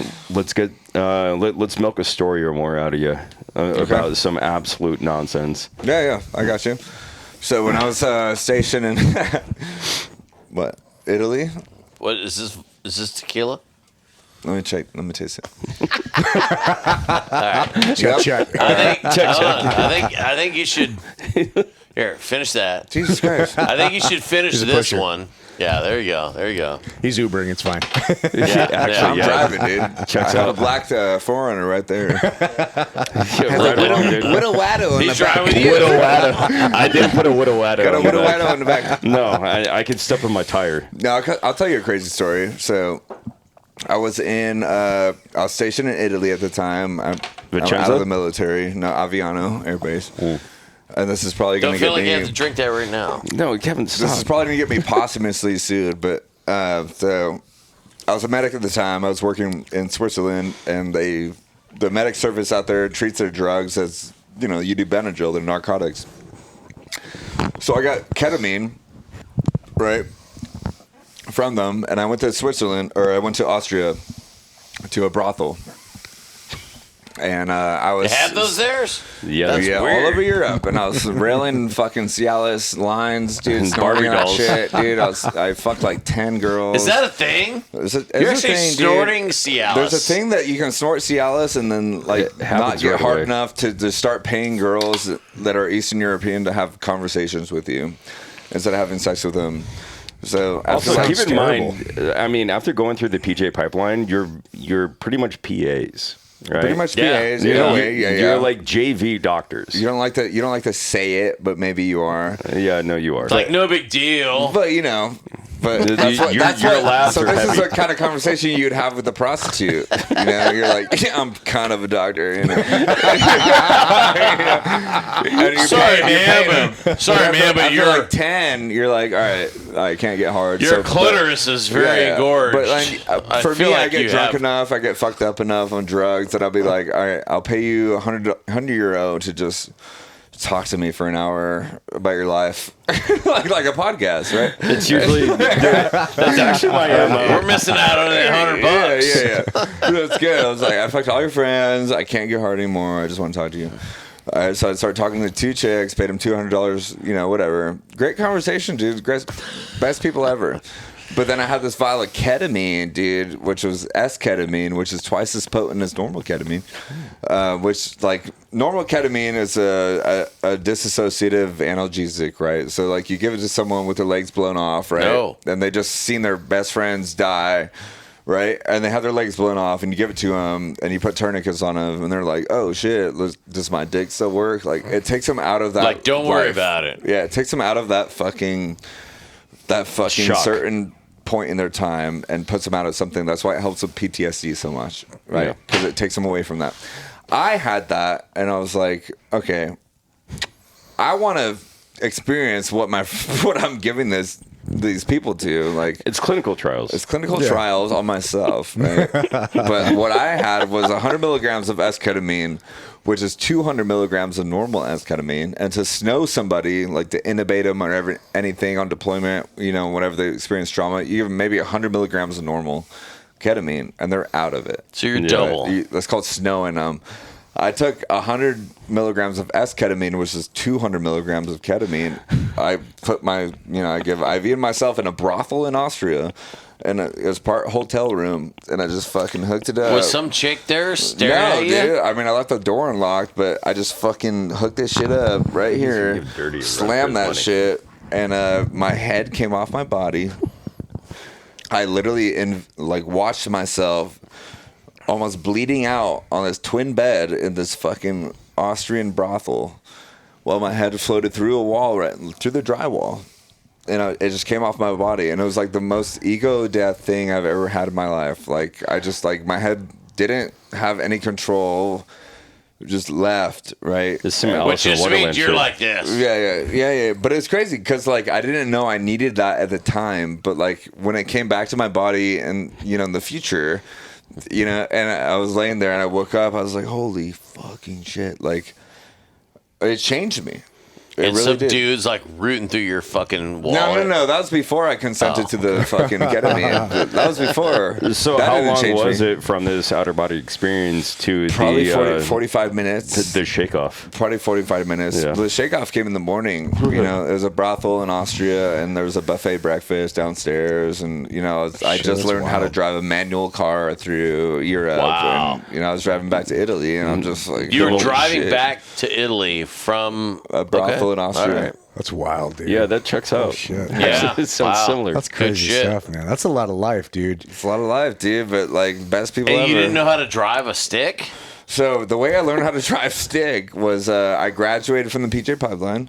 milk a story or more out of you about some absolute nonsense. Yeah, I got you. So when I was stationed in what, Italy? What is this? Is this tequila? Let me check. Let me taste it. Check. I think you should. Here, finish that. Jesus Christ. I think you should finish He's a this pusher. one. Yeah, there you go. There you go. He's Ubering. It's fine. Yeah, I'm yeah. driving, dude. Checks I have out. a black 4Runner right there. Right along, dude. Widow in He's the back. driving with you. I did put a Widowato. Got a on the Widow back. in the back. No, I could step on my tire. No, I'll tell you a crazy story. So I was I was stationed in Italy at the time. I'm out Vicenza? of the military. No, Aviano Air Base. And this is probably going Don't to feel get like you have me. to drink that right now. No, Kevin, This is stop. probably going to get me posthumously sued. But so I was a medic at the time. I was working in Switzerland, and the medic service out there treats their drugs as you do Benadryl. They're narcotics. So I got ketamine, right, from them, and I went to Switzerland, or I went to Austria, to a brothel, and I was They have those theirs? Yeah, That's yeah, weird. all over Europe, and I was railing fucking Cialis lines, dude, And snorting Barbie that dolls. shit, dude. I fucked like 10 girls. Is that a thing? It's a You're a actually thing, dude. snorting Cialis. There's a thing that you can snort Cialis and then like It not happens get right hard away. enough to start paying girls that are Eastern European to have conversations with you instead of having sex with them. So after Also, like, keep in terrible. mind, I mean, after going through the PJ pipeline, you're pretty much PAs, right? pretty much Yeah. PAs in a way, You're like JV doctors. you don't like to say it, but maybe you are. Yeah, no, you are. Like, no big deal. But Dude, that's what. your That's what. labs So are this is heavy. the kind of conversation you'd have with a prostitute. You're like, yeah, I'm kind of a doctor. And you're Sorry, paying- you're man, paying but sorry, man, but after your like 10. You're like, all right, I can't get hard. your so- clitoris is but- very yeah, engorged. But like, for feel me, I like get you drunk have- enough, I get fucked up enough on drugs that I'll be like, all right, I'll pay you 100 euro to just talk to me for an hour about your life, like a podcast, right? It's usually that's actually my MO. We're missing out on that $100. Yeah. That's good. I was like, I fucked all your friends. I can't get hard anymore. I just want to talk to you. All right, so I started talking to 2 chicks, paid them $200, whatever. Great conversation, dude. Best people ever. But then I had this vial of ketamine, dude, which was S-ketamine, which is twice as potent as normal ketamine. Which, like, normal ketamine is a dissociative analgesic, right? So, like, you give it to someone with their legs blown off, right? No. And they just seen their best friends die, right? And they have their legs blown off, and you give it to them, and you put tourniquets on them, and they're like, oh, shit, does my dick still work? Like, it takes them out of that. Like, don't worry life. about it. Yeah, it takes them out of that fucking Shock. certain point in their time and puts them out of something. That's why it helps with PTSD so much, right? Yeah. Because it takes them away from that. I had that, and I was like, okay, I want to experience what I'm giving these people to. Like, It's clinical trials. it's clinical trials on myself, right? But what I had was 100 milligrams of S-ketamine, which is 200 milligrams of normal S-ketamine. And to snow somebody, like to intubate them or anything on deployment, whenever they experience trauma, you give them maybe 100 milligrams of normal ketamine, and they're out of it. So you're Yeah. double. That's called snowing them. I took 100 milligrams of S-ketamine, which is 200 milligrams of ketamine. I put my, I give IV myself in a brothel in Austria, and it was part hotel room, and I just fucking hooked it up. Was some chick there staring at you? Dude. I mean, I left the door unlocked, but I just fucking hooked this shit up right here, slammed that shit, and my head came off my body. I literally watched myself almost bleeding out on this twin bed in this fucking Austrian brothel while my head floated through a wall, right through the drywall. And it just came off my body. And it was like the most ego death thing I've ever had in my life. Like, I just, my head didn't have any control. Just left, right? Which just means you're like this. Yeah. But it's crazy because, I didn't know I needed that at the time. But, when it came back to my body and, in the future... and I was laying there and I woke up. I was like, holy fucking shit. It changed me. It and really some did. dude's rooting through your fucking wallet. No. That was before I consented to the fucking ketamine. That was before. So that how long was me. it from this outer body experience to Probably the 45 minutes. the shake off? Probably 45 minutes. Yeah. The shake off came in the morning. It was a brothel in Austria, and there was a buffet breakfast downstairs. And I just learned how to drive a manual car through Europe. Wow. And I was driving back to Italy, and I'm just like, You were holy driving shit. back to Italy from A brothel in Austria. All right. That's wild, dude. Yeah, that checks out. Oh, shit. Yeah. It sounds Wow. similar. That's crazy shit. stuff, man. That's a lot of life, dude. It's a lot of life, dude, but best people And ever. you didn't know how to drive a stick? So the way I learned how to drive stick was I graduated from the PJ pipeline,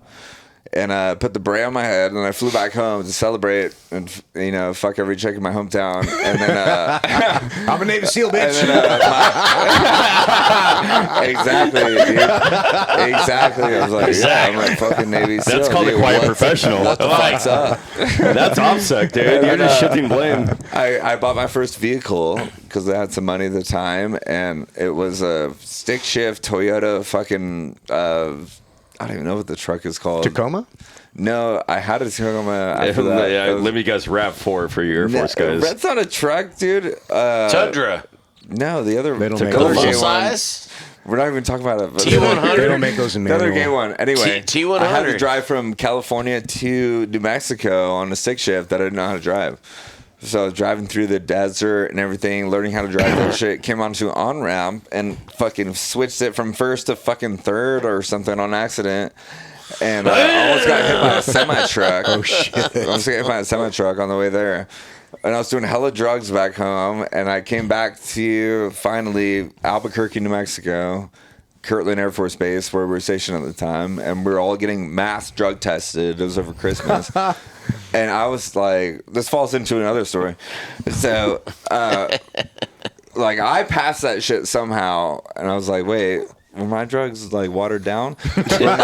and put the beret on my head, and I flew back home to celebrate and fuck every chick in my hometown, and then I'm a Navy SEAL, bitch. and then, exactly, dude. Exactly. I was like, yeah, I'm a fucking Navy SEAL. That's called a dude. quiet What- professional. What the fuck's up? That's OPSEC, dude. You're just shifting blame. I bought my first vehicle because I had some money at the time, and it was a stick shift Toyota fucking. I don't even know what the truck is called. Tacoma? No, I had a Tacoma after that. Yeah, It was- let me guess. RAV4 for your Air Force guys. That's not a truck, dude. Tundra. No, the other. They don't make Tacoma those. Full gay one. size? We're not even talking about it. But T100? They don't make those in The other gay manual. one. Anyway, T100. I had to drive from California to New Mexico on a stick shift that I didn't know how to drive. So I was driving through the desert and everything, learning how to drive that shit. Came onto an on-ramp and fucking switched it from first to fucking third or something on accident. And I almost got hit by a semi-truck. Oh, shit. I almost got hit by a semi-truck on the way there. And I was doing hella drugs back home. And I came back to, finally, Albuquerque, New Mexico. Kirtland Air Force Base, where we were stationed at the time, and we were all getting mass drug tested. It was over Christmas. And I was like, this falls into another story. So, I passed that shit somehow, and I was like, wait, were my drugs watered down? Another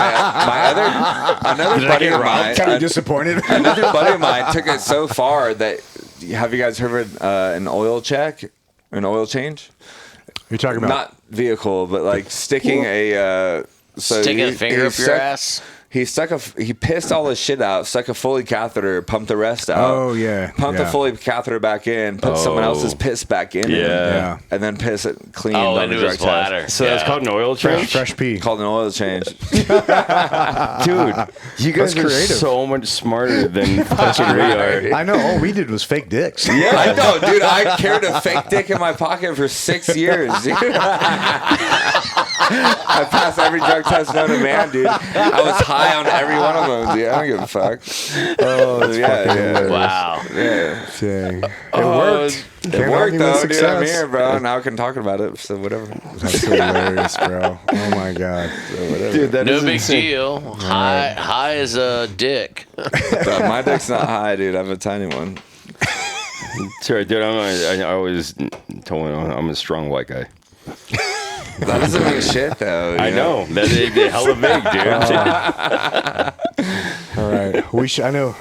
buddy of mine, Kind of disappointed. another buddy of mine took it so far that, have you guys heard of an oil check, an oil change? You're talking about Not vehicle, but sticking a Sticking a finger up your ass? He pissed all his shit out, stuck a Foley catheter, pumped the rest out. Oh, yeah, Pumped the yeah. Foley catheter back in, put someone else's piss back in, it, Yeah. and then piss it clean Oh, on the into drug his test. bladder. So that's called an oil change? fresh pee. Called an oil change. Dude, you guys are creative. so much smarter than fucking we are. I know. All we did was fake dicks. Yeah, I know, dude. I carried a fake dick in my pocket for 6 years, dude. I passed every drug test known to man, dude. I was high on every one of them, dude. I don't give a fuck. Oh, yeah. Wow. Yeah. Dang. It worked. It Can't worked, argue with though, dude. I'm success. here, bro. Now I can talk about it, so whatever. That's hilarious, bro. Oh my god. Dude, that No is big insane. deal. High as a dick. But my dick's not high, dude. I have a tiny one. Sorry, dude. I always told me I'm a strong white guy. That doesn't mean shit, though. I know. That's hella big, dude. All right.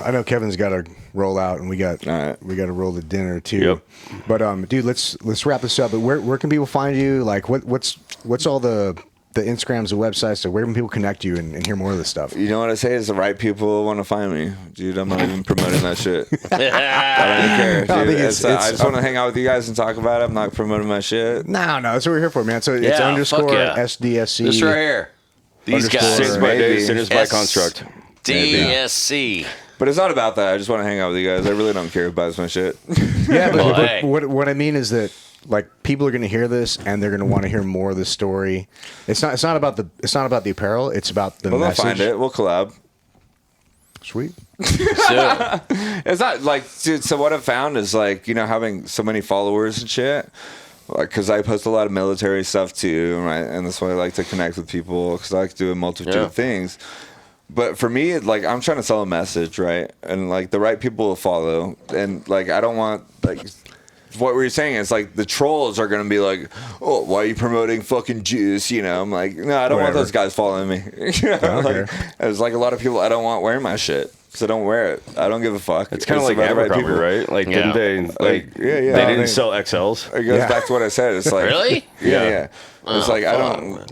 I know Kevin's got to roll out, and we got right. to roll to dinner too. Yep. But dude, let's wrap this up. But where can people find you? Like what's all the the Instagrams, the websites, so where can people connect you and hear more of this stuff? You know what I say is the right people want to find me, dude. I'm not even promoting that shit. I don't care, dude. No, I think I just want to hang out with you guys and talk about it. I'm not promoting my shit. No, that's what we're here for, man. So it's underscore SDSC. This right here. These guys. Sins by day, sinners by construct. DSC. But it's not about that. I just want to hang out with you guys. I really don't care who buys my shit. Yeah, but, Well, but hey. what I mean is that like people are going to hear this and they're going to want to hear more of the story. It's not about the apparel. It's about the Well, they'll message. find it. We'll collab. Sweet. So, It's not like, dude, so what I've found is like, you know, having so many followers and shit, like, because I post a lot of military stuff too, right? And that's why I like to connect with people, because I like to do a multitude of things. But for me, like, I'm trying to sell a message, right? And like the right people will follow. And like, I don't want, like, what we were saying is like the trolls are going to be like, oh, why are you promoting fucking juice? You know, I'm like, no, I don't want those guys following me. You know, like, there's like a lot of people I don't want wearing my shit. So don't wear it. I don't give a fuck. It's kind of like Abercrombie, right? Like, didn't they, like, yeah. they didn't sell XLs? It goes back to what I said. It's like, really? Yeah. It's like, I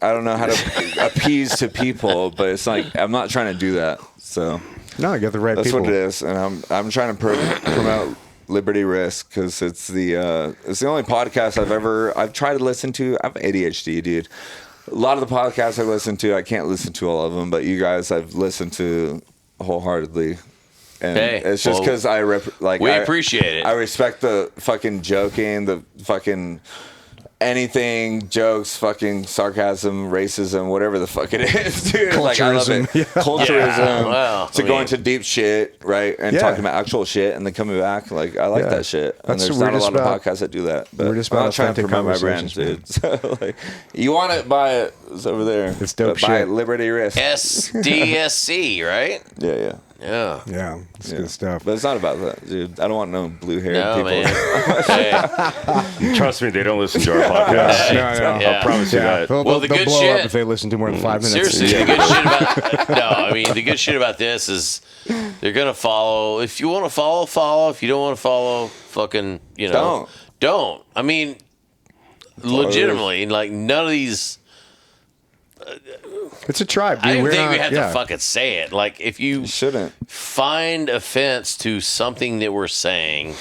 don't know how to appease to people, but it's like, I'm not trying to do that. So No, you got the right that's people. what it is. And I'm trying to promote Liberty Risk, because it's the only podcast I've tried to listen to. I have ADHD, dude. A lot of the podcasts I listen to, I can't listen to all of them, but you guys I've listened to wholeheartedly. And it's just because we appreciate it. I respect the fucking joking, the fucking anything, jokes, fucking sarcasm, racism, whatever the fuck it is, dude. Like, I love it. Culturism. Yeah, well, Go into deep shit, right? And Yeah. talking about actual shit and then coming back. Like, I like Yeah. that shit. And That's- there's we're not a just lot of about- podcasts that do that. But we're just I'm about not trying to authentic promote my brand, conversations, dude. So, like, you want it, buy it. It's over there. It's dope But buy shit. it, Liberty Risk. SDSC, right? Yeah. Yeah. Yeah, it's good stuff. But it's not about that, dude. I don't want no blue-haired No, people. man. Hey, Trust me, they don't listen to our podcast. No. Yeah. I'll promise you that. They'll, Well, the they'll good blow shit- up if they listen to more than 5 minutes. seriously, the good shit about the good shit about this is they're gonna follow. If you want to follow. If you don't want to follow, fucking, you know, don't. I mean, legitimately, like, none of these. It's a tribe, dude. I didn't We're think not- we had yeah. to fucking say it. Like, if you Shouldn't. find offense to something that we're saying,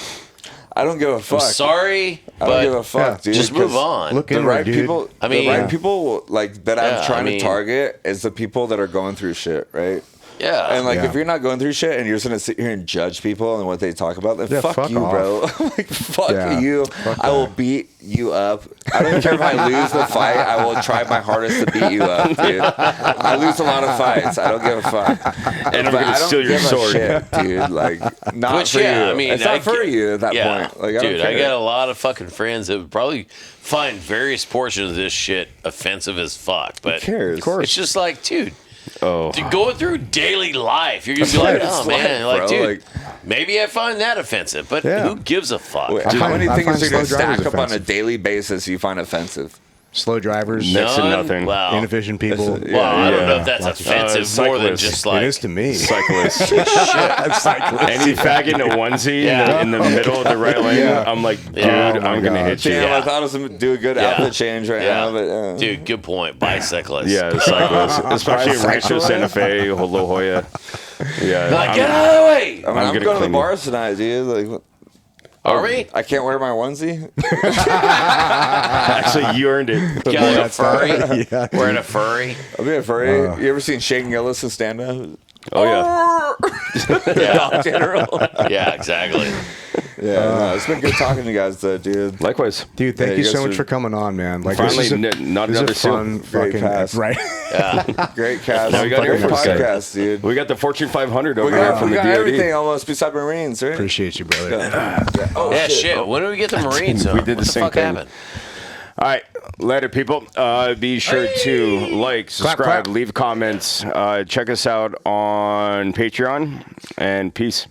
I don't give a fuck. I'm sorry, I don't give a but fuck, dude. just move 'cause on. Look The inward, right dude. people. I mean- the right Yeah. people like that. Yeah, I'm trying I mean- to target is the people that are going through shit, right? Yeah. And like, Yeah. if you're not going through shit and you're just gonna sit here and judge people and what they talk about, then Yeah, fuck you, fuck bro. Like, fuck Yeah, you. fuck I will beat you up. I don't care if I lose the fight. I will try my hardest to beat you up, dude. I lose a lot of fights. I don't give a fuck. And I'm But going I to don't steal your give a sword. shit, dude. Like, not Which, for yeah, you. I mean, it's not for you at that point. Like, I dude, don't I care. got a lot of fucking friends that would probably find various portions of this shit offensive as fuck. But Who cares? Of course. it's just like, dude, Oh, going through daily life, you're gonna be like, what oh it's man, like, like, bro. dude, Like- maybe I find that offensive, but Yeah. who gives a fuck? Wait, I how find- many I things find are going to slow drivers stack up on a offensive. daily basis you find offensive? Slow drivers, Next to None? nothing. Wow. inefficient people. Well, I don't know if Yeah. that's offensive more than cyclists. just like it is to me. cyclist. Cyclist. Any faggot in a onesie Yeah. in the middle of the right lane, Yeah. I'm like, dude, Yeah. Oh I'm going to God. hit you. Damn, Yeah. I thought I was going to do a good Yeah. outfit change right now, but dude, good point. Bicyclist. Yeah, the cyclist. Especially in Rancho Santa Fe, La Jolla. Yeah. Like, I'm- get out of the way. I mean, I'm gonna going to the clean you. bars tonight, dude. Like, Are we? I can't wear my onesie. Actually, you earned it. Killing a furry? Yeah. Wearing a furry? I'll be a furry. You ever seen Shane Gillis in stand up? Oh, yeah. Yeah. General. Yeah, exactly. Yeah, no, it's been good talking to you guys, though, dude. Likewise. Dude, thank Yeah, you you so guys much are- for coming on, man. Like, Finally, this is a, not this is another a fun seal. Great fucking pass. right. Yeah. Great cast. Now we got Great Air Force guy. podcast, dude. We got the Fortune 500 over We here got, from we the got DoD. everything almost besides Marines, right? Appreciate you, brother. Oh, Yeah, shit. When did we get the Marines? We did the What same fuck thing. happened? All right, later, people. Be sure to like, subscribe, clap. leave comments. Check us out on Patreon, and peace.